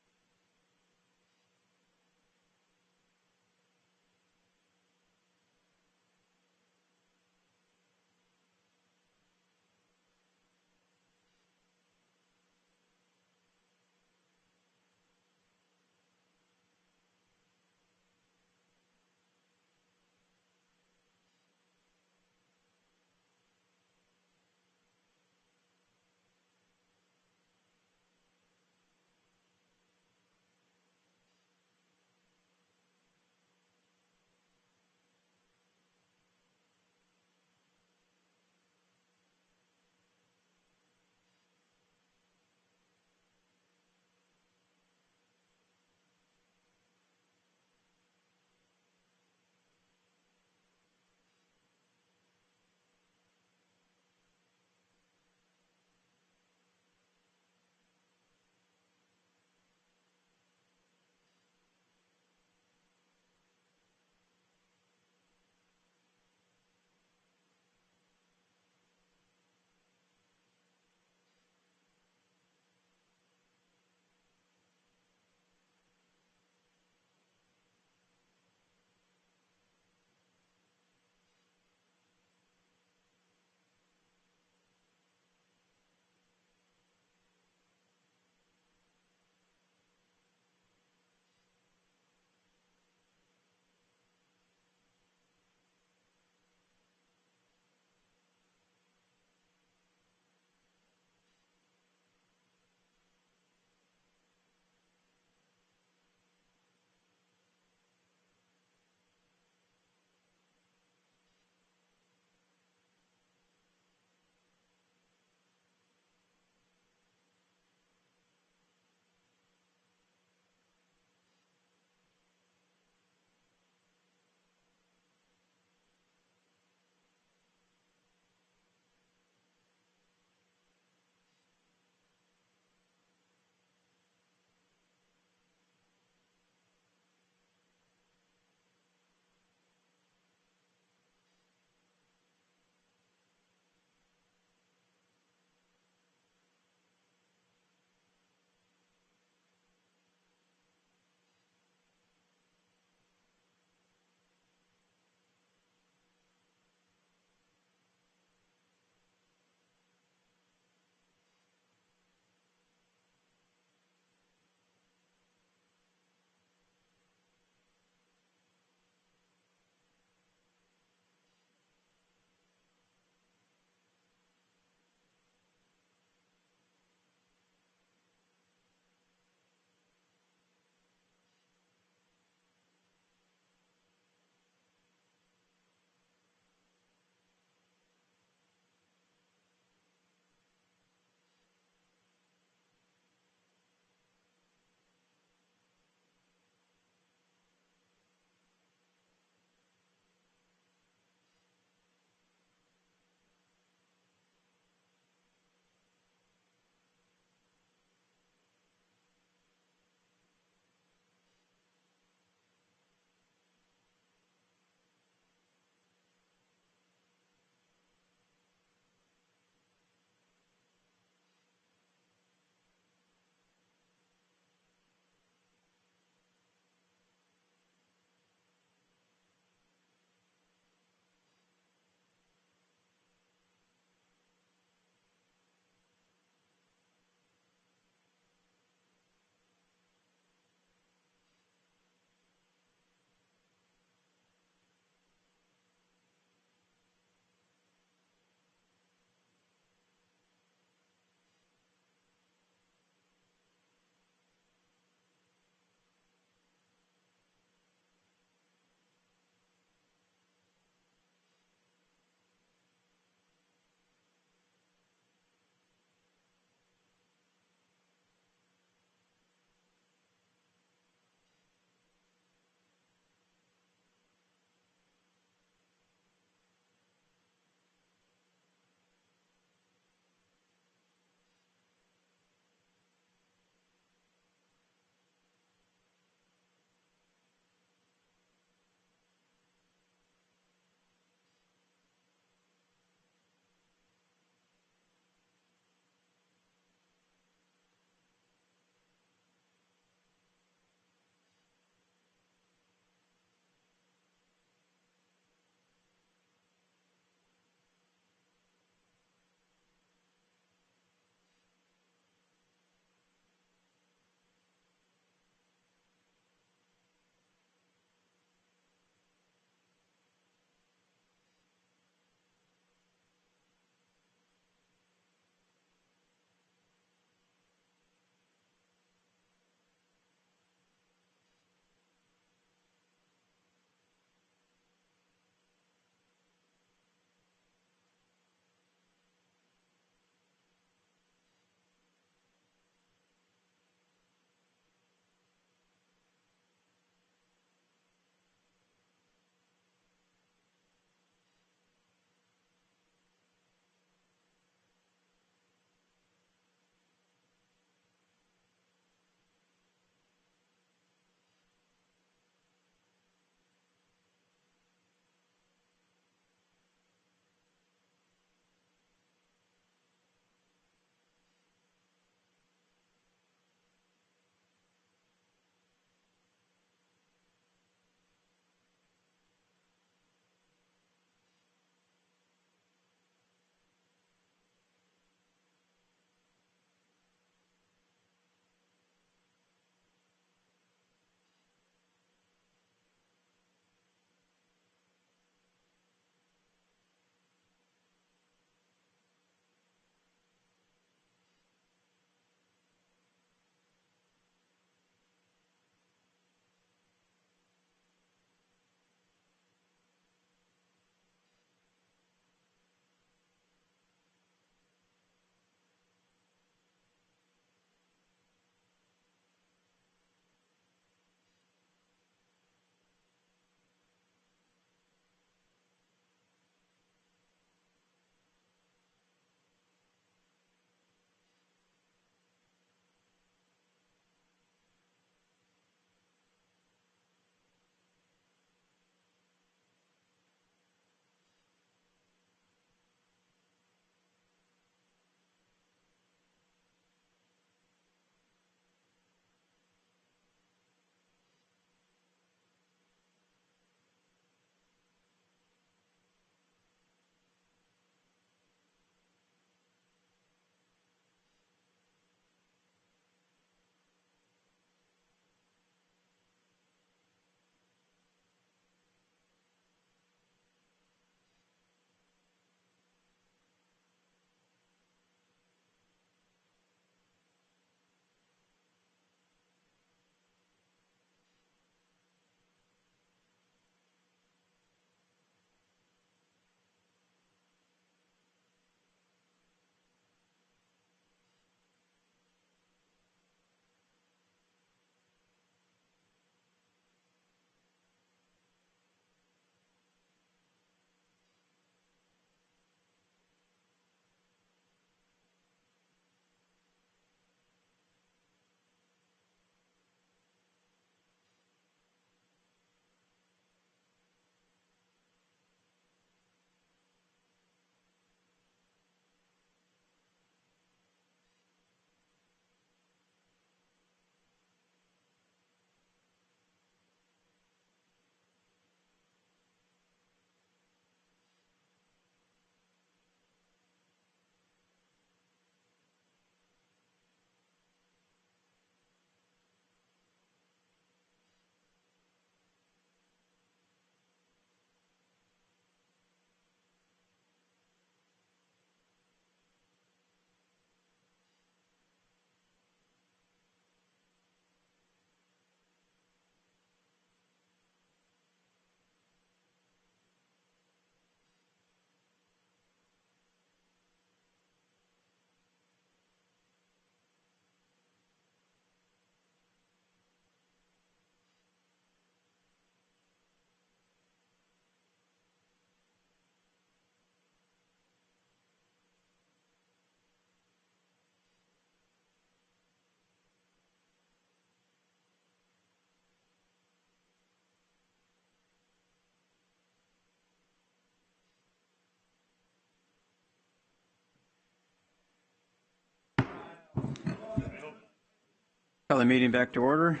Call the meeting back to order.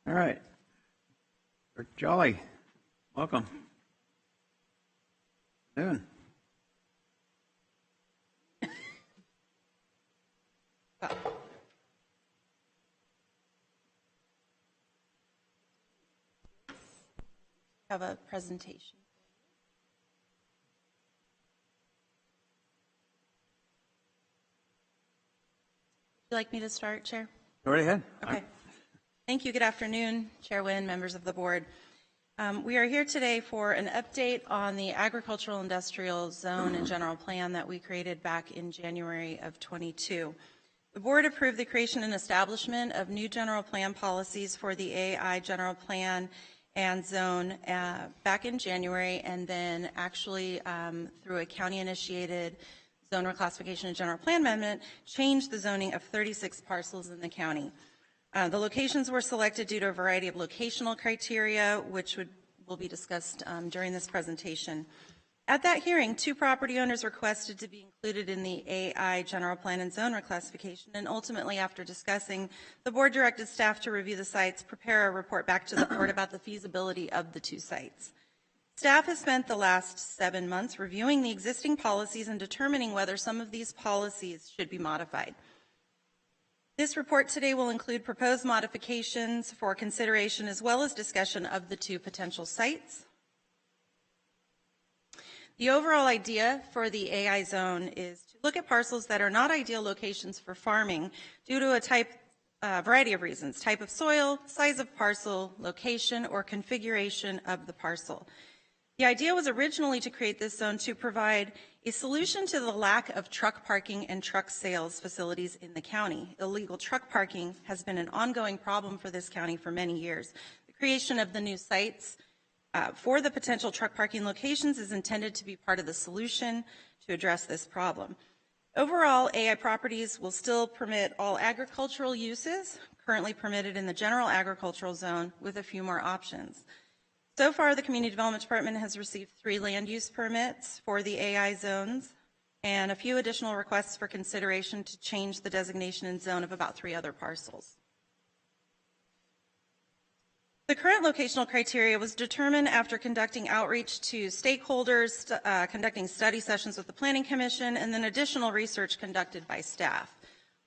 All right. Jolly, welcome. Noon. Have a presentation. Would you like me to start, Chair? Go right ahead. Okay. Thank you. Good afternoon, Chair Wynn, members of the board. We are here today for an update on the agricultural industrial zone and general plan that we created back in January of 22. The board approved the creation and establishment of new general plan policies for the AI general plan and zone back in January, and then actually through a county-initiated zone reclassification and general plan amendment, changed the zoning of 36 parcels in the county. The locations were selected due to a variety of locational criteria, which will be discussed during this presentation. At that hearing, 2 property owners requested to be included in the AI general plan and zone reclassification, and ultimately, after discussing, the board directed staff to review the sites, prepare a report back to the board about the feasibility of the 2 sites. Staff has spent the last 7 months reviewing the existing policies and determining whether some of these policies should be modified. This report today will include proposed modifications for consideration as well as discussion of the 2 potential sites. The overall idea for the AI zone is to look at parcels that are not ideal locations for farming due to a variety of reasons: type of soil, size of parcel, location, or configuration of the parcel. The idea was originally to create this zone to provide a solution to the lack of truck parking and truck sales facilities in the county. Illegal truck parking has been an ongoing problem for this county for many years. The creation of the new sites for the potential truck parking locations is intended to be part of the solution to address this problem. Overall, AI properties will still permit all agricultural uses currently permitted in the general agricultural zone, with a few more options. So far, the Community Development Department has received 3 land use permits for the AI zones and a few additional requests for consideration to change the designation and zone of about 3 other parcels. The current locational criteria was determined after conducting outreach to stakeholders, conducting study sessions with the Planning Commission, and then additional research conducted by staff.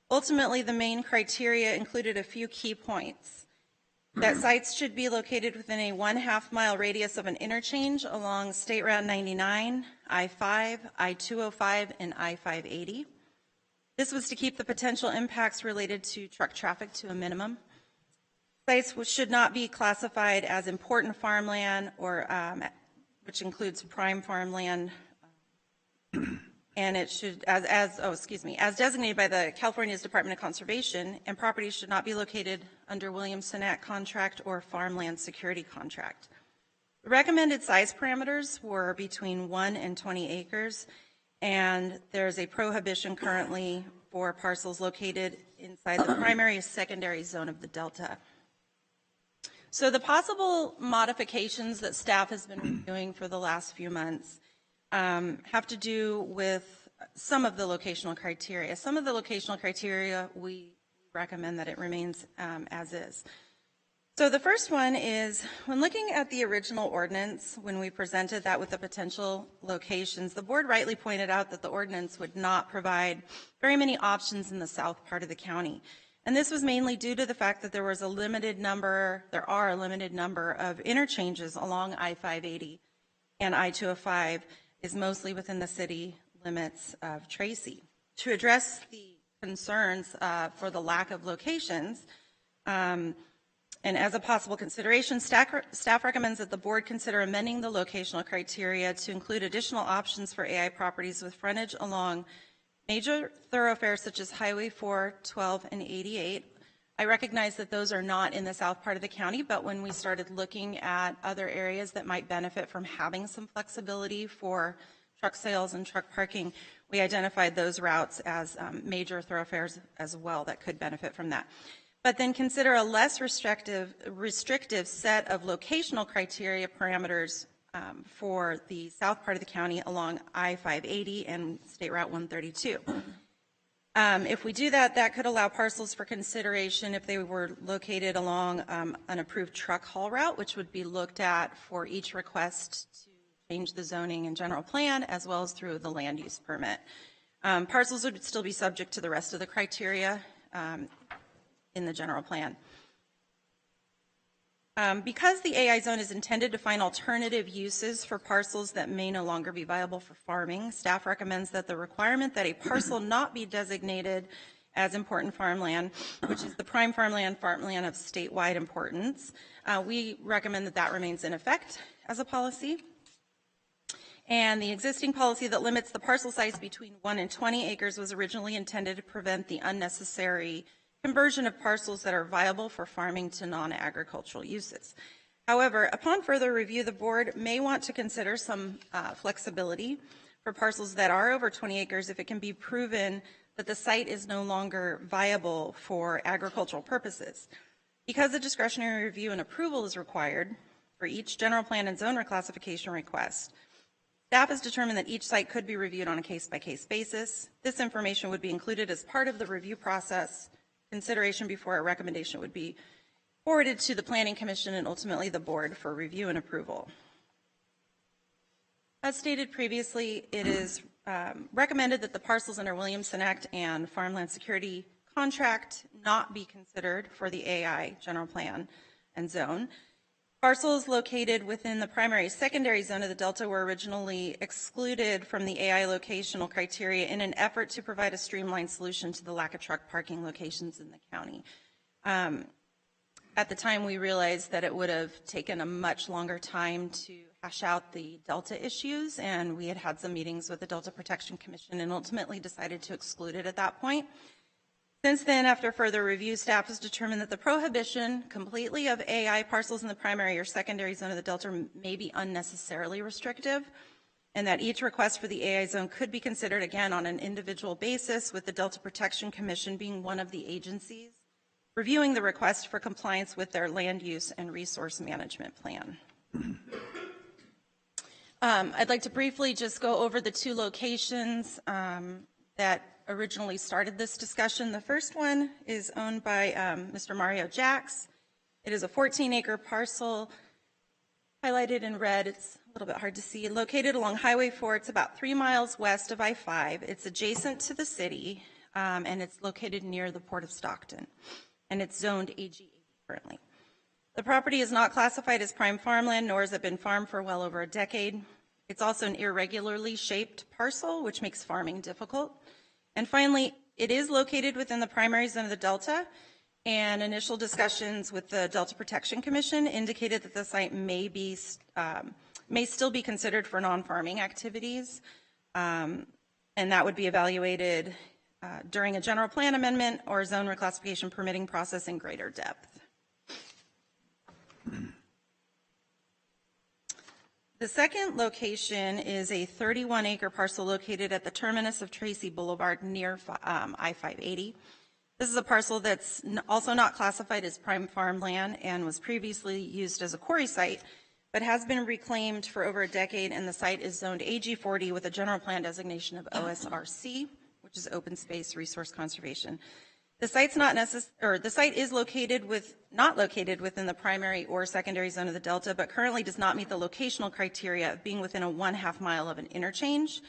Ultimately, the main criteria included a few key points: that sites should be located within a 1/2 mile radius of an interchange along State Route 99, I-5, I-205, and I-580. This was to keep the potential impacts related to truck traffic to a minimum. Sites which should not be classified as important farmland, or which includes prime farmland, and it should, as designated by the California's Department of Conservation, and properties should not be located under Williamson Act contract or farmland security contract. The recommended size parameters were between 1 and 20 acres, and there's a prohibition currently for parcels located inside the primary or secondary zone of the Delta. So the possible modifications that staff has been reviewing for the last few months have to do with some of the locational criteria. Some of the locational criteria, we recommend that it remains as is. So the first one is, when looking at the original ordinance, when we presented that with the potential locations, the board rightly pointed out that the ordinance would not provide very many options in the south part of the county. And this was mainly due to the fact that there are a limited number of interchanges along I-580, and I-205 is mostly within the city limits of Tracy. To address the concerns for the lack of locations, and as a possible consideration, staff recommends that the board consider amending the locational criteria to include additional options for AI properties with frontage along major thoroughfares such as Highway 4, 12, and 88. I recognize that those are not in the south part of the county, but when we started looking at other areas that might benefit from having some flexibility for truck sales and truck parking, we identified those routes as major thoroughfares as well that could benefit from that. But then consider a less restrictive set of locational criteria parameters for the south part of the county along I-580 and State Route 132. If we do that, that could allow parcels for consideration if they were located along an approved truck haul route, which would be looked at for each request to change the zoning and general plan, as well as through the land use permit. Parcels would still be subject to the rest of the criteria in the general plan. Because the AI zone is intended to find alternative uses for parcels that may no longer be viable for farming, staff recommends that the requirement that a parcel not be designated as important farmland, which is the prime farmland of statewide importance, we recommend that that remains in effect as a policy. And the existing policy that limits the parcel size between 1 and 20 acres was originally intended to prevent the unnecessary conversion of parcels that are viable for farming to non-agricultural uses. However, upon further review, the board may want to consider some flexibility for parcels that are over 20 acres if it can be proven that the site is no longer viable for agricultural purposes. Because a discretionary review and approval is required for each general plan and zone reclassification request, staff has determined that each site could be reviewed on a case-by-case basis. This information would be included as part of the review process consideration before a recommendation would be forwarded to the Planning Commission and ultimately the board for review and approval. As stated previously, it is recommended that the parcels under Williamson Act and Farmland Security Contract not be considered for the AI general plan and zone. Parcels located within the primary secondary zone of the Delta were originally excluded from the AI locational criteria in an effort to provide a streamlined solution to the lack of truck parking locations in the county. At the time, we realized that it would have taken a much longer time to hash out the Delta issues, and we had had some meetings with the Delta Protection Commission and ultimately decided to exclude it at that point. Since then, after further review, staff has determined that the prohibition completely of AI parcels in the primary or secondary zone of the Delta may be unnecessarily restrictive, and that each request for the AI zone could be considered again on an individual basis, with the Delta Protection Commission being one of the agencies reviewing the request for compliance with their land use and resource management plan. I'd like to briefly just go over the two locations that originally started this discussion. The first one is owned by Mr. Mario Jacks. It is a 14-acre parcel highlighted in red. It's a little bit hard to see. Located along Highway 4, it's about 3 miles west of I-5. It's adjacent to the city, and it's located near the Port of Stockton, and it's zoned AG80 currently. The property is not classified as prime farmland, nor has it been farmed for well over a decade. It's also an irregularly shaped parcel, which makes farming difficult. And finally, it is located within the primary zone of the Delta, and initial discussions with the Delta Protection Commission indicated that the site may still be considered for non-farming activities, and that would be evaluated during a general plan amendment or zone reclassification permitting process in greater depth. The second location is a 31-acre parcel located at the terminus of Tracy Boulevard near I-580. This is a parcel that's also not classified as prime farmland and was previously used as a quarry site, but has been reclaimed for over a decade, and the site is zoned AG40 with a general plan designation of OSRC, which is Open Space Resource Conservation. The site's the site is not located within the primary or secondary zone of the Delta, but currently does not meet the locational criteria of being within a 1/2 mile of an interchange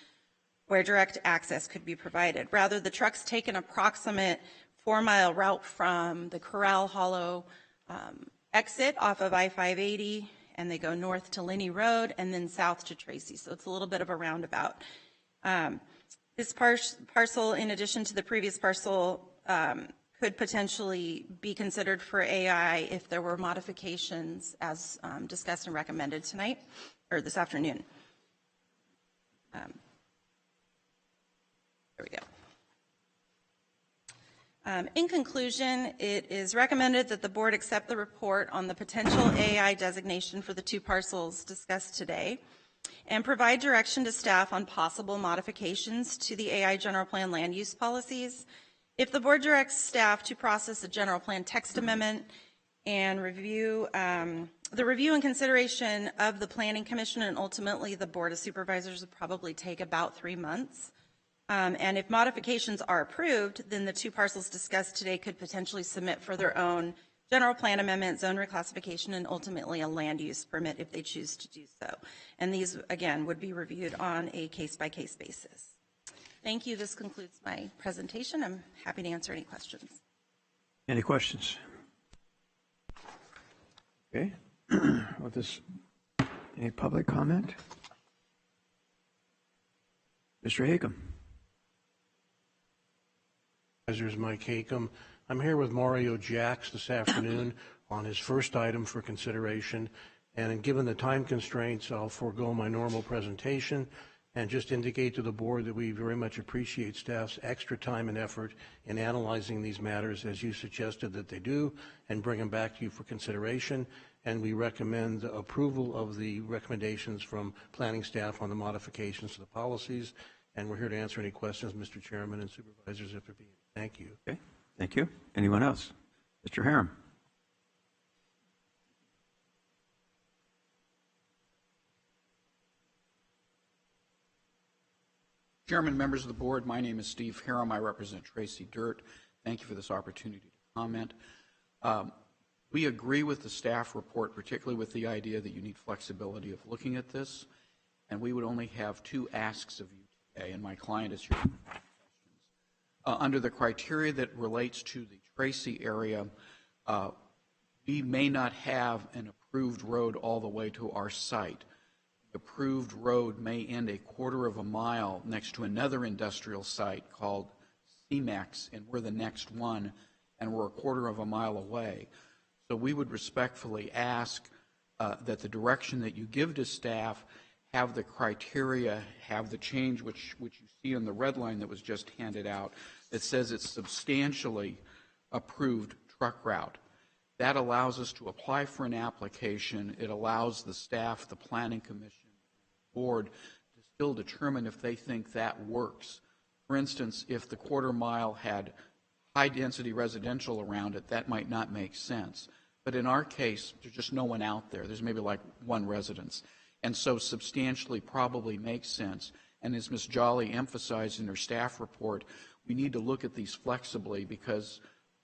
where direct access could be provided. Rather, the trucks take an approximate 4-mile route from the Corral Hollow exit off of I-580, and they go north to Linney Road and then south to Tracy. So it's a little bit of a roundabout. This parcel, in addition to the previous parcel, could potentially be considered for AI if there were modifications as discussed and recommended tonight or this afternoon. There we go. In conclusion, it is recommended that the board accept the report on the potential AI designation for the two parcels discussed today and provide direction to staff on possible modifications to the AI general plan land use policies. If the board directs staff to process a general plan text amendment and review the review and consideration of the Planning Commission and ultimately the Board of Supervisors would probably take about 3 months. And if modifications are approved, then the 2 parcels discussed today could potentially submit for their own general plan amendment, zone reclassification, and ultimately a land use permit if they choose to do so. And these, again, would be reviewed on a case-by-case basis. Thank you. This concludes my presentation. I'm happy to answer any questions. Any questions? Okay. With this, any public comment? Mr. Hakem. Supervisors, Mike Hakem. I'm here with Mario Jacks this afternoon on his first item for consideration. And given the time constraints, I'll forego my normal presentation and just indicate to the board that we very much appreciate staff's extra time and effort in analyzing these matters as you suggested that they do, and bring them back to you for consideration. And we recommend approval of the recommendations from planning staff on the modifications to the policies. And we're here to answer any questions, Mr. Chairman and supervisors, if there be any. Thank you. Okay, thank you. Anyone else? Mr. Harum. Chairman, members of the board, my name is Steve Harum. I represent Tracy Dirt. Thank you for this opportunity to comment. We agree with the staff report, particularly with the idea that you need flexibility of looking at this, and we would only have 2 asks of you today, and my client is here. Under the criteria that relates to the Tracy area, we may not have an approved road all the way to our site. The approved road may end a 1/4 of a mile next to another industrial site called CMEX, and we're the next one, and we're a 1/4 of a mile away. So we would respectfully ask that the direction that you give to staff have the criteria, have the change which you see in the red line that was just handed out that says it's substantially approved truck route. That allows us to apply for an application. It allows the staff, the planning commission, board to still determine if they think that works. For instance, if the 1/4 mile had high density residential around it, that might not make sense. But in our case, there's just no one out there. There's maybe like 1 residence. And so substantially probably makes sense. And as Ms. Jolly emphasized in her staff report, we need to look at these flexibly because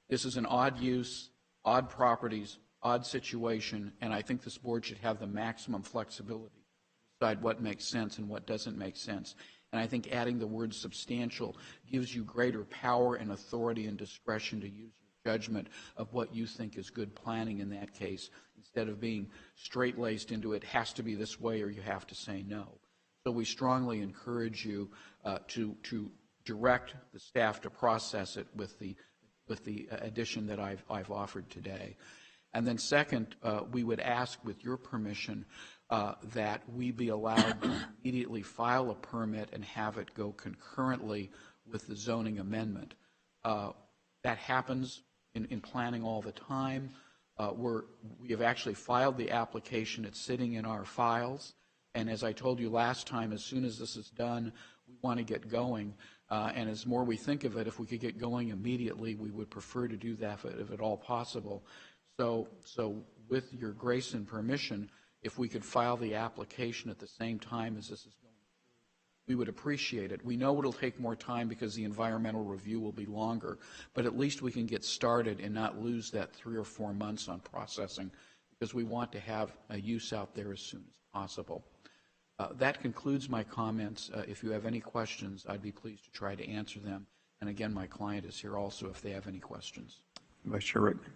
this is an odd use, odd properties, odd situation, and I think this board should have the maximum flexibility to decide what makes sense and what doesn't make sense. And I think adding the word substantial gives you greater power and authority and discretion to use your judgment of what you think is good planning in that case, instead of being straight-laced into it has to be this way or you have to say no. So we strongly encourage you to direct the staff to process it with the addition that I've offered today. And then second, we would ask, with your permission, that we be allowed to immediately file a permit and have it go concurrently with the zoning amendment. That happens in planning all the time. We have actually filed the application. It's sitting in our files. And as I told you last time, as soon as this is done, we want to get going. And as more we think of it, if we could get going immediately, we would prefer to do that if at all possible. So with your grace and permission, if we could file the application at the same time as this is going through, we would appreciate it. We know it'll take more time because the environmental review will be longer, but at least we can get started and not lose that 3 or 4 months on processing, because we want to have a use out there as soon as possible. That concludes my comments. If you have any questions, I'd be pleased to try to answer them. And again, my client is here also if they have any questions. Vice Chair Rickman.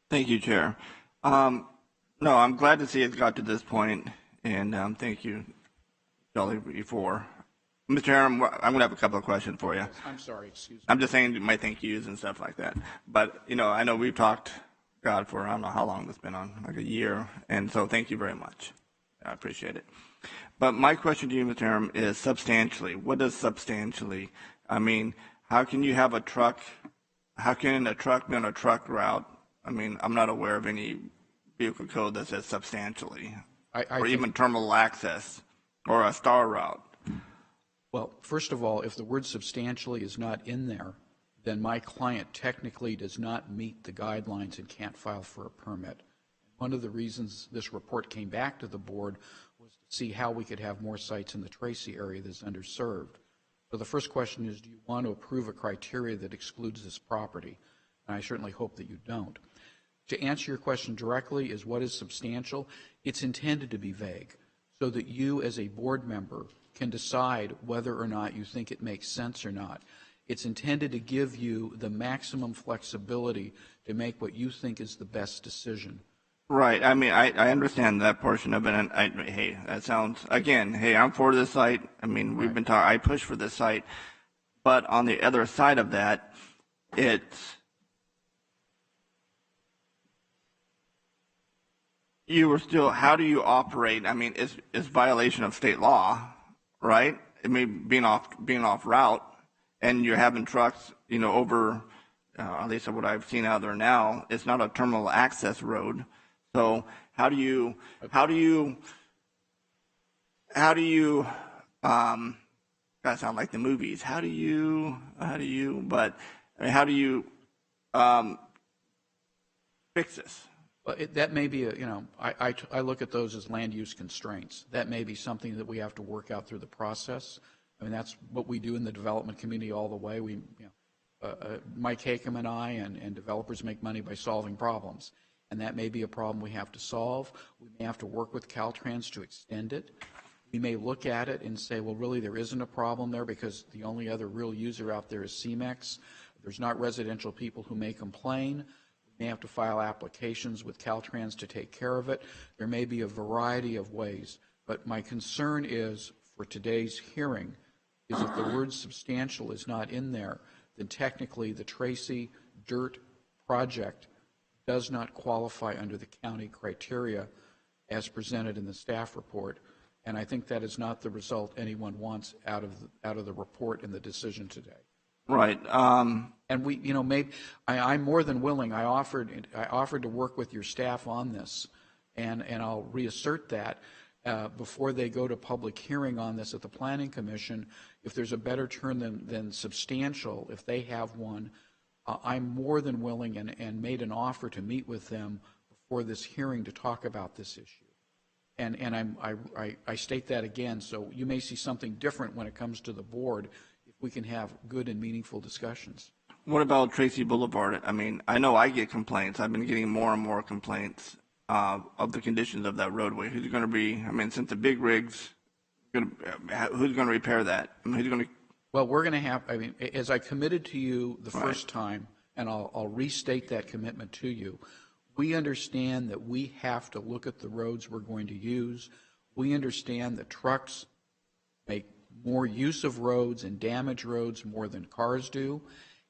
Thank you, Chair. No, I'm glad to see it got to this point, and thank you, Jolly, for. Mr. Harum, I'm going to have a couple of questions for you. I'm sorry, excuse me. I'm just saying my thank yous and stuff like that. But, I know we've talked, God, for I don't know how long it's been on, like a year, and so thank you very much. I appreciate it. But my question to you, Mr. Harum, is substantially. What does substantially? I mean, how can you have a truck? How can a truck be on a truck route? I mean, I'm not aware of any vehicle code that says substantially, or even terminal access, or a star route. Well, first of all, if the word substantially is not in there, then my client technically does not meet the guidelines and can't file for a permit. One of the reasons this report came back to the board was to see how we could have more sites in the Tracy area that's underserved. So the first question is, do you want to approve a criteria that excludes this property? And I certainly hope that you don't. To answer your question directly is what is substantial? It's intended to be vague so that you as a board member can decide whether or not you think it makes sense or not. It's intended to give you the maximum flexibility to make what you think is the best decision. Right. I mean, I understand that portion of it. And hey, that sounds, again, hey, I'm for this site. I mean, we've been talking, I push for this site. But on the other side of that, it's, you were still, how do you operate? I mean, it's violation of state law, right? I mean, being off route, and you're having trucks, you know, over, at least what I've seen out there now, it's not a terminal access road. So how do you, that sound like the movies. How do you fix this? Well, that may be, I look at those as land use constraints. That may be something that we have to work out through the process. I mean, that's what we do in the development community all the way. Mike Hakem and I and developers make money by solving problems. And that may be a problem we have to solve. We may have to work with Caltrans to extend it. We may look at it and say, well, really, there isn't a problem there because the only other real user out there is CMEX. There's not residential people who may complain. We may have to file applications with Caltrans to take care of it. There may be a variety of ways. But my concern is, for today's hearing, is if the word substantial is not in there, then technically the Tracy Dirt project does not qualify under the county criteria as presented in the staff report. And I think that is not the result anyone wants out of the report and the decision today. Right. And we, maybe I'm more than willing. I offered to work with your staff on this, and I'll reassert that before they go to public hearing on this at the Planning Commission. If there's a better term than substantial, if they have one, I'm more than willing and made an offer to meet with them before this hearing to talk about this issue. And I state that again, so you may see something different when it comes to the board if we can have good and meaningful discussions. What about Tracy Boulevard? I mean, I know I get complaints. I've been getting more and more complaints of the conditions of that roadway. Who's going to be, I mean, since the big rigs, who's going to repair that? I mean, who's going to? Well, we're going to have, I mean, as I committed to you the first time, and I'll restate that commitment to you, we understand that we have to look at the roads we're going to use. We understand that trucks make more use of roads and damage roads more than cars do,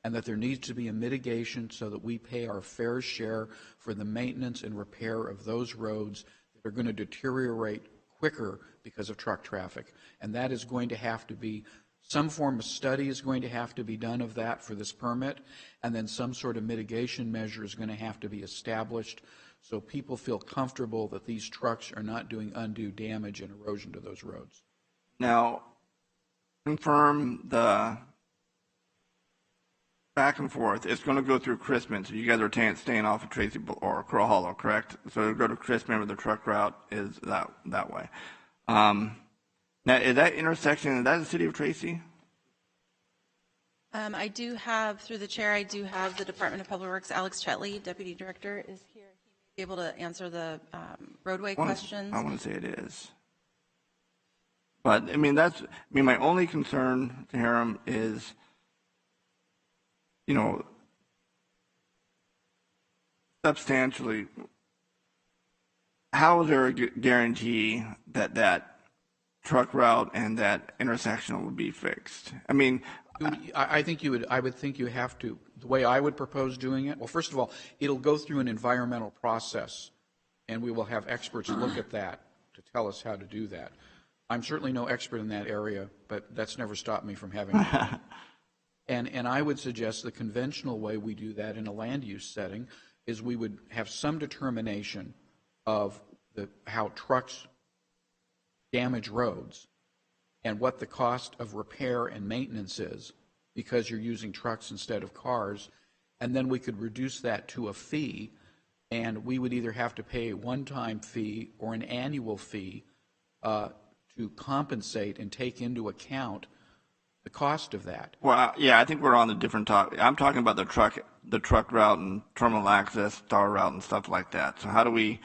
and that there needs to be a mitigation so that we pay our fair share for the maintenance and repair of those roads that are going to deteriorate quicker because of truck traffic. And that is going to have to be, some form of study is going to have to be done of that for this permit, and then some sort of mitigation measure is going to have to be established so people feel comfortable that these trucks are not doing undue damage and erosion to those roads. Now, confirm the back and forth. It's going to go through Crispin, so you guys are staying off of Tracy or Crow Hollow, correct? So it'll go to Crispin, where the truck route is that way. Now, is that intersection, is that the city of Tracy? I do have, through the chair, I do have the Department of Public Works, Alex Chetley, Deputy Director, is here. He may be able to answer the roadway questions. I want to say it is. But, I mean, my only concern to Hiram is, substantially, how is there a guarantee that that truck route and that intersection will be fixed? I mean, I would think you have to, the way I would propose doing it, well, first of all, it'll go through an environmental process, and we will have experts look at that to tell us how to do that. I'm certainly no expert in that area, but that's never stopped me from having it. And I would suggest the conventional way we do that in a land use setting is we would have some determination of how trucks damage roads and what the cost of repair and maintenance is because you're using trucks instead of cars, and then we could reduce that to a fee, and we would either have to pay a one-time fee or an annual fee to compensate and take into account the cost of that. Well, yeah, I think we're on a different topic. I'm talking about the truck route and terminal access, star route and stuff like that. So how do we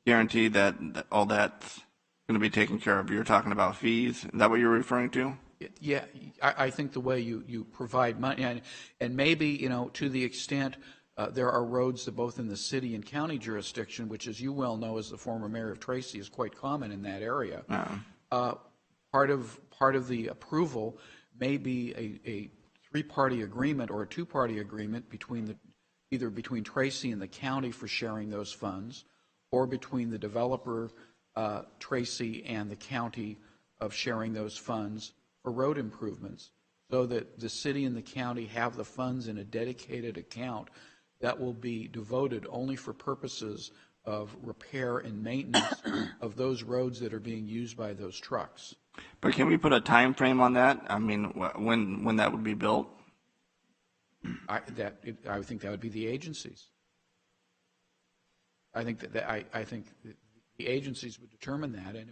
guarantee that all that's going to be taken care of? You're talking about fees. Is that what you're referring to? Yeah, I think the way you provide money, and maybe, you know, to the extent there are roads that both in the city and county jurisdiction, which, as you well know, as the former mayor of Tracy, is quite common in that area. Part of the approval may be a three-party agreement or a two-party agreement between either between Tracy and the county for sharing those funds, or between the developer, Tracy, and the county of sharing those funds for road improvements, so that the city and the county have the funds in a dedicated account that will be devoted only for purposes of repair and maintenance of those roads that are being used by those trucks. But can we put a time frame on that? I mean, when that would be built? I think that would be the agencies. I think I think the agencies would determine that, and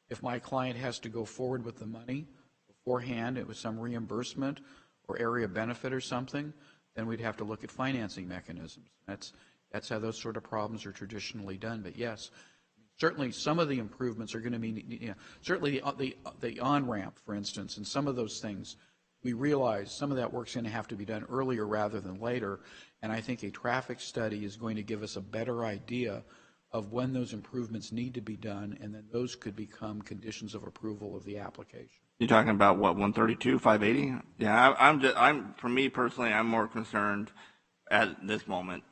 if my client has to go forward with the money beforehand, it was some reimbursement or area benefit or something, then we'd have to look at financing mechanisms. That's how those sort of problems are traditionally done. But yes, certainly some of the improvements are going to be, you know, certainly the on-ramp, for instance, and some of those things, we realize some of that work's going to have to be done earlier rather than later, and I think a traffic study is going to give us a better idea of when those improvements need to be done, and then those could become conditions of approval of the application. You're talking about what, 132, 580? Yeah, for me personally, I'm more concerned at this moment,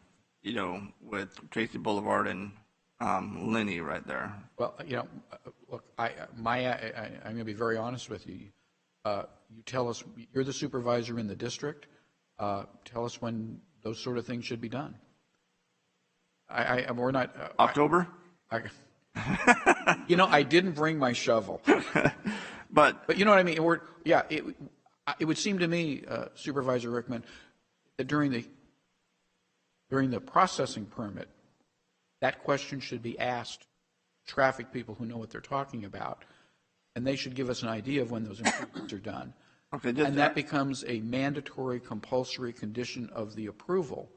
you know, with Tracy Boulevard and Linney right there. Well, you know, look, I'm going to be very honest with you. You tell us, you're the supervisor in the district. Tell us when those sort of things should be done. We're not October. You know, I didn't bring my shovel. But you know what I mean. It would seem to me, Supervisor Rickman, that during the processing permit, that question should be asked traffic people who know what they're talking about, and they should give us an idea of when those improvements are done. Okay, and that becomes a mandatory, compulsory condition of the approval.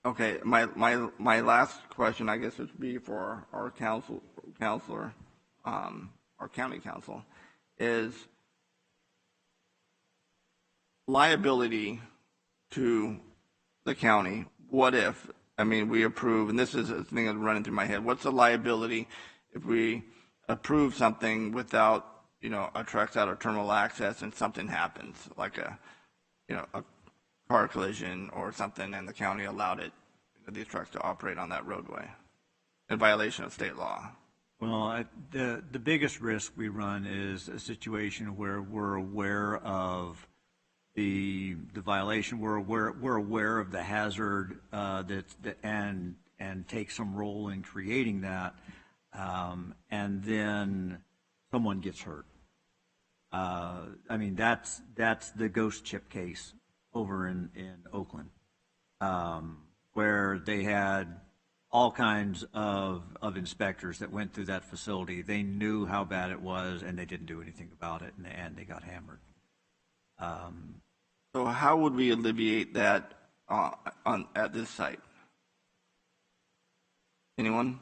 Okay, my last question, I guess, would be for our counselor, our county council, is liability to the county. What if, I mean, we approve, and this is a thing that's running through my head, what's the liability if we approve something without, you know, a truck's out of terminal access and something happens, like a car collision or something, and the county allowed these trucks to operate on that roadway in violation of state law? Well, the biggest risk we run is a situation where we're aware of the violation, we're aware of the hazard and take some role in creating that, and then someone gets hurt. I mean, that's the ghost chip case over in Oakland, where they had all kinds of inspectors that went through that facility. They knew how bad it was, and they didn't do anything about it, and they got hammered. So how would we alleviate that at this site? Anyone?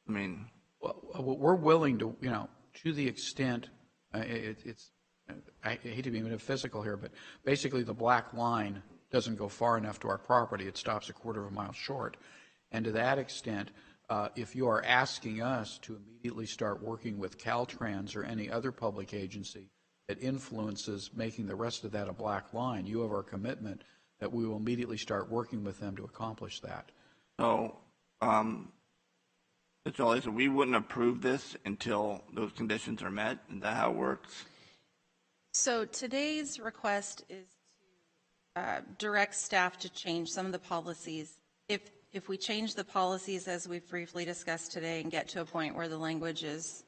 I mean, well, we're willing to, you know, to the extent it's. I hate to be metaphysical here, but basically the black line doesn't go far enough to our property. It stops a quarter of a mile short. And to that extent, if you are asking us to immediately start working with Caltrans or any other public agency that influences making the rest of that a black line, you have our commitment that we will immediately start working with them to accomplish that. So, so we wouldn't approve this until those conditions are met? Is that how it works? So today's request is to direct staff to change some of the policies. If we change the policies as we've briefly discussed today and get to a point where the language is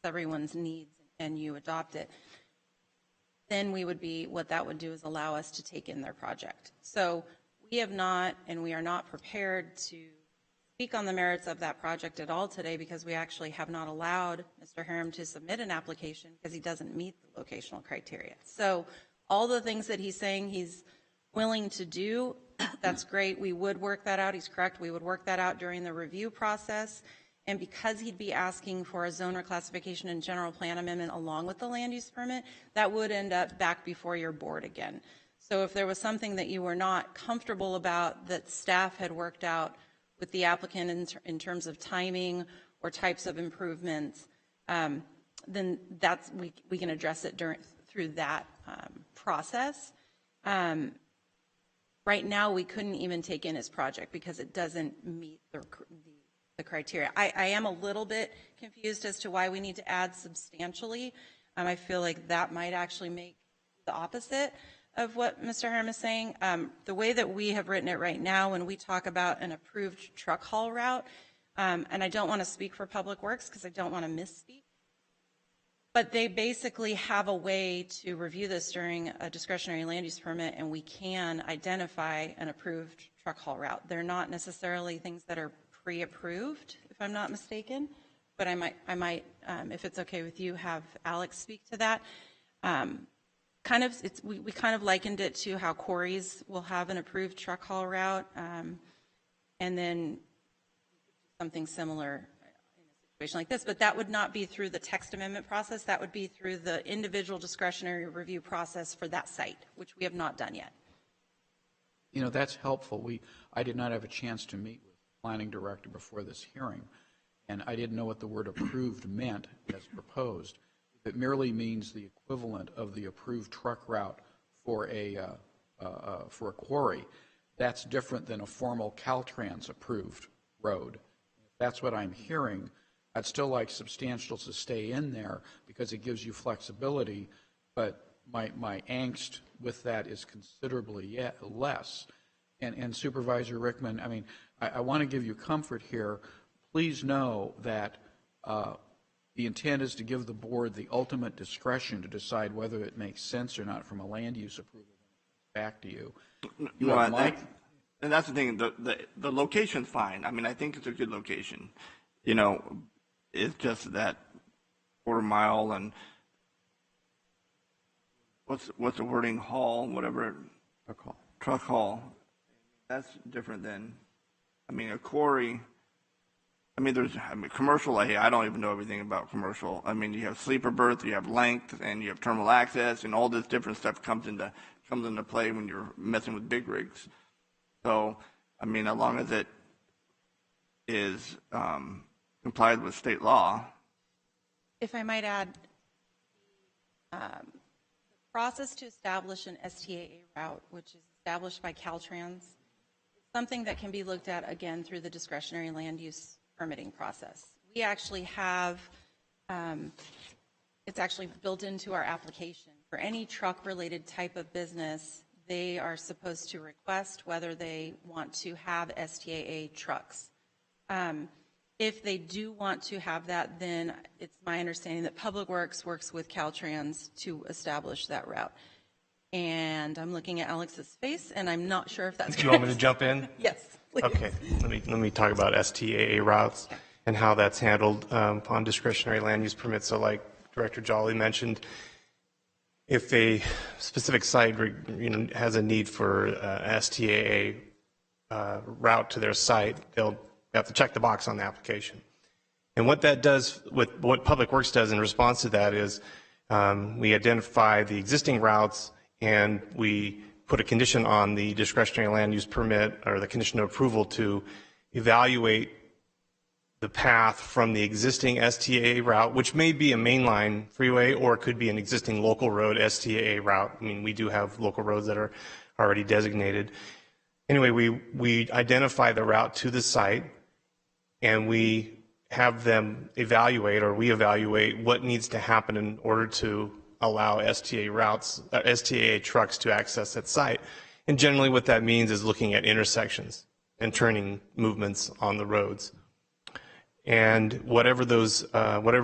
everyone's needs and you adopt it, then what that would do is allow us to take in their project. So we have not, and we are not prepared to speak on the merits of that project at all today because we actually have not allowed Mr. Harum to submit an application because he doesn't meet the locational criteria. So all the things that he's saying he's willing to do, that's great. We would work that out. He's correct. We would work that out during the review process. And because he'd be asking for a zone reclassification and general plan amendment along with the land use permit, that would end up back before your board again. So if there was something that you were not comfortable about that staff had worked out with the applicant in terms of timing or types of improvements, then that's we can address it through that process. Right now, we couldn't even take in his project because it doesn't meet the criteria. I am a little bit confused as to why we need to add substantially. I feel like that might actually make the opposite of what Mr. Harum is saying. The way that we have written it right now, when we talk about an approved truck haul route, and I don't want to speak for Public Works because I don't want to misspeak, but they basically have a way to review this during a discretionary land use permit, and we can identify an approved truck haul route. They're not necessarily things that are pre-approved, if I'm not mistaken, but I might, if it's okay with you, have Alex speak to that. We kind of likened it to how quarries will have an approved truck haul route, and then something similar in a situation like this, but that would not be through the text amendment process. That would be through the individual discretionary review process for that site, which we have not done yet. You know, that's helpful. I did not have a chance to meet with the planning director before this hearing, and I didn't know what the word approved meant as proposed. It merely means the equivalent of the approved truck route for a quarry. That's different than a formal Caltrans approved road. If that's what I'm hearing, I'd still like substantials to stay in there because it gives you flexibility, but my angst with that is considerably less. And Supervisor Rickman, I mean, I want to give you comfort here. Please know that the intent is to give the board the ultimate discretion to decide whether it makes sense or not from a land use approval back to you. And that's the thing. The location's fine. I mean, I think it's a good location. You know, it's just that quarter mile and what's the wording, haul, whatever. Truck haul. That's different than, I mean, a quarry. I mean, commercial, I don't even know everything about commercial. I mean, you have sleeper berth, you have length, and you have terminal access, and all this different stuff comes into play when you're messing with big rigs. So, I mean, as long as it is complied with state law. If I might add, the process to establish an STAA route, which is established by Caltrans, is something that can be looked at again through the discretionary land use permitting process. We actually have, it's actually built into our application. For any truck-related type of business, they are supposed to request whether they want to have STAA trucks. If they do want to have that, then it's my understanding that Public Works works with Caltrans to establish that route. And I'm looking at Alex's face, and I'm not sure if that's correct. Do you want me to jump in? Yes, please. Okay, let me talk about STAA routes and how that's handled on discretionary land use permits. So like Director Jolly mentioned, if a specific site has a need for STAA route to their site, they'll have to check the box on the application. And what that does, what Public Works does in response to that is we identify the existing routes and we put a condition on the discretionary land use permit or the condition of approval to evaluate the path from the existing STAA route, which may be a mainline freeway or it could be an existing local road STAA route. I mean, we do have local roads that are already designated. Anyway, we identify the route to the site and we have them evaluate, or we evaluate what needs to happen in order to allow STAA trucks to access that site. And generally what that means is looking at intersections and turning movements on the roads. And whatever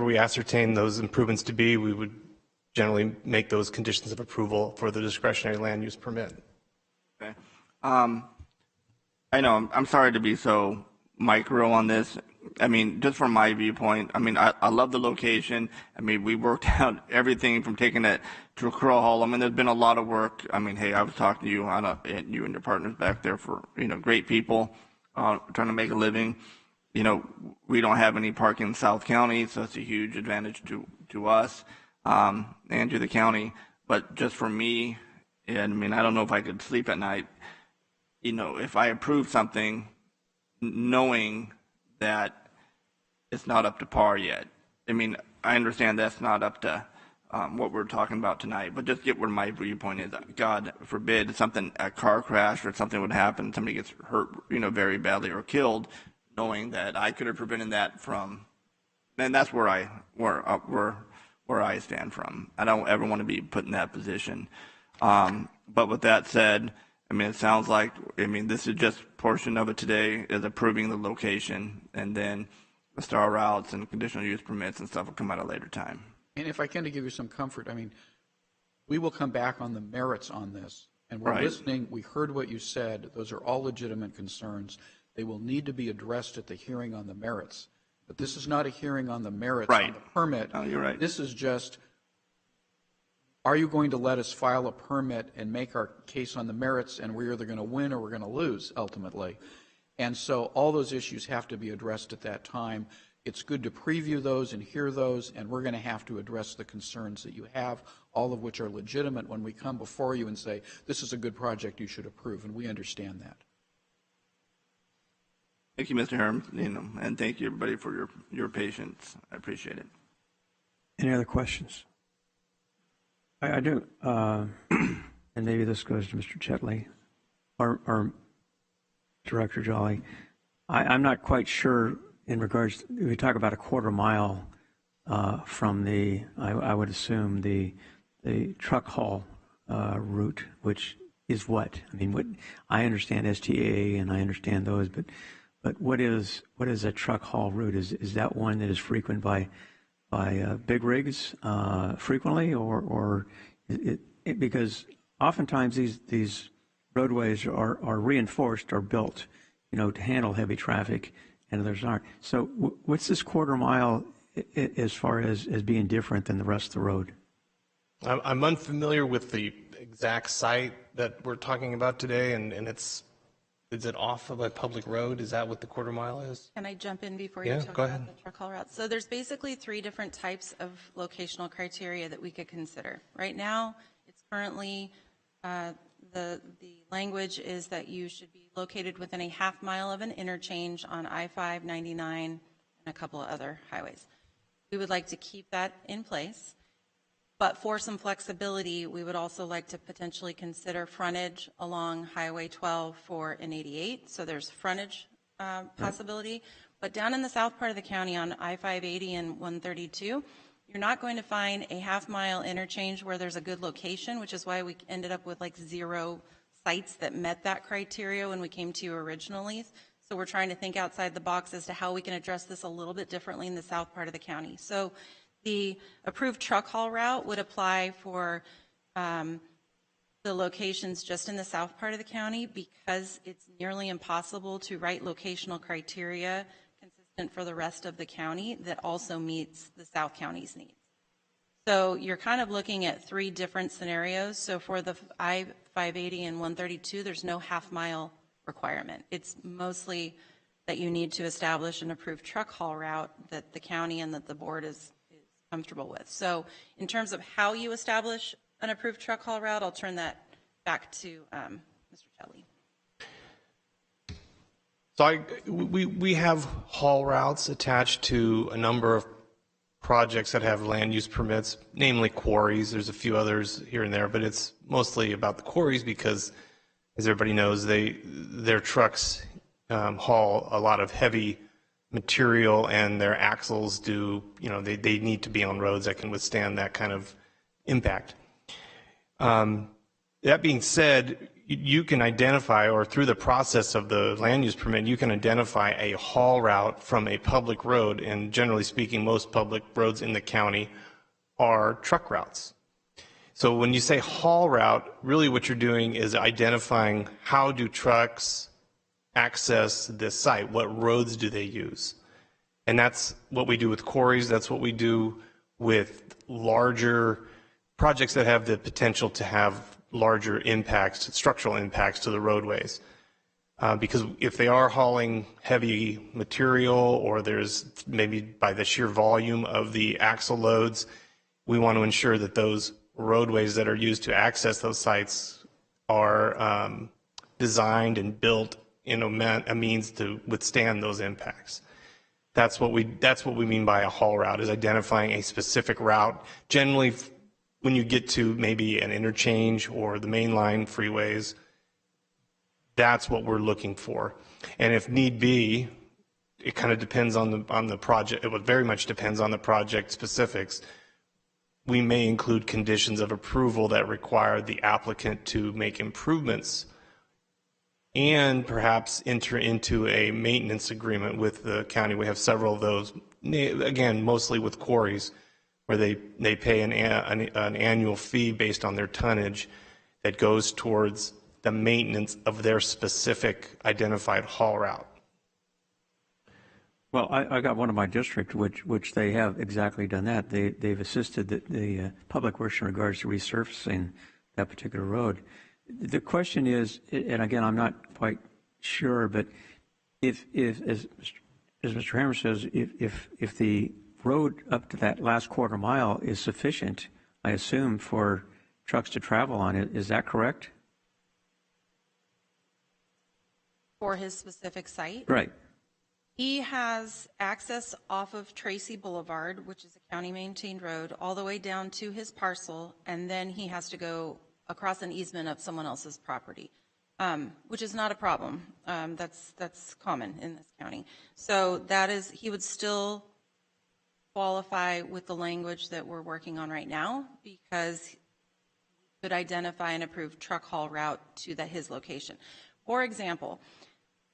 we ascertain those improvements to be, we would generally make those conditions of approval for the discretionary land use permit. Okay. I know, I'm sorry to be so micro on this. I mean, just from my viewpoint, I mean, I love the location. I mean, we worked out everything from taking it to Crow Hall. I mean, there's been a lot of work. I mean, hey, I was talking to you, and you and your partners back there for, great people, trying to make a living. We don't have any parking in South County, so it's a huge advantage to us, and to the county. But just for me, and I mean, I don't know if I could sleep at night, if I approve something knowing that it's not up to par yet. I mean, I understand that's not up to what we're talking about tonight, but just get where my viewpoint is. God forbid a car crash or something would happen, somebody gets hurt, very badly or killed, knowing that I could have prevented that from, and that's where I stand from. I don't ever want to be put in that position. But with that said, I mean, it sounds like, this is just portion of it today is approving the location, and then the star routes and conditional use permits and stuff will come at a later time. And if I can, to give you some comfort, I mean, we will come back on the merits on this. And we're Right. listening. We heard what you said. Those are all legitimate concerns. They will need to be addressed at the hearing on the merits. But this is not a hearing on the merits Right. on the permit. No, you're right. This is just, are you going to let us file a permit and make our case on the merits, and we're either going to win or we're going to lose ultimately? And so all those issues have to be addressed at that time. It's good to preview those and hear those, and we're going to have to address the concerns that you have, all of which are legitimate when we come before you and say, this is a good project you should approve, and we understand that. Thank you, Mr. Herm, and thank you, everybody, for your patience. I appreciate it. Any other questions? I do, and maybe this goes to Mr. Chetley or Director Jolly. I'm not quite sure in regards, we talk about a quarter mile from the, I would assume, the truck haul route, which is what? I mean, what I understand STA and I understand those, but what is a truck haul route? Is that one that is frequented by big rigs frequently, or because oftentimes these roadways are reinforced or built, to handle heavy traffic, and others aren't. So what's this quarter mile as far as being different than the rest of the road? I'm unfamiliar with the exact site that we're talking about today, and is it off of a public road? Is that what the quarter mile is? Can I jump in before you talk about the truck haul routes? So there's basically 3 different types of locational criteria that we could consider. Right now, it's currently the language is that you should be located within a half mile of an interchange on I-5, 99, and a couple of other highways. We would like to keep that in place, but for some flexibility, we would also like to potentially consider frontage along Highway 12, 4, and 88. So there's frontage possibility, but down in the south part of the county on I-580 and 132, you're not going to find a half-mile interchange where there's a good location, which is why we ended up with like 0 sites that met that criteria when we came to you originally. So we're trying to think outside the box as to how we can address this a little bit differently in the south part of the county. So the approved truck haul route would apply for the locations just in the south part of the county because it's nearly impossible to write locational criteria consistent for the rest of the county that also meets the South County's needs. So you're kind of looking at 3 different scenarios. So for the I-580 and 132, there's no half-mile requirement. It's mostly that you need to establish an approved truck haul route that the county and that the board is comfortable with. So in terms of how you establish an approved truck haul route, I'll turn that back to Mr. Kelly. So we have haul routes attached to a number of projects that have land use permits, namely quarries. There's a few others here and there, but it's mostly about the quarries because, as everybody knows, their trucks haul a lot of heavy material, and their axles they need to be on roads that can withstand that kind of impact. That being said, you can identify, or through the process of the land use permit, you can identify a haul route from a public road, and generally speaking, most public roads in the county are truck routes. So when you say haul route, really what you're doing is identifying how do trucks access this site? What roads do they use? And that's what we do with quarries. That's what we do with larger projects that have the potential to have larger impacts, structural impacts to the roadways. Because if they are hauling heavy material, or there's maybe by the sheer volume of the axle loads, we want to ensure that those roadways that are used to access those sites are designed and built in a means to withstand those impacts. That's what we mean by a haul route, is identifying a specific route. Generally, when you get to maybe an interchange or the mainline freeways, that's what we're looking for. And if need be, it kind of depends on the project. It very much depends on the project specifics. We may include conditions of approval that require the applicant to make improvements and perhaps enter into a maintenance agreement with the county. We have several of those, again, mostly with quarries, where they pay an annual fee based on their tonnage that goes towards the maintenance of their specific identified haul route. Well, I got one in my district, which they have exactly done that. They've assisted the public works in regards to resurfacing that particular road. The question is, and again, I'm not quite sure, but if as Mr. Hammer says, if the road up to that last quarter mile is sufficient, I assume, for trucks to travel on it, is that correct? For his specific site? Right. He has access off of Tracy Boulevard, which is a county-maintained road, all the way down to his parcel, and then he has to go across an easement of someone else's property, which is not a problem. That's common in this county. So he would still qualify with the language that we're working on right now, because he could identify an approved truck haul route to his location. For example,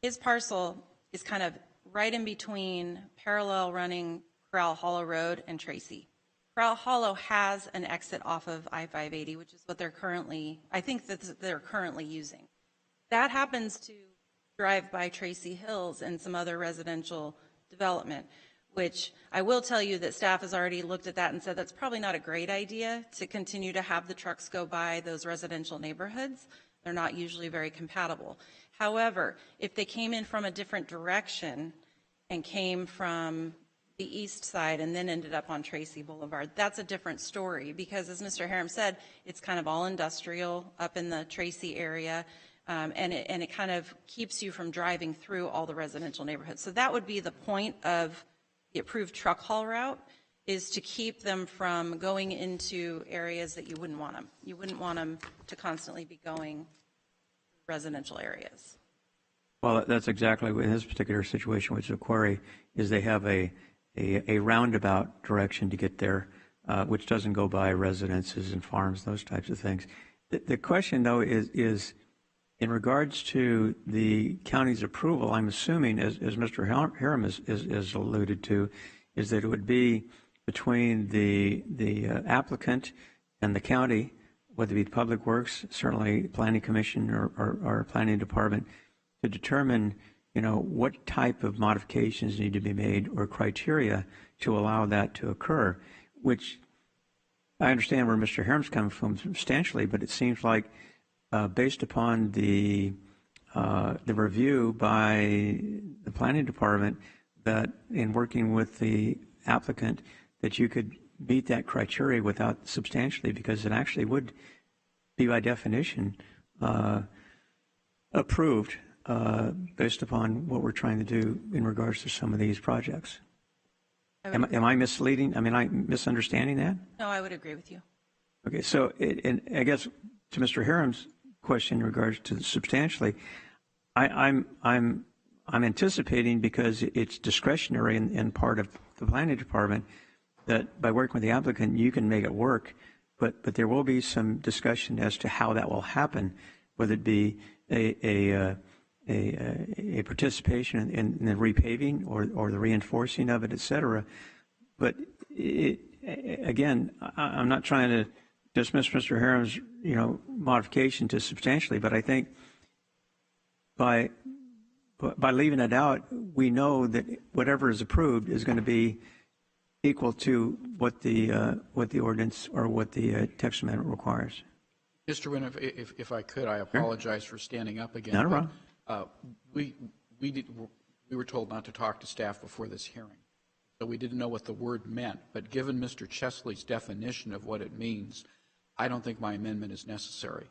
his parcel is kind of right in between parallel running Corral Hollow Road and Tracy. Corral Hollow has an exit off of I-580, which is what they're currently using. That happens to drive by Tracy Hills and some other residential development, which I will tell you that staff has already looked at that and said that's probably not a great idea to continue to have the trucks go by those residential neighborhoods. They're not usually very compatible. However, if they came in from a different direction and came from the east side and then ended up on Tracy Boulevard, that's a different story, because as Mr. Harum said, it's kind of all industrial up in the Tracy area, and it kind of keeps you from driving through all the residential neighborhoods. So that would be the point of the approved truck haul route, is to keep them from going into areas that you wouldn't want them. You wouldn't want them to constantly be going residential areas. Well, that's exactly what in this particular situation with the quarry is. They have a roundabout direction to get there, which doesn't go by residences and farms, those types of things. The question, though, is in regards to the county's approval, I'm assuming, as Mr. Harum has alluded to, is that it would be between the applicant and the county, whether it be Public Works, certainly Planning Commission or Planning Department, to determine, what type of modifications need to be made or criteria to allow that to occur, which I understand where Mr. Harum's coming from substantially, but it seems like based upon the review by the Planning Department, that in working with the applicant, that you could meet that criteria without substantially, because it actually would be by definition approved based upon what we're trying to do in regards to some of these projects. Am I misleading? Am I misunderstanding that? No, I would agree with you. Okay, so and I guess to Mr. Harum's question in regards to substantially, I'm anticipating, because it's discretionary and part of the Planning Department, that by working with the applicant you can make it work, but there will be some discussion as to how that will happen, whether it be a participation in the repaving or the reinforcing of it, et cetera. But again, I'm not trying to dismiss Mr. Harum's modification to substantially, but I think by by leaving it out, we know that whatever is approved is going to be equal to what the ordinance or what the text amendment requires. Mr. Wynn, if I could, I apologize for standing up again. Not a problem. We were told not to talk to staff before this hearing, so we didn't know what the word meant. But given Mr. Chesley's definition of what it means, I don't think my amendment is necessary.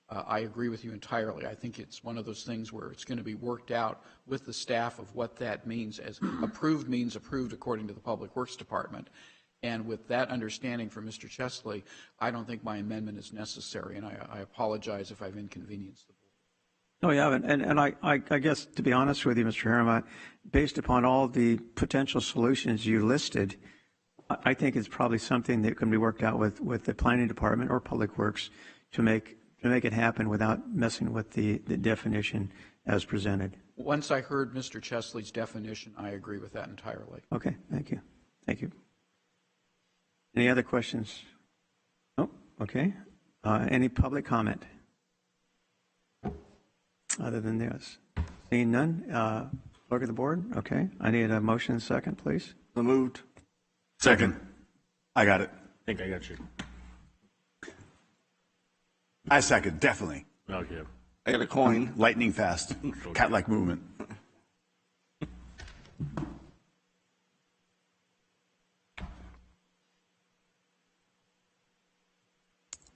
I agree with you entirely. I think it's one of those things where it's going to be worked out with the staff of what that means, as approved means approved according to the Public Works Department. And with that understanding from Mr. Chesley, I don't think my amendment is necessary, and I apologize if I've inconvenienced the board. No, you haven't. And I guess, to be honest with you, Mr. Harriman, based upon all the potential solutions you listed, I think it's probably something that can be worked out with the planning department or Public Works to make it happen without messing with the definition as presented. Once I heard Mr. Chesley's definition, I agree with that entirely. Okay, thank you. Thank you. Any other questions? Oh, okay. Any public comment? Other than this? Seeing none, clerk of the board? Okay. I need a motion second, please. So moved. Second. I got it. I think I got you. I second, definitely. Okay. I got a coin. Lightning fast. Cat-like movement.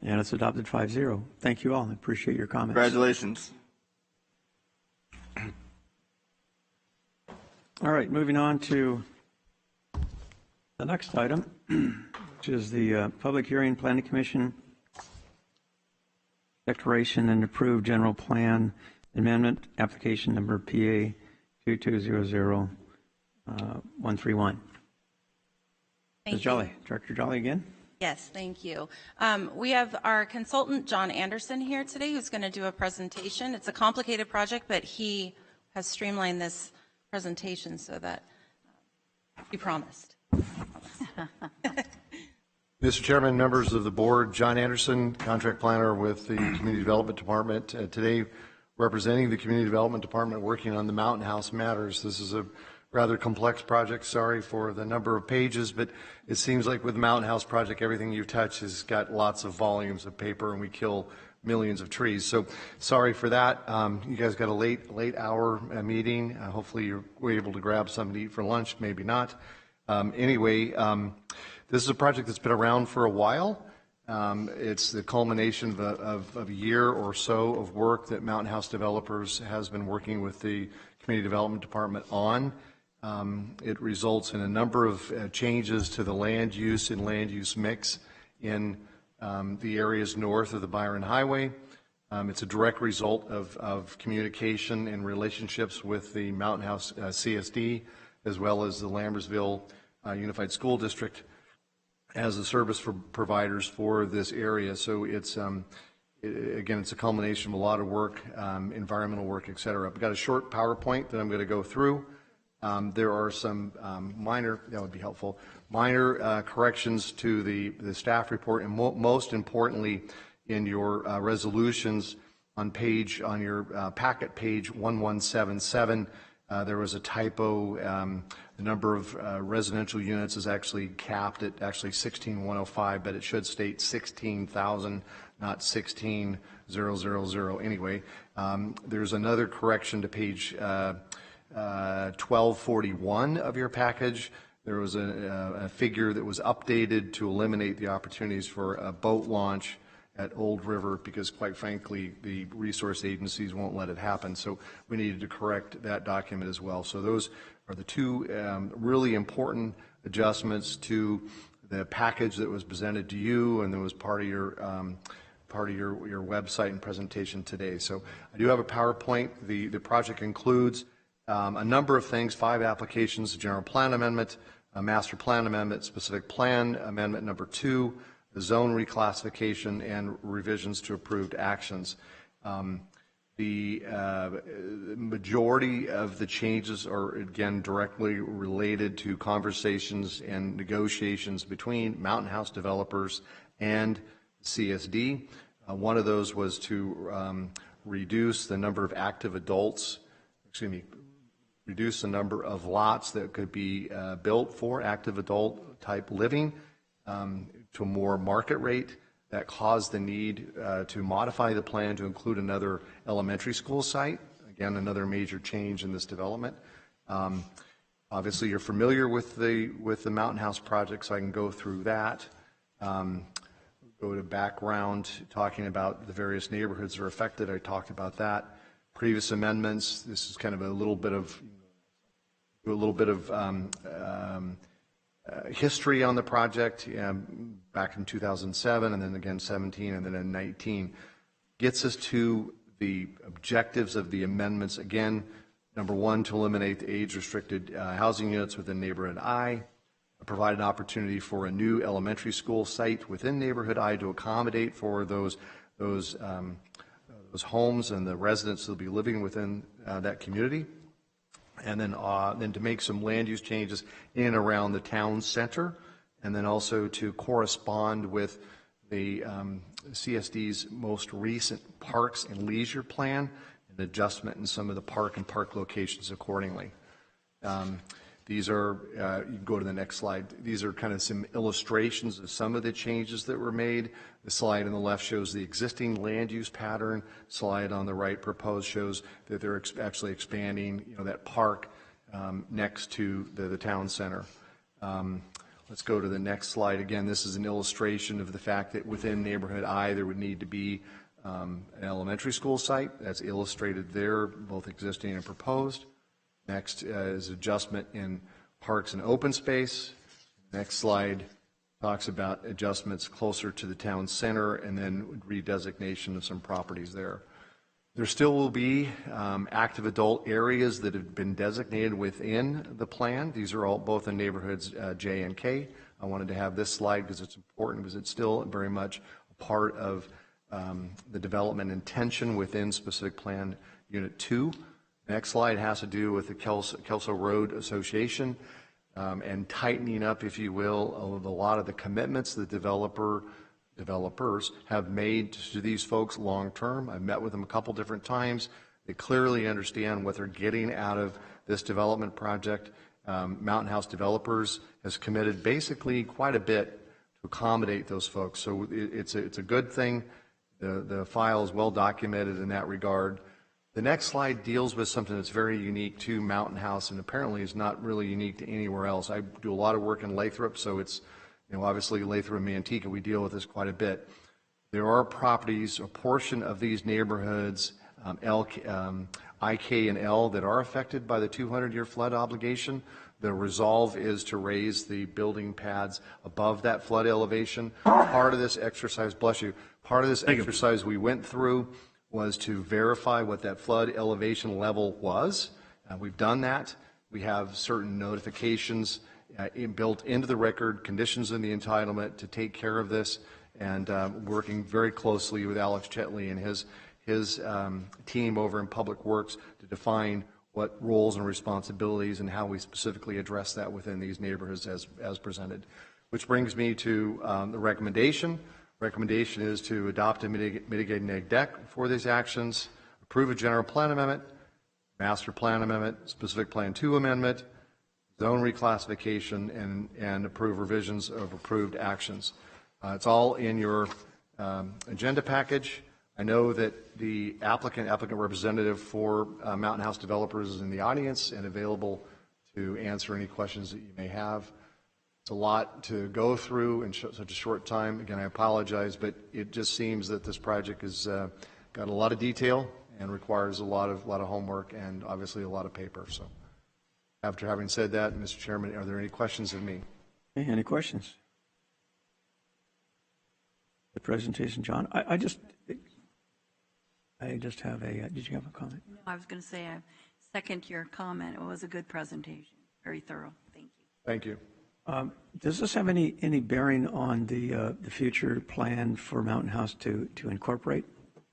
And it's adopted 5-0. Thank you all. I appreciate your comments. Congratulations. All right, moving on to the next item, which is the public hearing, Planning Commission declaration and approved general plan amendment, application number PA 2200-131. Ms. Jolly, Director Jolly again. Yes, thank you. We have our consultant, John Anderson, here today, who's going to do a presentation. It's a complicated project, but he has streamlined this presentation so that he promised. Mr. Chairman, members of the board, John Anderson, contract planner with the Community Development Department. Today, representing the Community Development Department working on the Mountain House matters. This is a rather complex project. Sorry for the number of pages, but it seems like with the Mountain House project, everything you touch has got lots of volumes of paper, and we kill millions of trees. So sorry for that. You guys got a late hour meeting. Hopefully you were able to grab something to eat for lunch, maybe not. Anyway, this is a project that's been around for a while. It's the culmination of a year or so of work that Mountain House Developers has been working with the Community Development Department on. It results in a number of changes to the land use and land use mix in the areas north of the Byron Highway. It's a direct result of communication and relationships with the Mountain House CSD, as well as the Lambersville Unified School District as the service providers for this area. So it's, again, it's a culmination of a lot of work, environmental work, et cetera. I've got a short PowerPoint that I'm going to go through. There are some minor, that would be helpful, minor corrections to the staff report, and most importantly, in your resolutions on your packet page 1177, there was a typo. The number of residential units is actually capped at actually 16,105, but it should state 16,000, not 16,000. Anyway, there's another correction to page 1241 of your package. There was a figure that was updated to eliminate the opportunities for a boat launch at Old River because, quite frankly, the resource agencies won't let it happen. So we needed to correct that document as well. So those are the two really important adjustments to the package that was presented to you and that was part of your website and presentation today. So I do have a PowerPoint. The project includes a number of things: 5 applications, a general plan amendment, a master plan amendment, specific plan amendment number 2, the zone reclassification, and revisions to approved actions. The majority of the changes are, again, directly related to conversations and negotiations between Mountain House Developers and CSD. One of those was to reduce the number of active adults, reduce the number of lots that could be built for active adult type living to a more market rate. That caused the need to modify the plan to include another elementary school site. Again, another major change in this development. Obviously, you're familiar with the Mountain House project, so I can go through that. Go to background, talking about the various neighborhoods that are affected. I talked about that. Previous amendments. This is kind of a little bit of history on the project back in 2007, and then again 17, and then in 19. Gets us to the objectives of the amendments. Again, number one, to eliminate the age-restricted housing units within neighborhood I, provide an opportunity for a new elementary school site within neighborhood I to accommodate for those homes and the residents that will be living within that community. And then to make some land use changes in and around the town center, and then also to correspond with the CSD's most recent parks and leisure plan, and adjustment in some of the park locations accordingly. These are, you can go to the next slide. These are kind of some illustrations of some of the changes that were made. The slide on the left shows the existing land use pattern. Slide on the right proposed shows that they're actually expanding, that park next to the town center. Let's go to the next slide. Again, this is an illustration of the fact that within neighborhood I, there would need to be an elementary school site. That's illustrated there, both existing and proposed. Next is adjustment in parks and open space. Next slide talks about adjustments closer to the town center, and then redesignation of some properties there. There still will be active adult areas that have been designated within the plan. These are all both in neighborhoods J and K. I wanted to have this slide because it's important, because it's still very much a part of the development intention within specific plan unit 2. Next slide has to do with the Kelso Road Association and tightening up, if you will, a lot of the commitments the developers have made to these folks long term. I've met with them a couple different times. They clearly understand what they're getting out of this development project. Mountain House Developers has committed basically quite a bit to accommodate those folks. So it's a good thing. The file is well documented in that regard. The next slide deals with something that's very unique to Mountain House, and apparently is not really unique to anywhere else. I do a lot of work in Lathrop, so it's, obviously Lathrop and Manteca, we deal with this quite a bit. There are properties, a portion of these neighborhoods, IK and L, that are affected by the 200-year flood obligation. The resolve is to raise the building pads above that flood elevation. Part of this exercise, bless you, part of this exercise we went through was to verify what that flood elevation level was. We've done that. We have certain notifications built into the record, conditions in the entitlement to take care of this, and working very closely with Alex Chetley and his team over in Public Works to define what roles and responsibilities and how we specifically address that within these neighborhoods as presented. Which brings me to the recommendation. Recommendation is to adopt a mitigating neg deck for these actions, approve a general plan amendment, master plan amendment, specific plan 2 amendment, zone reclassification, and approve revisions of approved actions. It's all in your agenda package. I know that the applicant representative for Mountain House Developers is in the audience and available to answer any questions that you may have. It's a lot to go through in such a short time. Again, I apologize, but it just seems that this project has got a lot of detail and requires a lot of homework and obviously a lot of paper. So, after having said that, Mr. Chairman, are there any questions of me? Any questions? The presentation, John. I just have a. Did you have a comment? No, I was going to say I second your comment. It was a good presentation, very thorough. Thank you. Thank you. Does this have any bearing on the future plan for Mountain House to incorporate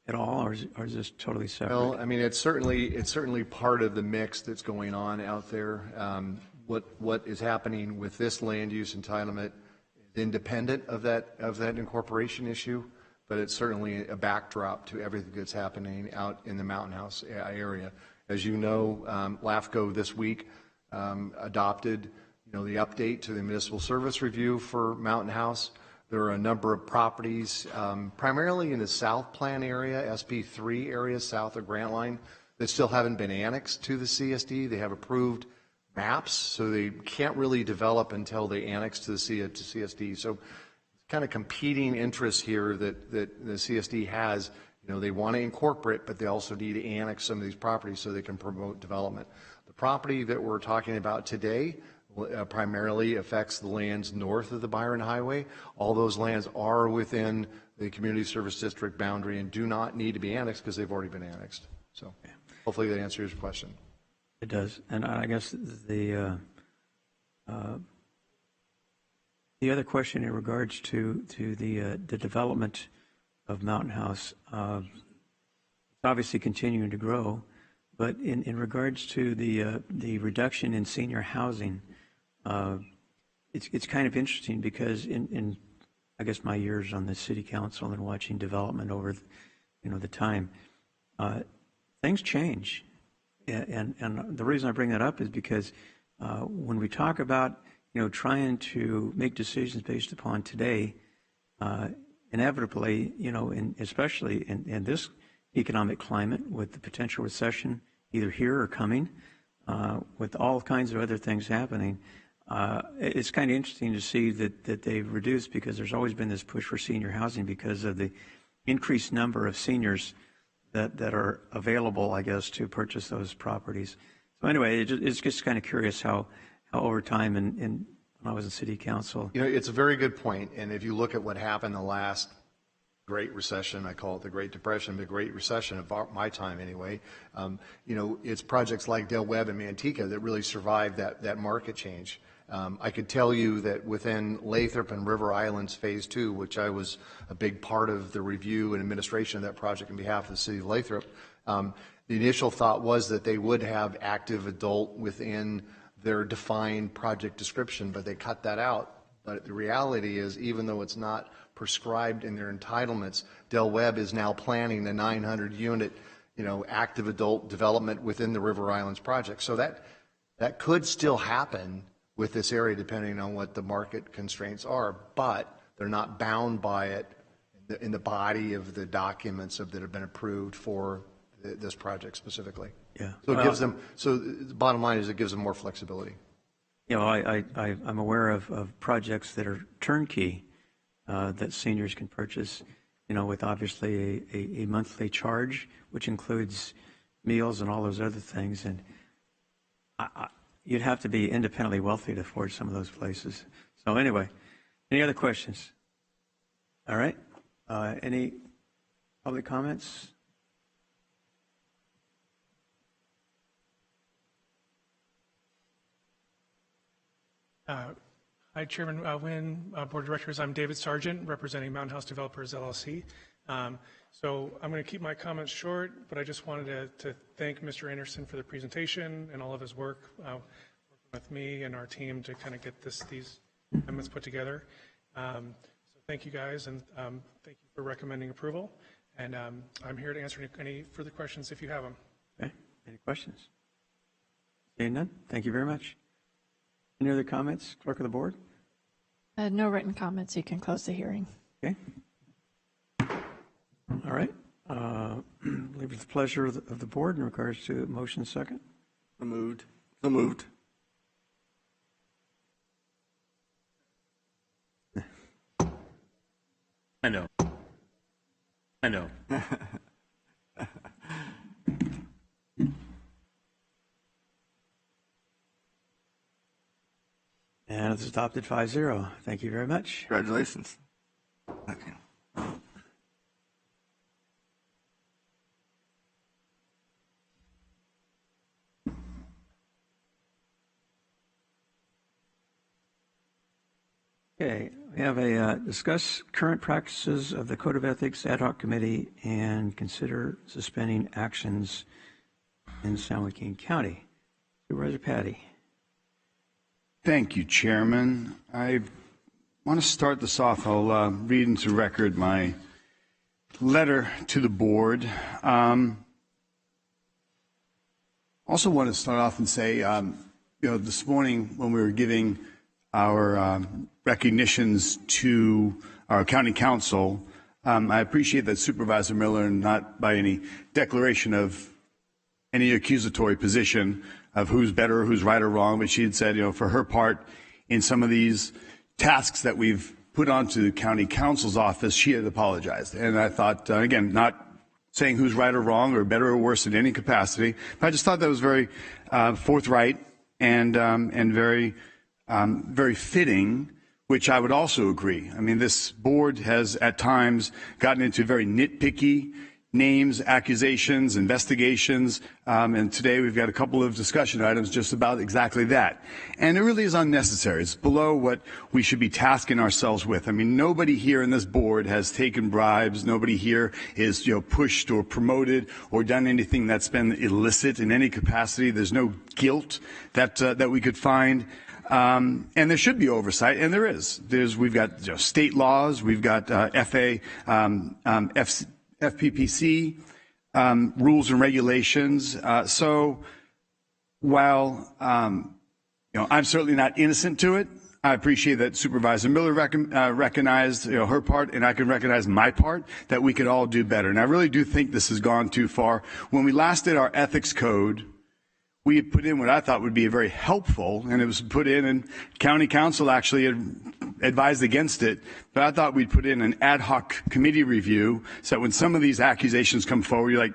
at all, or is this totally separate? Well, I mean, it's certainly part of the mix that's going on out there. What is happening with this land use entitlement is independent of that incorporation issue, but it's certainly a backdrop to everything that's happening out in the Mountain House area. As you know, LAFCO this week adopted, the update to the municipal service review for Mountain House. There are a number of properties, primarily in the South Plan area, SP3 area, south of Grant Line, that still haven't been annexed to the CSD. They have approved maps, so they can't really develop until they annex to the CSD. So kind of competing interests here that the CSD has. They want to incorporate, but they also need to annex some of these properties so they can promote development. The property that we're talking about today primarily affects the lands north of the Byron Highway. All those lands are within the Community Service District boundary and do not need to be annexed because they've already been annexed. So hopefully that answers your question. It does. And I guess the other question in regards to the development of Mountain House, it's obviously continuing to grow, but in regards to the reduction in senior housing, it's kind of interesting because in I guess my years on the city council and watching development over the time, things change, and the reason I bring that up is because when we talk about trying to make decisions based upon today, inevitably, especially in this economic climate with the potential recession either here or coming, with all kinds of other things happening, it's kind of interesting to see that they've reduced because there's always been this push for senior housing because of the increased number of seniors that are available, I guess, to purchase those properties. So anyway, it's just kind of curious how over time and when I was in city council. It's a very good point. And if you look at what happened the last Great Recession, I call it the Great Depression, the Great Recession of my time anyway, it's projects like Del Webb and Manteca that really survived that market change. I could tell you that within Lathrop and River Islands Phase 2, which I was a big part of the review and administration of that project on behalf of the city of Lathrop, the initial thought was that they would have active adult within their defined project description, but they cut that out. But the reality is, even though it's not prescribed in their entitlements, Del Webb is now planning the 900-unit, active adult development within the River Islands project. So that could still happen with this area, depending on what the market constraints are, but they're not bound by it in the body of the documents that have been approved for this project specifically. Yeah. So it gives them. So the bottom line is it gives them more flexibility. I'm aware of projects that are turnkey that seniors can purchase, with obviously a monthly charge, which includes meals and all those other things. And you'd have to be independently wealthy to afford some of those places. So anyway, any other questions? All right. Any public comments? Hi, Chairman Wynn, Board of Directors. I'm David Sargent, representing Mountain House Developers, LLC. So I'm going to keep my comments short, but I just wanted to thank Mr. Anderson for the presentation and all of his work working with me and our team to kind of get these amendments put together. So thank you guys, and thank you for recommending approval. And I'm here to answer any further questions if you have them. Okay. Any questions? Seeing none, thank you very much. Any other comments, Clerk of the Board? No written comments. You can close the hearing. Okay. All right. Leave it the pleasure of the board in regards to motion second. So moved. So moved. I know. And it's adopted 5-0. Thank you very much. Congratulations. Okay. Okay, we have a discuss current practices of the Code of Ethics Ad Hoc Committee and consider suspending actions in San Joaquin County. Supervisor Patty. Thank you, Chairman. I want to start this off. I'll read into record my letter to the board. Also want to start off and say, this morning when we were giving our recognitions to our county council, I appreciate that Supervisor Miller, not by any declaration of any accusatory position of who's better or who's right or wrong, but she had said, for her part in some of these tasks that we've put onto the county council's office, she had apologized. And I thought, again, not saying who's right or wrong or better or worse in any capacity, but I just thought that was very forthright and very very fitting, which I would also agree. I mean, this board has at times gotten into very nitpicky names, accusations, investigations, and today we've got a couple of discussion items just about exactly that. And it really is unnecessary. It's below what we should be tasking ourselves with. I mean, nobody here in this board has taken bribes. Nobody here is, pushed or promoted or done anything that's been illicit in any capacity. There's no guilt that we could find. And there should be oversight, and there is. We've got state laws, we've got FPPC rules and regulations. So while I'm certainly not innocent to it, I appreciate that Supervisor Miller recognized her part, and I can recognize my part, that we could all do better. And I really do think this has gone too far. When we last did our ethics code, we had put in what I thought would be very helpful, and it was put in, and county council actually had advised against it, but I thought we'd put in an ad hoc committee review so that when some of these accusations come forward, you're like,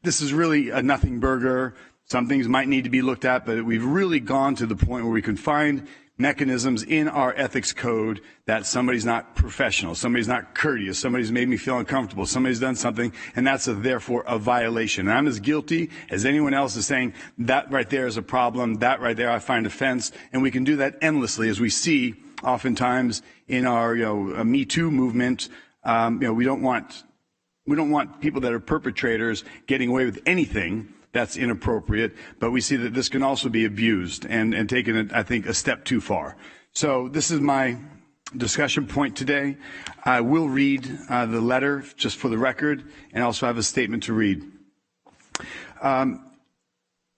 this is really a nothing burger. Some things might need to be looked at, but we've really gone to the point where we can find mechanisms in our ethics code that somebody's not professional, somebody's not courteous, somebody's made me feel uncomfortable, somebody's done something, and that's therefore a violation. And I'm as guilty as anyone else is saying that right there is a problem, that right there I find offense, and we can do that endlessly, as we see oftentimes in our Me Too movement. We don't want people that are perpetrators getting away with anything that's inappropriate, but we see that this can also be abused and taken, I think, a step too far. So this is my discussion point today. I will read the letter just for the record, and also have a statement to read.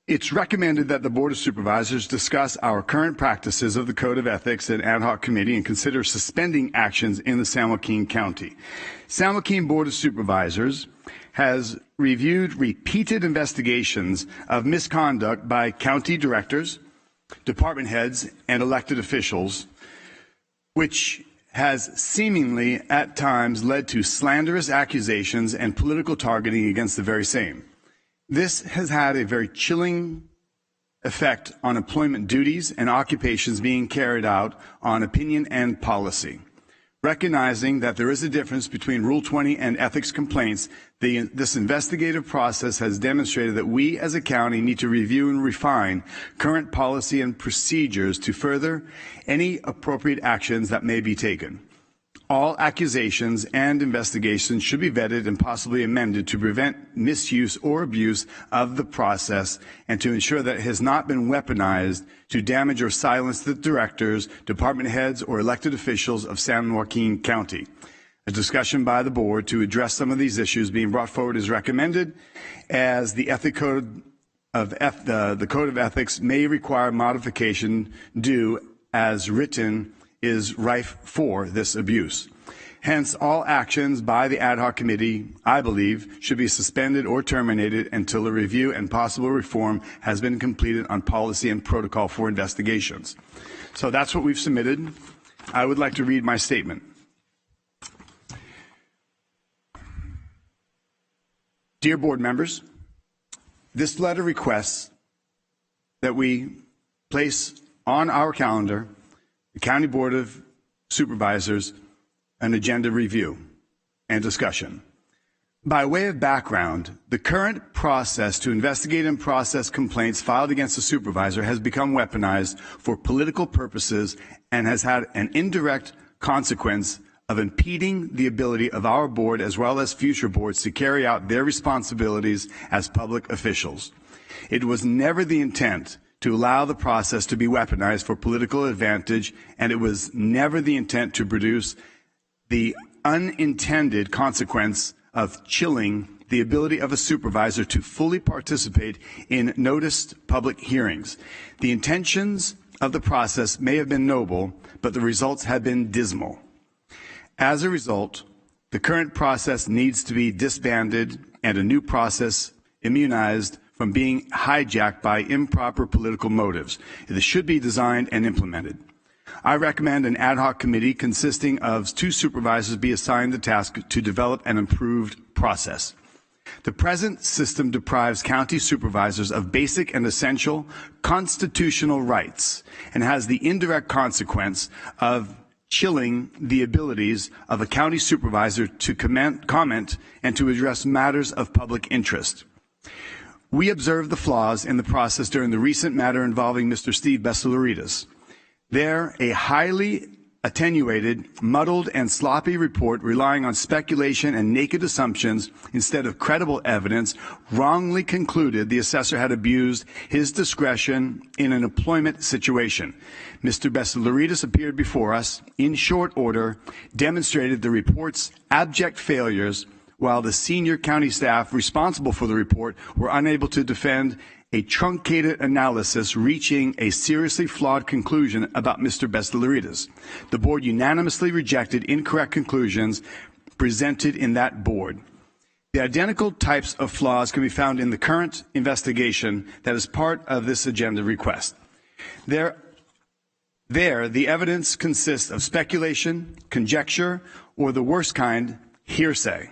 It's recommended that the Board of Supervisors discuss our current practices of the Code of Ethics and Ad Hoc Committee and consider suspending actions in the San Joaquin County. San Joaquin Board of Supervisors has reviewed repeated investigations of misconduct by county directors, department heads, and elected officials, which has seemingly at times led to slanderous accusations and political targeting against the very same. This has had a very chilling effect on employment duties and occupations being carried out on opinion and policy. Recognizing that there is a difference between Rule 20 and ethics complaints, this investigative process has demonstrated that we as a county need to review and refine current policy and procedures to further any appropriate actions that may be taken. All accusations and investigations should be vetted and possibly amended to prevent misuse or abuse of the process and to ensure that it has not been weaponized to damage or silence the directors, department heads, or elected officials of San Joaquin County. A discussion by the board to address some of these issues being brought forward is recommended, as the Code of Ethics may require modification due as written is rife for this abuse. Hence, all actions by the ad hoc committee, I believe, should be suspended or terminated until a review and possible reform has been completed on policy and protocol for investigations. So that's what we've submitted. I would like to read my statement. Dear board members, this letter requests that we place on our calendar the County Board of Supervisors an agenda review and discussion. By way of background, the current process to investigate and process complaints filed against the supervisor has become weaponized for political purposes and has had an indirect consequence of impeding the ability of our board as well as future boards to carry out their responsibilities as public officials. It was never the intent to allow the process to be weaponized for political advantage, and it was never the intent to produce the unintended consequence of chilling the ability of a supervisor to fully participate in noticed public hearings. The intentions of the process may have been noble, but the results have been dismal. As a result, the current process needs to be disbanded and a new process immunized from being hijacked by improper political motives. This should be designed and implemented. I recommend an ad hoc committee consisting of 2 supervisors be assigned the task to develop an improved process. The present system deprives county supervisors of basic and essential constitutional rights and has the indirect consequence of chilling the abilities of a county supervisor to comment and to address matters of public interest. We observed the flaws in the process during the recent matter involving Mr. Steve Besalaritas. There, a highly attenuated, muddled, and sloppy report relying on speculation and naked assumptions instead of credible evidence wrongly concluded the assessor had abused his discretion in an employment situation. Mr. Besalaritas appeared before us in short order, demonstrated the report's abject failures, while the senior county staff responsible for the report were unable to defend a truncated analysis reaching a seriously flawed conclusion about Mr. Besalaritas. The board unanimously rejected incorrect conclusions presented in that board. The identical types of flaws can be found in the current investigation that is part of this agenda request. There, the evidence consists of speculation, conjecture, or the worst kind, hearsay.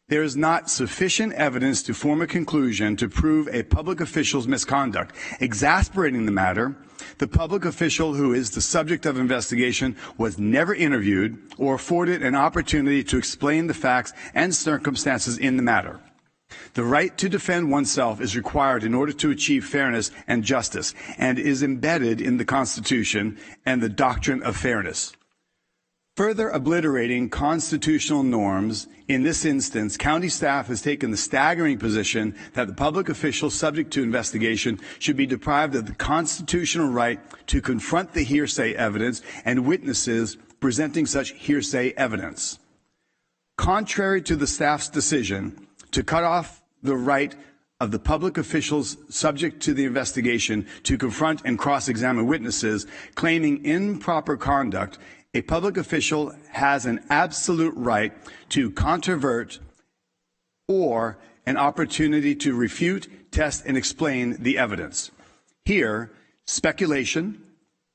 There is not sufficient evidence to form a conclusion to prove a public official's misconduct. Exasperating the matter, the public official who is the subject of investigation was never interviewed or afforded an opportunity to explain the facts and circumstances in the matter. The right to defend oneself is required in order to achieve fairness and justice, and is embedded in the Constitution and the doctrine of fairness. Further obliterating constitutional norms, in this instance, county staff has taken the staggering position that the public official subject to investigation should be deprived of the constitutional right to confront the hearsay evidence and witnesses presenting such hearsay evidence. Contrary to the staff's decision to cut off the right of the public officials subject to the investigation to confront and cross-examine witnesses claiming improper conduct, a public official has an absolute right to controvert or an opportunity to refute, test, and explain the evidence. Here, speculation,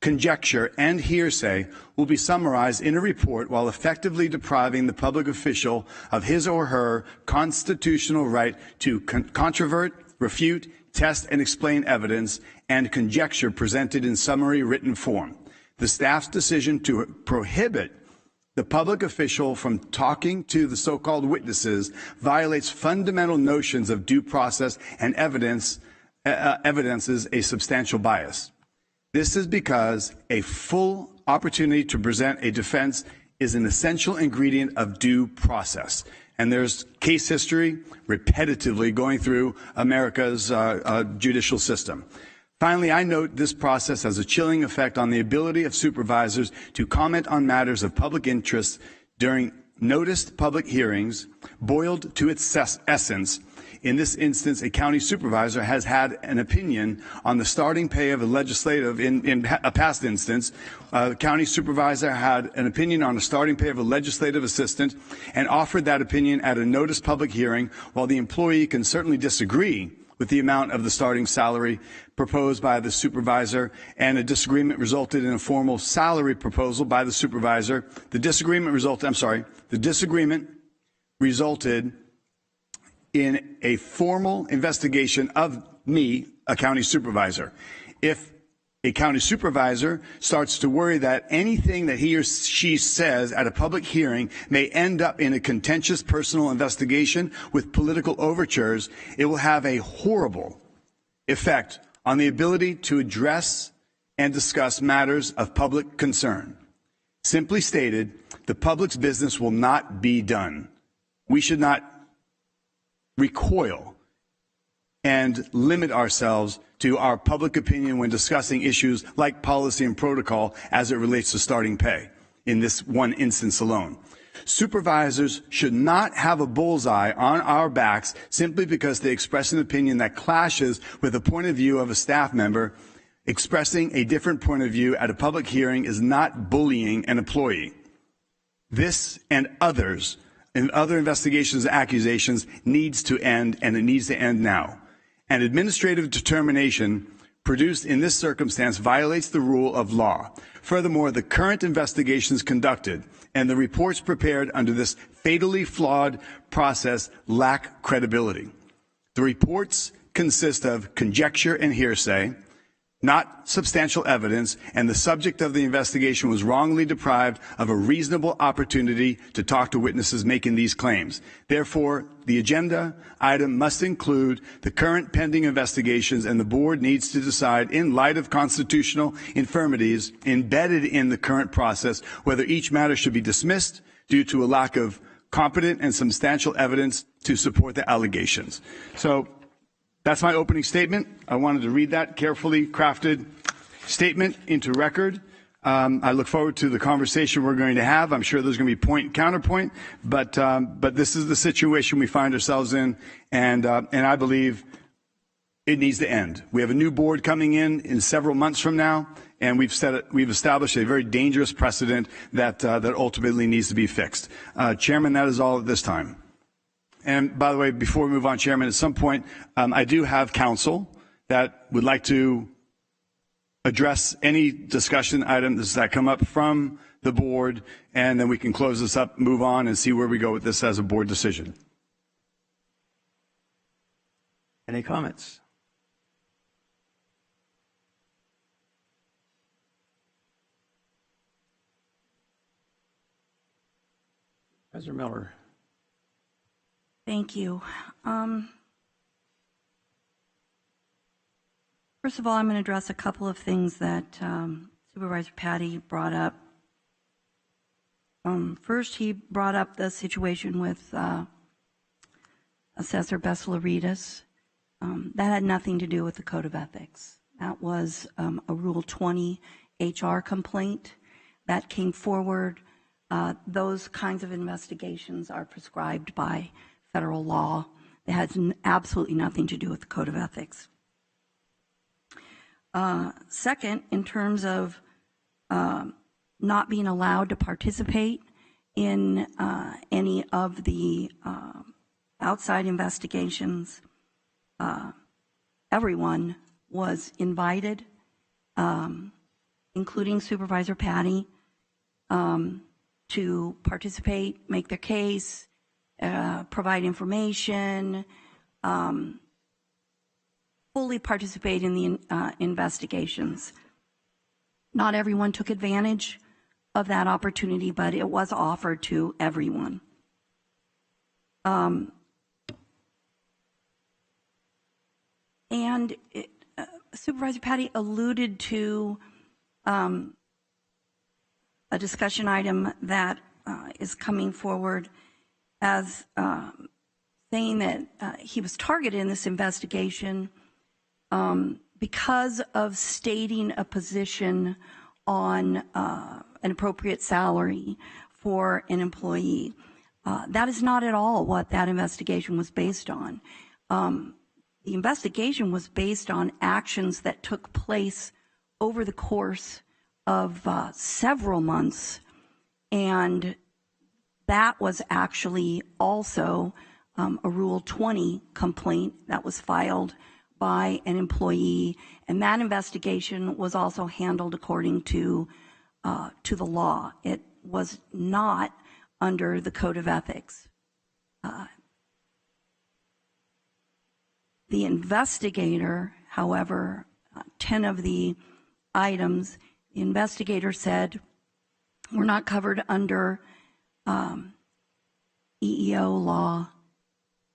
conjecture, and hearsay will be summarized in a report while effectively depriving the public official of his or her constitutional right to controvert, refute, test, and explain evidence and conjecture presented in summary written form. The staff's decision to prohibit the public official from talking to the so-called witnesses violates fundamental notions of due process and evidences a substantial bias. This is because a full opportunity to present a defense is an essential ingredient of due process. And there's case history repetitively going through America's judicial system. Finally, I note this process has a chilling effect on the ability of supervisors to comment on matters of public interest during noticed public hearings. Boiled to its essence, in this instance, a county supervisor has had an opinion on the starting pay of a legislative, in a past instance, a county supervisor had an opinion on the starting pay of a legislative assistant and offered that opinion at a noticed public hearing. While the employee can certainly disagree with the amount of the starting salary proposed by the supervisor, and a disagreement resulted in a formal salary proposal by the supervisor. The disagreement resulted in a formal investigation of me, a county supervisor. If a county supervisor starts to worry that anything that he or she says at a public hearing may end up in a contentious personal investigation with political overtures, it will have a horrible effect on the ability to address and discuss matters of public concern. Simply stated, the public's business will not be done. We should not recoil and limit ourselves to our public opinion when discussing issues like policy and protocol as it relates to starting pay. in this one instance alone. Supervisors should not have a bullseye on our backs simply because they express an opinion that clashes with the point of view of a staff member. Expressing a different point of view at a public hearing is not bullying an employee. This and others and other investigations and accusations needs to end, and it needs to end now. An administrative determination produced in this circumstance violates the rule of law. Furthermore, the current investigations conducted and the reports prepared under this fatally flawed process lack credibility. The reports consist of conjecture and hearsay, not substantial evidence, and the subject of the investigation was wrongly deprived of a reasonable opportunity to talk to witnesses making these claims. Therefore, the agenda item must include the current pending investigations, and the board needs to decide, in light of constitutional infirmities embedded in the current process, whether each matter should be dismissed due to a lack of competent and substantial evidence to support the allegations. So, that's my opening statement. I wanted to read that carefully crafted statement into record. I look forward to the conversation we're going to have. I'm sure there's going to be point and counterpoint, but this is the situation we find ourselves in, and I believe it needs to end. We have a new board coming in several months from now, and we've established a very dangerous precedent that ultimately needs to be fixed. Chairman, that is all at this time. And by the way, before we move on, Chairman, at some point, I do have counsel that would like to address any discussion items that come up from the board, and then we can close this up, move on, and see where we go with this as a board decision. Any comments? Professor Miller. Thank you. First of all, I'm going to address a couple of things that Supervisor Patty brought up. First, he brought up the situation with Assessor Besalaritas. That had nothing to do with the Code of Ethics. That was a Rule 20 HR complaint that came forward. Those kinds of investigations are prescribed by federal law. It has absolutely nothing to do with the Code of Ethics. Second, in terms of not being allowed to participate in any of the outside investigations, everyone was invited, including Supervisor Patty, to participate, make their case, provide information, fully participate in the investigations. Not everyone took advantage of that opportunity, but it was offered to everyone. Supervisor Patty alluded to a discussion item that is coming forward as saying that he was targeted in this investigation because of stating a position on an appropriate salary for an employee. That is not at all what that investigation was based on. The investigation was based on actions that took place over the course of several months, and that was actually also a Rule 20 complaint that was filed by an employee, and that investigation was also handled according to the law. It was not under the Code of Ethics. The investigator, however, 10 of the items, the investigator said were not covered under EEO law,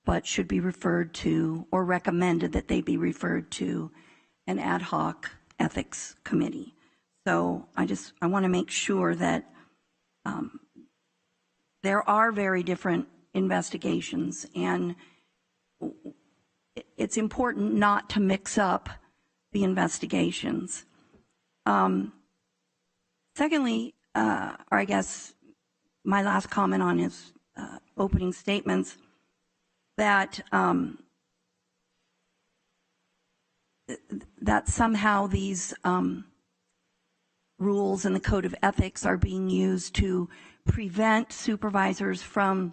but should be referred to, or recommended that they be referred to, an ad hoc ethics committee. So I want to make sure that there are very different investigations, and it's important not to mix up the investigations. Secondly, or I guess my last comment on his opening statements, that that somehow these rules and the code of ethics are being used to prevent supervisors from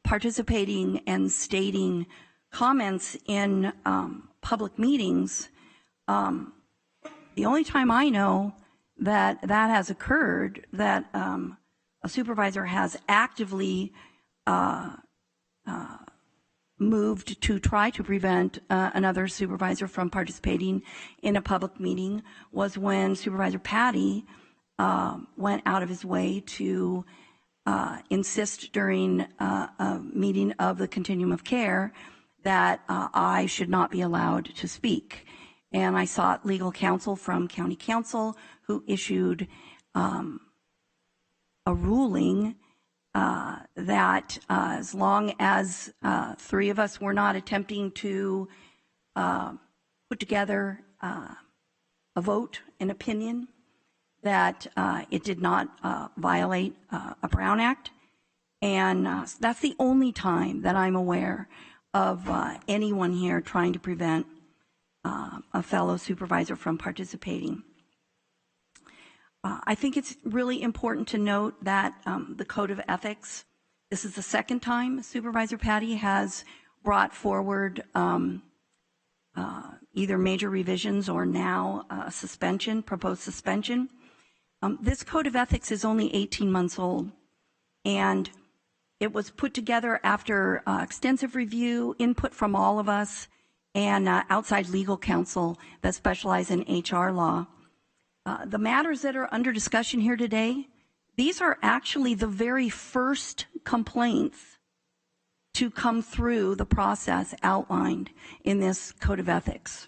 participating and stating comments in public meetings. The only time I know that that has occurred, that a supervisor has actively moved to try to prevent another supervisor from participating in a public meeting, was when Supervisor Patty went out of his way to insist during a meeting of the Continuum of Care that I should not be allowed to speak. And I sought legal counsel from County Counsel, who issued a ruling that as long as three of us were not attempting to put together a vote, an opinion, that it did not violate a Brown Act. And that's the only time that I'm aware of anyone here trying to prevent a fellow supervisor from participating. I think it's really important to note that the Code of Ethics, this is the second time Supervisor Patty has brought forward either major revisions or now suspension, proposed suspension. This Code of Ethics is only 18 months old, and it was put together after extensive review, input from all of us, and outside legal counsel that specialize in HR law. The matters that are under discussion here today, these are actually the very first complaints to come through the process outlined in this Code of Ethics.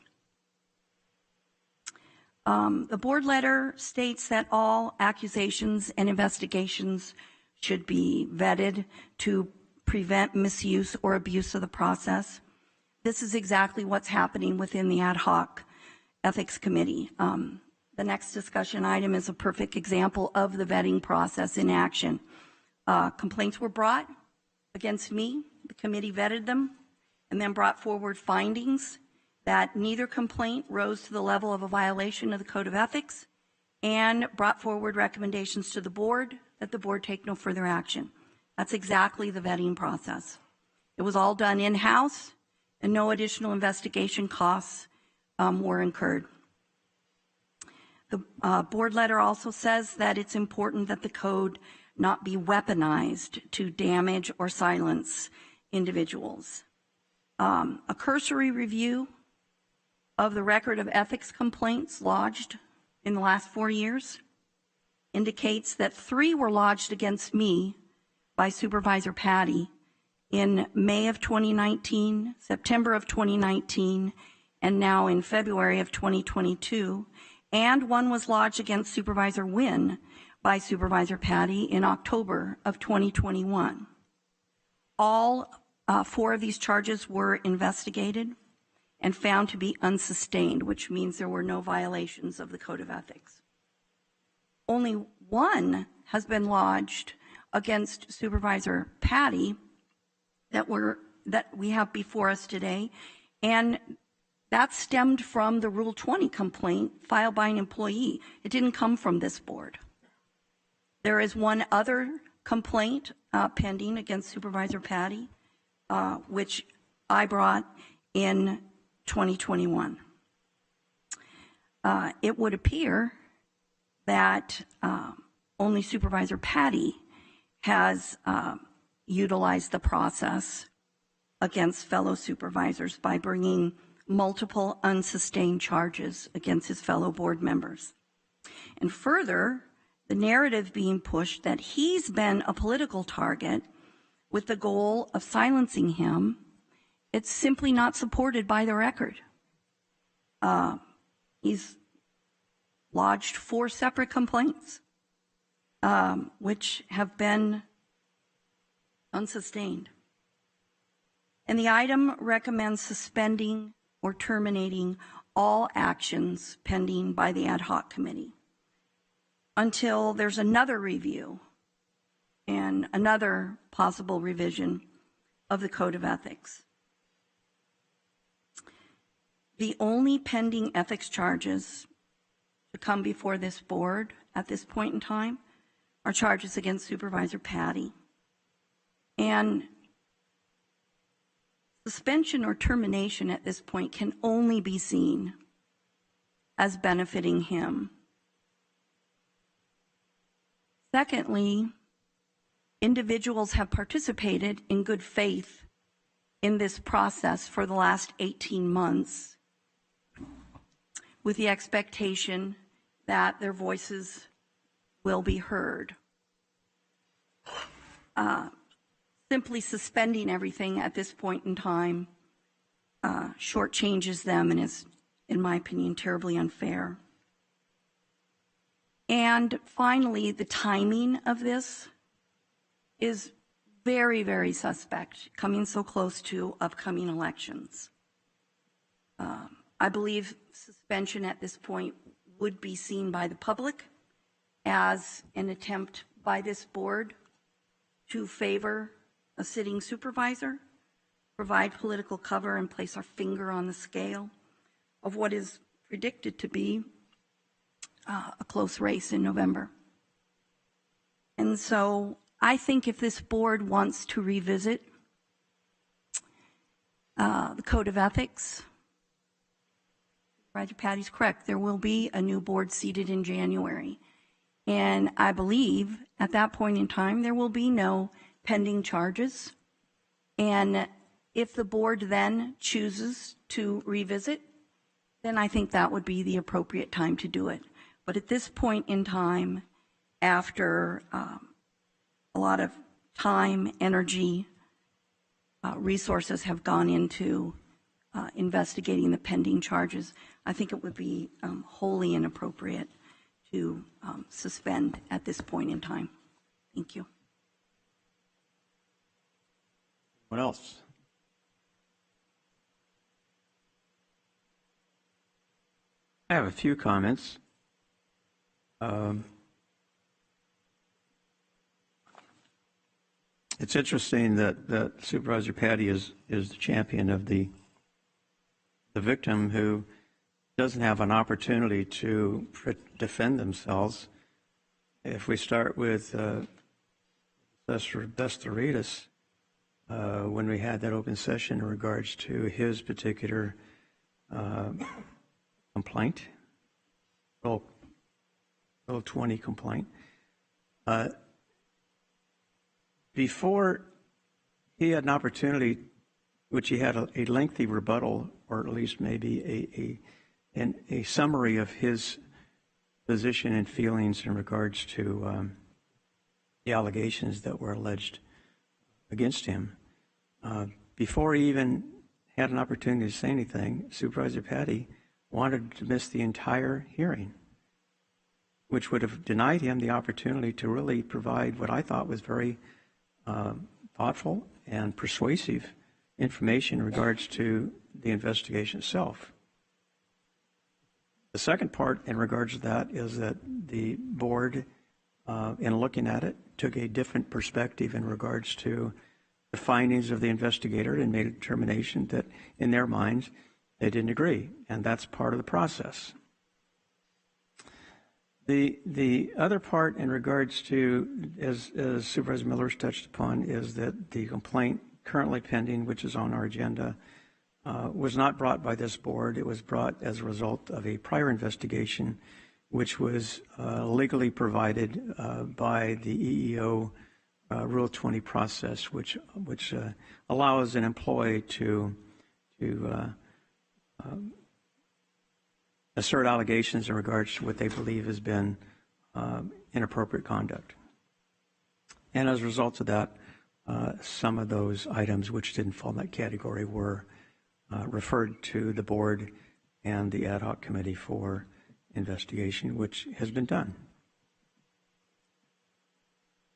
The board letter states that all accusations and investigations should be vetted to prevent misuse or abuse of the process. This is exactly what's happening within the ad hoc ethics committee. The next discussion item is a perfect example of the vetting process in action. Complaints were brought against me. The committee vetted them and then brought forward findings that neither complaint rose to the level of a violation of the Code of Ethics, and brought forward recommendations to the board that the board take no further action. That's exactly the vetting process. It was all done in-house, and no additional investigation costs were incurred. The board letter also says that it's important that the code not be weaponized to damage or silence individuals. A cursory review of the record of ethics complaints lodged in the last 4 years indicates that 3 were lodged against me by Supervisor Patty in May of 2019, September of 2019, and now in February of 2022, and 1 was lodged against Supervisor Wynn by Supervisor Patty in October of 2021. All 4 of these charges were investigated and found to be unsustained, which means there were no violations of the Code of Ethics. Only 1 has been lodged against Supervisor Patty that we have before us today, and that stemmed from the Rule 20 complaint filed by an employee. It didn't come from this board. There is 1 other complaint pending against Supervisor Patty, which I brought in 2021. It would appear that only Supervisor Patty has utilized the process against fellow supervisors by bringing multiple unsustained charges against his fellow board members. And further, the narrative being pushed that he's been a political target with the goal of silencing him, it's simply not supported by the record. He's lodged 4 separate complaints, which have been unsustained. And the item recommends suspending or terminating all actions pending by the ad hoc committee. until there's another review and another possible revision of the Code of Ethics. The only pending ethics charges to come before this board at this point in time are charges against Supervisor Patty. And suspension or termination at this point can only be seen as benefiting him. Secondly, individuals have participated in good faith in this process for the last 18 months with the expectation that their voices will be heard. Simply suspending everything at this point in time shortchanges them and is, in my opinion, terribly unfair. And finally, the timing of this is very, very suspect, coming so close to upcoming elections. I believe suspension at this point would be seen by the public as an attempt by this board to favor a sitting supervisor, provide political cover, and place our finger on the scale of what is predicted to be a close race in November. And so I think if this board wants to revisit the Code of Ethics, Supervisor Patty's correct, there will be a new board seated in January. And I believe at that point in time, there will be no pending charges. And if the board then chooses to revisit, then I think that would be the appropriate time to do it. But at this point in time, after a lot of time, energy, resources have gone into investigating the pending charges, I think it would be wholly inappropriate to suspend at this point in time. Thank you. What else? I have a few comments. It's interesting that Supervisor Patty is the champion of the victim who doesn't have an opportunity to defend themselves. If we start with Bestaritas, when we had that open session in regards to his particular complaint, Rule 20 complaint, before he had an opportunity, which he had a lengthy rebuttal, or at least maybe a summary of his position and feelings in regards to the allegations that were alleged against him. Before he even had an opportunity to say anything, Supervisor Patty wanted to miss the entire hearing, which would have denied him the opportunity to really provide what I thought was very thoughtful and persuasive information in regards to the investigation itself. The second part in regards to that is that the board, in looking at it, took a different perspective in regards to the findings of the investigator and made a determination that in their minds they didn't agree, and that's part of the process. The other part in regards to, as Supervisor Miller's touched upon, is that the complaint currently pending, which is on our agenda, was not brought by this board. It was brought as a result of a prior investigation, which was legally provided by the EEO Rule 20 process, which allows an employee to assert allegations in regards to what they believe has been inappropriate conduct. And as a result of that, some of those items which didn't fall in that category were referred to the board and the ad hoc committee for investigation, which has been done.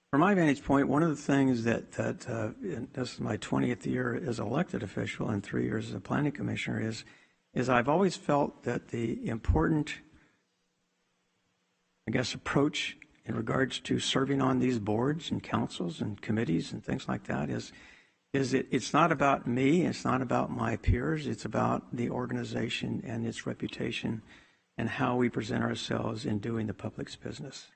From my vantage point, one of the things that this is my 20th year as an elected official and 3 years as a planning commissioner is I've always felt that the important I guess, approach in regards to serving on these boards and councils and committees and things like that it's not about me, it's not about my peers, it's about the organization and its reputation and how we present ourselves in doing the public's business.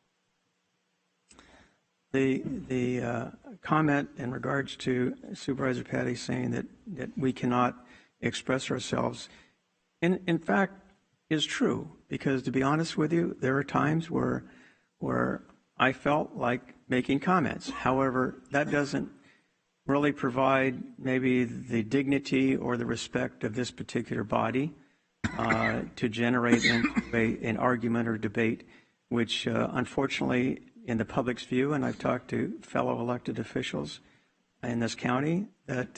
The comment in regards to Supervisor Patty saying that we cannot express ourselves, in fact, is true, because to be honest with you, there are times where I felt like making comments. However, that doesn't really provide maybe the dignity or the respect of this particular body to generate an argument or debate, which unfortunately, in the public's view, and I've talked to fellow elected officials in this county, that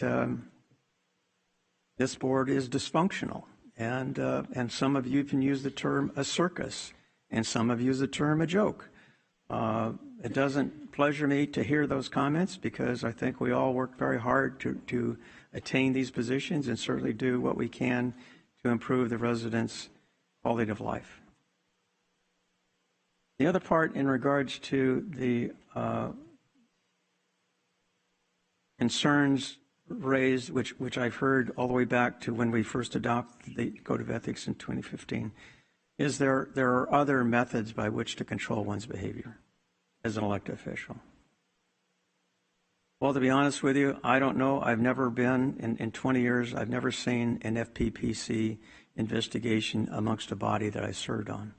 this board is dysfunctional. And some of you can use the term a circus, and some have used the term a joke. It doesn't pleasure me to hear those comments, because I think we all work very hard to attain these positions and certainly do what we can to improve the residents' quality of life. The other part in regards to the concerns raised, which I've heard all the way back to when we first adopted the Code of Ethics in 2015, is there are other methods by which to control one's behavior as an elected official. Well, to be honest with you, I don't know. I've never been, in 20 years, I've never seen an FPPC investigation amongst a body that I served on.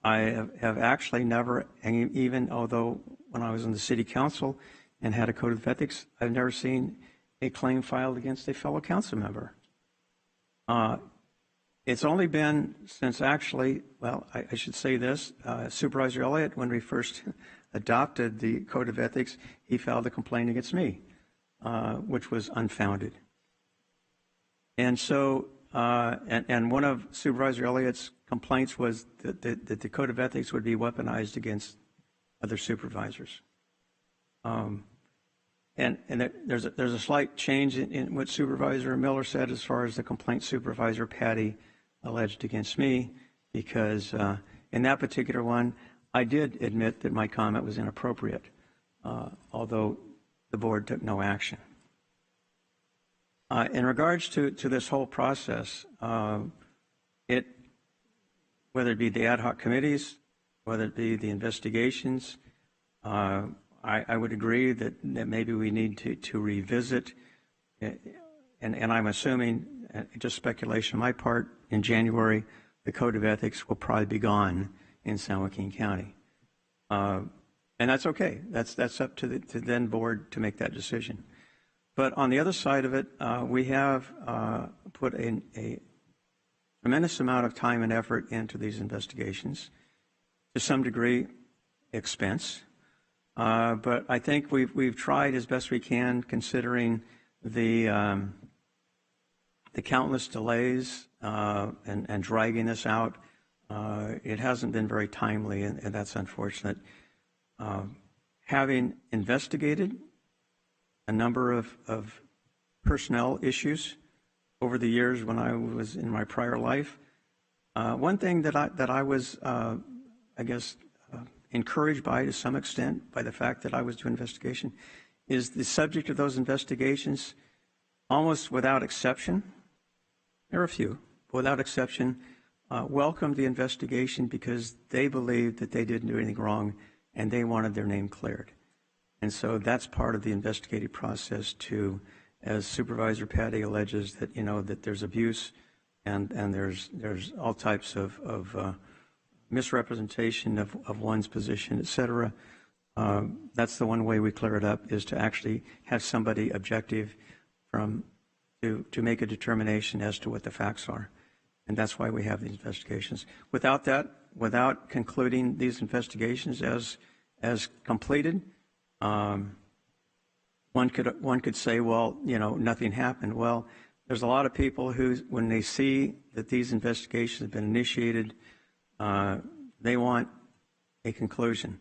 I have actually never, even although when I was in the city council and had a code of ethics, I've never seen a claim filed against a fellow council member. It's only been since actually, well, I should say this, Supervisor Elliott, when we first adopted the code of ethics, he filed a complaint against me, which was unfounded. And so, and one of Supervisor Elliott's complaints was that the code of ethics would be weaponized against other supervisors. And there's a slight change in what Supervisor Miller said as far as the complaint Supervisor Patty alleged against me, because in that particular one, I did admit that my comment was inappropriate, although the board took no action. In regards to this whole process, whether it be the ad hoc committees, whether it be the investigations, I would agree that maybe we need to revisit, and I'm assuming, just speculation on my part, in January, the Code of Ethics will probably be gone in San Joaquin County. And that's okay. That's up to the then board to make that decision. But on the other side of it, we have put in a tremendous amount of time and effort into these investigations, to some degree expense. But I think we've tried as best we can, considering the countless delays and dragging this out. It hasn't been very timely, and that's unfortunate. Having investigated a number of personnel issues over the years when I was in my prior life, one thing that I was, I guess, encouraged by to some extent by the fact that I was doing investigation is the subject of those investigations, almost without exception, there are a few, without exception, welcomed the investigation because they believed that they didn't do anything wrong and they wanted their name cleared. And so that's part of the investigative process too, as Supervisor Patty alleges that, that there's abuse and there's all types of misrepresentation of one's position, et cetera. That's the one way we clear it up, is to actually have somebody objective to make a determination as to what the facts are. And that's why we have these investigations. Without that, without concluding these investigations as completed, one could say, well, nothing happened. Well, there's a lot of people who, when they see that these investigations have been initiated, they want a conclusion.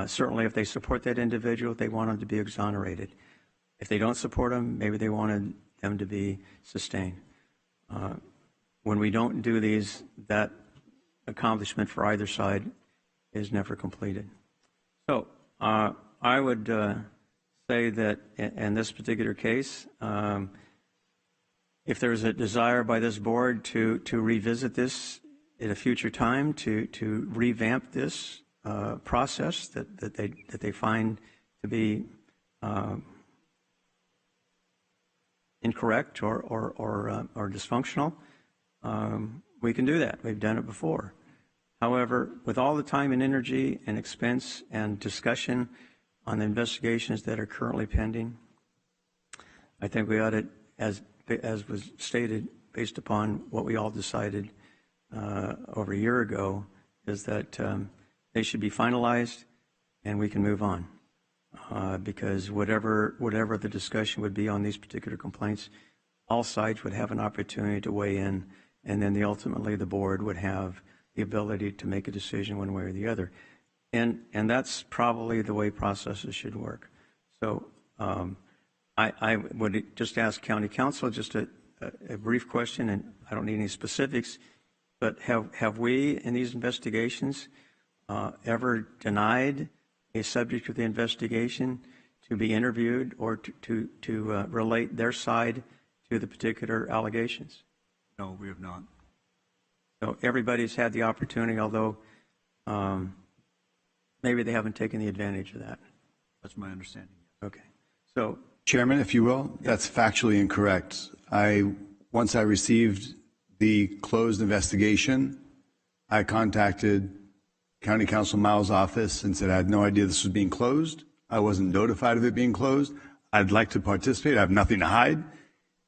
Certainly, if they support that individual, they want them to be exonerated. If they don't support them, maybe they wanted them to be sustained. When we don't do these, that accomplishment for either side is never completed. So I would say that in this particular case, if there's a desire by this board to revisit this at a future time, to revamp this process that they find to be incorrect or dysfunctional, we can do that. We've done it before. However, with all the time and energy and expense and discussion on the investigations that are currently pending, I think we ought to, as was stated, based upon what we all decided over a year ago, is that they should be finalized and we can move on. Because whatever the discussion would be on these particular complaints, all sides would have an opportunity to weigh in, and then ultimately the board would have the ability to make a decision one way or the other. And that's probably the way processes should work. So I would just ask County Council just a brief question, and I don't need any specifics, but have we in these investigations ever denied a subject of the investigation to be interviewed or to relate their side to the particular allegations? No, we have not. So everybody's had the opportunity, although maybe they haven't taken the advantage of that. That's my understanding. Okay. So, Chairman, if you will, that's factually incorrect. Once I received the closed investigation, I contacted County Council Miles' office and said I had no idea this was being closed. I wasn't notified of it being closed. I'd like to participate. I have nothing to hide.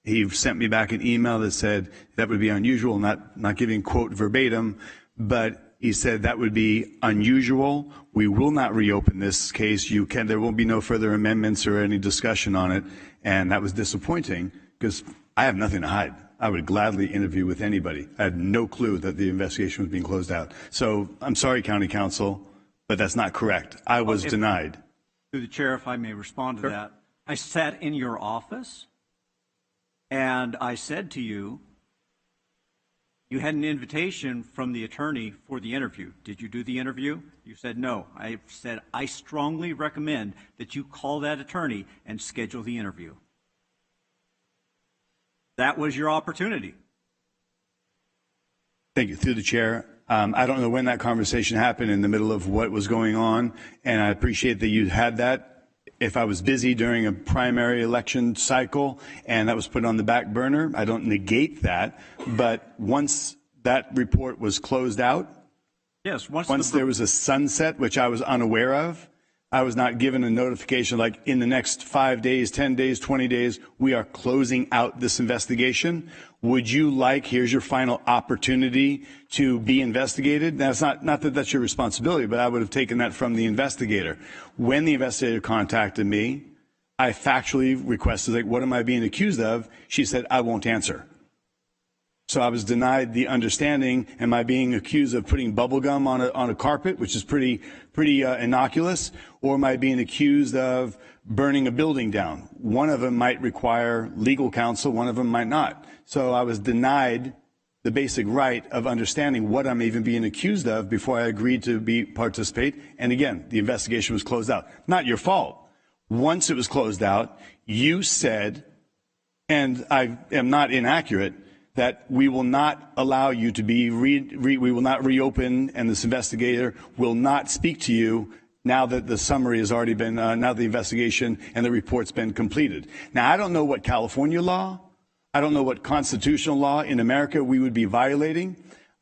He sent me back an email that said that would be unusual, not giving quote verbatim, but he said that would be unusual. We will not reopen this case. There will be no further amendments or any discussion on it. And that was disappointing because I have nothing to hide. I would gladly interview with anybody. I had no clue that the investigation was being closed out. So I'm sorry, County Council, but that's not correct. I was denied. Through the chair, if I may respond to that. I sat in your office and I said to you, you had an invitation from the attorney for the interview. Did you do the interview? You said no. I said, I strongly recommend that you call that attorney and schedule the interview. That was your opportunity. Thank you. Through the chair, I don't know when that conversation happened in the middle of what was going on, and I appreciate that you had that. If I was busy during a primary election cycle and that was put on the back burner, I don't negate that. But once that report was closed out, yes, once there was a sunset, which I was unaware of, I was not given a notification like in the next 5 days, 10 days, 20 days, we are closing out this investigation. Would you like, here's your final opportunity to be investigated? That's not that that's your responsibility, but I would have taken that from the investigator. When the investigator contacted me, I factually requested, like, what am I being accused of? She said, I won't answer. So I was denied the understanding, am I being accused of putting bubble gum on a carpet, which is pretty innocuous, or am I being accused of burning a building down? One of them might require legal counsel, one of them might not. So I was denied the basic right of understanding what I'm even being accused of before I agreed to participate. And again, the investigation was closed out. Not your fault. Once it was closed out, you said, and I am not inaccurate, that we will not allow you to be, we will not reopen, and this investigator will not speak to you now that the summary has already been, now the investigation and the report's been completed. Now, I don't know what California law, I don't know what constitutional law in America we would be violating.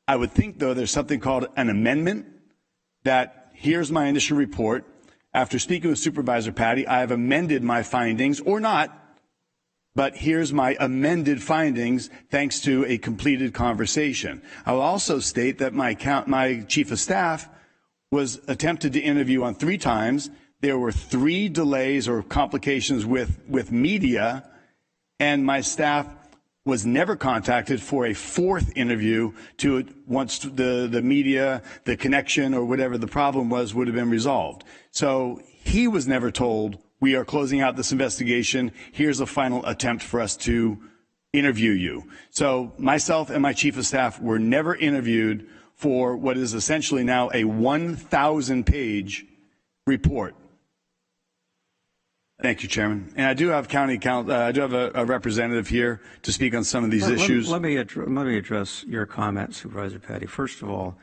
I would think, though, there's something called an amendment that here's my initial report. After speaking with Supervisor Patty, I have amended my findings, or not, but here's my amended findings thanks to a completed conversation. I will also state that my chief of staff was attempted to interview on 3 times. There were 3 delays or complications with media, and my staff was never contacted for a 4th interview once the media, the connection, or whatever the problem was would have been resolved. So he was never told, we are closing out this investigation. Here's a final attempt for us to interview you. So myself and my chief of staff were never interviewed for what is essentially now a 1,000-page report. Thank you, Chairman. And I do have I do have a representative here to speak on some of these issues. Let me address your comment, Supervisor Patty. First of all,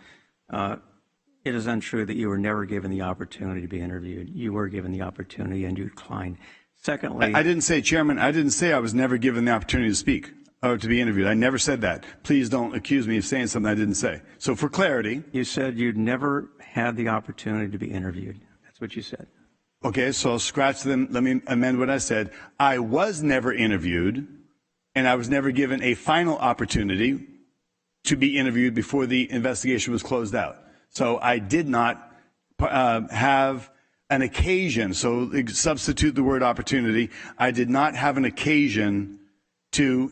it is untrue that you were never given the opportunity to be interviewed. You were given the opportunity and you declined. Secondly, I didn't say, Chairman, I didn't say I was never given the opportunity to speak or to be interviewed. I never said that. Please don't accuse me of saying something I didn't say. So for clarity. You said you'd never had the opportunity to be interviewed. That's what you said. Okay, so scratch them. Let me amend what I said. I was never interviewed, and I was never given a final opportunity to be interviewed before the investigation was closed out. So I did not have an occasion. So substitute the word opportunity. I did not have an occasion to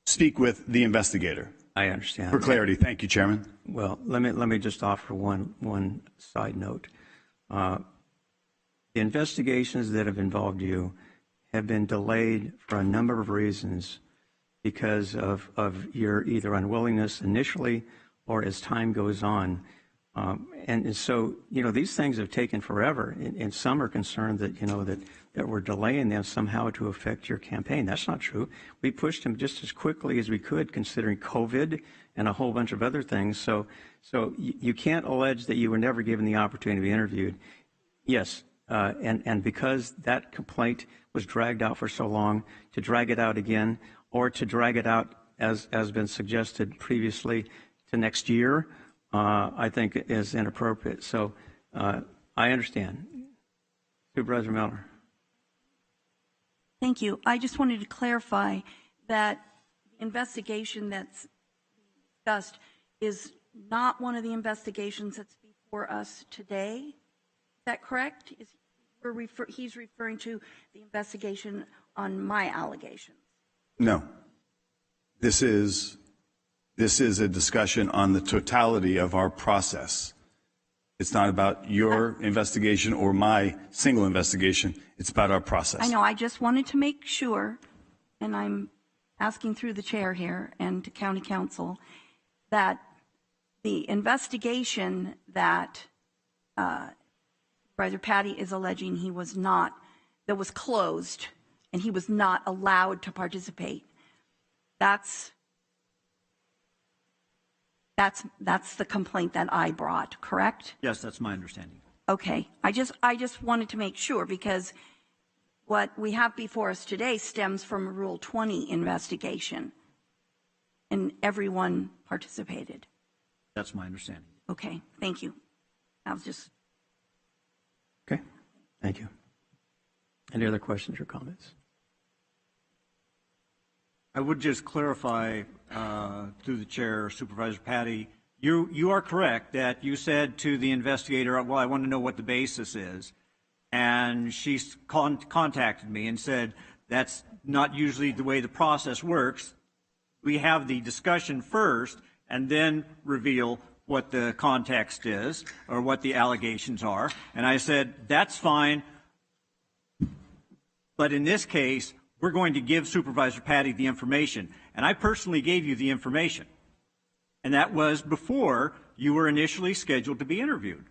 speak with the investigator. I understand. For clarity, thank you, Chairman. Well, let me just offer one side note. The investigations that have involved you have been delayed for a number of reasons because of your either unwillingness initially or as time goes on. And so, these things have taken forever, and some are concerned that, that we're delaying them somehow to affect your campaign. That's not true. We pushed them just as quickly as we could, considering COVID and a whole bunch of other things. So you can't allege that you were never given the opportunity to be interviewed. Yes, and because that complaint was dragged out for so long, to drag it out again, or to drag it out, as has been suggested previously, to next year, I think is inappropriate. So I understand. Supervisor Miller. Thank you. I just wanted to clarify that the investigation that's discussed is not one of the investigations that's before us today. Is that correct? He's referring to the investigation on my allegations. No. This is a discussion on the totality of our process. It's not about your investigation or my single investigation. It's about our process. I know. I just wanted to make sure, and I'm asking through the chair here and to County Council, that the investigation that Supervisor Patty is alleging that was closed and he was not allowed to participate, that's the complaint that I brought, correct? Yes, that's my understanding. Okay. I just wanted to make sure, because what we have before us today stems from a Rule 20 investigation, and everyone participated. That's my understanding. Okay. Thank you. I was just... Okay. Thank you. Any other questions or comments? I would just clarify through the chair, Supervisor Patty, you are correct that you said to the investigator, well, I want to know what the basis is. And she contacted me and said, that's not usually the way the process works. We have the discussion first and then reveal what the context is or what the allegations are. And I said, that's fine. But in this case, we're going to give Supervisor Patty the information. And I personally gave you the information. And that was before you were initially scheduled to be interviewed.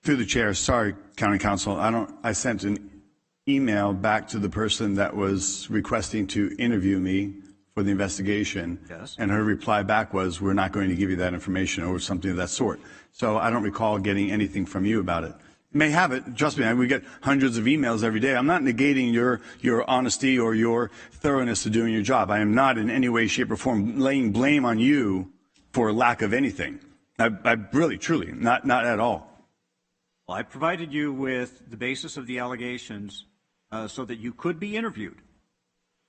Through the chair, sorry, County Council, I sent an email back to the person that was requesting to interview me for the investigation. Yes. And her reply back was, we're not going to give you that information, or something of that sort. So I don't recall getting anything from you about it. May have it. Trust me, we get hundreds of emails every day. I'm not negating your honesty or your thoroughness to doing your job. I am not in any way, shape, or form laying blame on you for lack of anything. I really, truly, not at all. Well, I provided you with the basis of the allegations so that you could be interviewed.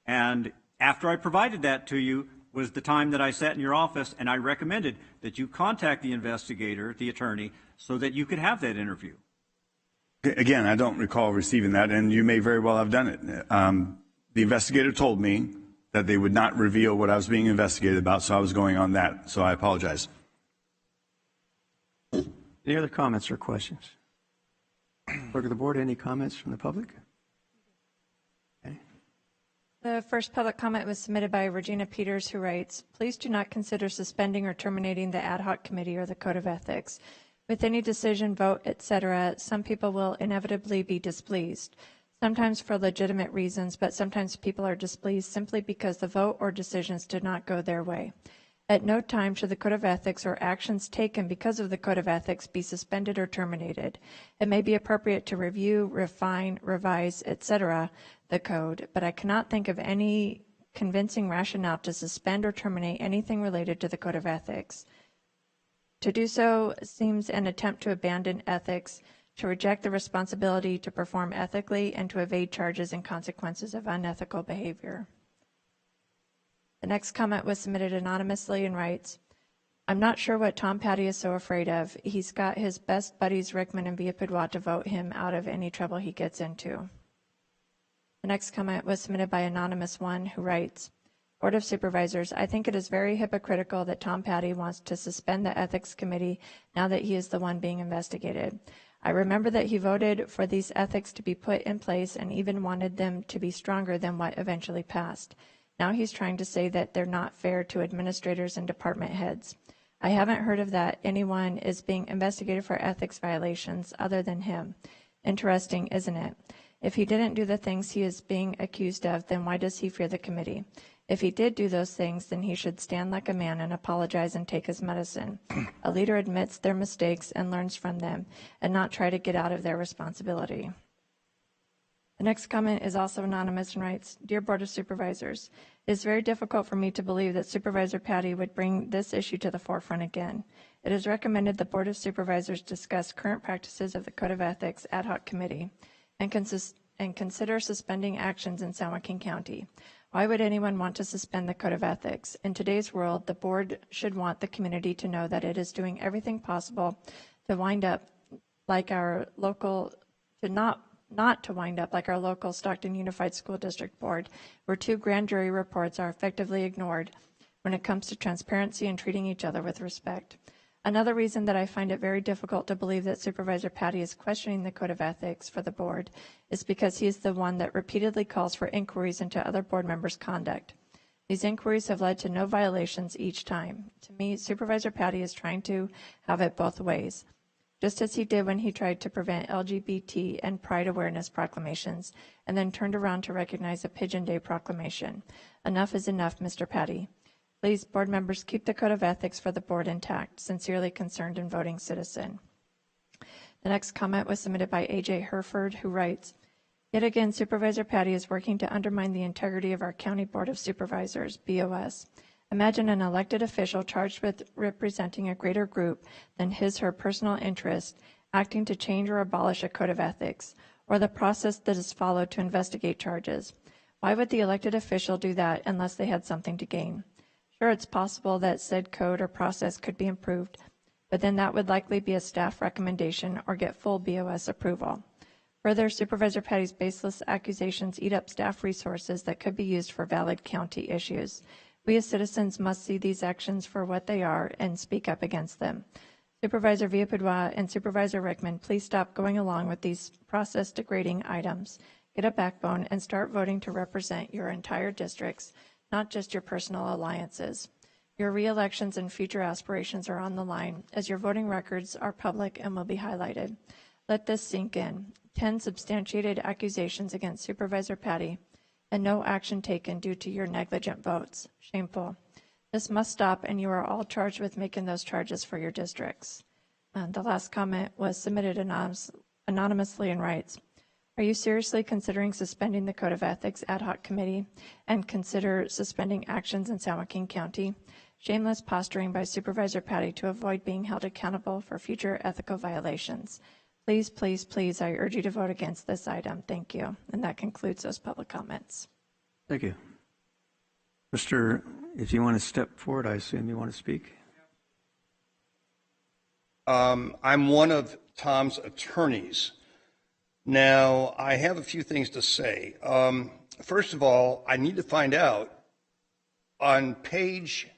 And after I provided that to you was the time that I sat in your office and I recommended that you contact the investigator, the attorney, so that you could have that interview. Again, I don't recall receiving that, and you may very well have done it. The investigator told me that they would not reveal what I was being investigated about, so I was going on that. So I apologize. Any other comments or questions? Clerk of the board, any comments from the public? Okay. The first public comment was submitted by Regina Peters, who writes, please do not consider suspending or terminating the ad hoc committee or the code of ethics. With any decision, vote, etc., some people will inevitably be displeased, sometimes for legitimate reasons, but sometimes people are displeased simply because the vote or decisions did not go their way. At no time should the Code of Ethics or actions taken because of the Code of Ethics be suspended or terminated. It may be appropriate to review, refine, revise, etc., the code, but I cannot think of any convincing rationale to suspend or terminate anything related to the Code of Ethics. To do so seems an attempt to abandon ethics, to reject the responsibility to perform ethically, and to evade charges and consequences of unethical behavior. The next comment was submitted anonymously and writes, I'm not sure what Tom Patty is so afraid of. He's got his best buddies Rickman and Villapadua to vote him out of any trouble he gets into. The next comment was submitted by Anonymous One, who writes, Board of Supervisors, I think it is very hypocritical that Tom Patty wants to suspend the Ethics Committee now that he is the one being investigated. I remember that he voted for these ethics to be put in place and even wanted them to be stronger than what eventually passed. Now he's trying to say that they're not fair to administrators and department heads. I haven't heard of that anyone is being investigated for ethics violations other than him. Interesting, isn't it? If he didn't do the things he is being accused of, then why does he fear the committee? If he did do those things, then he should stand like a man and apologize and take his medicine. A leader admits their mistakes and learns from them, and not try to get out of their responsibility. The next comment is also anonymous and writes, Dear Board of Supervisors, it is very difficult for me to believe that Supervisor Patty would bring this issue to the forefront again. It is recommended the Board of Supervisors discuss current practices of the Code of Ethics Ad Hoc Committee and consider suspending actions in San Joaquin County. Why would anyone want to suspend the Code of Ethics? In today's world, the board should want the community to know that it is doing everything possible to wind up like our local, not to wind up like our local Stockton Unified School District Board, where 2 grand jury reports are effectively ignored when it comes to transparency and treating each other with respect. Another reason that I find it very difficult to believe that Supervisor Patty is questioning the Code of Ethics for the board is because he is the one that repeatedly calls for inquiries into other board members' conduct. These inquiries have led to no violations each time. To me, Supervisor Patty is trying to have it both ways, just as he did when he tried to prevent LGBT and Pride awareness proclamations and then turned around to recognize a Pigeon Day proclamation. Enough is enough, Mr. Patty. Please, board members, keep the Code of Ethics for the board intact. Sincerely concerned and voting citizen. The next comment was submitted by A.J. Herford, who writes, Yet again, Supervisor Patty is working to undermine the integrity of our County Board of Supervisors, BOS. Imagine an elected official charged with representing a greater group than his/her personal interest, acting to change or abolish a code of ethics, or the process that is followed to investigate charges. Why would the elected official do that unless they had something to gain? Sure, it's possible that said code or process could be improved, but then that would likely be a staff recommendation or get full BOS approval. Further, Supervisor Patty's baseless accusations eat up staff resources that could be used for valid county issues. We as citizens must see these actions for what they are and speak up against them. Supervisor Villapadua and Supervisor Rickman, please stop going along with these process-degrading items. Get a backbone and start voting to represent your entire districts, not just your personal alliances. Your re-elections and future aspirations are on the line, as your voting records are public and will be highlighted. Let this sink in. 10 substantiated accusations against Supervisor Patty, and no action taken due to your negligent votes. Shameful. This must stop, and you are all charged with making those charges for your districts. The last comment was submitted anonymously and writes, Are you seriously considering suspending the Code of Ethics Ad Hoc Committee and consider suspending actions in San Joaquin County? Shameless posturing by Supervisor Patty to avoid being held accountable for future ethical violations. Please, please, please, I urge you to vote against this item. Thank you. And that concludes those public comments. Thank you. Mr., if you want to step forward, I assume you want to speak. I'm one of Tom's attorneys. Now, I have a few things to say. First of all, I need to find out, on page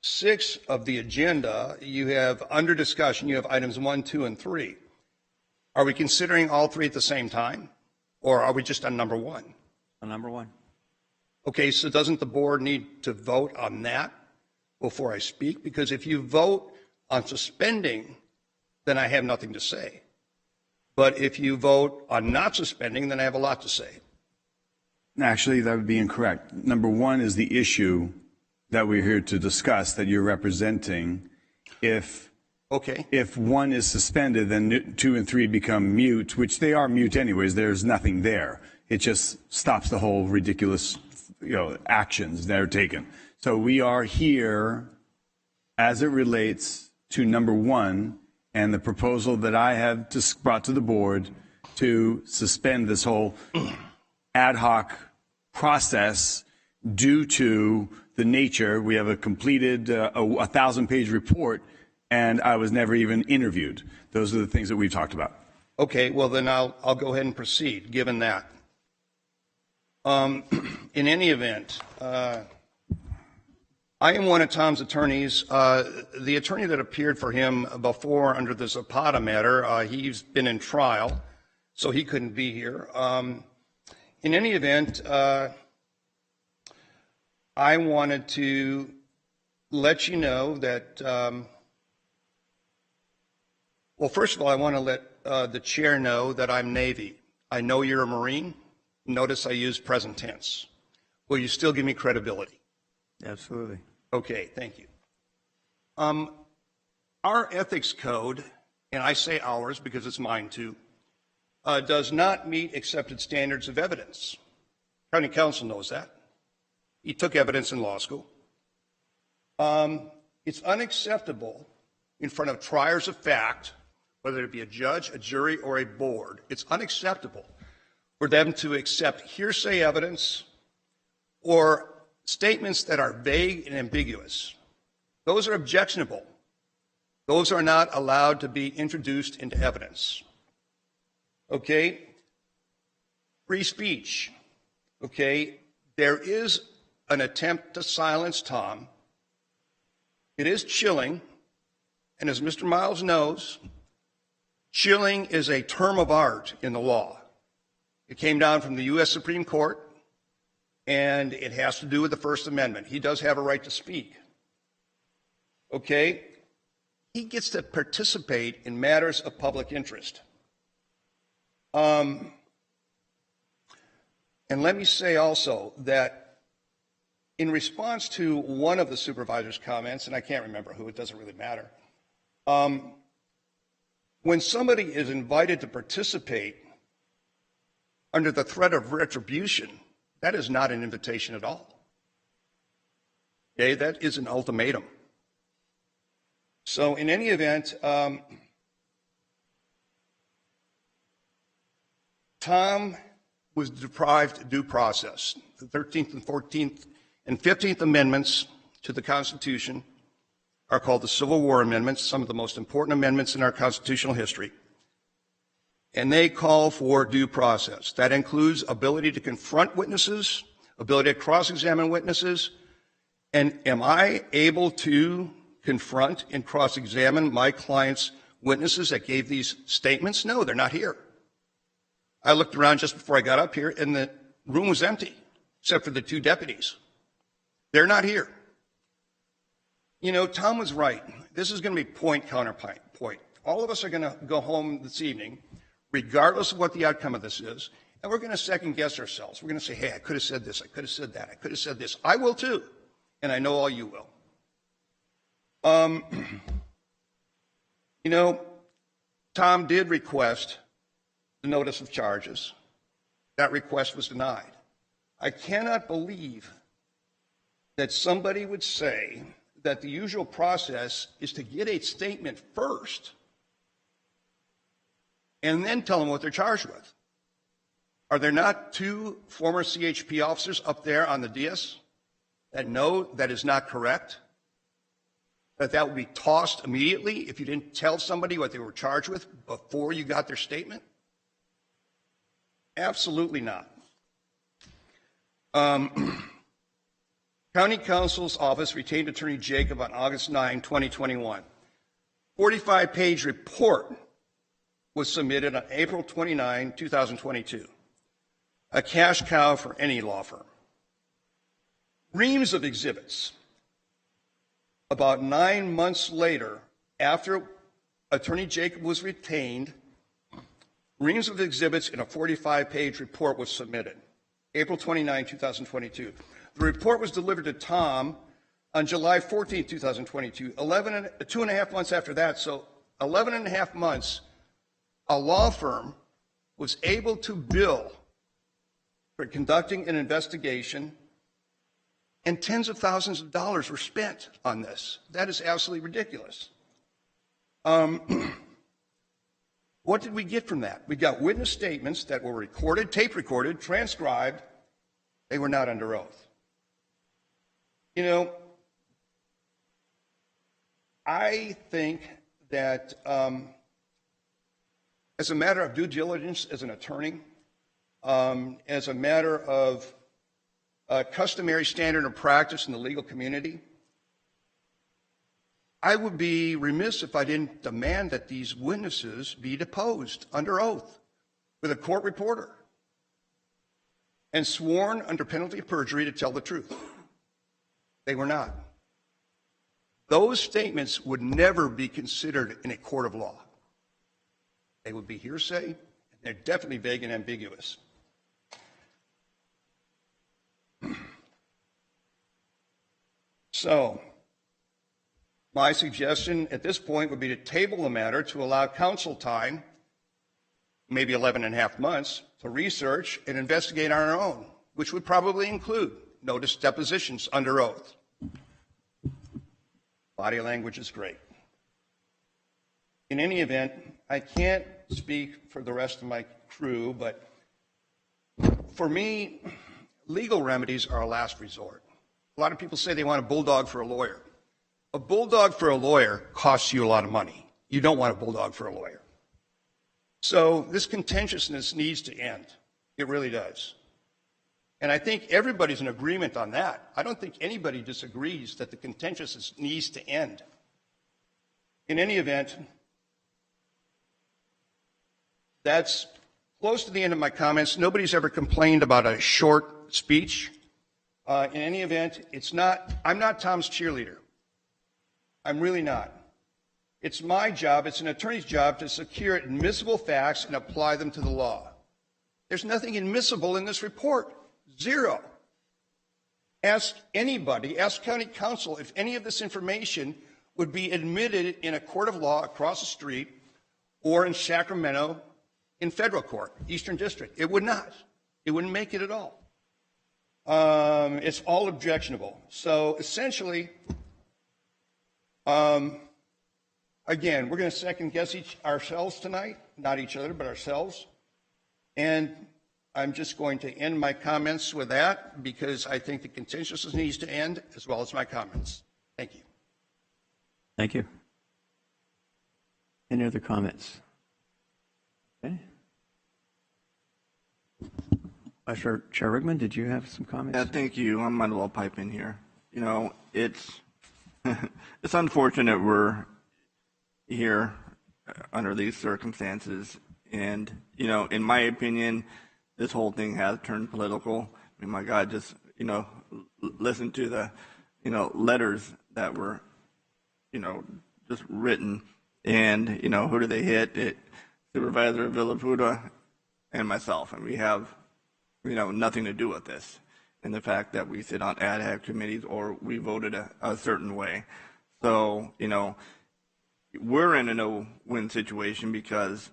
6 of the agenda, you have under discussion, you have items 1, 2, and 3. Are we considering all 3 at the same time, or are we just on number 1? On number 1. Okay, so doesn't the board need to vote on that before I speak? Because if you vote on suspending, then I have nothing to say. But if you vote on not suspending, then I have a lot to say. Actually, that would be incorrect. Number one is the issue that we're here to discuss that you're representing. If one is suspended, then 2 and 3 become mute, which they are mute anyways. There's nothing there. It just stops the whole ridiculous, actions that are taken. So we are here as it relates to number 1 and the proposal that I have just brought to the board to suspend this whole ad hoc process due to the nature. We have a completed 1,000-page report, and I was never even interviewed. Those are the things that we've talked about. Okay, well then I'll go ahead and proceed, given that. In any event, I am one of Tom's attorneys. The attorney that appeared for him before under the Zapata matter, he's been in trial, so he couldn't be here. In any event, I wanted to let you know that, well, first of all, I want to let the chair know that I'm Navy. I know you're a Marine. Notice I use present tense. Will you still give me credibility? Absolutely. Okay, thank you. Our ethics code, and I say ours because it's mine too, does not meet accepted standards of evidence. County counsel knows that. He took evidence in law school. It's unacceptable in front of triers of fact, whether it be a judge, a jury, or a board. It's unacceptable for them to accept hearsay evidence or statements that are vague and ambiguous. Those are objectionable. Those are not allowed to be introduced into evidence. Okay? Free speech. Okay? There is an attempt to silence Tom. It is chilling, and as Mr. Miles knows, chilling is a term of art in the law. It came down from the U.S. Supreme Court, and it has to do with the First Amendment. He does have a right to speak. Okay? He gets to participate in matters of public interest. And let me say also that in response to one of the supervisor's comments, and I can't remember who, it doesn't really matter, when somebody is invited to participate under the threat of retribution, that is not an invitation at all. Okay, that is an ultimatum. So in any event, Tom was deprived due process. The 13th and 14th and 15th Amendments to the Constitution are called the Civil War Amendments, some of the most important amendments in our constitutional history. And they call for due process. That includes ability to confront witnesses, ability to cross-examine witnesses. And am I able to confront and cross-examine my client's witnesses that gave these statements? No, they're not here. I looked around just before I got up here, and the room was empty, except for the 2 deputies. They're not here. You know, Tom was right. This is going to be point counterpoint. All of us are going to go home this evening, regardless of what the outcome of this is, and we're going to second-guess ourselves. We're going to say, hey, I could have said this, I could have said that, I could have said this. I will too, and I know all you will. You know, Tom did request the notice of charges. That request was denied. I cannot believe that somebody would say that the usual process is to get a statement first and then tell them what they're charged with. Are there not 2 former CHP officers up there on the dais that know that is not correct? That would be tossed immediately if you didn't tell somebody what they were charged with before you got their statement? Absolutely not. County Counsel's Office retained Attorney Jacob on August 9, 2021. 45-page report was submitted on April 29, 2022. A cash cow for any law firm. reams of exhibits. About 9 months later, after Attorney Jacob was retained, reams of exhibits in a 45-page report was submitted, April 29, 2022. The report was delivered to Tom on July 14, 2022, 2.5 months after that. So 11.5 months, a law firm was able to bill for conducting an investigation, and tens of thousands of dollars were spent on this. That is absolutely ridiculous. What did we get from that? We got witness statements that were recorded, tape recorded, transcribed. They were not under oath. You know, I think that as a matter of due diligence as an attorney, as a matter of customary standard of practice in the legal community, I would be remiss if I didn't demand that these witnesses be deposed under oath with a court reporter and sworn under penalty of perjury to tell the truth. They were not. Those statements would never be considered in a court of law. They would be hearsay, and they're definitely vague and ambiguous. So, my suggestion at this point would be to table the matter to allow counsel time, maybe 11.5 months, to research and investigate on our own, which would probably include notice depositions under oath. Body language is great. In any event, I can't speak for the rest of my crew, but for me, legal remedies are a last resort. A lot of people say they want a bulldog for a lawyer. A bulldog for a lawyer costs you a lot of money. You don't want a bulldog for a lawyer. So this contentiousness needs to end. It really does. And I think everybody's in agreement on that. I don't think anybody disagrees that the contentiousness needs to end. In any event, that's close to the end of my comments. Nobody's ever complained about a short speech. In any event, I'm not Tom's cheerleader. I'm really not. It's my job, it's an attorney's job to secure admissible facts and apply them to the law. There's nothing admissible in this report. Zero. Ask anybody, ask county counsel if any of this information would be admitted in a court of law across the street or in Sacramento in federal court, Eastern District. It would not. It wouldn't make it at all. It's all objectionable. So essentially, again, we're going to second guess ourselves tonight, not each other, but ourselves. And I'm just going to end my comments with that because I think the contentiousness needs to end as well as my comments. Thank you. Thank you. Any other comments? Okay. Chair Rigman, did you have some comments? Yeah, thank you. I might as well pipe in here. You know, it's it's unfortunate we're here under these circumstances, and you know, in my opinion, this whole thing has turned political. I mean, my God, just listen to the letters that were just written, and who do they hit? Supervisor Villaputa and myself, and we have nothing to do with this, and the fact that we sit on ad hoc committees or we voted a certain way. So, we're in a no-win situation because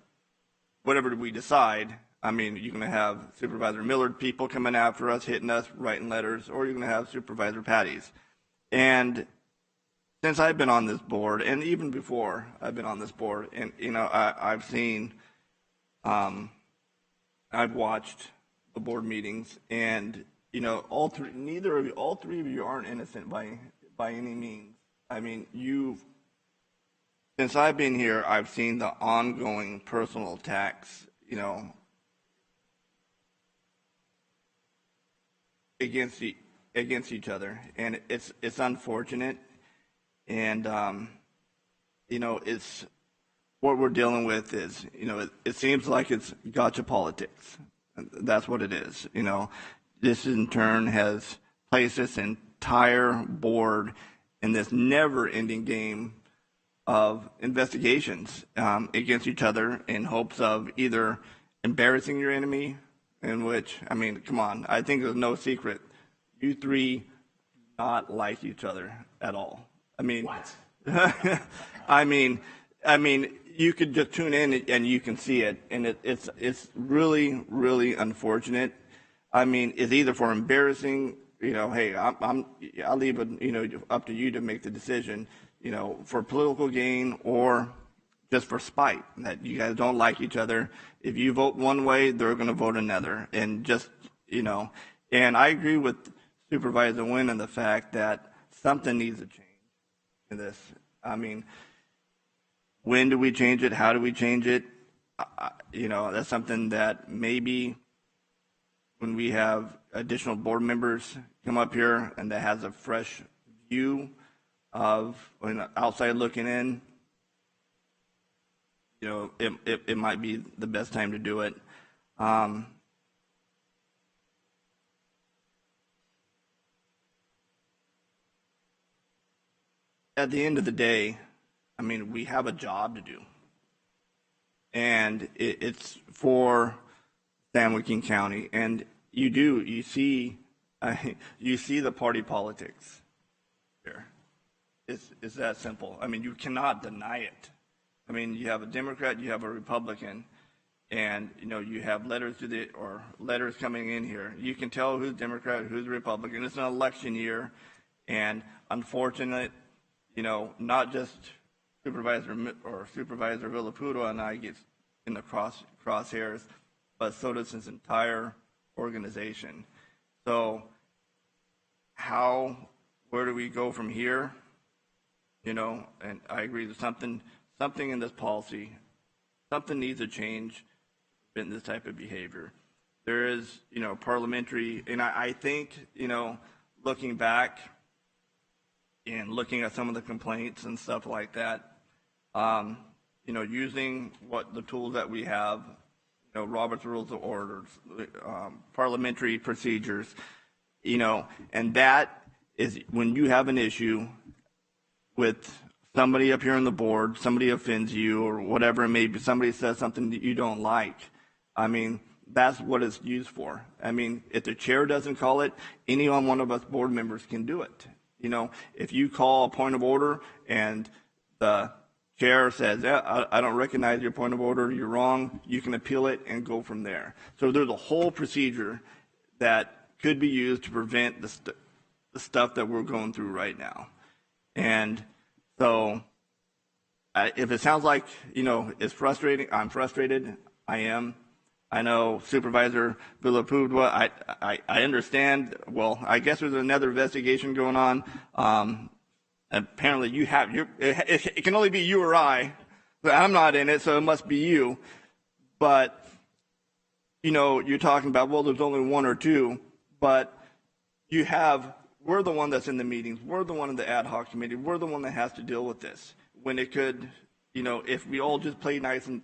whatever we decide, I mean, you're going to have Supervisor Millard people coming after us, hitting us, writing letters, or you're going to have Supervisor Patty's. And since I've been on this board, and even before I've been on this board, and, I've seen, I've watched the board meetings, and all three of you aren't innocent by any means. I mean, since I've been here, I've seen the ongoing personal attacks, against each other, and it's unfortunate, and it's what we're dealing with is it seems like it's gotcha politics. That's what it is. This in turn has placed us in entire board in this never-ending game of investigations against each other in hopes of either embarrassing your enemy, in which, I mean, come on, I think there's no secret. You three do not like each other at all. I mean, what? I mean, you could just tune in and you can see it, and it's really, really unfortunate. I mean, it's either for embarrassing, hey, I'll leave it, up to you to make the decision, for political gain or just for spite, that you guys don't like each other. If you vote one way, they're going to vote another, and just, and I agree with Supervisor Wynn on the fact that something needs to change in this. I mean, when do we change it? How do we change it? That's something that maybe when we have additional board members come up here and that has a fresh view of outside looking in, it might be the best time to do it. At the end of the day, I mean, we have a job to do, and it's for San Joaquin County, and you see the party politics here. It's that simple. I mean, you cannot deny it. I mean, you have a Democrat, you have a Republican, and you have letters coming in here. You can tell who's Democrat, who's Republican. It's an election year, and unfortunate, not just Supervisor Villaputo and I get in the crosshairs, but so does his entire organization. So where do we go from here? And I agree that something in this policy, something needs to change in this type of behavior. There is, parliamentary, and I think, looking back and looking at some of the complaints and stuff like that, using the tools that we have, Robert's Rules of Orders, parliamentary procedures, and that is when you have an issue with somebody up here on the board, somebody offends you or whatever it may be, somebody says something that you don't like. I mean, that's what it's used for. I mean, if the chair doesn't call it, any one of us board members can do it. If you call a point of order and the chair says, yeah, I don't recognize your point of order, you're wrong, you can appeal it and go from there. So there's a whole procedure that could be used to prevent the stuff that we're going through right now. And so if it sounds like, it's frustrating, I'm frustrated, I am. I know Supervisor Villaputo, I understand. Well, I guess there's another investigation going on. Apparently it can only be you or I. But I'm not in it, so it must be you. But, you're talking about, well, there's only one or two. But we're the one that's in the meetings. We're the one in the ad hoc committee. We're the one that has to deal with this. When it could, if we all just played nice, we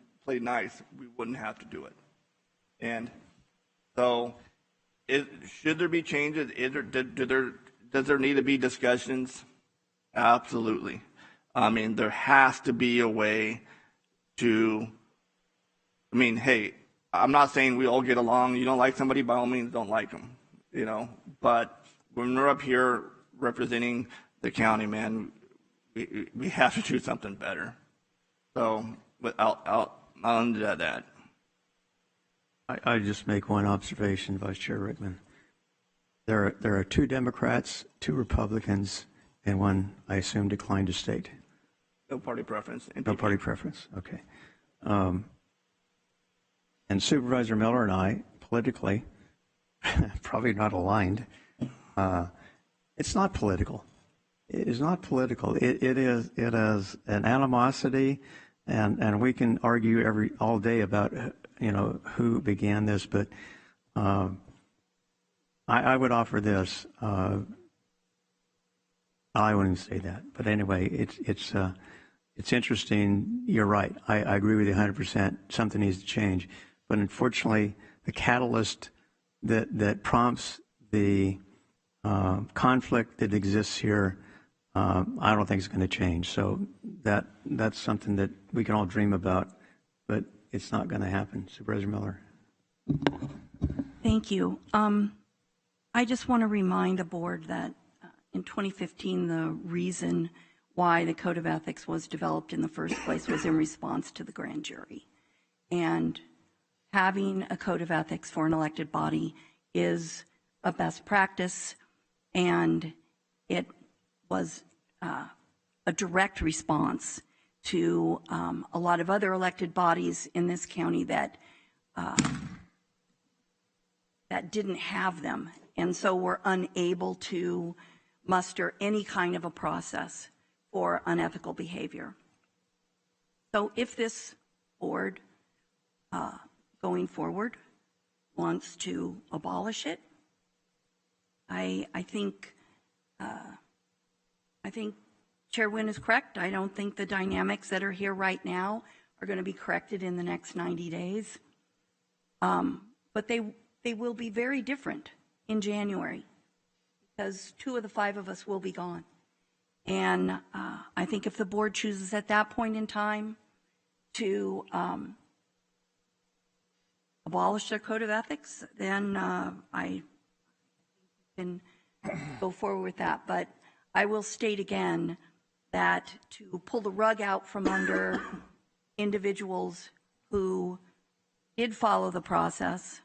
wouldn't have to do it. And so, should there be changes? Does there need to be discussions? Absolutely. I mean, there has to be a way to. I mean, hey, I'm not saying we all get along. You don't like somebody, by all means, don't like them. But when we're up here representing the county, man, we have to do something better. So, but I'll end at that. I just make one observation, Vice Chair Rickman. There are two Democrats, two Republicans, and one, I assume, declined to state. No party preference. No party preference. Okay. And Supervisor Miller and I, politically, probably not aligned. It's not political. It is not political. It is an animosity, and we can argue all day about who began this, but I would offer this. I wouldn't say that, but anyway, it's interesting. You're right. I agree with you 100%. Something needs to change, but unfortunately, the catalyst that prompts the conflict that exists here, I don't think it's going to change. So that's something that we can all dream about, but it's not going to happen. Supervisor Miller. Thank you. I just want to remind the board that in 2015, the reason why the Code of Ethics was developed in the first place was in response to the grand jury. And having a Code of Ethics for an elected body is a best practice, and it was a direct response to a lot of other elected bodies in this county that didn't have them, and so were unable to muster any kind of a process for unethical behavior. So if this board going forward wants to abolish it, I think Chair Wynn is correct. I don't think the dynamics that are here right now are going to be corrected in the next 90 days. But they will be very different in January, because 2 of the 5 of us will be gone. And I think if the board chooses at that point in time to abolish their Code of Ethics, then I can go forward with that. But I will state again that to pull the rug out from under individuals who did follow the process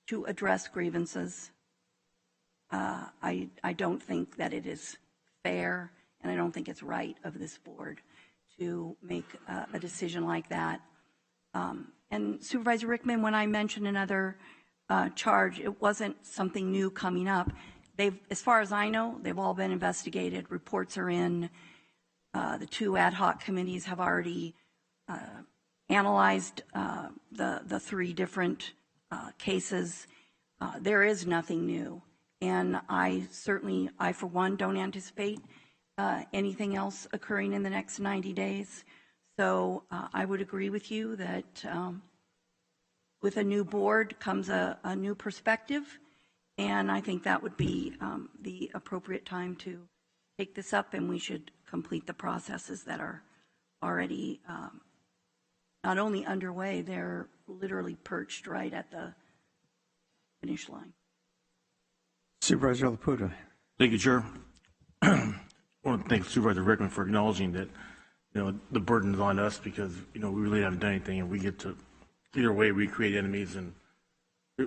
to address grievances, I don't think that it is fair, and I don't think it's right of this board to make a decision like that. And Supervisor Rickman, when I mentioned another charge, it wasn't something new coming up. As far as I know, they've all been investigated. Reports are in. The 2 ad hoc committees have already analyzed the 3 different cases. There is nothing new. And I for one, don't anticipate anything else occurring in the next 90 days. So I would agree with you that with a new board comes a new perspective, and I think that would be the appropriate time to take this up, and we should complete the processes that are already not only underway, they're literally perched right at the finish line. Supervisor Laputa. Thank you, Chair. I want to thank Supervisor Rickman for acknowledging that, the burden is on us because, we really haven't done anything, and we get to, either way, we create enemies, and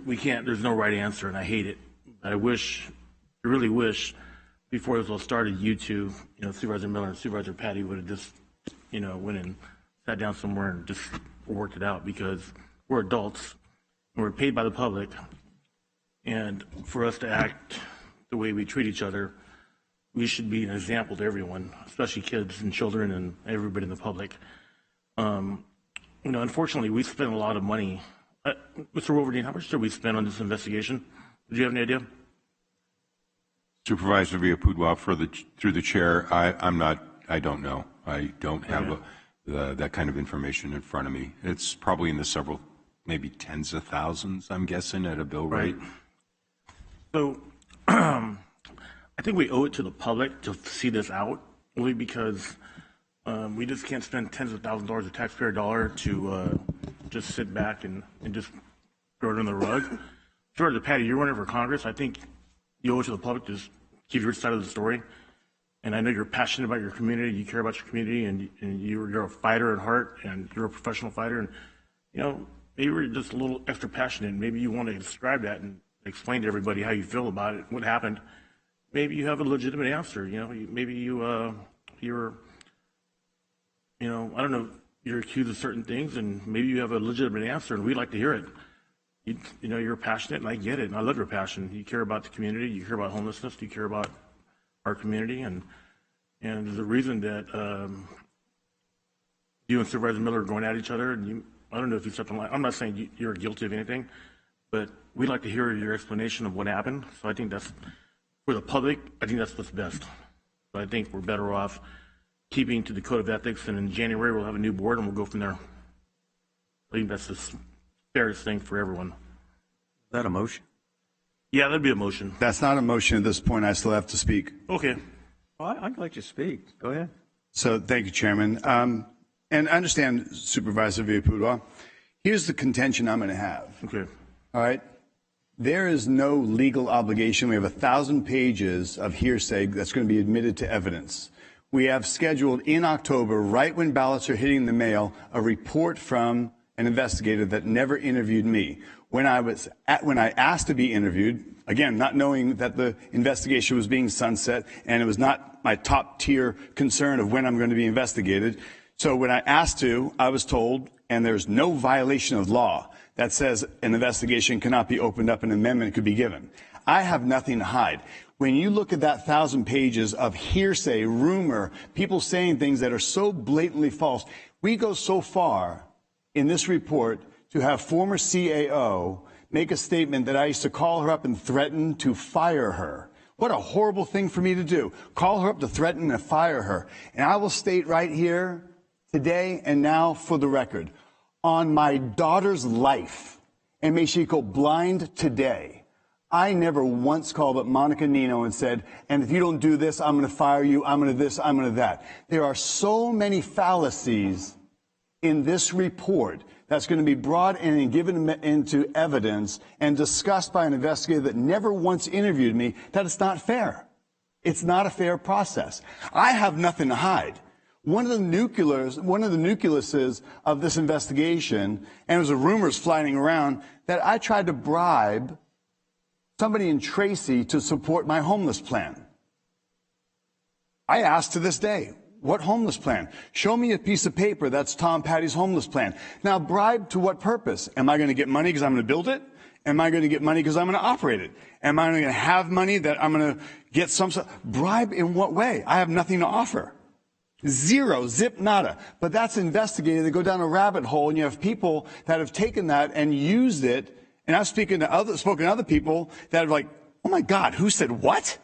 we can't, there's no right answer, and I hate it. I really wish, before this all started, you two, Supervisor Miller and Supervisor Patty would have just, went and sat down somewhere and just worked it out, because we're adults, and we're paid by the public, and for us to act the way we treat each other, we should be an example to everyone, especially kids and children and everybody in the public. Unfortunately, we spend a lot of money. Mr. Wolverine, how much did we spend on this investigation? Did you have any idea? Supervisor Villapudois, through the chair, I don't know. I don't have that kind of information in front of me. It's probably in the several, maybe tens of thousands, I'm guessing, at a bill rate. So I think we owe it to the public to see this out, only because we just can't spend tens of thousands of dollars of taxpayer dollar to just sit back and just throw it on the rug. Sure, Patty, you're running for Congress. I think you owe it to the public to just give your side of the story. And I know you're passionate about your community, you care about your community, and you're a fighter at heart, and you're a professional fighter. And, maybe you're just a little extra passionate. Maybe you want to describe that and explain to everybody how you feel about it, what happened. Maybe you have a legitimate answer. Maybe you're, I don't know, you're accused of certain things, and maybe you have a legitimate answer, and we'd like to hear it. You're passionate, and I get it, and I love your passion. You care about the community, you care about homelessness, you care about our community, and there's a reason that you and Supervisor Miller are going at each other, and I don't know if you said something. I'm not saying you're guilty of anything, but we'd like to hear your explanation of what happened. So I think that's, for the public, I think that's what's best. So I think we're better off keeping to the Code of Ethics, and in January we'll have a new board and we'll go from there. I think that's the fairest thing for everyone. Is that a motion? Yeah, that'd be a motion. That's not a motion at this point. I still have to speak. Okay. Well, I'd like to speak. Go ahead. So thank you, Chairman. And I understand, Supervisor Villalpudua. Here's the contention I'm going to have. Okay. All right. There is no legal obligation. We have 1,000 pages of hearsay that's going to be admitted to evidence. We have scheduled in October, right when ballots are hitting the mail, a report from an investigator that never interviewed me. When I asked to be interviewed, again, not knowing that the investigation was being sunset, and it was not my top tier concern of when I'm going to be investigated. So when I asked to, I was told, and there's no violation of law that says an investigation cannot be opened up, an amendment could be given. I have nothing to hide. When you look at that 1,000 pages of hearsay, rumor, people saying things that are so blatantly false, we go so far in this report to have former CAO make a statement that I used to call her up and threaten to fire her. What a horrible thing for me to do. Call her up to threaten and fire her. And I will state right here today and now for the record, on my daughter's life, and may she go blind today, I never once called up Monica Nino and said, and if you don't do this, I'm going to fire you, I'm going to this, I'm going to that. There are so many fallacies in this report that's going to be brought in and given into evidence and discussed by an investigator that never once interviewed me, that it's not fair. It's not a fair process. I have nothing to hide. One of the nucleuses of this investigation, and it was rumors flying around, that I tried to bribe somebody in Tracy to support my homeless plan. I ask to this day, what homeless plan? Show me a piece of paper that's Tom Patty's homeless plan. Now, bribe to what purpose? Am I going to get money because I'm going to build it? Am I going to get money because I'm going to operate it? Am I going to have money that I'm going to get some? Bribe in what way? I have nothing to offer. Zero, zip, nada. But that's investigated. They go down a rabbit hole, and you have people that have taken that and used it. And I've spoken to other people that are like, oh my God, who said what?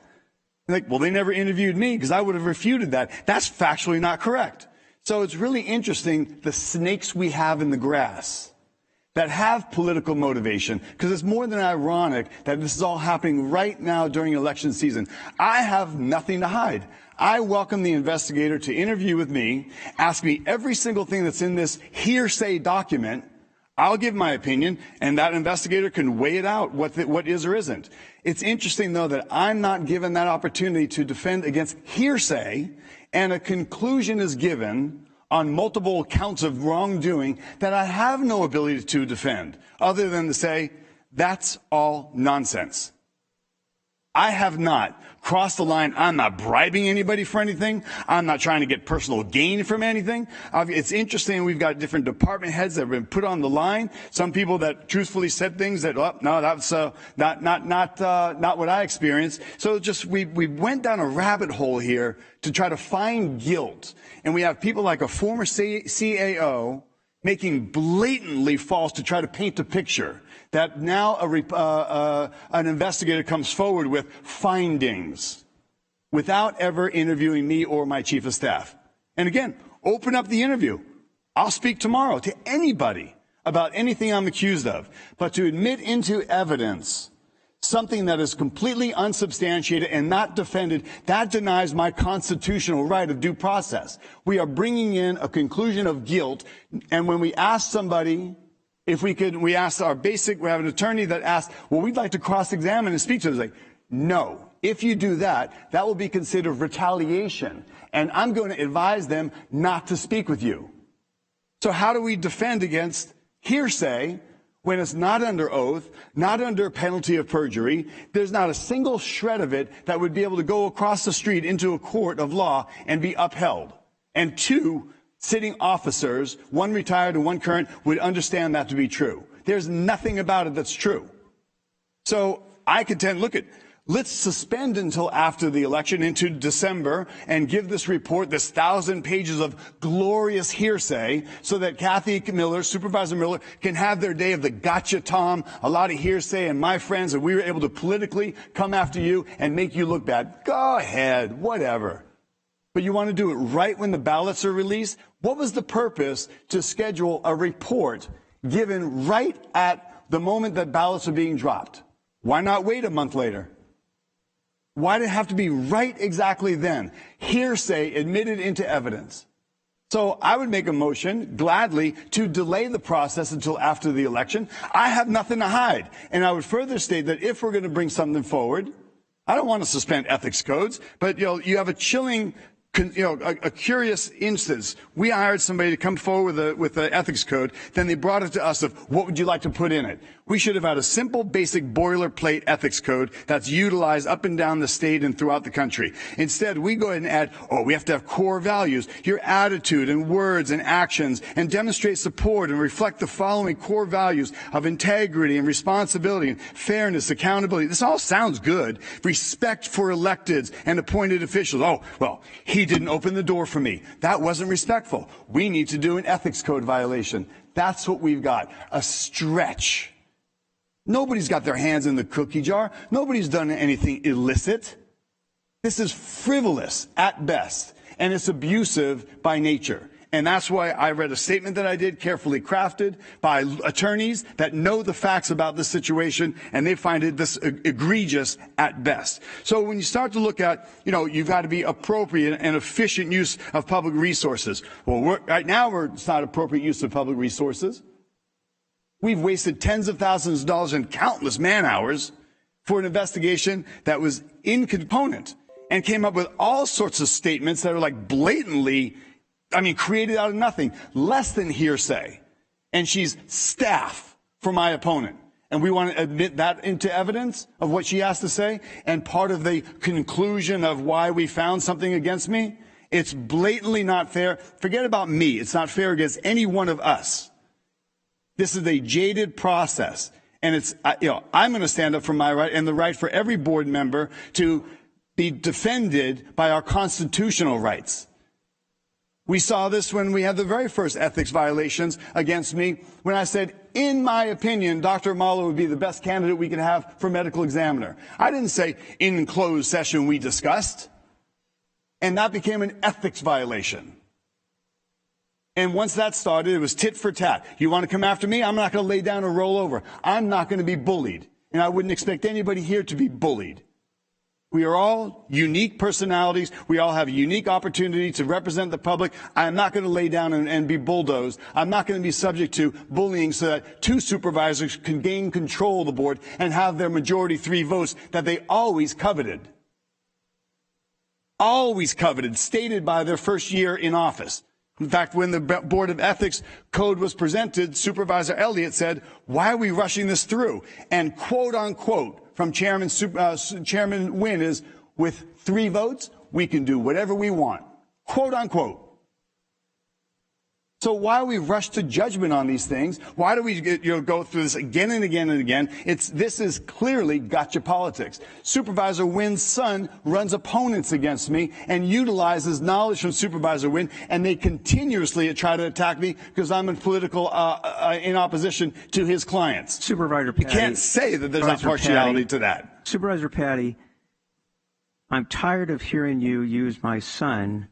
Like, well, they never interviewed me because I would have refuted that. That's factually not correct. So it's really interesting, the snakes we have in the grass that have political motivation, because it's more than ironic that this is all happening right now during election season. I have nothing to hide. I welcome the investigator to interview with me, ask me every single thing that's in this hearsay document. I'll give my opinion, and that investigator can weigh it out, what is or isn't. It's interesting, though, that I'm not given that opportunity to defend against hearsay, and a conclusion is given on multiple counts of wrongdoing that I have no ability to defend, other than to say, that's all nonsense. I have not crossed the line. I'm not bribing anybody for anything. I'm not trying to get personal gain from anything. It's interesting. We've got different department heads that have been put on the line. Some people that truthfully said things that, oh, no, that's not what I experienced. So just we went down a rabbit hole here to try to find guilt. And we have people like a former CAO making blatantly false to try to paint a picture that now an investigator comes forward with findings without ever interviewing me or my chief of staff. And again, open up the interview. I'll speak tomorrow to anybody about anything I'm accused of. But to admit into evidence something that is completely unsubstantiated and not defended, that denies my constitutional right of due process. We are bringing in a conclusion of guilt, and when we ask somebody if we have an attorney that asks, well, we'd like to cross-examine and speak to them. It's like, no. If you do that, that will be considered retaliation, and I'm going to advise them not to speak with you. So how do we defend against hearsay when it's not under oath, not under penalty of perjury? There's not a single shred of it that would be able to go across the street into a court of law and be upheld. And two sitting officers, one retired and one current, would understand that to be true. There's nothing about it that's true. So I contend, let's suspend until after the election into December and give this report, this 1,000 pages of glorious hearsay, so that Kathy Miller, Supervisor Miller, can have their day of the gotcha, Tom, a lot of hearsay, and my friends, and we were able to politically come after you and make you look bad. Go ahead, whatever. But you want to do it right when the ballots are released? What was the purpose to schedule a report given right at the moment that ballots are being dropped. Why not wait a month later? Why did it have to be right exactly then? Hearsay admitted into evidence. So I would make a motion gladly to delay the process until after the election. I have nothing to hide. And I would further state that if we're going to bring something forward, I don't want to suspend ethics codes, but you have a chilling, a curious instance. We hired somebody to come forward with an ethics code. Then they brought it to us of what would you like to put in it? We should have had a simple, basic boilerplate ethics code that's utilized up and down the state and throughout the country. Instead, we go ahead and add, we have to have core values, your attitude and words and actions, and demonstrate support and reflect the following core values of integrity and responsibility and fairness, accountability. This all sounds good. Respect for electeds and appointed officials. He didn't open the door for me. That wasn't respectful. We need to do an ethics code violation. That's what we've got. A stretch. Nobody's got their hands in the cookie jar. Nobody's done anything illicit. This is frivolous at best, and it's abusive by nature. And that's why I read a statement that I did, carefully crafted by attorneys that know the facts about this situation, and they find it this egregious at best. So when you start to look at, you've got to be appropriate and efficient use of public resources. Well, right now it's not appropriate use of public resources. We've wasted tens of thousands of dollars and countless man hours for an investigation that was incompetent and came up with all sorts of statements that are like blatantly, created out of nothing, less than hearsay. And she's staff for my opponent. And we want to admit that into evidence of what she has to say. And part of the conclusion of why we found something against me, it's blatantly not fair. Forget about me. It's not fair against any one of us. This is a jaded process, and it's, I'm going to stand up for my right and the right for every board member to be defended by our constitutional rights. We saw this when we had the very first ethics violations against me, when I said, in my opinion, Dr. Mahler would be the best candidate we could have for medical examiner. I didn't say in closed session we discussed, and that became an ethics violation. And once that started, it was tit for tat. You want to come after me? I'm not going to lay down and roll over. I'm not going to be bullied. And I wouldn't expect anybody here to be bullied. We are all unique personalities. We all have a unique opportunity to represent the public. I'm not going to lay down and be bulldozed. I'm not going to be subject to bullying so that two supervisors can gain control of the board and have their majority 3 votes that they always coveted. Always coveted, stated by their first year in office. In fact, when the Board of Ethics Code was presented, Supervisor Elliott said, why are we rushing this through? And quote unquote from Chairman Wynn is, with 3 votes, we can do whatever we want. Quote unquote. So why we rush to judgment on these things? Why do we go through this again and again and again? This is clearly gotcha politics. Supervisor Wynn's son runs opponents against me and utilizes knowledge from Supervisor Wynn, and they continuously try to attack me because I'm in political in opposition to his clients. Supervisor Patty, you can't say that there's not partiality to that. Supervisor Patty, I'm tired of hearing you use my son,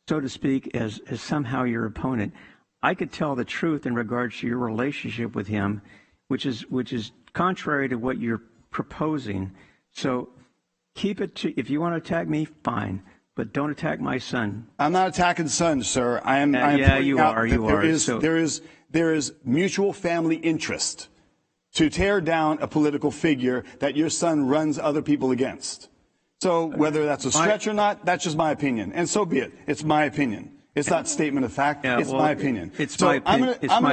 so to speak, as somehow your opponent. I could tell the truth in regards to your relationship with him, which is contrary to what you're proposing. So keep it to, if you want to attack me, fine, but don't attack my son. I'm not attacking son, sir. I am yeah, you are. You are. There is mutual family interest to tear down a political figure that your son runs other people against. So whether that's a stretch or not, that's just my opinion. And so be it. It's my opinion. It's not statement of fact. Yeah, it's my opinion. It's my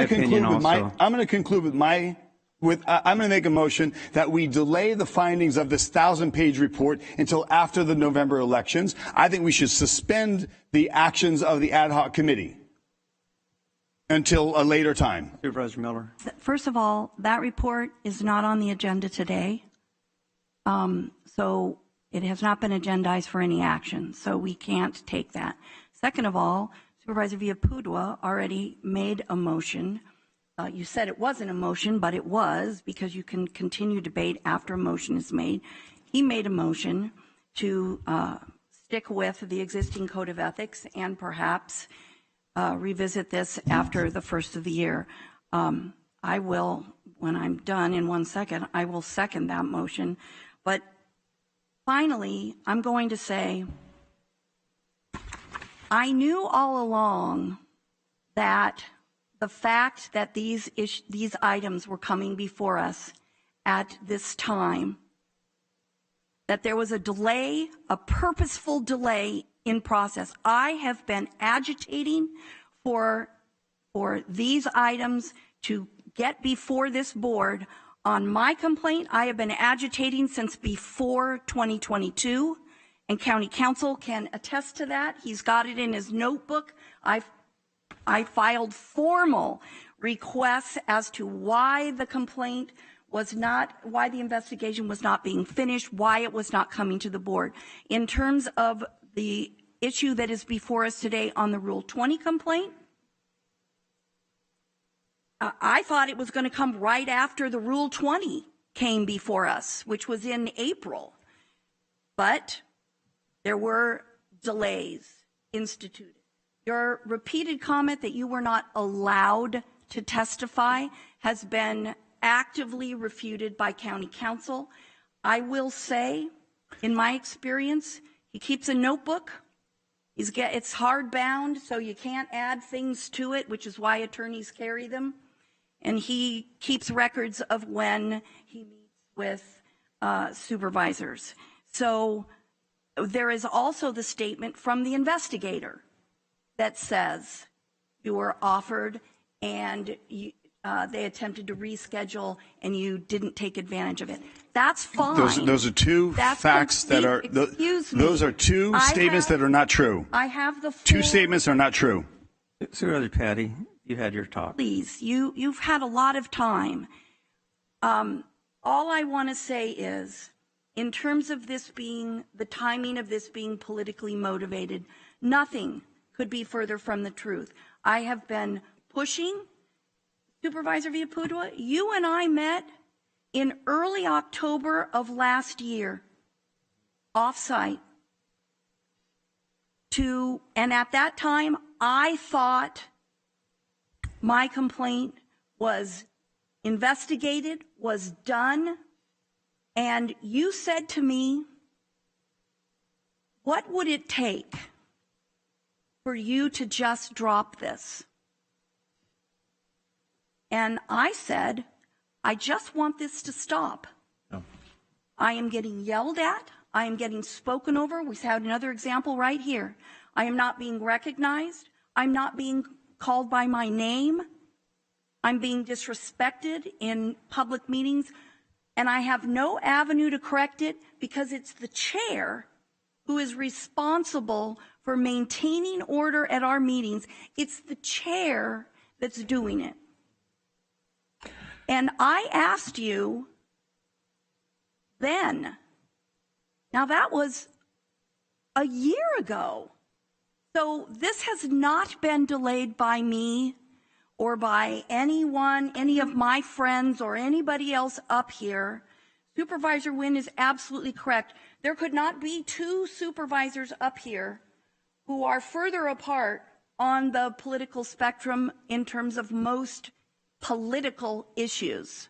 opinion also. I'm going to conclude with I'm going to make a motion that we delay the findings of this 1,000-page report until after the November elections. I think we should suspend the actions of the ad hoc committee until a later time. Supervisor Miller. First of all, that report is not on the agenda today. So it has not been agendized for any action, so we can't take that. Second of all, Supervisor Villalpudua already made a motion. You said it wasn't a motion, but it was, because you can continue debate after a motion is made. He made a motion to stick with the existing code of ethics and perhaps revisit this after the first of the year. I will when I'm done in 1 second, I will second that motion. But finally, I'm going to say, I knew all along that the fact that these items were coming before us at this time, that there was a delay, a purposeful delay in process. I have been agitating for these items to get before this board. On my complaint, I have been agitating since before 2022, and County Council can attest to that. He's got it in his notebook. I filed formal requests as to why the complaint was not, why the investigation was not being finished, why it was not coming to the board. In terms of the issue that is before us today on the Rule 20 complaint, I thought it was going to come right after the Rule 20 came before us, which was in April. But there were delays instituted. Your repeated comment that you were not allowed to testify has been actively refuted by County Council. I will say, in my experience, he keeps a notebook. It's hardbound, so you can't add things to it, which is why attorneys carry them. And he keeps records of when he meets with supervisors. So there is also the statement from the investigator that says you were offered and they attempted to reschedule and you didn't take advantage of it. That's fine. Those are two facts that are, those are two statements that are not true. I have the floor. Two statements are not true. Supervisor Patty, you had your talk. Please, you've had a lot of time. All I want to say is, in terms of this being, the timing of this being politically motivated, nothing could be further from the truth. I have been pushing. Supervisor Villaputua, you and I met in early October of last year, off-site, and at that time, I thought my complaint was investigated, was done, and you said to me, what would it take for you to just drop this? And I said, I just want this to stop. No. I am getting yelled at. I am getting spoken over. We've had another example right here. I am not being recognized. I'm not being called by my name. I'm being disrespected in public meetings. And I have no avenue to correct it because it's the chair who is responsible for maintaining order at our meetings. It's the chair that's doing it. And I asked you then, now that was a year ago. So this has not been delayed by me or by anyone, any of my friends or anybody else up here. Supervisor Wynn is absolutely correct. There could not be two supervisors up here who are further apart on the political spectrum in terms of most political issues.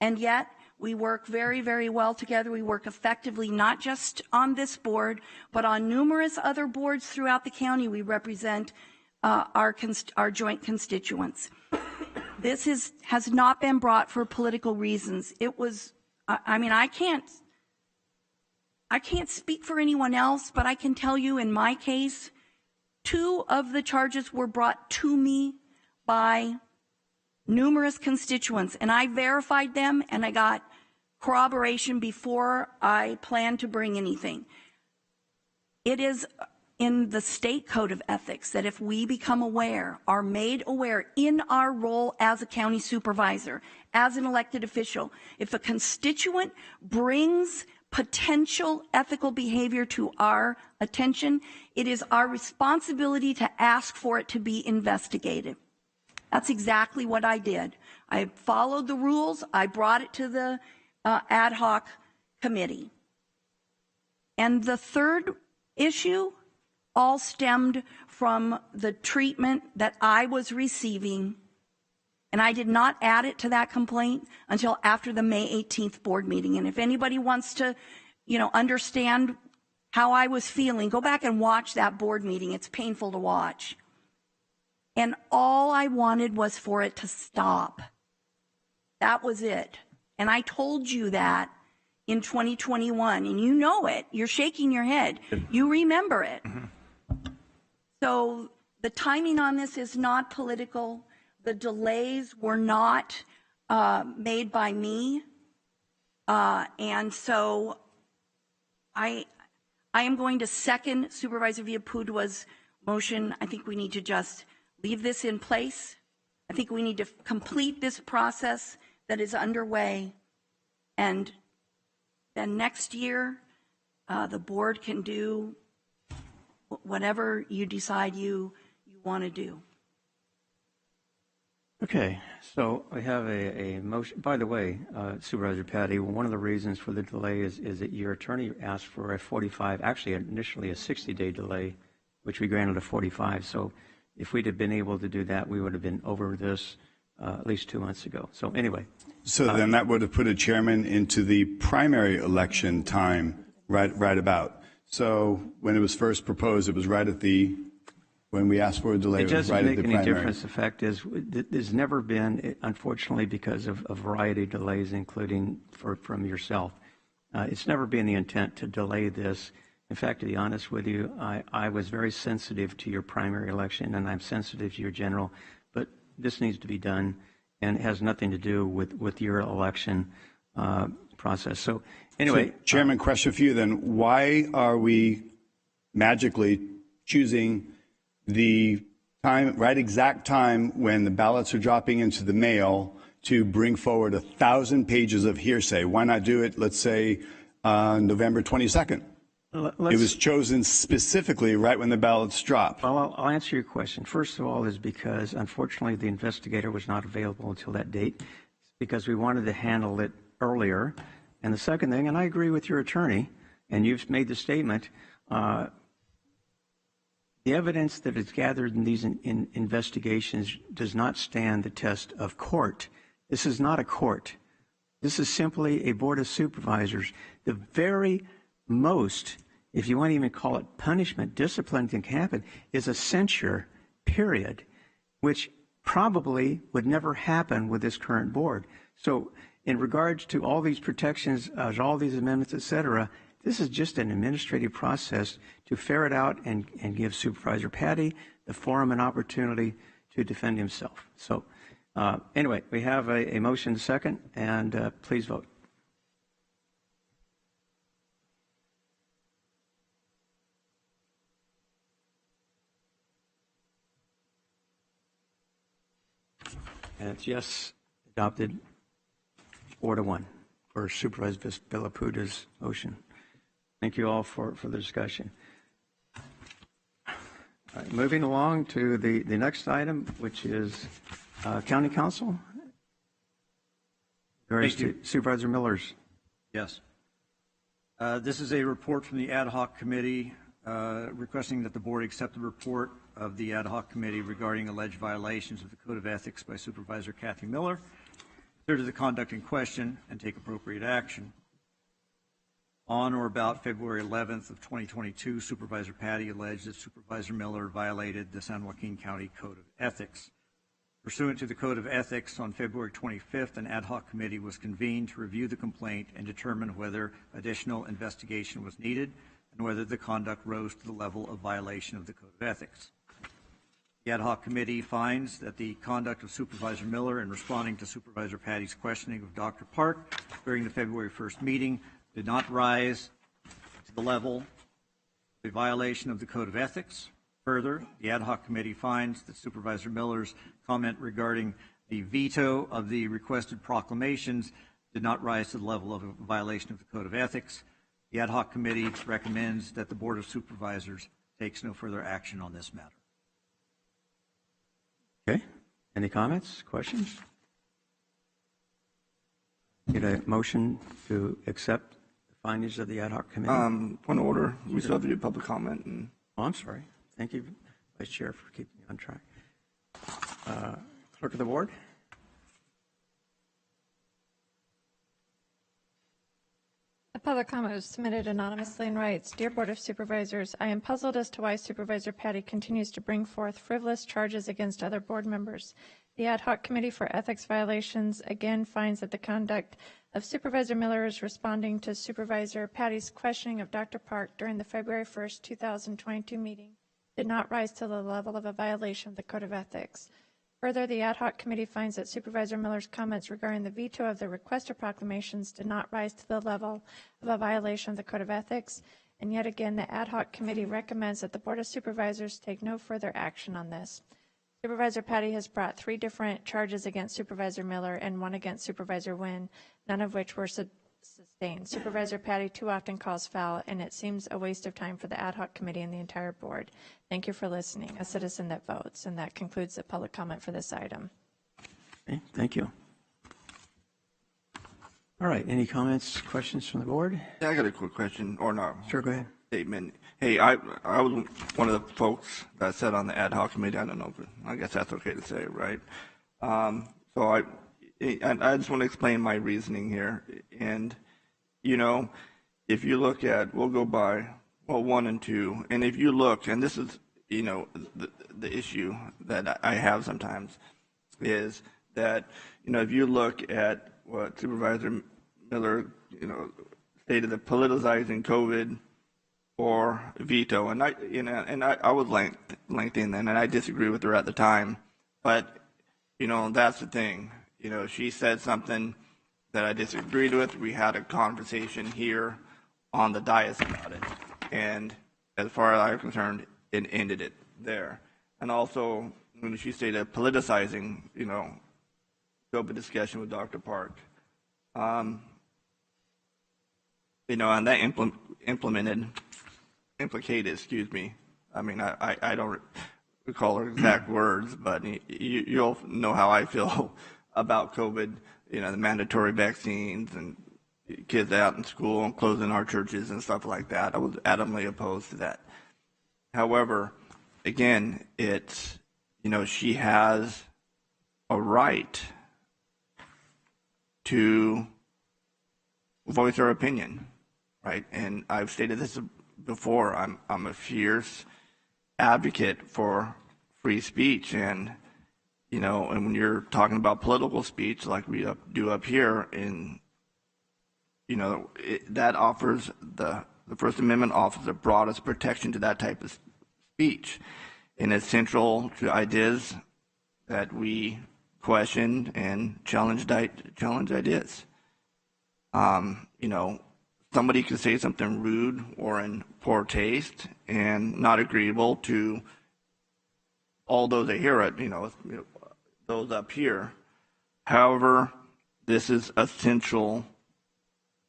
And yet, we work very, very well together. We work effectively, not just on this board, but on numerous other boards throughout the county. We represent our joint constituents. This has not been brought for political reasons. It was, I can't speak for anyone else, but I can tell you in my case, 2 of the charges were brought to me by numerous constituents, and I verified them, and I got corroboration before I planned to bring anything. It is in the state code of ethics that if we become aware, are made aware in our role as a county supervisor, as an elected official, if a constituent brings potential ethical behavior to our attention, it is our responsibility to ask for it to be investigated. That's exactly what I did. I followed the rules. I brought it to the ad hoc committee. And the third issue all stemmed from the treatment that I was receiving And I did not add it to that complaint until after the May 18th board meeting. And if anybody wants to, understand how I was feeling, go back and watch that board meeting. It's painful to watch. And all I wanted was for it to stop. That was it. And I told you that in 2021, and you know it. You're shaking your head. You remember it. So the timing on this is not political. The delays were not made by me. And so I am going to second Supervisor Villapudra's motion. I think we need to just leave this in place. I think we need to complete this process that is underway. And then next year, the board can do whatever you decide you want to do. Okay, so we have a motion. By the way, Supervisor Patty, one of the reasons for the delay is that your attorney asked for a 45, actually initially a 60-day delay, which we granted a 45. So if we'd have been able to do that, we would have been over this at least 2 months ago. So anyway. So then that would have put a chairman into the primary election time right about. So when it was first proposed, it was right at when we asked for a delay, it was right at the primary. It doesn't make any difference. The fact is, there's never been, unfortunately, because of a variety of delays, including from yourself, it's never been the intent to delay this. In fact, to be honest with you, I was very sensitive to your primary election, and I'm sensitive to your general, but this needs to be done, and it has nothing to do with your election process. So anyway. So, Chairman, question for you then. Why are we magically choosing the exact time when the ballots are dropping into the mail to bring forward 1,000 pages of hearsay? Why not do it, let's say, November 22nd? It was chosen specifically right when the ballots dropped. Well, I'll answer your question. First of all is because, unfortunately, the investigator was not available until that date. It's because we wanted to handle it earlier. And the second thing, and I agree with your attorney, and you've made the statement, the evidence that is gathered in these investigations does not stand the test of court. This is not a court. This is simply a board of supervisors. The very most, if you want to even call it punishment, discipline that can happen, is a censure period, which probably would never happen with this current board. So in regards to all these protections, all these amendments, et cetera, this is just an administrative process to ferret out and give Supervisor Patty the forum and opportunity to defend himself. So anyway, we have a motion second, and please vote. And it's yes, adopted 4-1 for Supervisor Villapudra's motion. Thank you all for the discussion. All right, moving along to the next item, which is County Council. Thank you. Supervisor Miller's. Yes. This is a report from the ad hoc committee requesting that the board accept the report of the ad hoc committee regarding alleged violations of the Code of Ethics by Supervisor Kathy Miller, consider the conduct in question, and take appropriate action. On or about February 11th of 2022, Supervisor Patty alleged that Supervisor Miller violated the San Joaquin County Code of Ethics. Pursuant to the Code of Ethics, on February 25th, an ad hoc committee was convened to review the complaint and determine whether additional investigation was needed and whether the conduct rose to the level of violation of the Code of Ethics. The ad hoc committee finds that the conduct of Supervisor Miller in responding to Supervisor Patty's questioning of Dr. Park during the February 1st meeting did not rise to the level of a violation of the Code of Ethics. Further, the ad hoc committee finds that Supervisor Miller's comment regarding the veto of the requested proclamations did not rise to the level of a violation of the Code of Ethics. The ad hoc committee recommends that the Board of Supervisors takes no further action on this matter. Okay. Any comments, questions? Get a motion to accept the findings of the ad hoc committee? Point of order. We still have to do public comment. And... Oh, I'm sorry. Thank you, Vice Chair, for keeping me on track. Clerk of the Board? public comment was submitted anonymously and writes, Dear Board of Supervisors, I am puzzled as to why Supervisor Patty continues to bring forth frivolous charges against other board members. The Ad Hoc Committee for Ethics Violations again finds that the conduct of Supervisor Miller is responding to Supervisor Patty's questioning of Dr. Park during the February 1st, 2022 meeting did not rise to the level of a violation of the Code of Ethics. Further, the Ad Hoc Committee finds that Supervisor Miller's comments regarding the veto of the requester proclamations did not rise to the level of a violation of the Code of Ethics. And yet again, the Ad Hoc Committee recommends that the Board of Supervisors take no further action on this. Supervisor Patty has brought 3 different charges against Supervisor Miller and 1 against Supervisor Wynn, none of which were sustained. Supervisor Patty too often calls foul, and it seems a waste of time for the Ad Hoc Committee and the entire board. Thank you for listening, a citizen that votes. And that concludes the public comment for this item. Okay, thank you. All right, any comments, questions from the board? Yeah, I got a quick question, or no. Sure, go ahead. Statement. Hey, I was one of the folks that sat on the ad hoc committee. I don't know, but I guess that's okay to say, right? So I just want to explain my reasoning here. And, you know, if you look at, we'll go by, 1 and 2. And if you look, and this is, you know, the issue that I have sometimes is that, you know, if you look at what Supervisor Miller, you know, stated, that politicizing COVID or veto, and I was lengthy in that, and I disagree with her at the time, but you know, that's the thing. You know, she said something that I disagreed with. We had a conversation here on the dais about it, and as far as I'm concerned, it ended it there. And also, when she stated politicizing, you know, open discussion with Dr. Park, you know, and that implicated, excuse me. I mean, I don't recall her exact words, but you'll know how I feel about COVID, you know, the mandatory vaccines and kids out in school and closing our churches and stuff like that. I was adamantly opposed to that. However, again, it's, you know, she has a right to voice her opinion, right? And I've stated this before. I'm a fierce advocate for free speech, and you know, and when you're talking about political speech like we do up here, and you know, that offers the First Amendment offers the broadest protection to that type of speech, and it's central to ideas that we question and challenge ideas. You know, somebody could say something rude or in poor taste and not agreeable to all those that hear it, you know, those up here. However, this is essential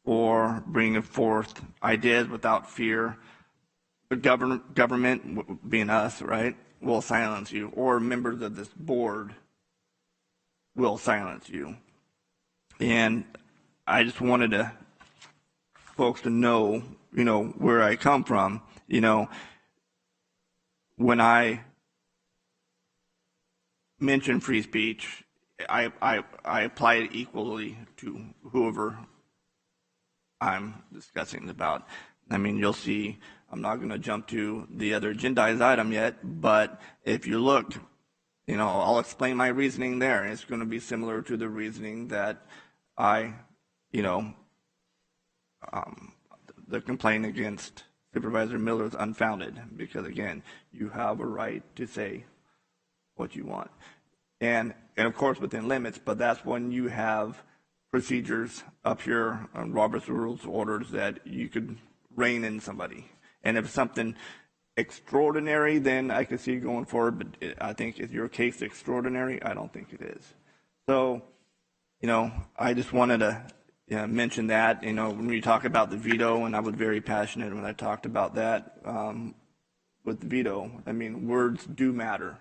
for bringing forth ideas without fear. The government, being us, right, will silence you, or members of this board will silence you. And I just wanted folks to know, you know, where I come from. You know, when I mention free speech, I apply it equally to whoever I'm discussing about. I mean, you'll see, I'm not going to jump to the other agendized item yet, but if you look, you know, I'll explain my reasoning there. It's going to be similar to the reasoning that you know, the complaint against Supervisor Miller is unfounded because, again, you have a right to say what you want. And of course, within limits, but that's when you have procedures up here on Robert's Rules orders that you could rein in somebody. And if something extraordinary, then I could see going forward, but I think if your case extraordinary, I don't think it is. So, you know, I just wanted to mention that, you know, when we talk about the veto, and I was very passionate when I talked about that with the veto. I mean, words do matter.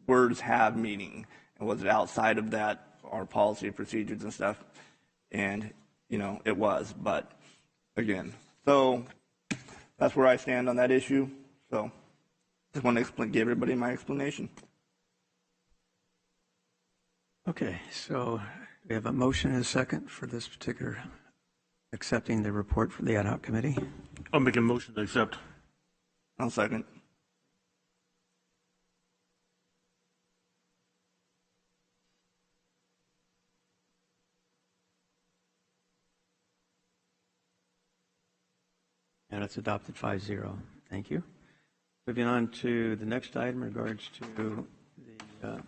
Words have meaning. And was it outside of that, our policy procedures and stuff? And, you know, it was. But, again, so that's where I stand on that issue. So just want to give everybody my explanation. Okay, so we have a motion and a second for this particular accepting the report from the ad hoc committee? I'll make a motion to accept. I'll second. And it's adopted 5-0. Thank you. Moving on to the next item in regards to the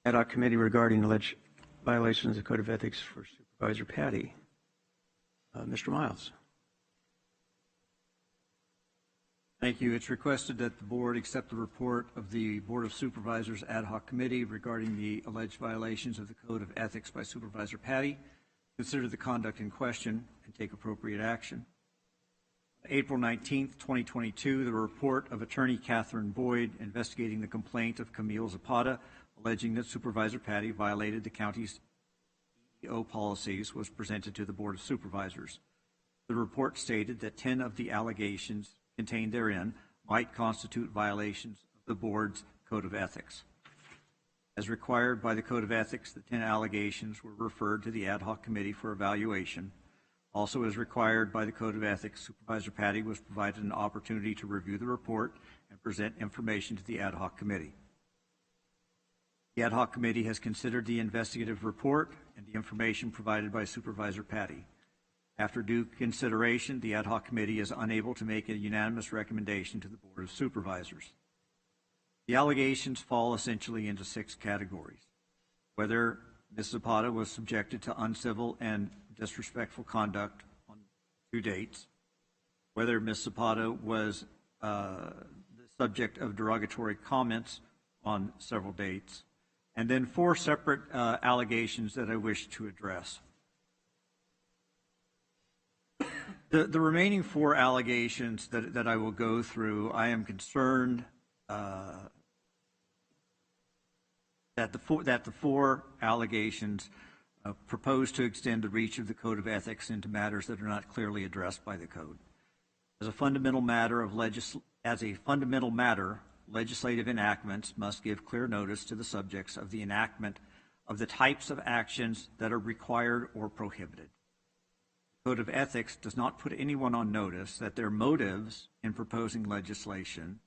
ad hoc committee regarding alleged violations of Code of Ethics for Supervisor Patty. Mr. Miles. Thank you. It's requested that the board accept the report of the Board of Supervisors ad hoc committee regarding the alleged violations of the Code of Ethics by Supervisor Patty, consider the conduct in question, and take appropriate action. April 19th, 2022, the report of Attorney Catherine Boyd investigating the complaint of Camille Zapata alleging that Supervisor Patty violated the county's EEO policies was presented to the Board of Supervisors. The report stated that 10 of the allegations contained therein might constitute violations of the board's Code of Ethics. As required by the Code of Ethics, the 10 allegations were referred to the ad hoc committee for evaluation. Also, as required by the Code of Ethics, Supervisor Patty was provided an opportunity to review the report and present information to the ad hoc committee. The ad hoc committee has considered the investigative report and the information provided by Supervisor Patty. After due consideration, the ad hoc committee is unable to make a unanimous recommendation to the Board of Supervisors. The allegations fall essentially into 6 categories: whether Ms. Zapata was subjected to uncivil and disrespectful conduct on 2 dates, whether Ms. Zapata was the subject of derogatory comments on several dates, and then 4 separate allegations that I wish to address. The remaining 4 allegations that I will go through, I am concerned that the 4 allegations propose to extend the reach of the Code of Ethics into matters that are not clearly addressed by the Code. As a fundamental matter, legislative enactments must give clear notice to the subjects of the enactment of the types of actions that are required or prohibited. The Code of Ethics does not put anyone on notice that their motives in proposing legislation,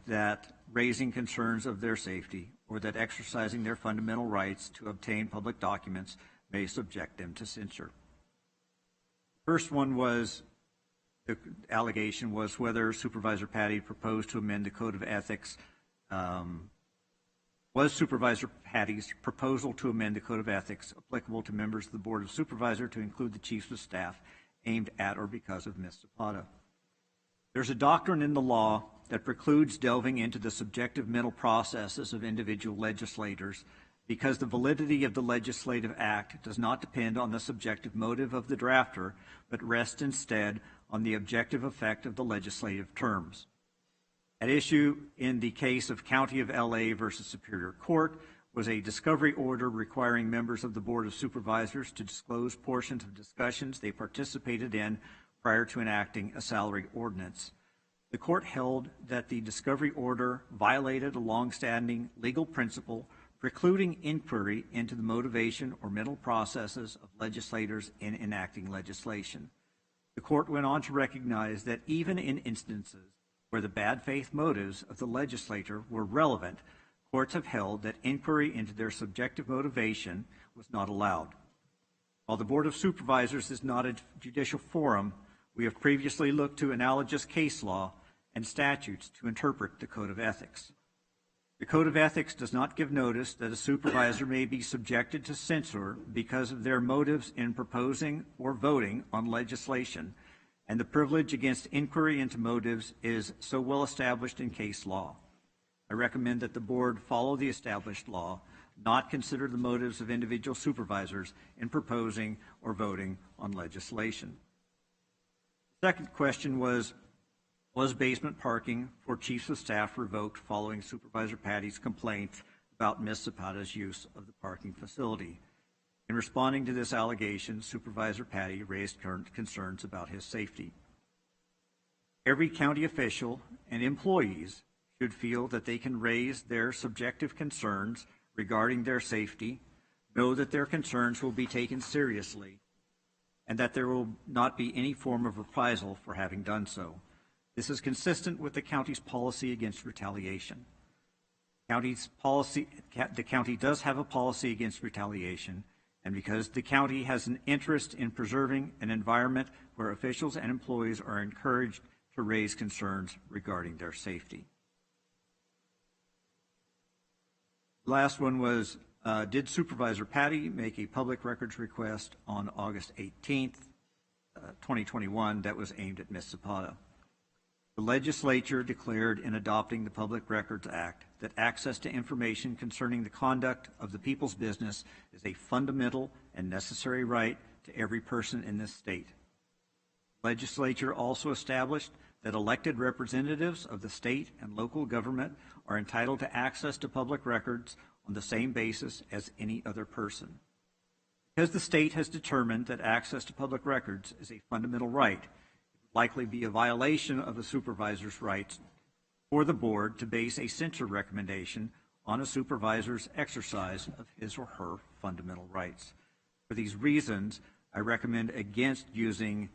that raising concerns of their safety, or that exercising their fundamental rights to obtain public documents may subject them to censure. First one was, the allegation was whether Supervisor Patty proposed to amend the Code of Ethics. Was Supervisor Patty's proposal to amend the Code of Ethics applicable to members of the Board of Supervisors to include the Chiefs of Staff aimed at or because of Ms. Zapata? There's a doctrine in the law that precludes delving into the subjective mental processes of individual legislators because the validity of the legislative act does not depend on the subjective motive of the drafter, but rests instead on the objective effect of the legislative terms. At issue in the case of County of LA versus Superior Court was a discovery order requiring members of the Board of Supervisors to disclose portions of discussions they participated in prior to enacting a salary ordinance. The court held that the discovery order violated a longstanding legal principle precluding inquiry into the motivation or mental processes of legislators in enacting legislation. The court went on to recognize that even in instances where the bad faith motives of the legislator were relevant, courts have held that inquiry into their subjective motivation was not allowed. While the Board of Supervisors is not a judicial forum, we have previously looked to analogous case law and statutes to interpret the Code of Ethics. The Code of Ethics does not give notice that a supervisor may be subjected to censure because of their motives in proposing or voting on legislation, and the privilege against inquiry into motives is so well established in case law. I recommend that the board follow the established law, not consider the motives of individual supervisors in proposing or voting on legislation. The second question was basement parking for chiefs of staff revoked following Supervisor Patty's complaint about Ms. Zapata's use of the parking facility? In responding to this allegation, Supervisor Patty raised concerns about his safety. Every county official and employees should feel that they can raise their subjective concerns regarding their safety, know that their concerns will be taken seriously, and that there will not be any form of reprisal for having done so. This is consistent with the county's policy against retaliation. The county does have a policy against retaliation, and because the county has an interest in preserving an environment where officials and employees are encouraged to raise concerns regarding their safety. Last one was, did Supervisor Patty make a public records request on August 18th, 2021 that was aimed at Ms. Zapata? The legislature declared in adopting the Public Records Act that access to information concerning the conduct of the people's business is a fundamental and necessary right to every person in this state. The legislature also established that elected representatives of the state and local government are entitled to access to public records on the same basis as any other person. Because the state has determined that access to public records is a fundamental right, it would likely be a violation of the supervisor's rights for the board to base a censure recommendation on a supervisor's exercise of his or her fundamental rights. For these reasons, I recommend against using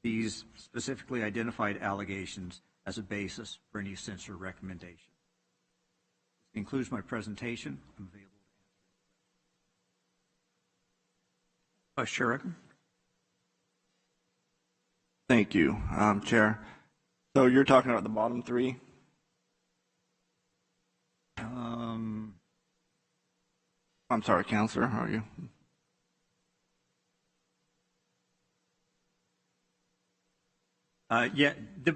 these specifically identified allegations as a basis for any censure recommendation. This concludes my presentation. I'm available to answer. Sherrick. Thank you, Chair. So you're talking about the bottom three? I'm sorry, Counselor, how are you? Yeah,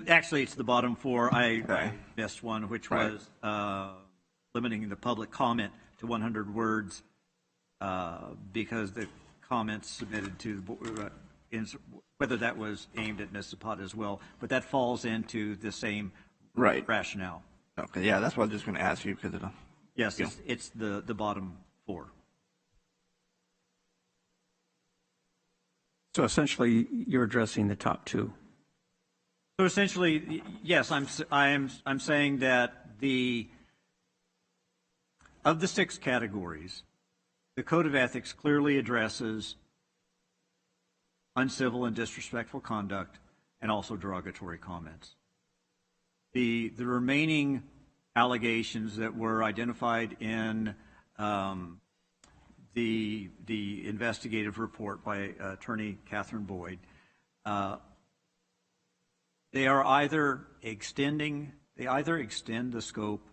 actually it's the bottom four. I missed one, which was limiting the public comment to 100 words because the comments submitted to whether that was aimed at Ms. Zapata as well, but that falls into the same rationale. Okay, yeah, that's what I was just going to ask you because yes, it's the bottom four. So essentially, you're addressing the top two. So essentially, yes, I'm saying that of the 6 categories, the Code of Ethics clearly addresses uncivil and disrespectful conduct and also derogatory comments. The remaining allegations that were identified in the investigative report by Attorney Catherine Boyd, they either extend the scope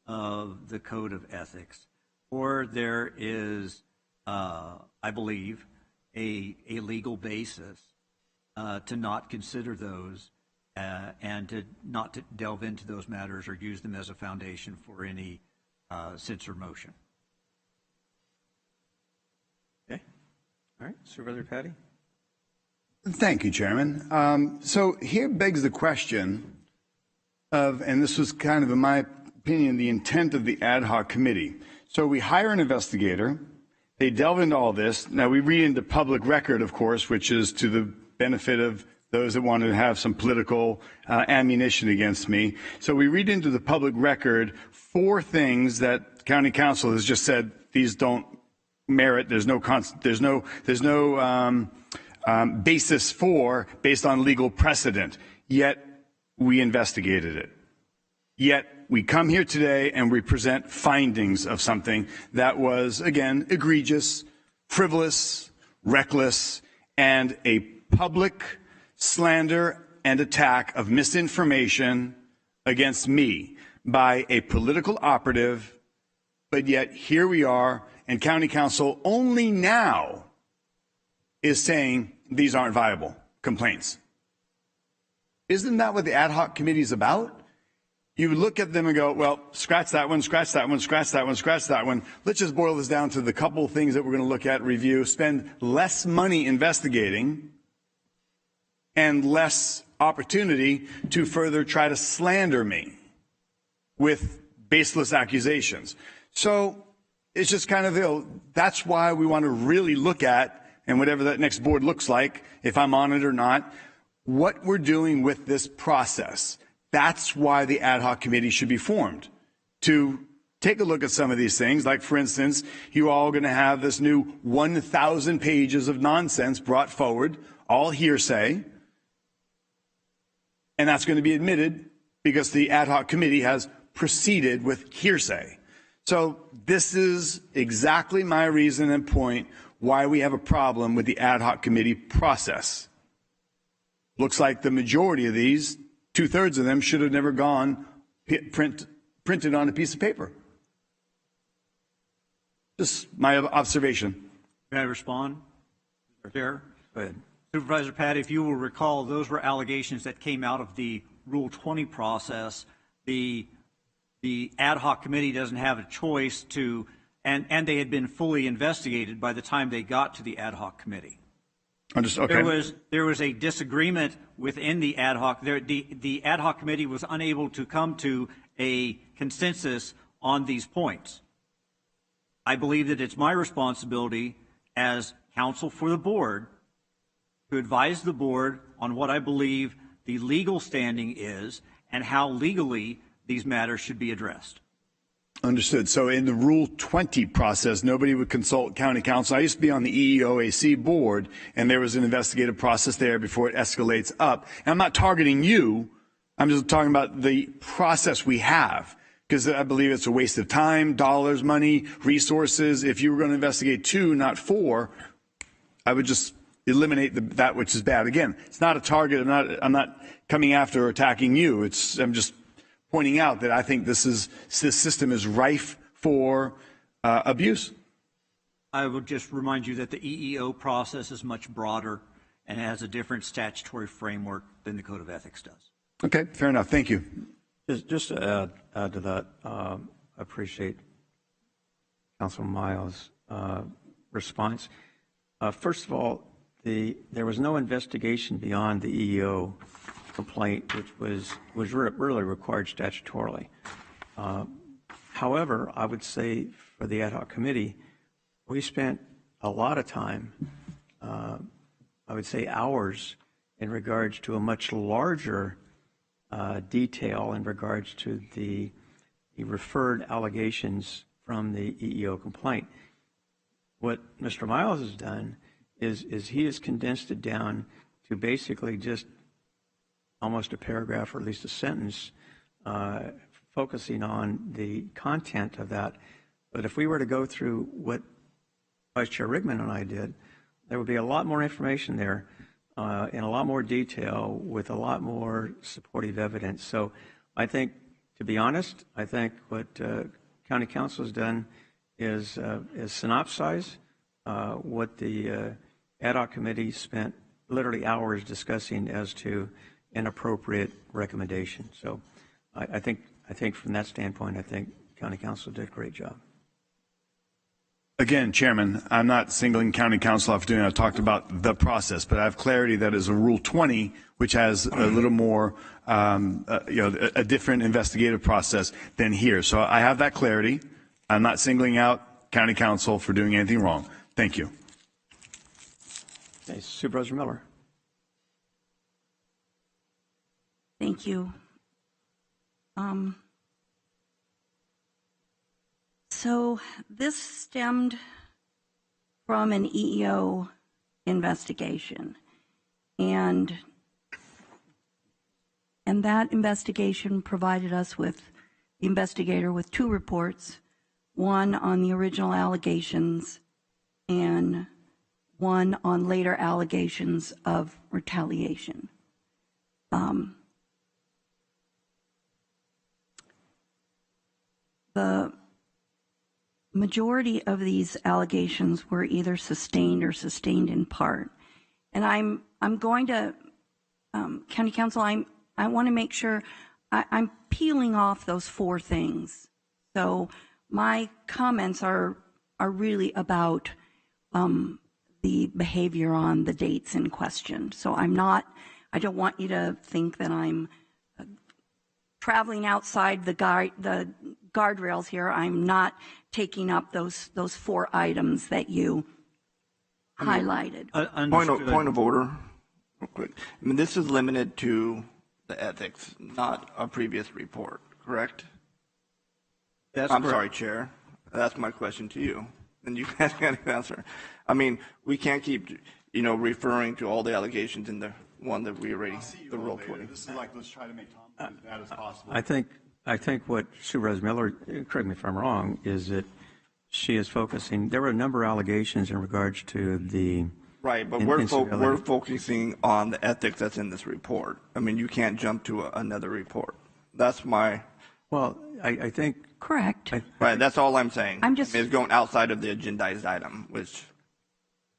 of the Code of Ethics, or there is, I believe, a legal basis to not consider those and to not to delve into those matters or use them as a foundation for any censure motion. Okay. All right, Supervisor Patty. Thank you, Chairman. So here begs the question of, and this was kind of, in my opinion, the intent of the ad hoc committee. So we hire an investigator, they delve into all this. Now we read into public record, of course, which is to the benefit of those that want to have some political ammunition against me. So we read into the public record 4 things that County Council has just said these don't merit. There's no basis for based on legal precedent. Yet we investigated it. Yet we come here today and we present findings of something that was, again, egregious, frivolous, reckless, and a public slander and attack of misinformation against me by a political operative. But yet here we are, and County Council only now is saying these aren't viable complaints. Isn't that what the ad hoc committee is about? You look at them and go, well, scratch that one, scratch that one, scratch that one, scratch that one. Let's just boil this down to the couple of things that we're going to look at, review, spend less money investigating and less opportunity to further try to slander me with baseless accusations. So it's just kind of, that's why we want to really look at, and whatever that next board looks like, if I'm on it or not, what we're doing with this process. That's why the ad hoc committee should be formed, to take a look at some of these things. Like, for instance, you all are going to have this new 1,000 pages of nonsense brought forward, all hearsay, and that's going to be admitted because the ad hoc committee has proceeded with hearsay. So this is exactly my reason and point why we have a problem with the ad hoc committee process. Looks like the majority of these, 2/3 of them, should have never gone printed on a piece of paper. Just my observation. May I respond? Mr. Chair? Go ahead. Supervisor Patty, if you will recall, those were allegations that came out of the Rule 20 process. The ad hoc committee doesn't have a choice to, and they had been fully investigated by the time they got to the ad hoc committee. Okay. There was a disagreement within the ad hoc. The ad hoc committee was unable to come to a consensus on these points. I believe that it's my responsibility as counsel for the board to advise the board on what I believe the legal standing is and how legally these matters should be addressed. Understood. So in the Rule 20 process, nobody would consult county council. I used to be on the EEOAC board, and there was an investigative process there before it escalates up. And I'm not targeting you. I'm just talking about the process we have, because I believe it's a waste of time, dollars, money, resources. If you were going to investigate 2, not 4, I would just eliminate that which is bad. Again, it's not a target. I'm not coming after or attacking you. I'm just pointing out that I think this system is rife for abuse. I would just remind you that the EEO process is much broader and has a different statutory framework than the Code of Ethics does. Okay, fair enough. Thank you. Just to add to that, I appreciate Councilman Miles' response. First of all, there was no investigation beyond the EEO complaint, which was really required statutorily. However, I would say for the ad hoc committee, we spent a lot of time, I would say hours, in regards to a much larger detail in regards to the referred allegations from the EEO complaint. What Mr. Miles has done is he has condensed it down to basically just almost a paragraph or at least a sentence focusing on the content of that. But if we were to go through what Vice Chair Rigman and I did, there would be a lot more information there in a lot more detail with a lot more supportive evidence. So I think, to be honest, I think what County Council has done is synopsize what the ad hoc committee spent literally hours discussing as to an appropriate recommendation. So I think from that standpoint, I think County Council did a great job. Again, Chairman, I'm not singling County Council off doing it. I talked about the process, but I have clarity that is a Rule 20, which has a little more, a different investigative process than here. So I have that clarity. I'm not singling out County Council for doing anything wrong. Thank you. Okay, Supervisor Miller. Thank you. So this stemmed from an EEO investigation, and that investigation provided us with the investigator with 2 reports, one on the original allegations and one on later allegations of retaliation. The majority of these allegations were either sustained or sustained in part. And I'm going to, County Council, I want to make sure I'm peeling off those 4 things. So my comments are really about the behavior on the dates in question. So I don't want you to think that I'm traveling outside the guardrails here. I'm not taking up those 4 items that you highlighted. Point of order. Real quick. I mean, this is limited to the ethics, not a previous report, correct? That's I'm correct. sorry, Chair. That's my question to you. And you guys got to answer. I mean, we can't keep, referring to all the allegations in the one that we already, the Rule 20. This is like, let's try to make Tom as bad as possible. I think what Supervisor Miller, correct me if I'm wrong, is that she is focusing, there were a number of allegations in regards to the Right, but we're focusing on the ethics that's in this report. I mean, you can't jump to another report. That's my... Well, I think... Correct. Right, that's all I'm saying. Just... It's going outside of the agendized item, which...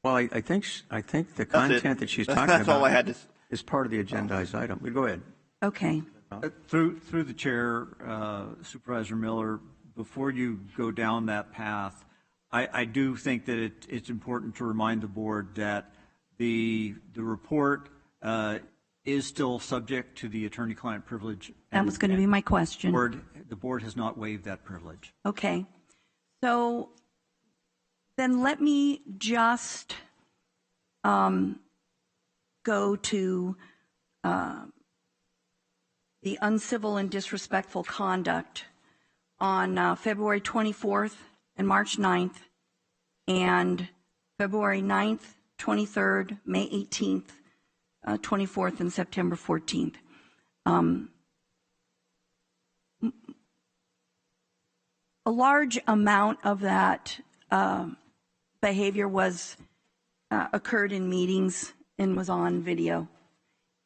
Well, I think the content that she's talking about... That's all I had to... is part of the agendized item. Go ahead. Okay. Through the chair, Supervisor Miller, before you go down that path, I do think that it's important to remind the board that the report is still subject to the attorney-client privilege. That was going to be my question. The board has not waived that privilege. Okay. So then let me just go to the uncivil and disrespectful conduct on February 24th and March 9th, and February 9th, 23rd, May 18th, 24th, and September 14th. A large amount of that behavior was occurred in meetings and was on video,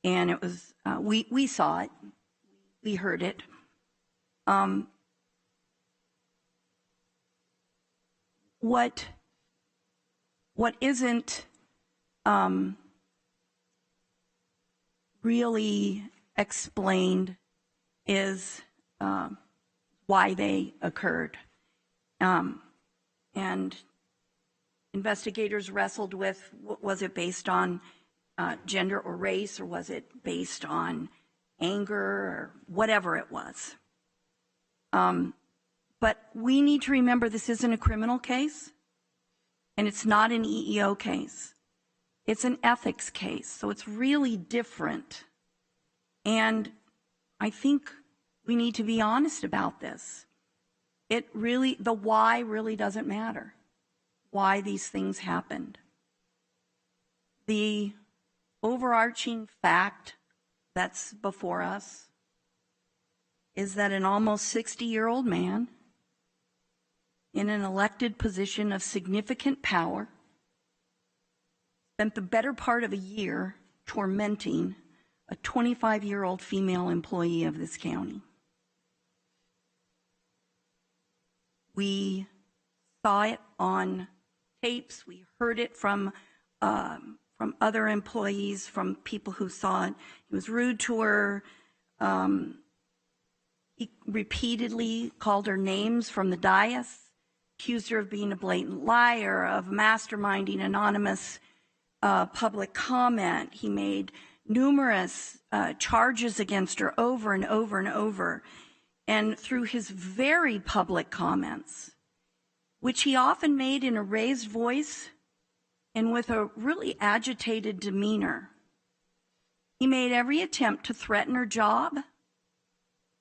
and it was we saw it, we heard it. What isn't really explained is why they occurred. And investigators wrestled with, was it based on gender or race, or was it based on anger, or whatever it was. But we need to remember this isn't a criminal case, and it's not an EEO case. It's an ethics case, so it's really different. And I think we need to be honest about this. The why really doesn't matter, why these things happened. The overarching fact that's before us is that an almost 60-year-old man in an elected position of significant power spent the better part of a year tormenting a 25-year-old female employee of this county. We saw it on tapes. We heard it from other employees, from people who saw it. He was rude to her. He repeatedly called her names from the dais, accused her of being a blatant liar, of masterminding anonymous public comment. He made numerous charges against her over and over and over. And through his very public comments, which he often made in a raised voice and with a really agitated demeanor, he made every attempt to threaten her job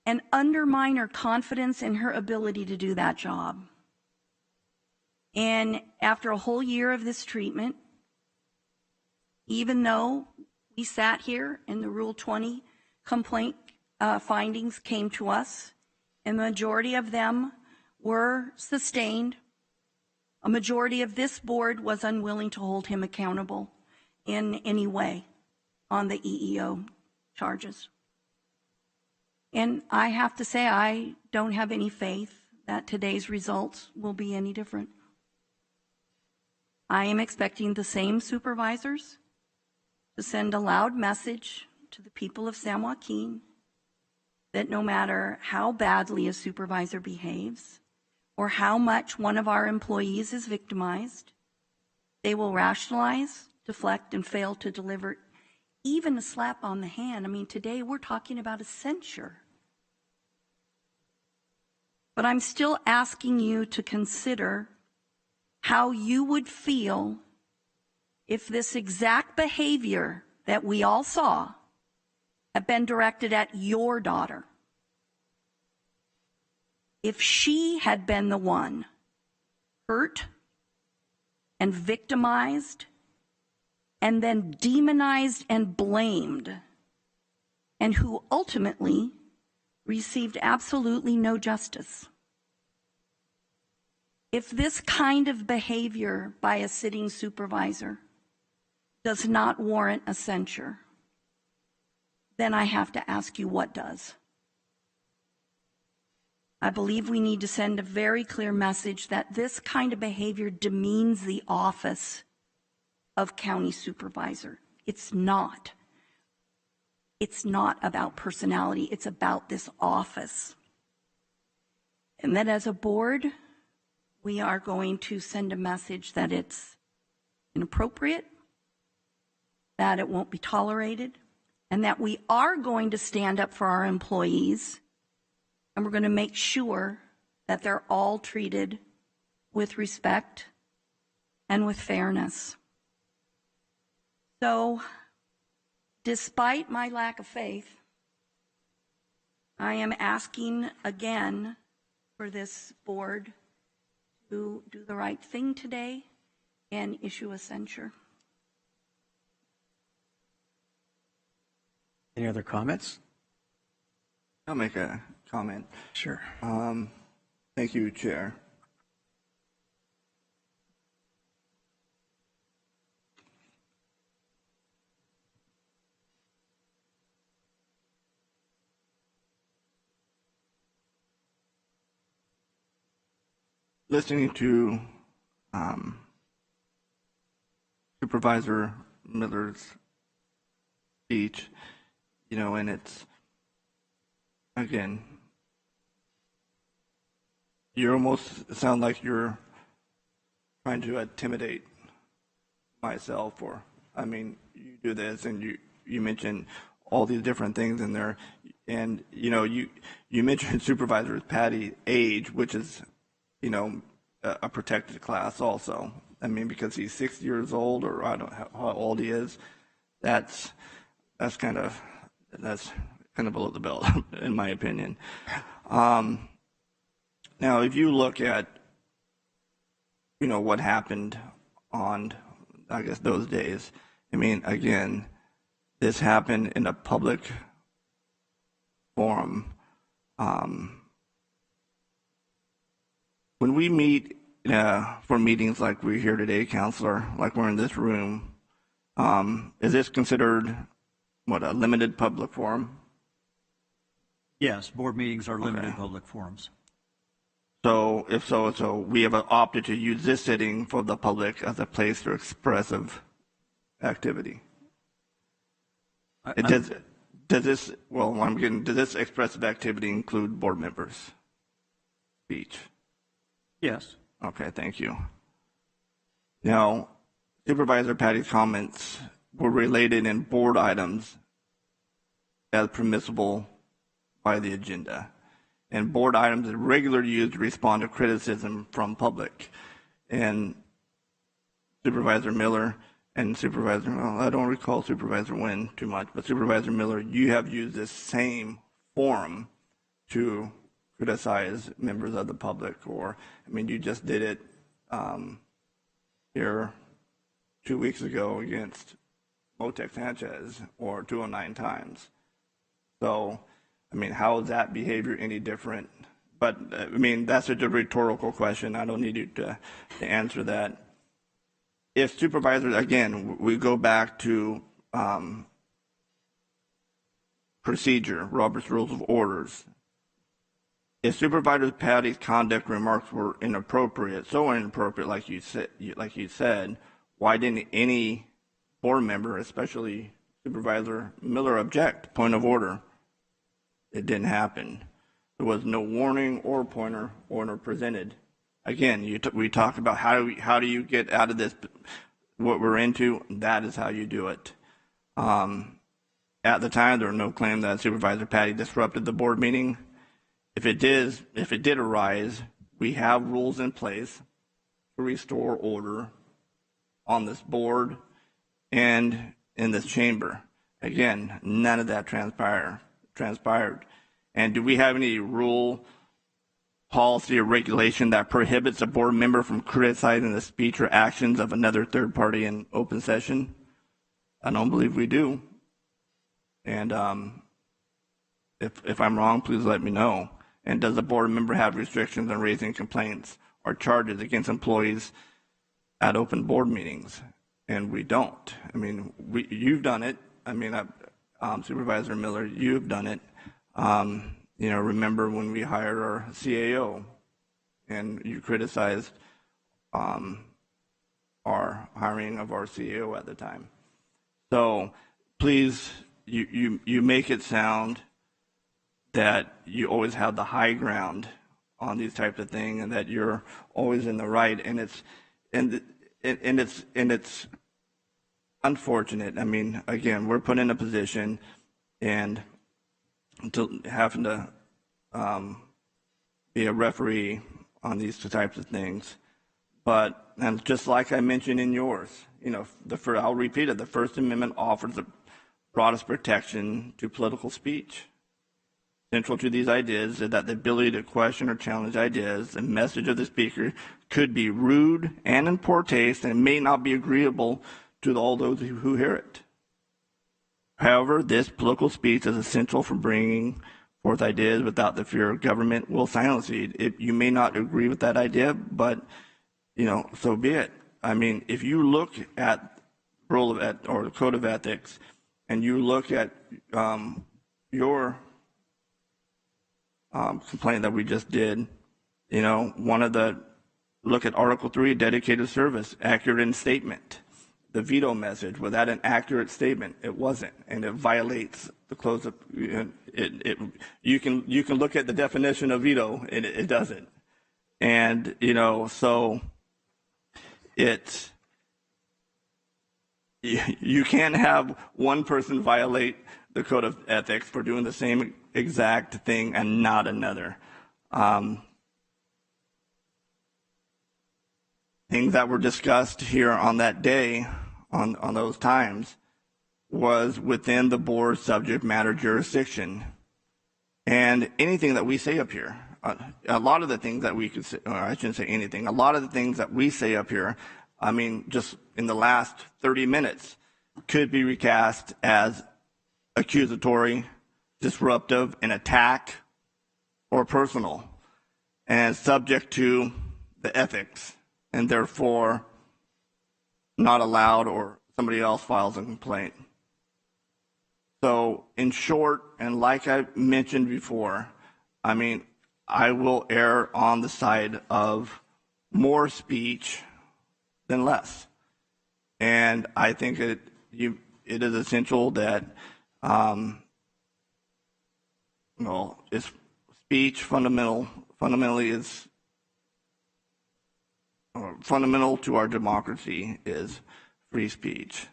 and undermine her confidence in her ability to do that job. And after a whole year of this treatment, even though we sat here and the Rule 20 complaint findings came to us, and the majority of them were sustained, a majority of this board was unwilling to hold him accountable in any way on the EEO charges. And I have to say, I don't have any faith that today's results will be any different. I am expecting the same supervisors to send a loud message to the people of San Joaquin that no matter how badly a supervisor behaves or how much one of our employees is victimized, they will rationalize, deflect, and fail to deliver even a slap on the hand. I mean, today we're talking about a censure. But I'm still asking you to consider how you would feel if this exact behavior that we all saw had been directed at your daughter. if she had been the one hurt and victimized and then demonized and blamed, and who ultimately received absolutely no justice. If this kind of behavior by a sitting supervisor does not warrant a censure, then I have to ask you what does. I believe we need to send a very clear message that this kind of behavior demeans the office of county supervisor. It's not. It's not about personality. It's about this office. And that as a board, we are going to send a message that it's inappropriate, that it won't be tolerated, and that we are going to stand up for our employees, and we're going to make sure that they're all treated with respect and with fairness. So, despite my lack of faith, I am asking again for this board to do the right thing today and issue a censure. Any other comments? I'll make a comment. Sure. Thank you, Chair. Listening to Supervisor Miller's speech, and it's, again, you almost sound like you're trying to intimidate myself, you do this, and you mention all these different things in there, and, you mentioned Supervisor Patty's age, which is, a protected class also. Because he's 6 years old, or I don't know how old he is, that's kind of below the belt, in my opinion. Now, if you look at, what happened on, I guess, those days, again, this happened in a public forum. When we meet for meetings like we're here today, Counselor, like we're in this room, is this considered, a limited public forum? Yes, board meetings are limited public forums. So if so we have opted to use this sitting for the public as a place for expressive activity. Does this expressive activity include board members' speech? Yes. Okay, thank you. Now, Supervisor Patty's comments were related in board items as permissible by the agenda, and board items are regularly used to respond to criticism from public. And Supervisor Miller and I don't recall Supervisor Wynn too much, but Supervisor Miller, you have used this same forum to criticize members of the public, or, you just did it here 2 weeks ago against Motek Sanchez, or 209 times. So, how is that behavior any different? But, that's a rhetorical question. I don't need you to answer that. If supervisors, again, we go back to procedure, Robert's Rules of Orders. If Supervisor Patty's conduct remarks were inappropriate, so inappropriate, like you said, why didn't any board member, especially Supervisor Miller, object? Point of order. It didn't happen. There was no warning or order presented. Again, we talk about how do you get out of this, what we're into. That is how you do it. At the time, there was no claim that Supervisor Patty disrupted the board meeting. If it did arise, we have rules in place to restore order on this board and in this chamber. Again, none of that transpired. And do we have any rule policy or regulation that prohibits a board member from criticizing the speech or actions of another third party in open session? I don't believe we do. And if I'm wrong, please let me know. And does the board member have restrictions on raising complaints or charges against employees at open board meetings? And we don't. I mean, you've done it. I mean, Supervisor Miller, you've done it. You know, remember when we hired our CAO and you criticized our hiring of our CAO at the time. So please, you make it sound that you always have the high ground on these types of things and that you're always in the right. And it's unfortunate. I mean, again, we're put in a position and to having to be a referee on these types of things. But, and just like I mentioned in yours, you know, I'll repeat it, the First Amendment offers the broadest protection to political speech. Central to these ideas is that the ability to question or challenge ideas, the message of the speaker could be rude and in poor taste and may not be agreeable to all those who hear it. However, this political speech is essential for bringing forth ideas without the fear of government will silence you. You may not agree with that idea, but, you know, so be it. I mean, if you look at rule of or the code of ethics, and you look at your complaint that we just did, you know, look at Article 3, dedicated service, accurate in statement. The veto message, was that an accurate statement? It wasn't, and it violates the close of it. You can look at the definition of veto, and it doesn't. And you know, so you can't have one person violate the code of ethics for doing the same exact thing and not another. Things that were discussed here on that day, on those times, was within the board's subject matter jurisdiction. And anything that we say up here, a lot of the things that we could say, or I shouldn't say anything, a lot of the things that we say up here, I mean, just in the last 30 minutes, could be recast as accusatory, disruptive, an attack, or personal, and subject to the ethics, and therefore not allowed, or somebody else files a complaint. So in short, and like I mentioned before, I mean, I will err on the side of more speech than less. And I think it is essential that it's speech fundamentally is fundamental to our democracy is free speech.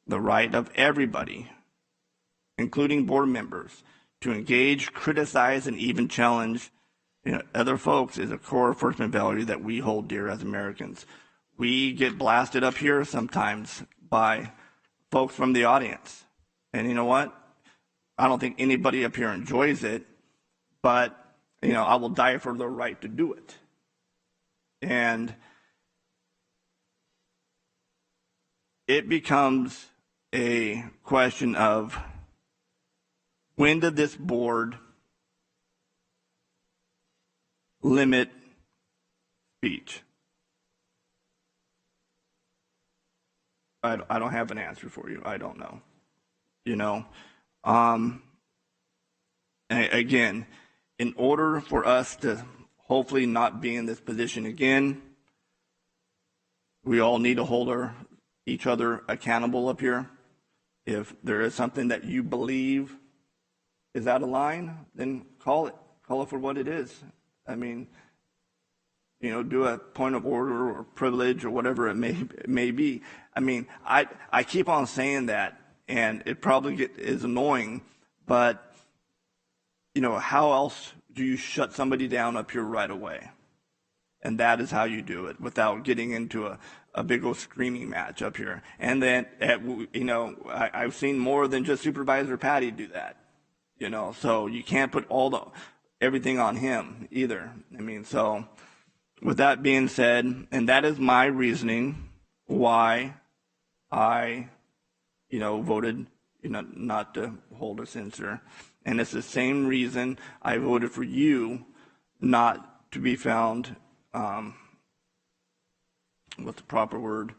The right of everybody, including board members, to engage, criticize, and even challenge other folks is a core First Amendment value that we hold dear as Americans. We get blasted up here sometimes by folks from the audience. And you know what? I don't think anybody up here enjoys it, but I will die for the right to do it. And it becomes a question of, when did this board limit speech? I don't have an answer for you. I don't know. Again, in order for us to hopefully not be in this position again, we all need to hold each other accountable up here. If there is something that you believe is out of line, then call it for what it is. I mean, do a point of order or privilege or whatever it may be. I mean, I keep on saying that, and it probably is annoying, but how else do you shut somebody down up here right away? And that is how you do it, without getting into a big old screaming match up here. And then, I've seen more than just Supervisor Patty do that. So you can't put all everything on him either. I mean, so with that being said, and that is my reasoning why I, voted, not to hold a censure. And it's the same reason I voted for you not to be found, what's the proper word,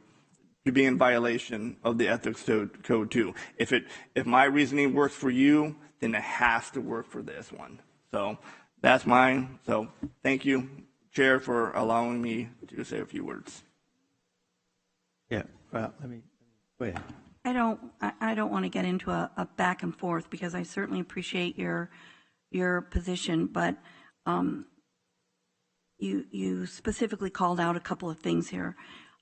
to be in violation of the ethics code too. If my reasoning works for you, then it has to work for this one. So that's mine. So thank you, Chair, for allowing me to say a few words. Yeah, well, go ahead. I don't want to get into a back and forth because I certainly appreciate your position, but you specifically called out a couple of things here.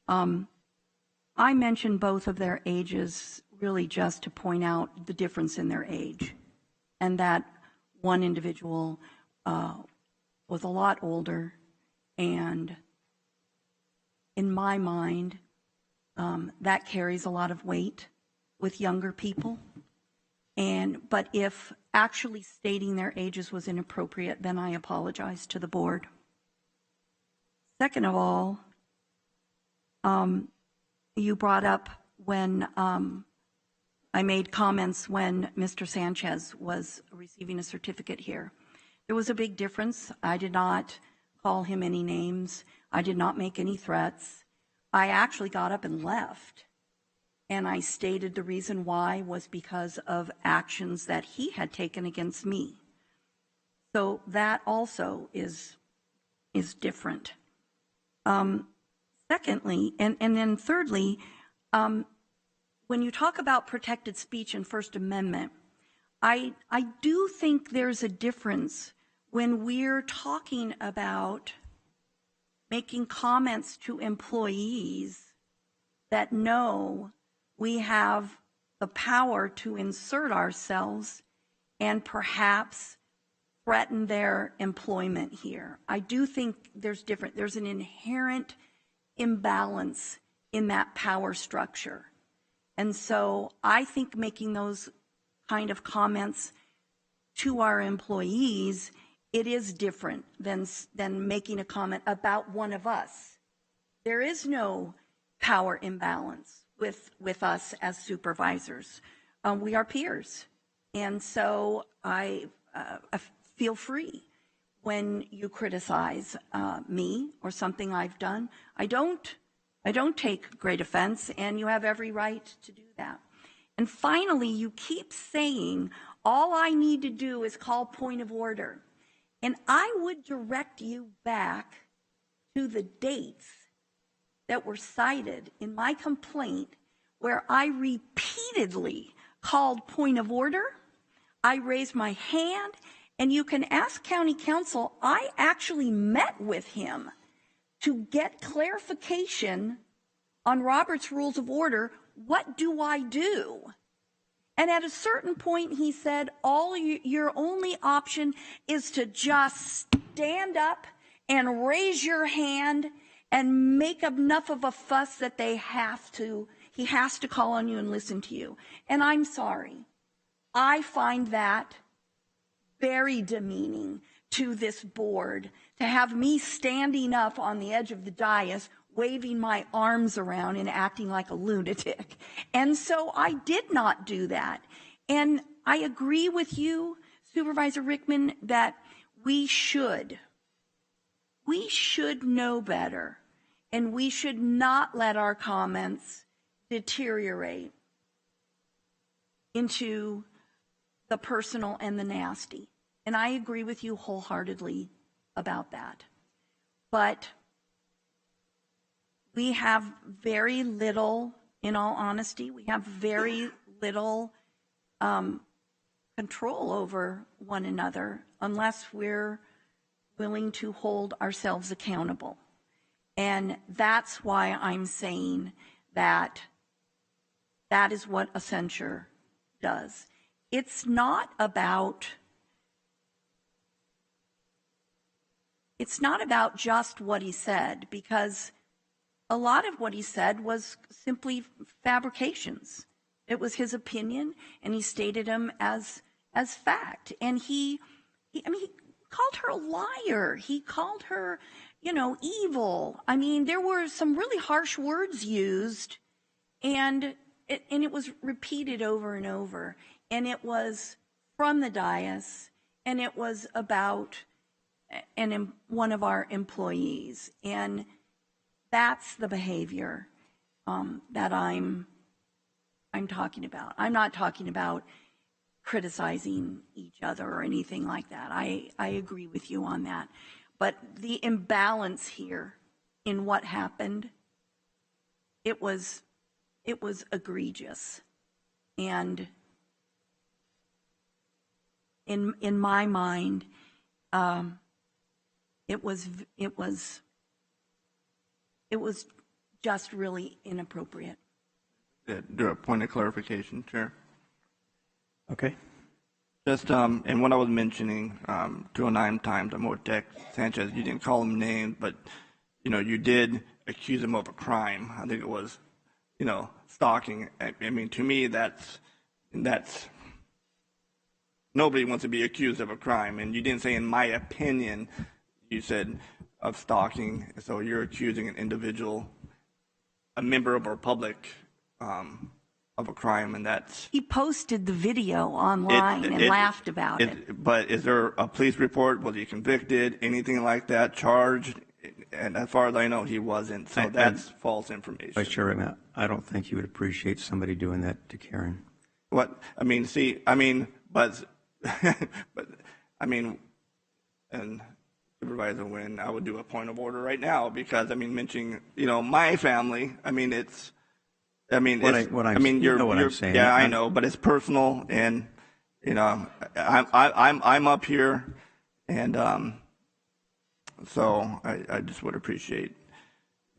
I mentioned both of their ages really just to point out the difference in their age, and that one individual was a lot older, and in my mind, that carries a lot of weight with younger people. But if actually stating their ages was inappropriate, then I apologize to the board. Second of all, you brought up when I made comments when Mr. Sanchez was receiving a certificate here. There was a big difference. I did not call him any names. I did not make any threats. I actually got up and left. And I stated the reason why was because of actions that he had taken against me. So that also is different. Secondly, and then thirdly, when you talk about protected speech and First Amendment, I do think there's a difference when we're talking about making comments to employees that know we have the power to insert ourselves and perhaps threaten their employment here. I do think there's an inherent imbalance in that power structure. And so I think making those kind of comments to our employees, it is different than making a comment about one of us. There is no power imbalance with us as supervisors. We are peers. And so I feel free when you criticize me or something I've done. I don't take great offense, and you have every right to do that. And finally, you keep saying, all I need to do is call point of order. And I would direct you back to the dates that were cited in my complaint where I repeatedly called point of order. I raised my hand, and you can ask county council, I actually met with him to get clarification on Robert's Rules of Order. What do I do? And at a certain point, he said, your only option is to just stand up and raise your hand and make enough of a fuss that he has to call on you and listen to you. And I'm sorry. I find that very demeaning to this board, to have me standing up on the edge of the dais, waving my arms around and acting like a lunatic. And so I did not do that. And I agree with you, Supervisor Rickman, that we should know better, and we should not let our comments deteriorate into the personal and the nasty. And I agree with you wholeheartedly about that. But we have very little, in all honesty, we have very little control over one another unless we're willing to hold ourselves accountable. And that's why I'm saying that that is what a censure does. It's not about just what he said, because a lot of what he said was simply fabrications. It was his opinion, and he stated them as fact. And he called her a liar. He called her, evil. I mean, there were some really harsh words used, and it was repeated over and over. And it was from the dais, and it was about one of our employees. And that's the behavior that I'm talking about. I'm not talking about criticizing each other or anything like that. I agree with you on that. But the imbalance here in what happened, it was egregious. And in my mind, it was just really inappropriate. Do a point of clarification, Chair. Okay. Just, and what I was mentioning, 209 times, Amortec Sanchez, you didn't call him names, but, you did accuse him of a crime. I think it was, stalking. I mean, to me, that's, nobody wants to be accused of a crime. And you didn't say, in my opinion, you said of stalking. So you're accusing an individual, a member of our public, of a crime, and that's... He posted the video online and laughed about it. But is there a police report? Was he convicted? Anything like that? Charged? And as far as I know, he wasn't. So that's false information. Vice Chair, I don't think you would appreciate somebody doing that to Karen. What? I mean, but and Supervisor Nguyen, I would do a point of order right now because, mentioning, my family, I'm saying. Yeah, I know, but it's personal, and I'm up here, and so I just would appreciate,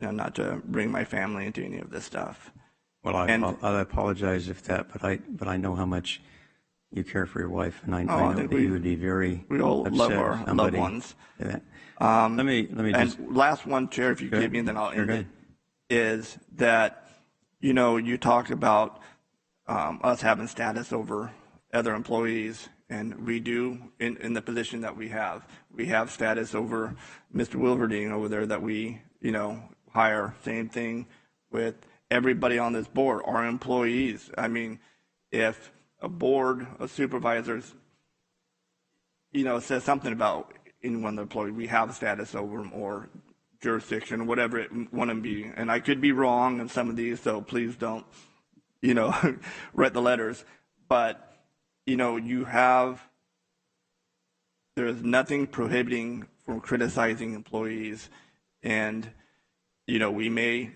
not to bring my family into any of this stuff. Well, I apologize but I know how much you care for your wife, and I know that you would be very we all upset love our loved ones. Let me just. And last one, Chair, if you give me, and then I'll end it. Is that. You talked about us having status over other employees, and we do in the position that we have. We have status over Mr. Wilverding over there that we, hire. Same thing with everybody on this board, our employees. I mean, if a board of supervisors, says something about any one of the employees, we have status over them or jurisdiction, whatever it want to be. And I could be wrong in some of these, so please don't, write the letters. But, there's nothing prohibiting from criticizing employees. And, we may,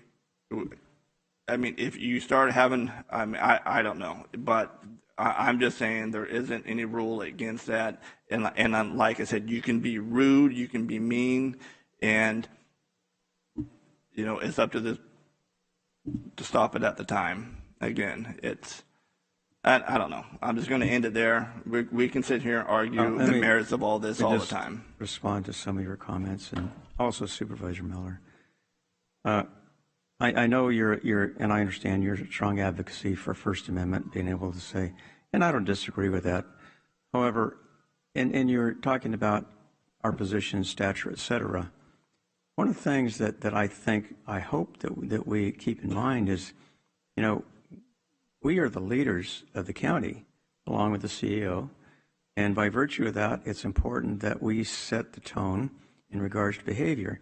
if you start having, I don't know, but I'm just saying there isn't any rule against that. And like I said, you can be rude, you can be mean, and it's up to this to stop it at the time. Again, I don't know. I'm just going to end it there. We can sit here and argue the merits of all this all the time. Respond to some of your comments, and also Supervisor Miller. I know you're, and I understand your strong advocacy for First Amendment, being able to say, and I don't disagree with that. However, and you're talking about our position, stature, et cetera. One of the things that I hope that we keep in mind is, we are the leaders of the county, along with the CEO, and by virtue of that, it's important that we set the tone in regards to behavior.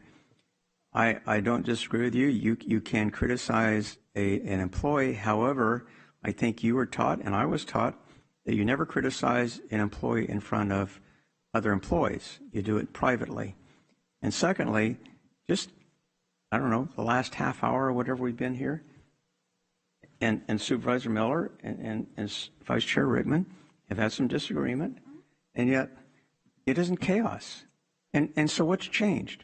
I don't disagree with you. You can criticize an employee. However, I think you were taught, and I was taught, that you never criticize an employee in front of other employees. You do it privately. And secondly, just, I don't know, the last half hour or whatever we've been here, and Supervisor Miller and Vice Chair Rickman have had some disagreement, and yet it isn't chaos. And so what's changed?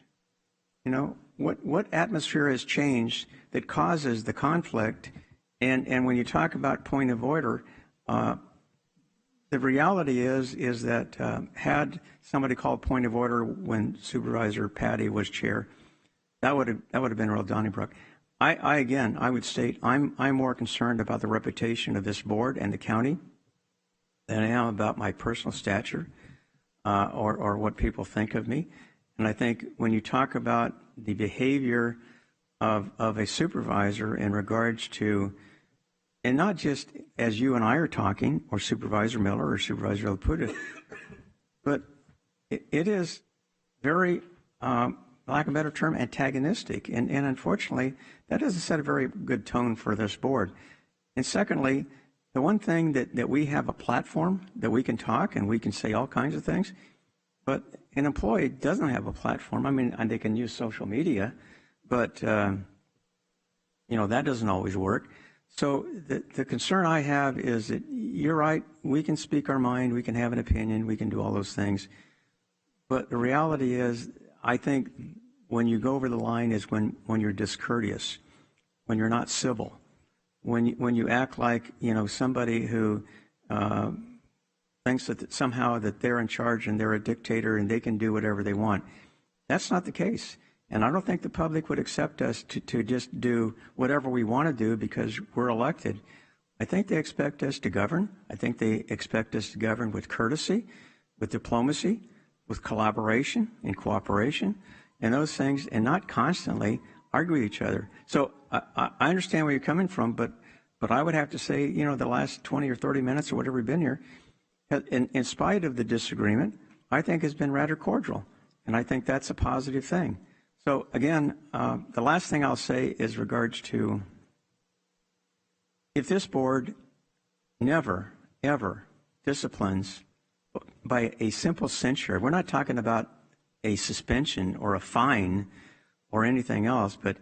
What atmosphere has changed that causes the conflict? And when you talk about point of order, the reality is that had somebody called point of order when Supervisor Patty was chair, that would have been real Donnybrook. I would state I'm more concerned about the reputation of this board and the county than I am about my personal stature. or what people think of me. And I think when you talk about the behavior of a supervisor in regards to, and not just as you and I are talking, or Supervisor Miller or Supervisor Laputa, but it is very, lack of a better term, antagonistic. And unfortunately, that doesn't set a very good tone for this board. And secondly, the one thing that we have a platform that we can talk and we can say all kinds of things, but an employee doesn't have a platform. I mean, they can use social media, but, that doesn't always work. So the concern I have is that you're right, we can speak our mind, we can have an opinion, we can do all those things. But the reality is, I think when you go over the line is when you're discourteous, when you're not civil, when you act like, somebody who thinks that somehow that they're in charge and they're a dictator and they can do whatever they want. That's not the case. And I don't think the public would accept us to just do whatever we want to do because we're elected. I think they expect us to govern. I think they expect us to govern with courtesy, with diplomacy, with collaboration and cooperation, and those things, and not constantly argue with each other. So I understand where you're coming from, but I would have to say, the last 20 or 30 minutes or whatever we've been here, in spite of the disagreement, I think has been rather cordial, and I think that's a positive thing. So again, the last thing I'll say is regards to if this board never, ever disciplines by a simple censure, we're not talking about a suspension or a fine or anything else, but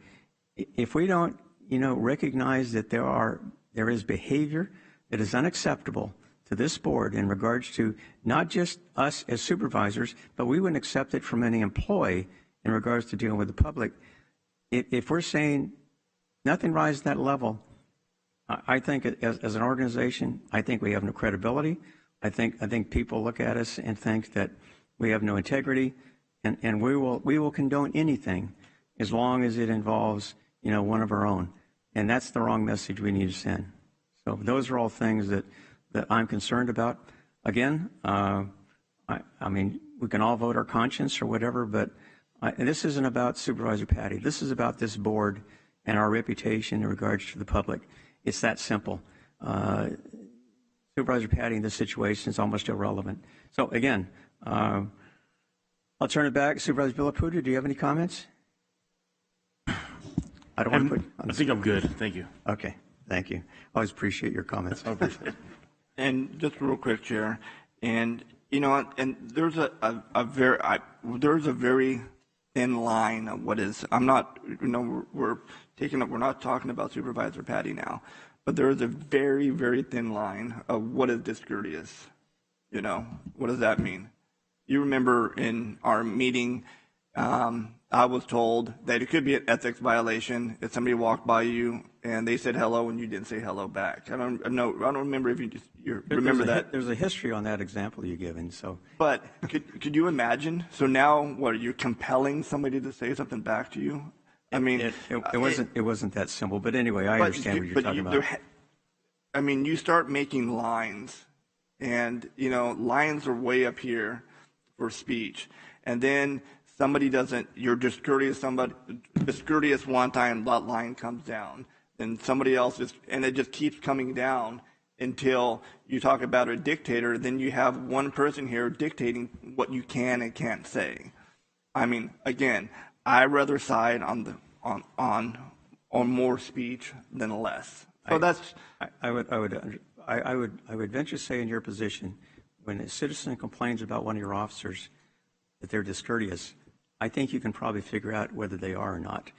if we don't, recognize that there is behavior that is unacceptable to this board in regards to not just us as supervisors, but we wouldn't accept it from any employee in regards to dealing with the public. If we're saying nothing rises to that level, I think as an organization, I think we have no credibility. I think people look at us and think that we have no integrity, and we will condone anything as long as it involves one of our own, and that's the wrong message we need to send. So those are all things that I'm concerned about. Again, I mean, we can all vote our conscience or whatever, but this isn't about Supervisor Patty. This is about this board and our reputation in regards to the public. It's that simple. Supervisor Patty in this situation is almost irrelevant. So again, I'll turn it back. Supervisor Villaputa, do you have any comments? I don't want to put. I think I'm good. Thank you. Okay. Thank you. Always appreciate your comments. I appreciate it. And just real quick, Chair, and there's a very thin line of what is. I'm not. We're not talking about Supervisor Patty now, but there is a very, very thin line of what is discourteous. What does that mean? You remember in our meeting, I was told that it could be an ethics violation if somebody walked by you and they said hello and you didn't say hello back. I don't remember if you remember that. There's a history on that example you're giving. So, but could you imagine? So now, what are you compelling somebody to say something back to you? I mean, it wasn't that simple. But anyway, I understand what you're talking about. I mean, you start making lines, and lines are way up here for speech, and then somebody doesn't, you're discourteous one time, that line comes down. Then somebody else and it just keeps coming down until you talk about a dictator, then you have one person here dictating what you can and can't say. I mean, again, I rather side on more speech than less. So I would venture to say in your position, when a citizen complains about one of your officers that they're discourteous, I think you can probably figure out whether they are or not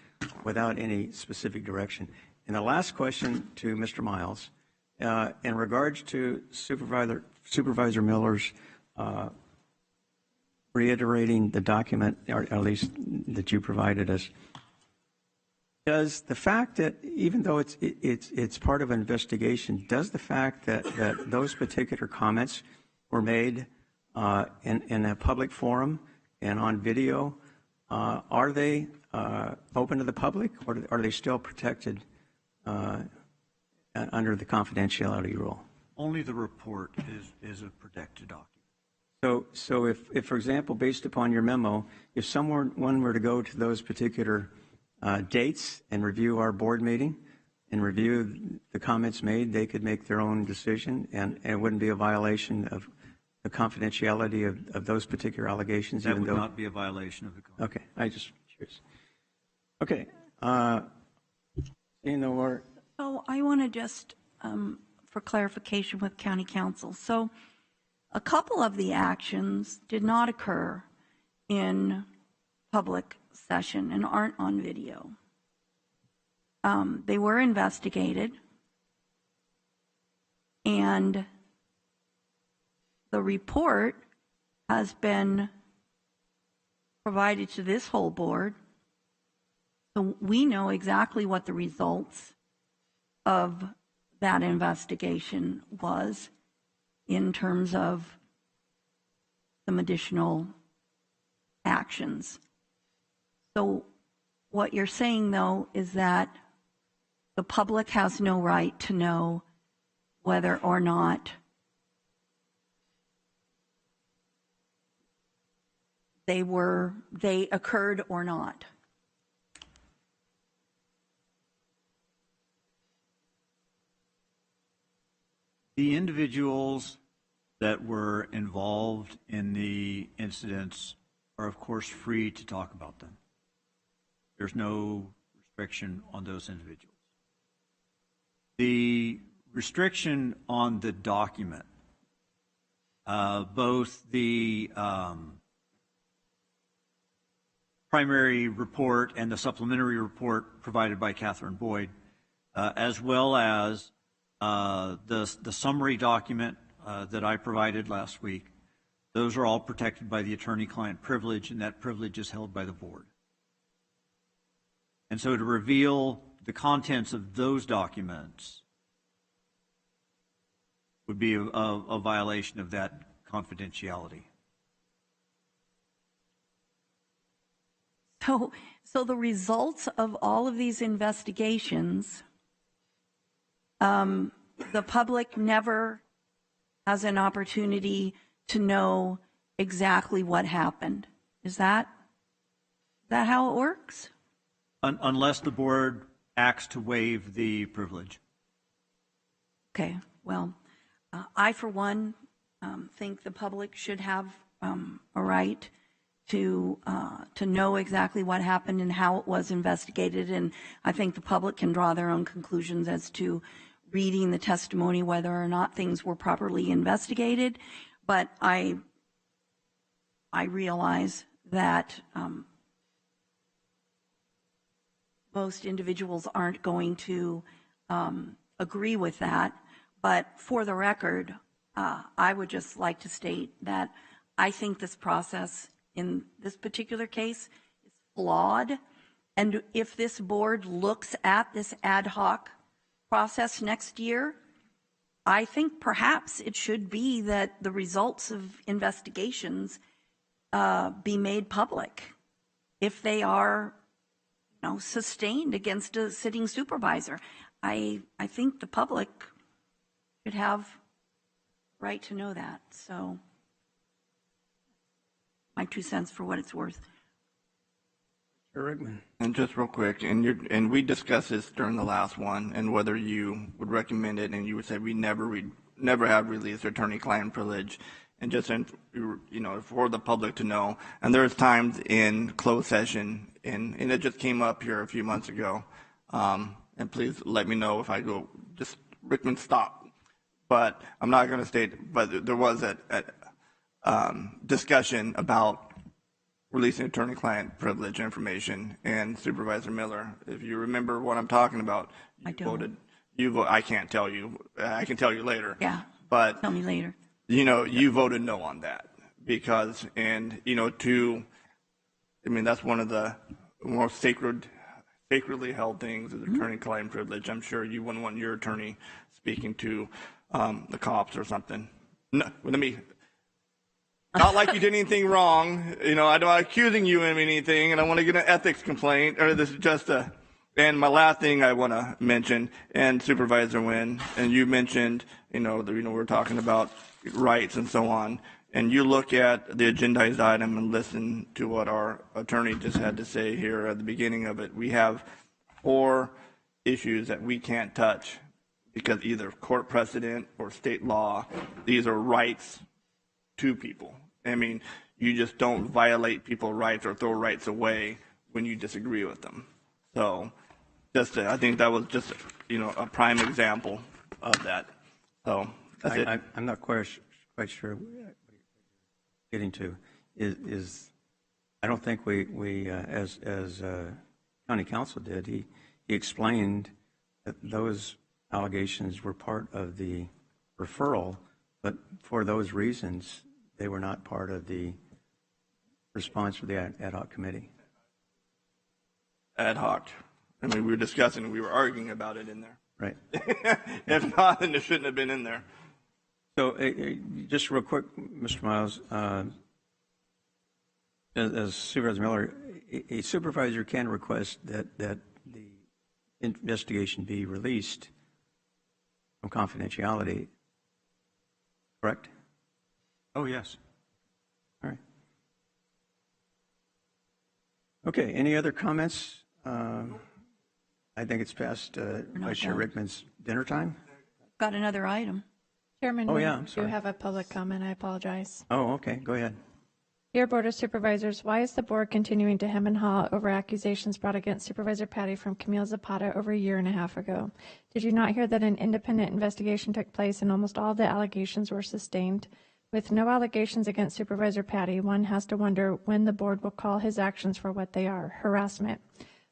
without any specific direction. And the last question to Mr. Miles, in regards to Supervisor Miller's reiterating the document, or at least that you provided us, does the fact that even though it's part of an investigation, does the fact that those particular comments were made in a public forum and on video, are they open to the public, or are they still protected under the confidentiality rule? Only the report is a protected document. So if, for example, based upon your memo, if someone were to go to those particular dates and review our board meeting and review the comments made, they could make their own decision, and it wouldn't be a violation of the confidentiality of those particular allegations? That would not be a violation of the code. Okay, I just curious. Okay, seeing no more. So I want to just, for clarification with County Council. So a couple of the actions did not occur in public session and aren't on video. They were investigated, and the report has been provided to this whole board, so we know exactly what the results of that investigation was in terms of some additional actions. So what you're saying, though, is that the public has no right to know whether or not they occurred or not. The individuals that were involved in the incidents are, of course, free to talk about them. There's no restriction on those individuals. The restriction on the document, both the primary report and the supplementary report provided by Catherine Boyd, as well as the summary document that I provided last week, those are all protected by the attorney-client privilege, and that privilege is held by the board. And so to reveal the contents of those documents would be a violation of that confidentiality. So the results of all of these investigations, the public never has an opportunity to know exactly what happened. Is that how it works? Unless the board acts to waive the privilege. Okay, well, I, for one, think the public should have a right to know exactly what happened and how it was investigated, and I think the public can draw their own conclusions as to reading the testimony whether or not things were properly investigated. But I realize that most individuals aren't going to agree with that. But for the record, I would just like to state that I think this process in this particular case is flawed. And if this board looks at this ad hoc process next year, I think perhaps it should be that the results of investigations be made public if they are, sustained against a sitting supervisor. I think the public should have right to know that. So my 2 cents for what it's worth. And just real quick, and we discussed this during the last one, and whether you would recommend it, and you would say we never have released attorney-client privilege, and just for the public to know. And there's times in closed session, and it just came up here a few months ago. And please let me know if I go. Just Rickman, stop. But I'm not going to state. But there was a discussion about releasing attorney-client privilege information, and Supervisor Miller, if you remember what I'm talking about, I can't tell you. I can tell you later. Yeah. But tell me later. You voted no on that because, that's one of the most sacredly held things is attorney-client privilege. I'm sure you wouldn't want your attorney speaking to the cops or something. No, not like you did anything wrong. I'm not accusing you of anything, and I want to get an ethics complaint, or this is just and my last thing I want to mention, and Supervisor Nguyen, and you mentioned, we're talking about rights and so on, and you look at the agendized item and listen to what our attorney just had to say here at the beginning of it, we have 4 issues that we can't touch because either court precedent or state law. These are rights to people. I mean, you just don't violate people's rights or throw rights away when you disagree with them. So I think that was just, a prime example of that. So that's it. I'm not quite sure what you're getting to is I don't think we as county council did, he explained that those allegations were part of the referral, but for those reasons, they were not part of the response for the ad hoc committee. Ad hoc. I mean, we were discussing, we were arguing about it in there. Right. If not, then it shouldn't have been in there. So just real quick, Mr. Miles, as Supervisor Miller, a supervisor can request that the investigation be released from confidentiality, correct? Oh, yes. All right. Okay, any other comments? I think it's past Vice Chair Rickman's dinner time. Got another item. Chairman, Oh, we yeah, I'm do sorry. have a public comment. I apologize. Oh, okay, go ahead. Dear Board of Supervisors, why is the board continuing to hem and haw over accusations brought against Supervisor Patty from Camille Zapata over a year and a half ago? Did you not hear that an independent investigation took place and almost all the allegations were sustained? With no allegations against Supervisor Patty, one has to wonder when the board will call his actions for what they are, harassment.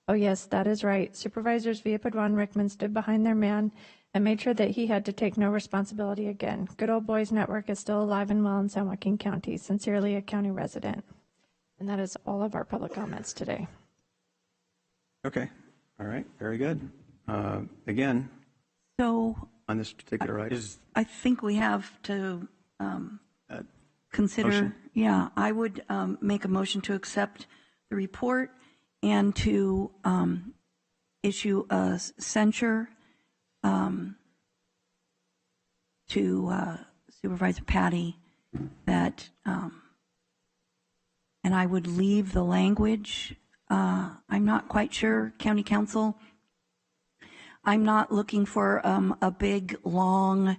Oh yes, that is right. Supervisors Villapaduan Rickman stood behind their man and made sure that he had to take no responsibility again. Good Old Boys Network is still alive and well in San Joaquin County. Sincerely, a county resident. And that is all of our public comments today. Okay, all right, very good. Again, So on this particular item, I think we have to consider, motion? yeah, I would make a motion to accept the report and to issue a censure to Supervisor Patty that, and I would leave the language, I'm not quite sure, County Council, I'm not looking for a big, long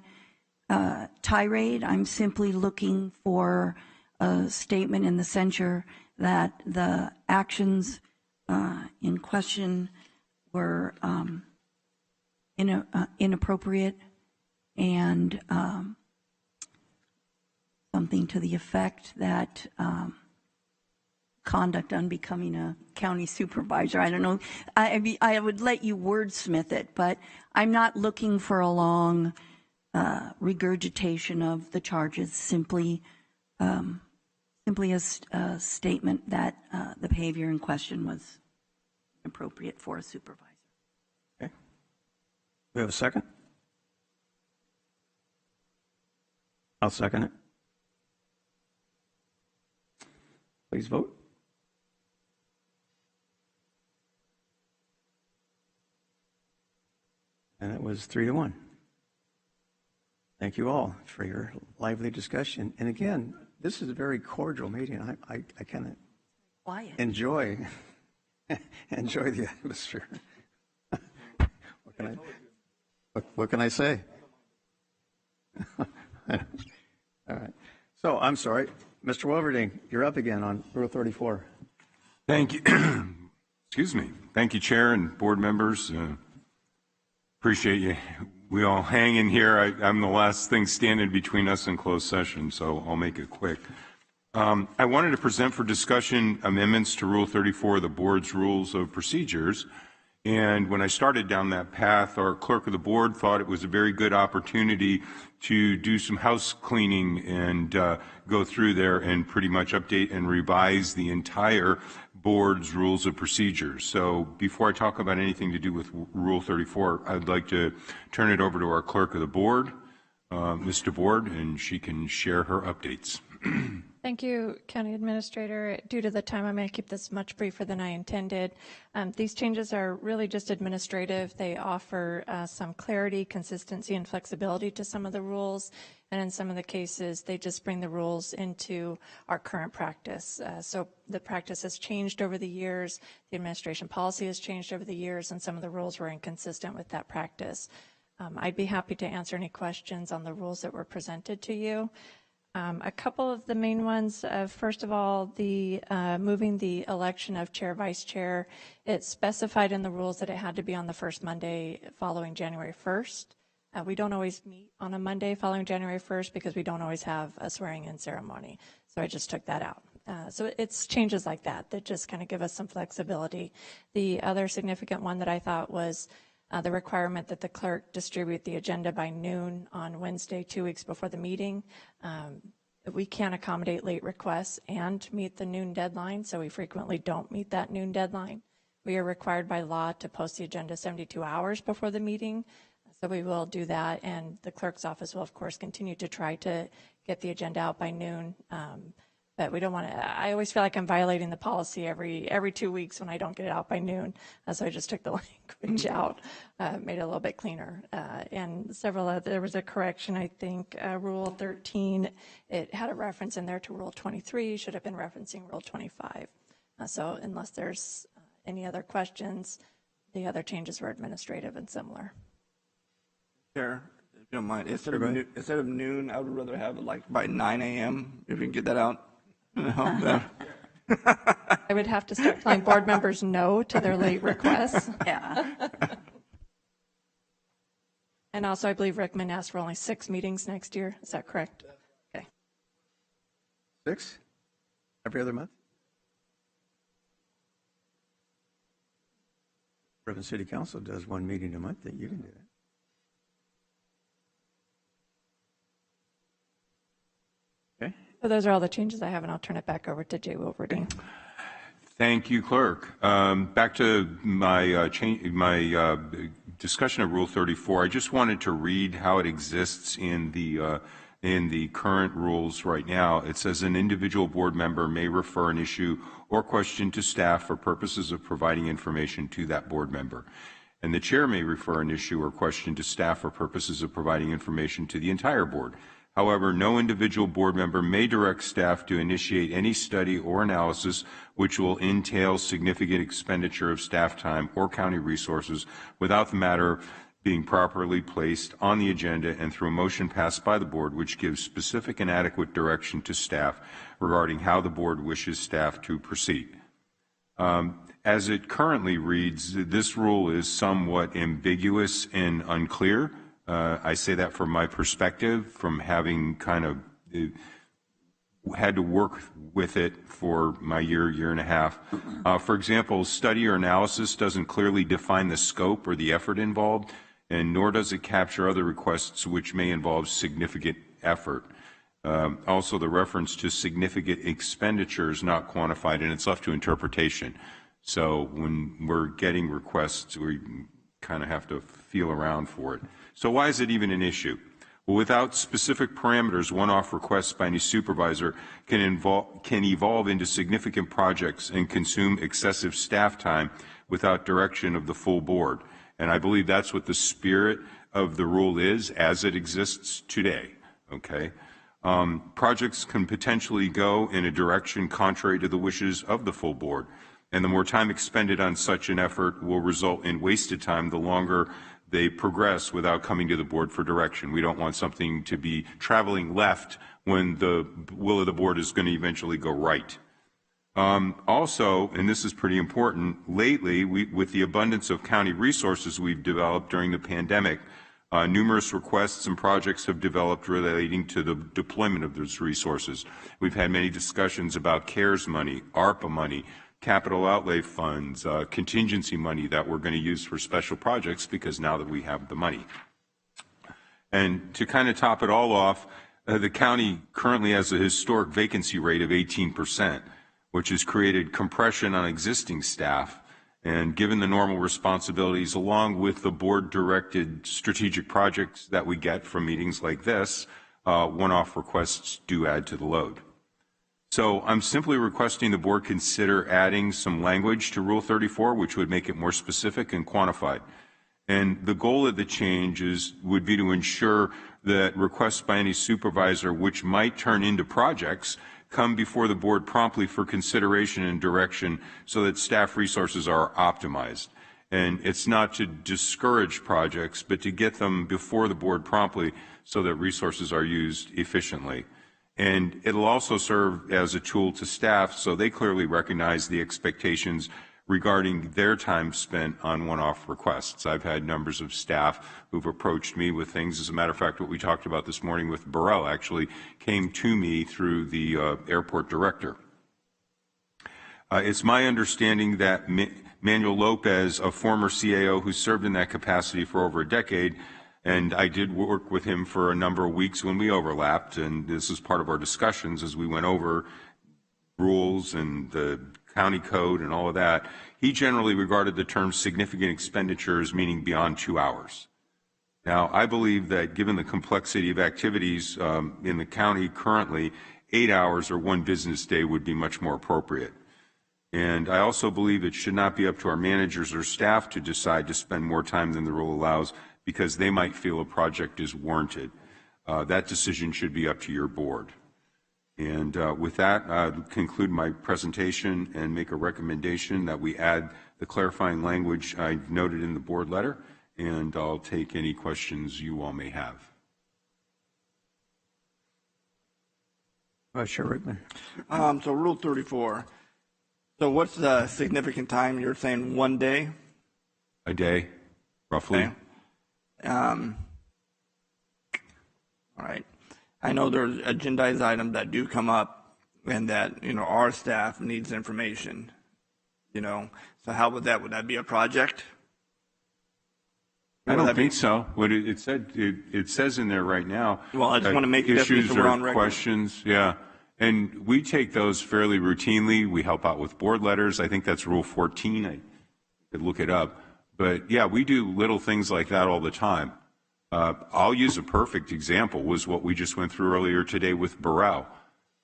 tirade. I'm simply looking for a statement in the censure that the actions in question were inappropriate and something to the effect that conduct unbecoming a county supervisor. I don't know. I would let you wordsmith it, but I'm not looking for a long regurgitation of the charges. Simply a statement that the behavior in question was appropriate for a supervisor. okay. We have a second? I'll second it. Please vote. And it was 3-1. Thank you all for your lively discussion. And again, this is a very cordial meeting. I kind of enjoy the atmosphere. What can I say? All right. So I'm sorry, Mr. Wolverding, you're up again on Rule 34. Thank you. Excuse me. Thank you, Chair and board members. Appreciate you. We all hang in here. I'm the last thing standing between us and closed session, so I'll make it quick. I wanted to present for discussion amendments to Rule 34 of the board's rules of procedures. And when I started down that path, our clerk of the board thought it was a very good opportunity to do some house cleaning and go through there and pretty much update and revise the entire board's rules of procedures. So before I talk about anything to do with Rule 34, I'd like to turn it over to our clerk of the board, Ms. DeBoard, and she can share her updates. Thank you, County Administrator. Due to the time, I'm going to keep this much briefer than I intended. These changes are really just administrative. They offer some clarity, consistency, and flexibility to some of the rules. And in some of the cases, they just bring the rules into our current practice. So the practice has changed over the years. The administration policy has changed over the years, and some of the rules were inconsistent with that practice. I'd be happy to answer any questions on the rules that were presented to you. A couple of the main ones, first of all, the moving the election of chair, vice chair, it specified in the rules that it had to be on the first Monday following January 1st. We don't always meet on a Monday following January 1st because we don't always have a swearing-in ceremony. So I just took that out. So it's changes like that that just kind of give us some flexibility. The other significant one that I thought was the requirement that the clerk distribute the agenda by noon on Wednesday, 2 weeks before the meeting. We can't accommodate late requests and meet the noon deadline, so we frequently don't meet that noon deadline. We are required by law to post the agenda 72 hours before the meeting, so we will do that, and the clerk's office will, of course, continue to try to get the agenda out by noon. But we don't want to, I always feel like I'm violating the policy every 2 weeks when I don't get it out by noon. So I just took the language out, made it a little bit cleaner. And there was a correction, I think, Rule 13, it had a reference in there to Rule 23, should have been referencing Rule 25. So unless there's any other questions, the other changes were administrative and similar. Chair, if you don't mind, instead of noon, I would rather have it like by 9 a.m. if you can get that out. I would have to start telling board members no to their late requests. Yeah. And also, I believe Rickman asked for only 6 meetings next year. Is that correct? Okay. 6? Every other month? Ribbon City Council does 1 meeting a month. That you can do that. Okay. So those are all the changes I have, and I'll turn it back over to Jay Wilverding. Thank you, Clerk. Back to my discussion of Rule 34. I just wanted to read how it exists in the current rules right now. It says an individual board member may refer an issue or question to staff for purposes of providing information to that board member. And the chair may refer an issue or question to staff for purposes of providing information to the entire board. However, no individual board member may direct staff to initiate any study or analysis which will entail significant expenditure of staff time or county resources without the matter being properly placed on the agenda and through a motion passed by the board which gives specific and adequate direction to staff regarding how the board wishes staff to proceed. As it currently reads, this rule is somewhat ambiguous and unclear. I say that from my perspective, from having kind of had to work with it for my year and a half. For example, study or analysis doesn't clearly define the scope or the effort involved, and nor does it capture other requests which may involve significant effort. Also, the reference to significant expenditure is not quantified, and it's left to interpretation. So when we're getting requests, we kind of have to feel around for it. So why is it even an issue? Well, without specific parameters, one-off requests by any supervisor can evolve into significant projects and consume excessive staff time without direction of the full board. And I believe that's what the spirit of the rule is as it exists today. Okay. Projects can potentially go in a direction contrary to the wishes of the full board. And the more time expended on such an effort will result in wasted time the longer they progress without coming to the board for direction. We don't want something to be traveling left when the will of the board is going to eventually go right. Also, and this is pretty important, lately, with the abundance of county resources we've developed during the pandemic, numerous requests and projects have developed relating to the deployment of those resources. We've had many discussions about CARES money, ARPA money, capital outlay funds, contingency money that we're going to use for special projects because now that we have the money. And to kind of top it all off, the county currently has a historic vacancy rate of 18%, which has created compression on existing staff. And given the normal responsibilities, along with the board-directed strategic projects that we get from meetings like this, one-off requests do add to the load. So I'm simply requesting the board consider adding some language to Rule 34, which would make it more specific and quantified. And the goal of the change would be to ensure that requests by any supervisor, which might turn into projects, come before the board promptly for consideration and direction so that staff resources are optimized. And it's not to discourage projects, but to get them before the board promptly so that resources are used efficiently. And it'll also serve as a tool to staff so they clearly recognize the expectations regarding their time spent on one-off requests. I've had numbers of staff who've approached me with things. As a matter of fact, what we talked about this morning with Burrell actually came to me through the airport director. It's my understanding that Manuel Lopez, a former CAO who served in that capacity for over a decade, and I did work with him for a number of weeks when we overlapped, and this is part of our discussions as we went over rules and the county code and all of that. He generally regarded the term significant expenditures meaning beyond 2 hours. Now, I believe that given the complexity of activities in the county currently, 8 hours or 1 business day would be much more appropriate. And I also believe it should not be up to our managers or staff to decide to spend more time than the rule allows because they might feel a project is warranted. That decision should be up to your board. And with that, I'll conclude my presentation and make a recommendation that we add the clarifying language I noted in the board letter, and I'll take any questions you all may have. Chair Rickman. So Rule 34. So what's the significant time? You're saying 1 day? A day, roughly. Okay. All right. I know there's agendized items that do come up and that, our staff needs information, So how would that be a project? I don't think so. What it says in there right now. Well, I just want to make issues sure we're on or record. questions. Yeah. And we take those fairly routinely. We help out with board letters. I think that's Rule 14. I could look it up. But yeah, we do little things like that all the time. I'll use a perfect example was what we just went through earlier today with Burrell.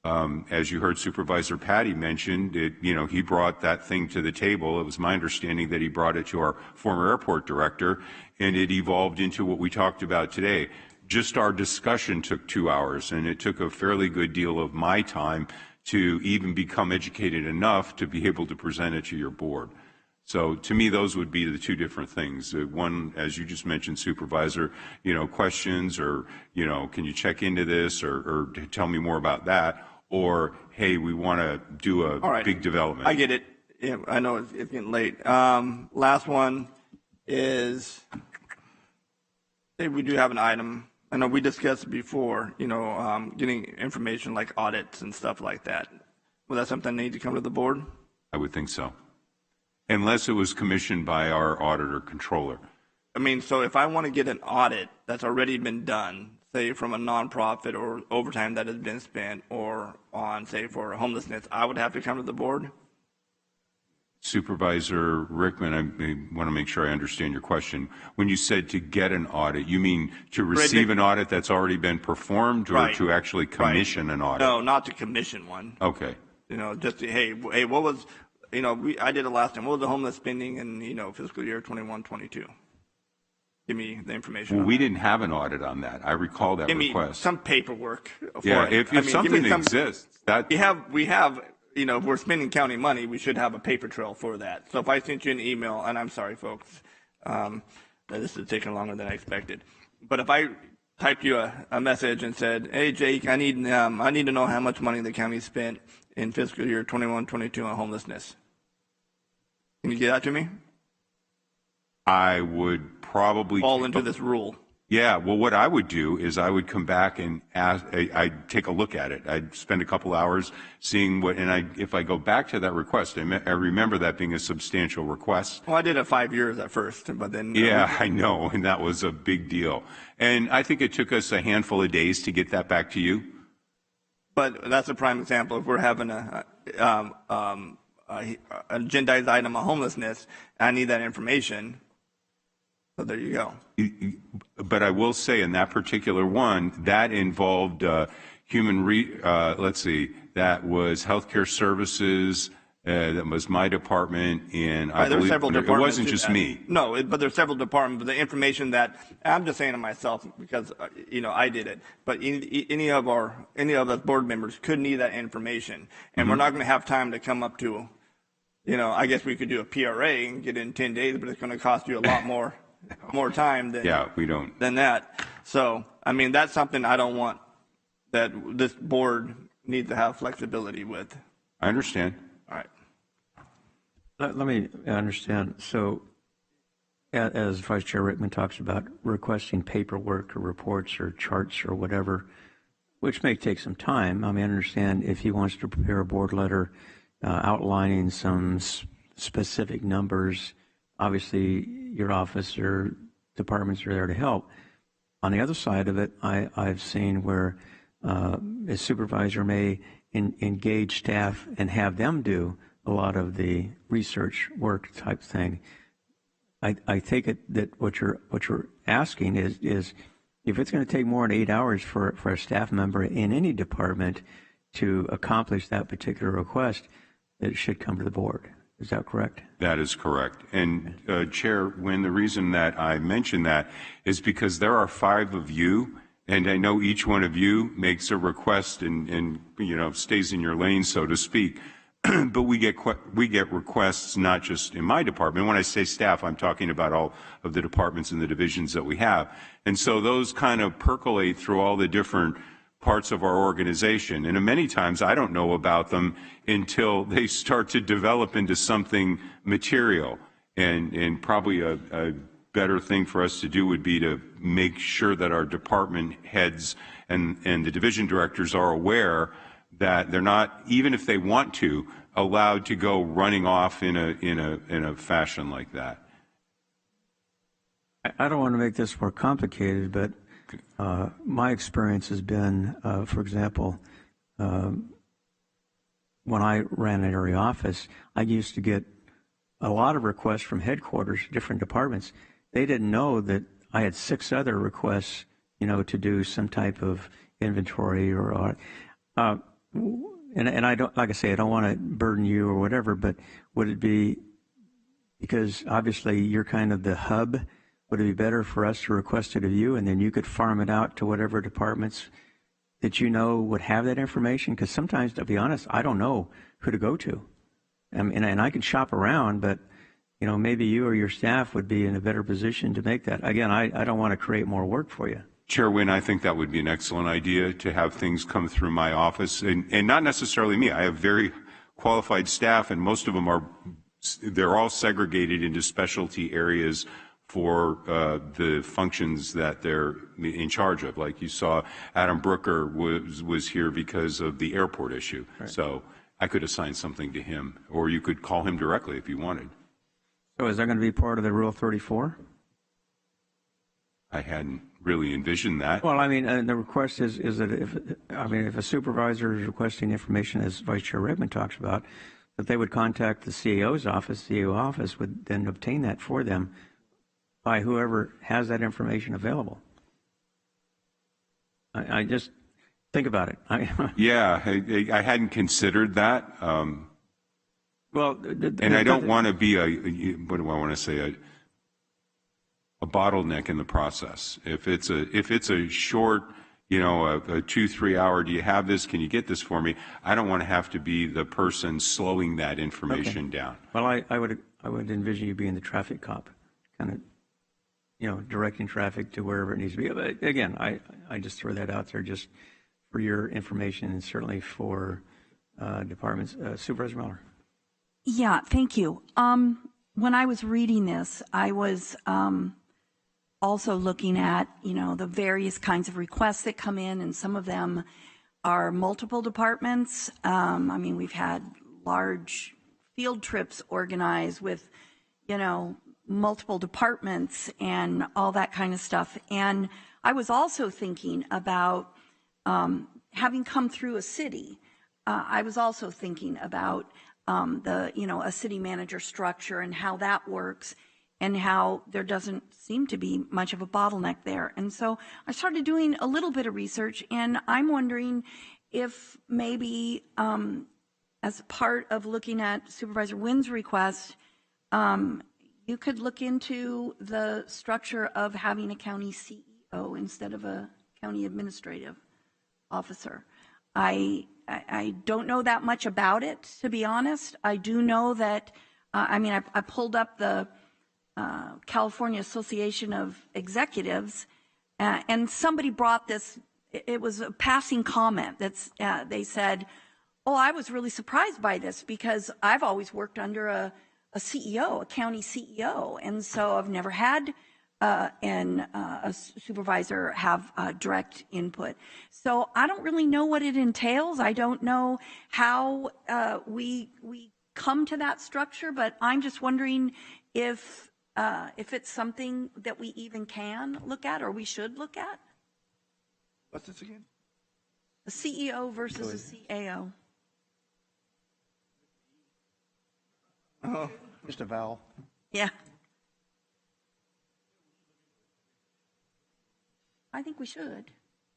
As you heard Supervisor Patty mentioned, he brought that thing to the table. It was my understanding that he brought it to our former airport director, and it evolved into what we talked about today. Just our discussion took 2 hours, and it took a fairly good deal of my time to even become educated enough to be able to present it to your board. So to me, those would be the two different things. One, as you just mentioned, Supervisor, questions or, can you check into this or tell me more about that? Or, hey, we want to do a big development. I get it. Yeah, I know it's getting late. Last one is, say we do have an item. I know we discussed before, getting information like audits and stuff like that. Will that something that need to come to the board? I would think so. Unless it was commissioned by our auditor controller. I mean, so if I want to get an audit that's already been done, say from a nonprofit or overtime that has been spent or on, say, for homelessness, I would have to come to the board? Supervisor Rickman, I want to make sure I understand your question. When you said to get an audit, you mean to receive an audit that's already been performed or to actually commission an audit? No, not to commission one. Okay. Just to, hey, what was, I did it last time. What was the homeless spending in, fiscal year 21-22? Give me the information. Well, we didn't have an audit on that. I recall that request. Give me some paperwork for it. If something exists, that we have. If we're spending county money, we should have a paper trail for that. So if I sent you an email, and I'm sorry, folks, this is taking longer than I expected. But if I typed you a message and said, "Hey, Jake, I need to know how much money the county spent in fiscal year 21-22 on homelessness," can you get that to me? I would probably fall into this rule. Yeah, well, what I would do is I would come back and I'd take a look at it. I'd spend a couple hours seeing if I go back to that request, I remember that being a substantial request. Well, I did it 5 years at first, but then. Yeah, I know, and that was a big deal. And I think it took us a handful of days to get that back to you. But that's a prime example. If we're having an agendized item on homelessness, I need that information. So there you go. But I will say in that particular one, that involved let's see, that was healthcare services, that was my department, and I There were believe several it departments. wasn't just me. No, but there's several departments. But the information that I'm just saying to myself because I did it. But any of us board members could need that information, and we're not going to have time to come up to. I guess we could do a PRA and get it in 10 days, but it's going to cost you a lot more time than we don't. Than that. So that's something I don't want. That this board needs to have flexibility with. I understand. All right. Let me understand. So, as Vice Chair Rickman talks about requesting paperwork or reports or charts or whatever, which may take some time. I understand if he wants to prepare a board letter outlining some specific numbers, obviously your office or departments are there to help. On the other side of it, I've seen where a supervisor may engage staff and have them do a lot of the research work type thing. I take it that what you're asking is if it's going to take more than 8 hours for a staff member in any department to accomplish that particular request, that it should come to the board. Is that correct? That is correct. And Chair, when the reason that I mention that is because there are 5 of you, and I know each one of you makes a request and stays in your lane, so to speak. But we get requests not just in my department. When I say staff, I'm talking about all of the departments and the divisions that we have. And so those kind of percolate through all the different parts of our organization. And many times I don't know about them until they start to develop into something material. And probably a better thing for us to do would be to make sure that our department heads and the division directors are aware that they're not, even if they want to, allowed to go running off in a fashion like that. I don't want to make this more complicated, but my experience has been, for example, when I ran an area office, I used to get a lot of requests from headquarters, different departments. They didn't know that I had 6 other requests, to do some type of inventory or and I don't, like I say, I don't want to burden you or whatever, but would it be, because obviously you're kind of the hub, would it be better for us to request it of you and then you could farm it out to whatever departments that would have that information? Because sometimes, to be honest, I don't know who to go to. And I can shop around, but maybe you or your staff would be in a better position to make that. Again, I don't want to create more work for you. Chair Wynn, I think that would be an excellent idea to have things come through my office, and not necessarily me. I have very qualified staff, and most of them they're all segregated into specialty areas for the functions that they're in charge of. Like you saw, Adam Brooker was here because of the airport issue. Right. So I could assign something to him, or you could call him directly if you wanted. So is that going to be part of the Rule 34? I hadn't really envisioned that. Well, the request is that if a supervisor is requesting information, as Vice Chair Redmond talks about, that they would contact the CAO's office. The CAO office would then obtain that for them by whoever has that information available. I just think about it. Yeah, I hadn't considered that. Well, and I don't want to be what do I want to say? A bottleneck in the process. If it's a short, a 2-3 hour, do you have this? Can you get this for me? I don't want to have to be the person slowing that information down. Well, I would envision you being the traffic cop, kind of, directing traffic to wherever it needs to be. But again, I just throw that out there just for your information and certainly for departments. Supervisor Miller. Yeah, thank you. When I was reading this, I was also looking at, the various kinds of requests that come in, and some of them are multiple departments. We've had large field trips organized with, multiple departments and all that kind of stuff. And I was also thinking about having come through a city. I was also thinking about a city manager structure and how that works, and how there doesn't seem to be much of a bottleneck there. And so I started doing a little bit of research, and I'm wondering if maybe as part of looking at Supervisor Wynn's request, you could look into the structure of having a county CEO instead of a county administrative officer. I don't know that much about it, to be honest. I do know that, I pulled up the California Association of Executives, and somebody brought this, it was a passing comment that's, they said, oh, I was really surprised by this because I've always worked under a CEO, a county CEO, and so I've never had a supervisor have direct input. So I don't really know what it entails. I don't know how we come to that structure, but I'm just wondering if it's something that we even can look at or we should look at. What's this again? A CEO versus a CAO. Oh, just a vowel. Yeah. I think we should.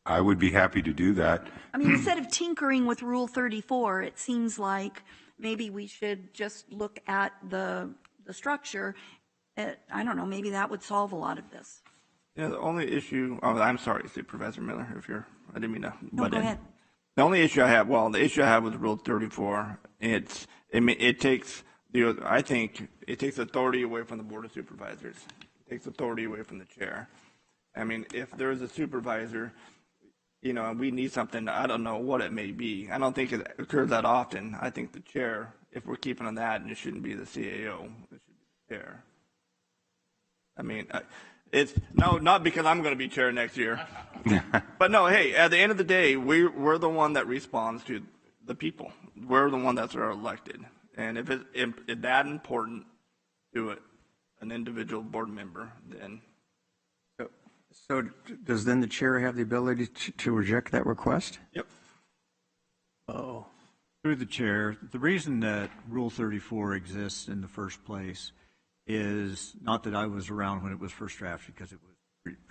I would be happy to do that. I mean, instead of tinkering with Rule 34, it seems like maybe we should just look at the structure. I don't know, maybe that would solve a lot of this. Yeah, the only issue, I'm sorry, Supervisor Miller, I didn't mean to butt go in. ahead. The only issue I have, the issue I have with Rule 34, it takes, I think it takes authority away from the Board of Supervisors. It takes authority away from the chair. I mean, if there's a supervisor, and we need something, I don't know what it may be. I don't think it occurs that often. I think the chair, if we're keeping on that, and it shouldn't be the CAO, it should be the chair. I mean, it's not because I'm going to be chair next year, but no. Hey, at the end of the day, we're the one that responds to the people. We're the one that's elected, and if it's that important to an individual board member, then. So does then the chair have the ability to reject that request? Yep. Oh. Through the chair, the reason that Rule 34 exists in the first place is not that I was around when it was first drafted, because it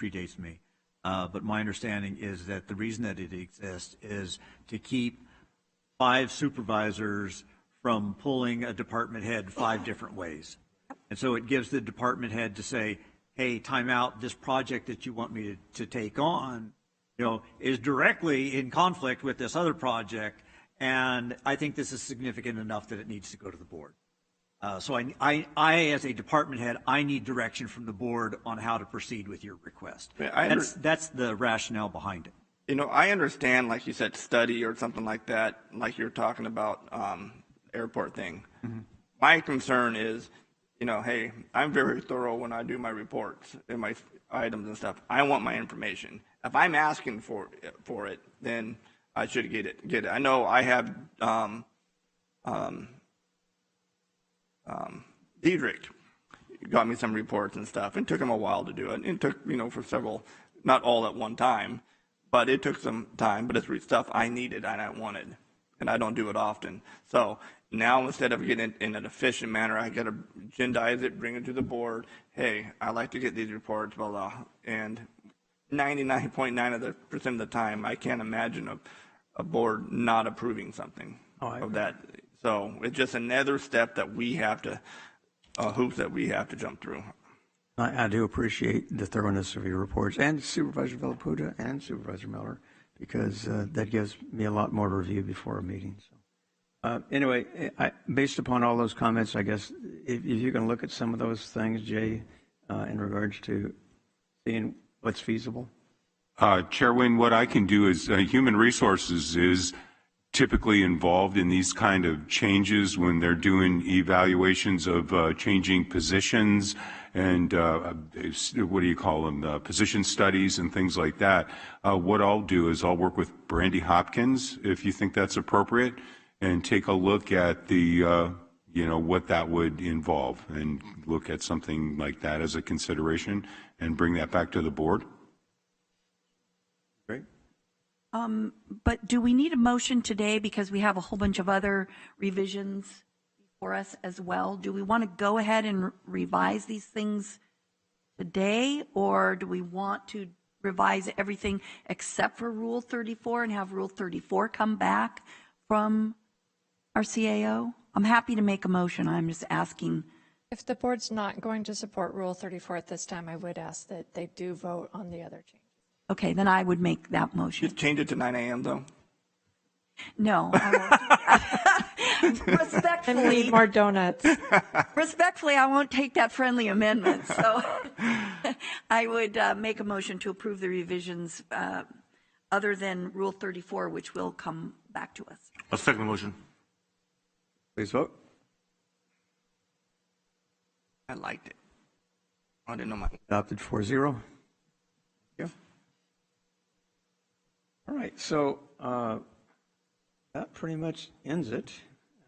predates me, but my understanding is that the reason that it exists is to keep 5 supervisors from pulling a department head 5 different ways. And so it gives the department head to say, hey, time out, this project that you want me to take on, is directly in conflict with this other project, and I think this is significant enough that it needs to go to the board. So I, as a department head, I need direction from the board on how to proceed with your request. That's the rationale behind it. I understand, like you said, study or something like that, like you're talking about airport thing. Mm-hmm. My concern is, hey, I'm very thorough when I do my reports and my items and stuff. I want my information. If I'm asking for it, then I should get it. I know I have Diedrich got me some reports and stuff, and it took him a while to do it. It took, for several, not all at one time, but it took some time. But it's stuff I needed and I wanted, and I don't do it often. So now, instead of getting it in an efficient manner, I got to agendize it, bring it to the board. Hey, I like to get these reports, blah, blah. And 99.9% of the time, I can't imagine a board not approving something of that. So it's just another step that we have to, hoops that we have to jump through. I do appreciate the thoroughness of your reports, and Supervisor Villaputa and Supervisor Miller, because that gives me a lot more to review before a meeting. So. Anyway, based upon all those comments, I guess if you can look at some of those things, Jay, in regards to seeing what's feasible. Chair Wynn, what I can do is Human Resources is typically involved in these kind of changes when they're doing evaluations of changing positions and what do you call them, position studies and things like that. What I'll do is I'll work with Brandy Hopkins, if you think that's appropriate, and take a look at the, what that would involve, and look at something like that as a consideration and bring that back to the board. Great. But do we need a motion today because we have a whole bunch of other revisions for us as well? Do we want to go ahead and revise these things today, or do we want to revise everything except for Rule 34 and have Rule 34 come back from our CAO? I'm happy to make a motion. I'm just asking. If the board's not going to support Rule 34 at this time, I would ask that they do vote on the other changes. Okay, then I would make that motion. You'd change it to 9 a.m. though? No, I won't. Respectfully. I need more donuts. Respectfully, I won't take that friendly amendment. So I would make a motion to approve the revisions other than Rule 34, which will come back to us. I'll second the motion. Please vote. I liked it. I didn't know my. Adopted 4-0. Yeah. All right, so that pretty much ends it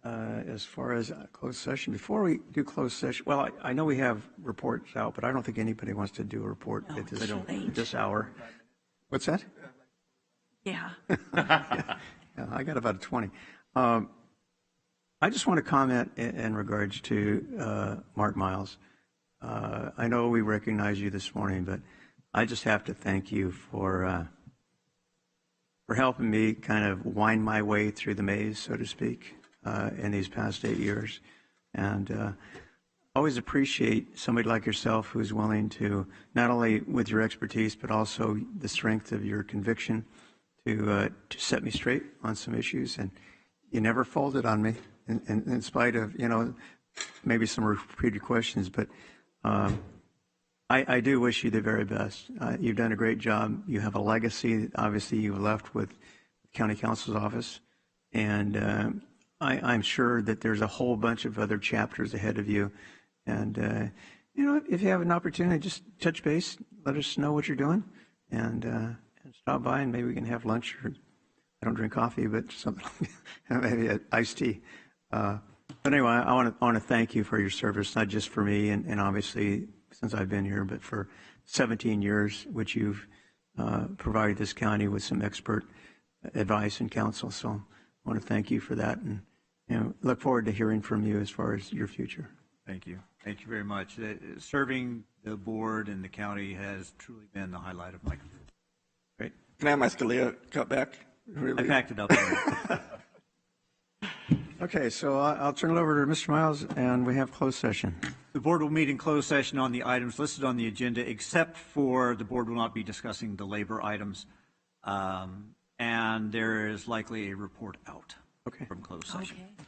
as far as closed session. Before we do closed session, well, I know we have reports out, but I don't think anybody wants to do a report at this hour. What's that? Yeah. Yeah, I got about 20. I just want to comment in regards to Mark Miles. I know we recognize you this morning, but I just have to thank you for helping me kind of wind my way through the maze, so to speak, in these past 8 years. And always appreciate somebody like yourself who's willing to, not only with your expertise, but also the strength of your conviction to set me straight on some issues. And you never folded on me in spite of, maybe some repeated questions. But I do wish you the very best. You've done a great job. You have a legacy that obviously you left with the county council's office. And I'm sure that there's a whole bunch of other chapters ahead of you. And, if you have an opportunity, just touch base, let us know what you're doing, and stop by, and maybe we can have lunch. Or I don't drink coffee, but something, maybe an iced tea. But anyway, I want to thank you for your service, not just for me and obviously since I've been here, but for 17 years, which you've provided this county with some expert advice and counsel. So I want to thank you for that, and look forward to hearing from you as far as your future. Thank you. Thank you very much. Serving the board and the county has truly been the highlight of my career. Great. Can I have my Scalia cut back? Really? I packed it up. Okay, so I'll turn it over to Mr. Miles, and we have closed session. The board will meet in closed session on the items listed on the agenda, except for the board will not be discussing the labor items. And there is likely a report out from closed session. Okay.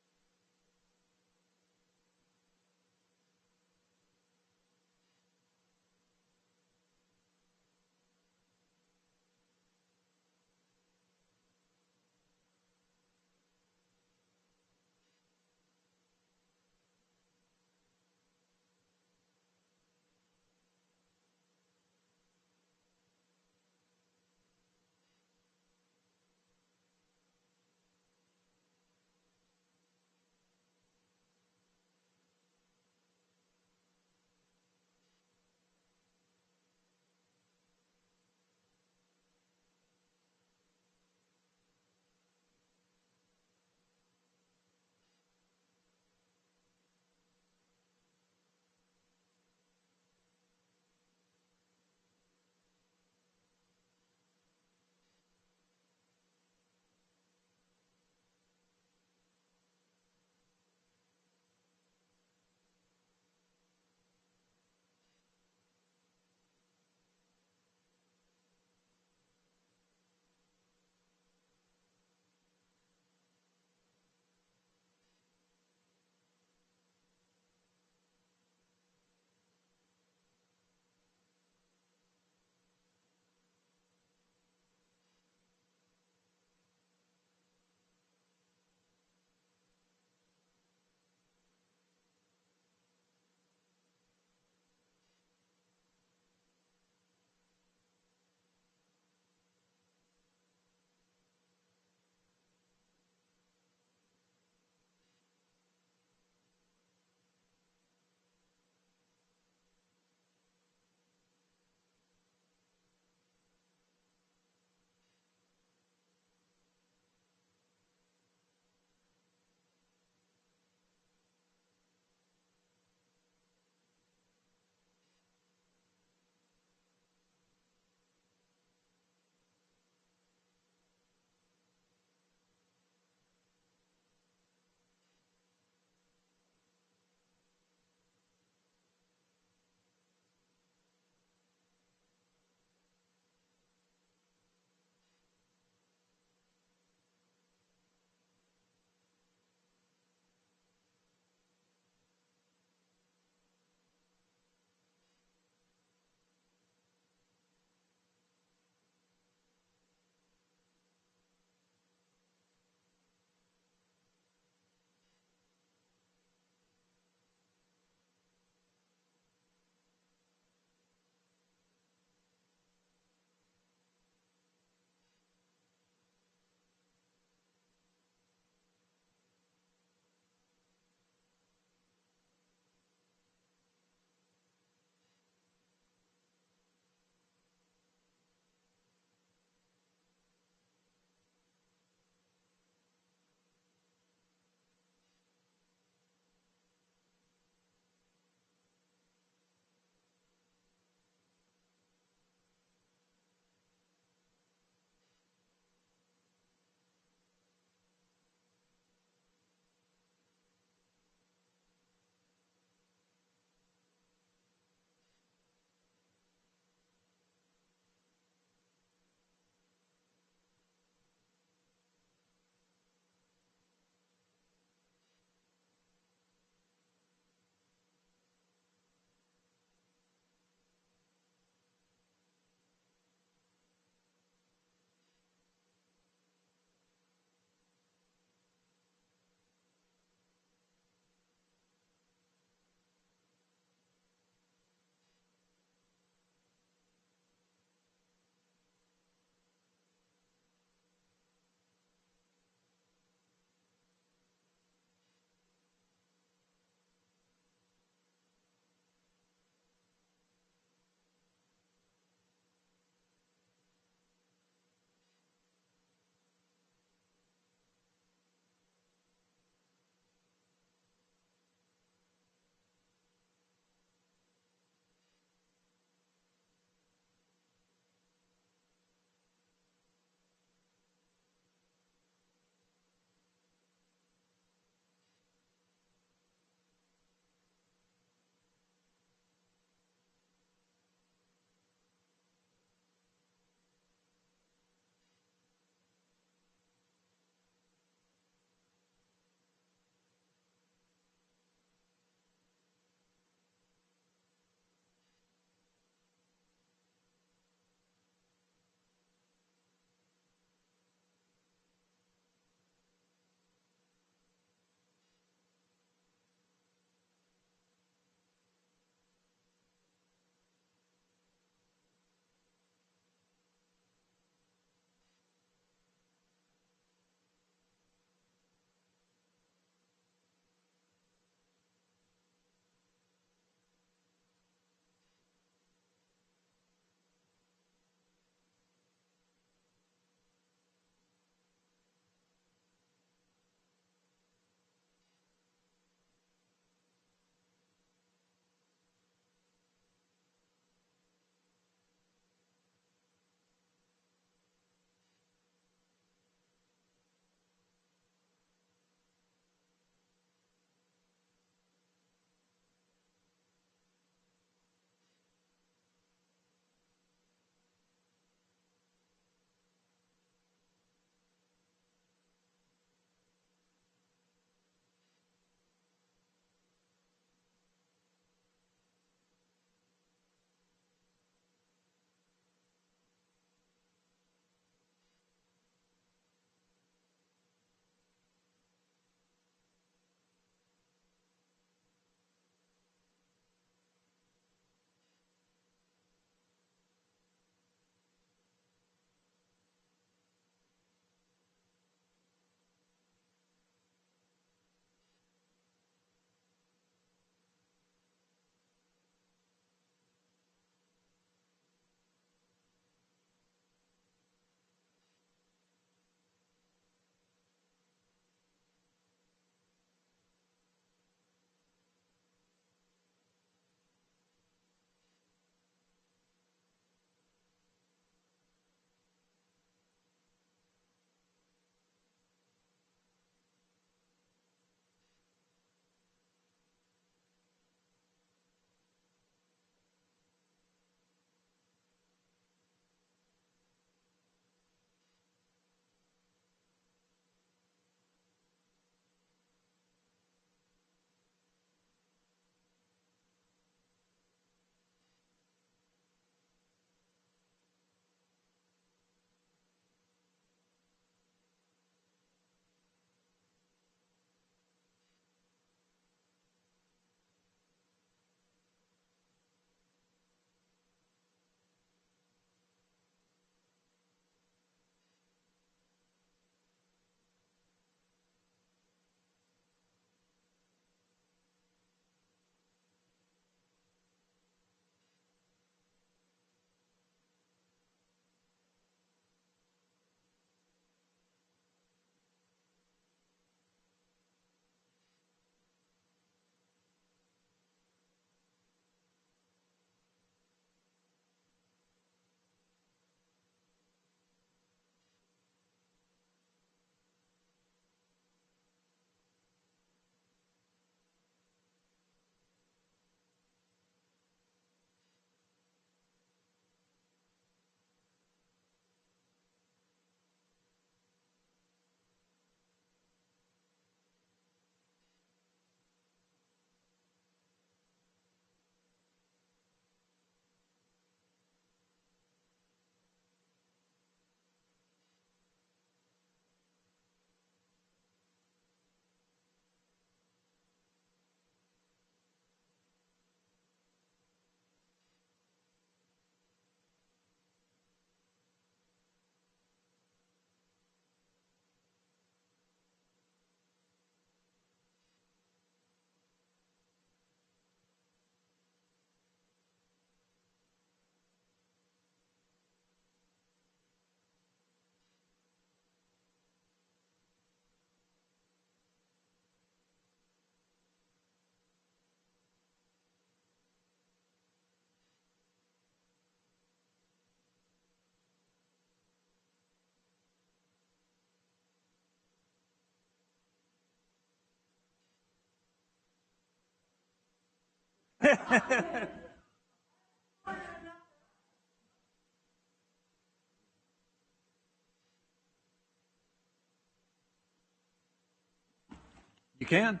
You can.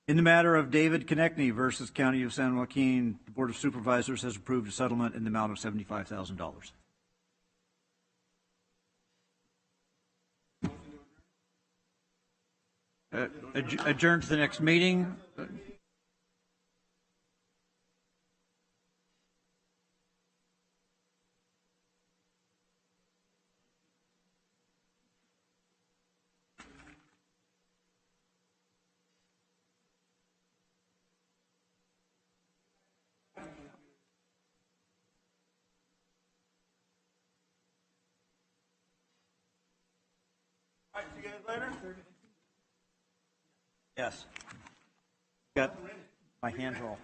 In the matter of David Konechny versus County of San Joaquin, the Board of Supervisors has approved a settlement in the amount of $75,000. Adjourn to the next meeting. All right, see you guys later. Yes. Got my hands all.